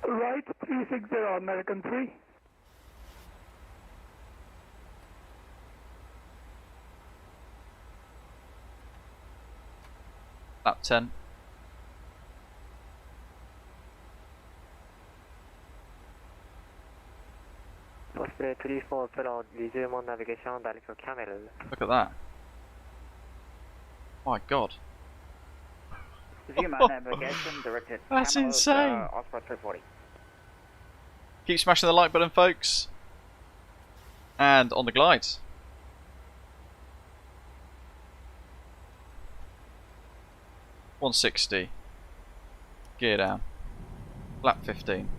Right 360, American 3. Lap 10. Osprey 340, resume on navigation, direct to camel. Look at that. My god. Resume on navigation, directed That's camel, insane. Osprey 340. Keep smashing the like button, folks. And on the glide. $160. Gear down. Lap 15.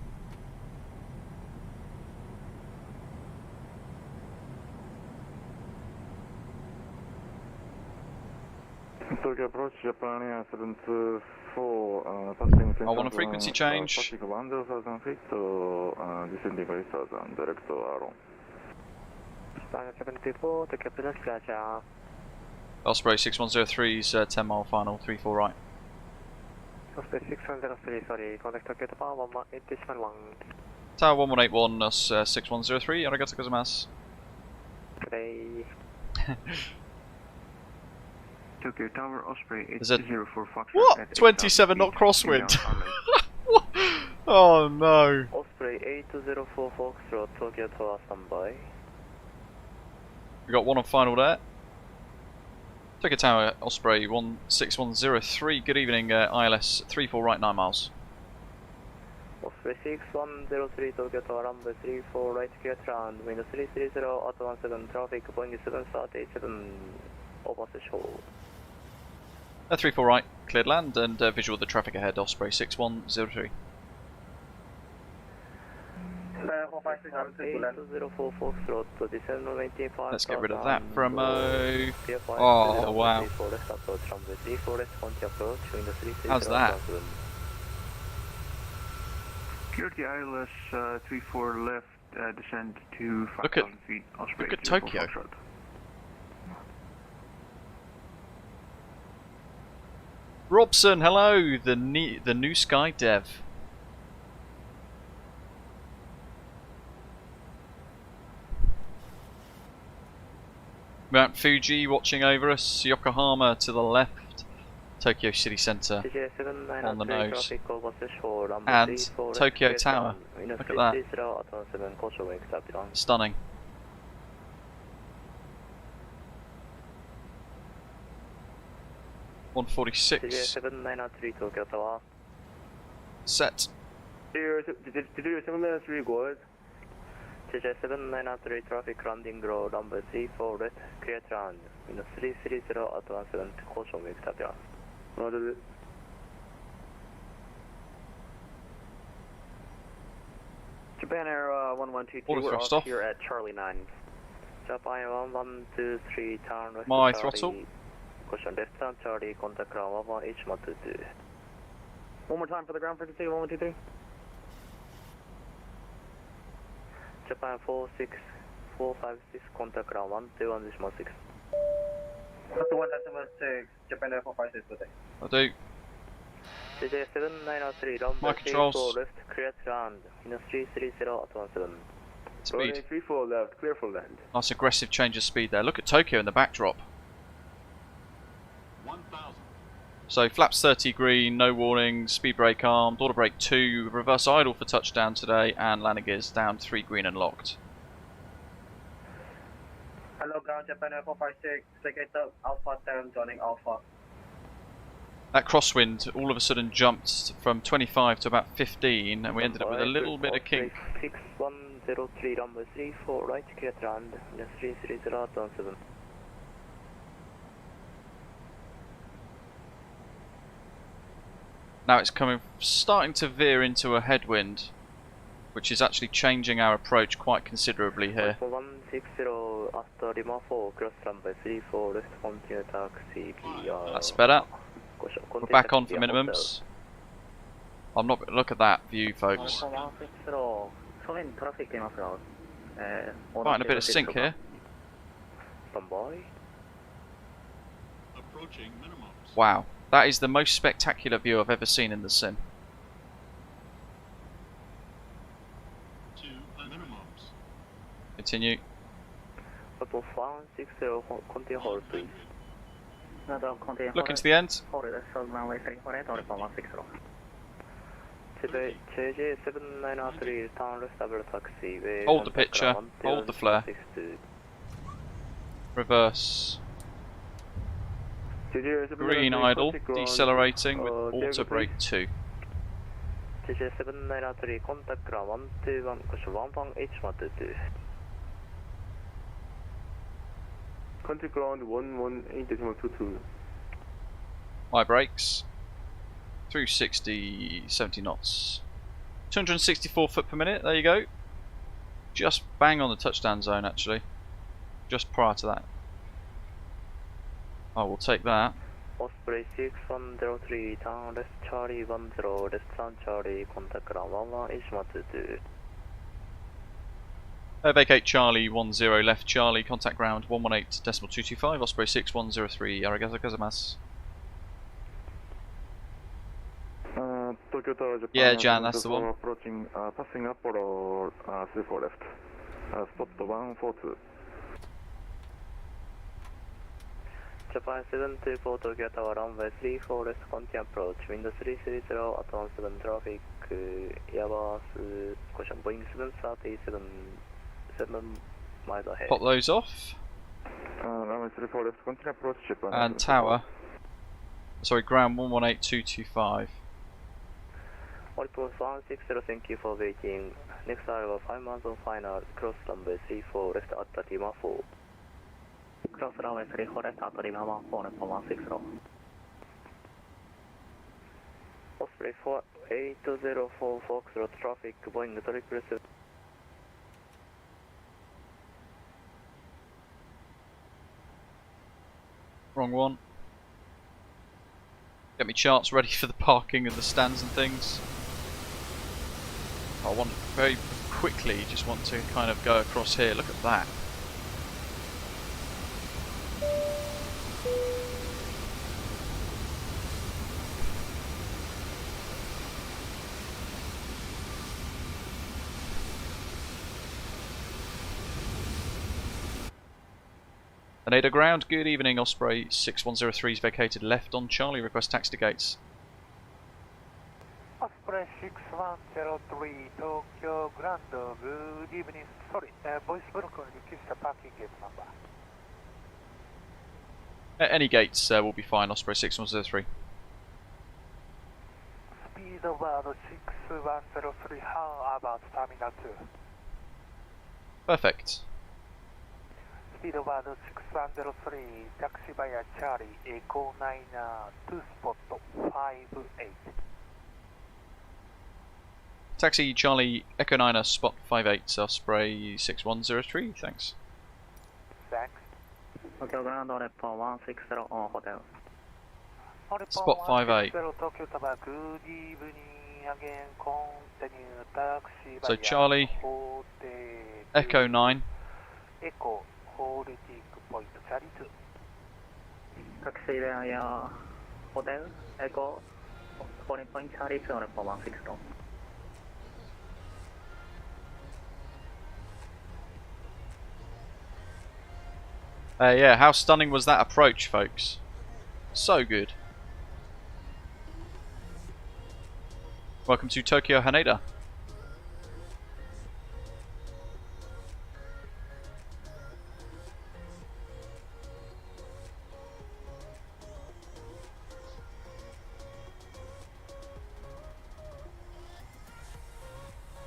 Tokyo approach Japan Air 724, passing I want a frequency change. Passing 1,000 feet, descending 5,000, direct to Aron. 724, Tokyo approach Japan. Osprey 6103's 10 mile final, 34 right. Osprey 6103, sorry, contact Tokyo Tower 118.1. Tower 1181, 6103, arigato gozaimasu. Today. Tokyo Tower Osprey There's a 804 Foxtrot. what? 27 knot crosswind. Oh no. Osprey 804 Foxtrot, Tokyo Tower standby. We got one on final there. Tokyo Tower Osprey 16103. Good evening, ILS 34 right 9 miles. Osprey 6103 Tokyo Tower runway 34 right clear round, wind 330 at 17 traffic, Boeing 737 over threshold. 34 right, cleared land and visual of the traffic ahead, Osprey 6103. 804 Foxtrot, descend on 95. Let's get rid of that for a mo. Oh wow. How's that? Security ILS 34 left, descend to 5,000 feet. Osprey Look at Tokyo. Foxtrot. Robson, hello, the new Sky Dev. Mount Fuji watching over us, Yokohama to the left, Tokyo City Centre on the nose, and Tokyo Tower. Look at that. Stunning. $146. Set. Did you 793 go ahead? JJ 7993 traffic landing grow number 34 left clear round, minus 330 at 17 caution wake start. Roger. Japan Air 1122, we're off here at Charlie 9. Japan 1123 turn west. My Charlie, throttle. caution left turn Charlie, contact ground 11H122. One more time for the ground frequency 1123. Japan 46456, contact ground 121.6. 1.6, Japan Air 456 today. I do. JJ 7903, runway 34 left, clear to land, minus 330 at 17. Speed. 34 left, clear for land. Nice aggressive change of speed there. Look at Tokyo in the backdrop. 1,000. So flaps 30 green, no warning, speed brake armed, auto brake 2, reverse idle for touchdown today, and landing gears down 3 green and locked. Hello ground, Japan Air 456, Secretary Alpha 10 joining Alpha. That crosswind all of a sudden jumped from 25 to about 15, and we ended up with a little bit of kink. 61 6103, runway 34 right, clear to land, 330 out on 7. Now it's starting to veer into a headwind, which is actually changing our approach quite considerably here. 160 after Lima 4, cross runway 34, left continue taxi PR. That's better. We're back on for minimums. I'm not going to look at that view, folks. Finding a bit of sync here. Approaching minimums. Wow, that is the most spectacular view I've ever seen in the sim. To minimums. Continue. Looking to the end. JJ 793, turn left double taxi. Hold the picture, hold the flare. Reverse. Green idle, decelerating with auto brake 2. JJ 793, contact ground 121, caution 118.2. Contact ground 118.22. My brakes. Through 70 knots. 264 foot per minute, there you go. Just bang on the touchdown zone actually. Just prior to that. Oh, we'll take that. Osprey 6103, turn left Charlie 10, left turn Charlie, contact ground 118.2. Vacate Charlie 10, left Charlie, contact ground 118.225, Osprey 6103, arigato gozaimasu. Tokyo Tower, Japan. Yeah, Jan, that's the one. Approaching, passing Apollo 34 left. Spot 142. Japan 724 Tokyo Tower, runway 34 left, continue approach, wind 330, at 17 traffic, Airbus, caution, Boeing 737, 7 miles ahead. Pop those off. Runway 34 left, continue approach, Japan. And tower. Sorry, ground 118225. Report 160, thank you for waiting. Next arrival 5 months on final, cross runway 34 left at Lima 4. Cross runway 34 left at Lima 4, report 160. Osprey 4804 Foxtrot traffic, Boeing 777. Wrong one. Get me charts ready for the parking and the stands and things. I want very quickly, just want to kind of go across here. Look at that. Haneda ground, good evening, Osprey 6103 is vacated left on Charlie, request taxi to gates. Osprey 6103 Tokyo Grand, good evening. Sorry, voice broken, request the parking gate number. Any gates will be fine, Osprey 6103. Speed over 6103, how about Terminal 2? Perfect. Speed over 6103, taxi via Charlie, Echo 9, 2 spot 58. Taxi Charlie Echo 9 spot 58, Osprey 6103, thanks. Thanks. Tokyo Ground on report 160 on hotel. Spot 58. Tokyo Tower, good evening again, continue taxi So via Charlie Echo 9. Echo holding point Charlie 2. Taxi via hotel, Echo holding point Charlie 2 on report 160. Yeah, how stunning was that approach, folks? So good. Welcome to Tokyo Haneda.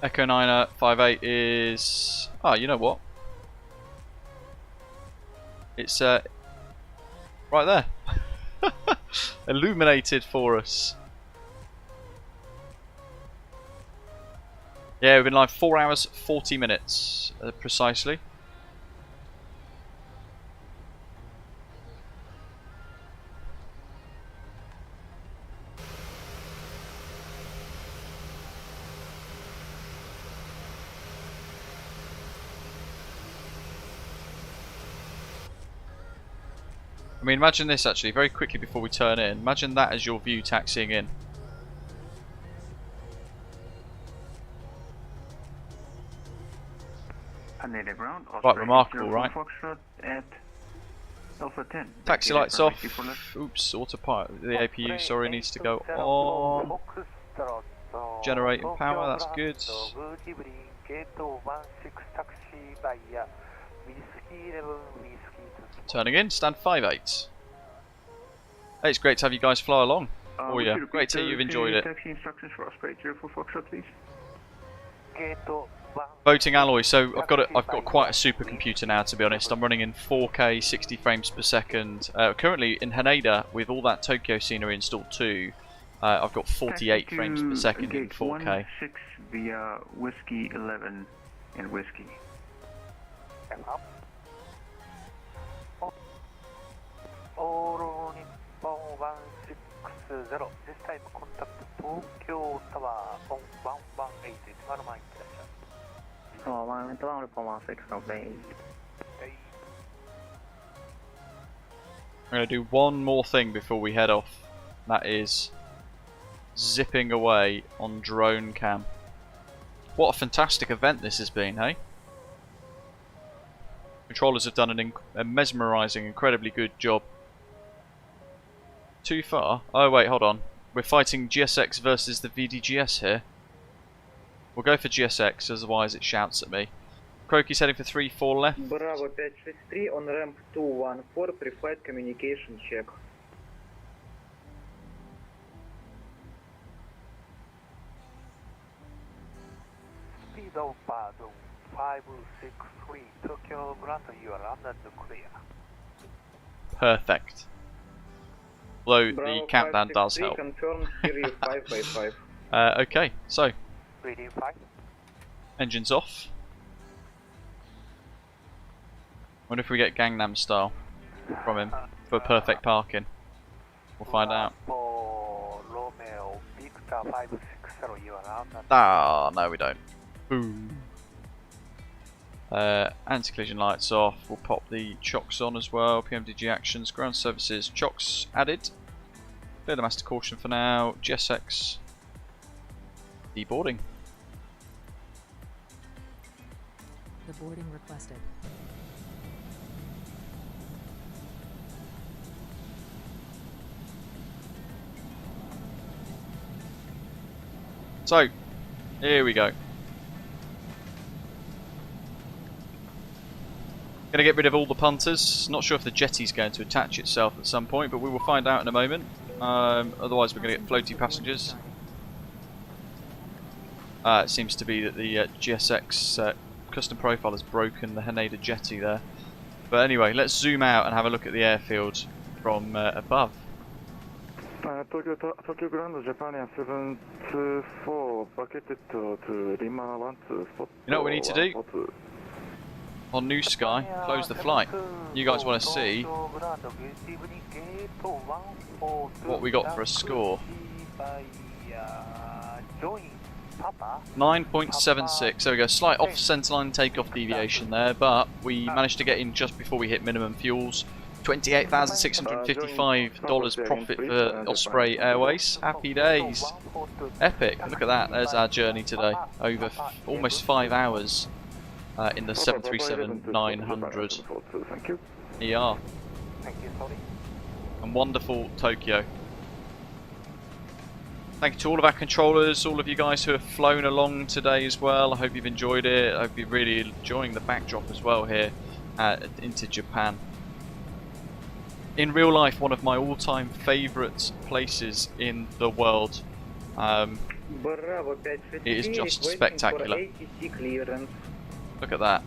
Echo 958 is... Oh, you know what? It's right there. Illuminated for us. Yeah, we've been live 4 hours 40 minutes precisely. I mean, imagine this actually, very quickly before we turn in. Imagine that as your view taxiing in. Haneda ground. Quite remarkable, right? Foxtrot at Alpha 10. Taxi lights off. Oops, autopilot. The APU, sorry, needs to go on. Generating power, that's good. Turning in, stand 5-8. Hey, it's great to have you guys fly along. Oh yeah, great to hear you've enjoyed it. Taxi instructions for Osprey 04 Foxtrot, please. Voting alloy. So I've got quite a supercomputer now. To be honest, I'm running in 4K, 60 frames per second. Currently in Haneda, with all that Tokyo scenery installed too, I've got 48 frames per second in 4K. 6 via Whiskey 11 and Whiskey. This time contact Tokyo Tower on 118. I'm going to do one more thing before we head off. That is zipping away on drone cam. What a fantastic event this has been, hey? Controllers have done a mesmerising, incredibly good job. Too far? Oh wait, hold on. We're fighting GSX versus the VDGS here. We'll go for GSX, otherwise it shouts at me. Croaky's heading for 3-4 left. Bravo 563 on ramp 214, pre-flight communication check. Speed of pardon 563 Tokyo Grand, you are under the clear. Perfect. Although Bravo the countdown does 563, help. confirm Sirius 5 by 5. Okay, so Reading 5. engines off. Wonder if we get Gangnam style from him for perfect parking. We'll find out. Romeo Victor 560, you are under. Ah, no we don't. Boom. Anti-collision lights off. We'll pop the chocks on as well. PMDG actions, ground services, chocks added. Clear the master caution for now. GSX deboarding. The boarding requested. So, here we go. Going to get rid of all the punters. Not sure if the jetty's going to attach itself at some point, but we will find out in a moment. Otherwise we're going to get floaty passengers. It seems to be that the GSX custom profile has broken the Haneda jetty there. But anyway, let's zoom out and have a look at the airfield from above. Tokyo Grand Japan 724 bucketed to Lima 12 spot. You know what we need to do? On New Sky, close the flight. You guys want to see what we got for a score. 9.76. There we go. Slight off centerline takeoff deviation there, but we managed to get in just before we hit minimum fuels. $28,655 profit for Osprey Airways. Happy days. Epic. Look at that. There's our journey today. Over almost 5 hours in the 737-900ER. And wonderful Tokyo. Thank you to all of our controllers, all of you guys who have flown along today as well. I hope you've enjoyed it. I hope you're really enjoying the backdrop as well here into Japan. In real life, one of my all-time favourite places in the world. Bravo 554. It is just requesting spectacular. for ATC clearance. Look at that.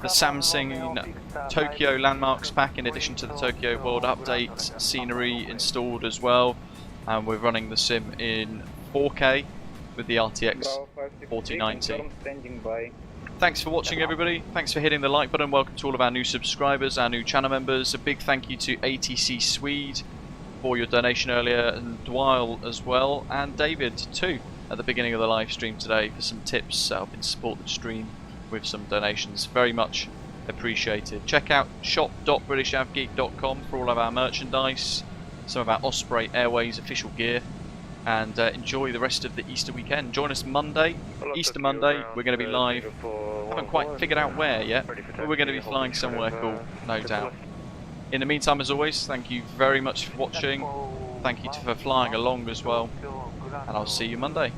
The Samsung Tokyo landmarks pack, in addition to the Tokyo World Update scenery installed as well. And we're running the sim in 4K with the RTX4090. Standing by. Thanks for watching, everybody. Thanks for hitting the like button. Welcome to all of our new subscribers, our new channel members. A big thank you to ATC Swede for your donation earlier, and Dwyle as well, and David too at the beginning of the live stream today for some tips helping support the stream with some donations. Very much appreciated. Check out shop.britishavgeek.com for all of our merchandise, some of our Osprey Airways official gear, and enjoy the rest of the Easter weekend. Join us Monday, Easter Monday. We're going to be live. Haven't quite figured out where yet, but we're going to be flying somewhere cool, no doubt. In the meantime, as always, thank you very much for watching. Thank you for flying along as well, and I'll see you Monday.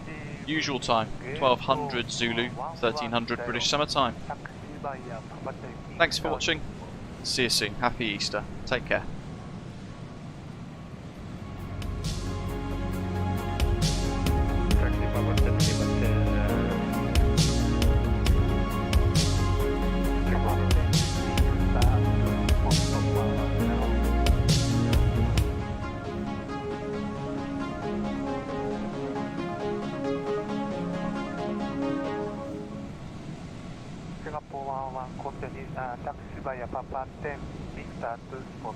Usual time, 1200 Zulu, 1300 British Summer Time. Thanks for watching. See you soon. Happy Easter. Take care. Singapore 11 quantities, taxi via Papa 10, Victor 2 spot.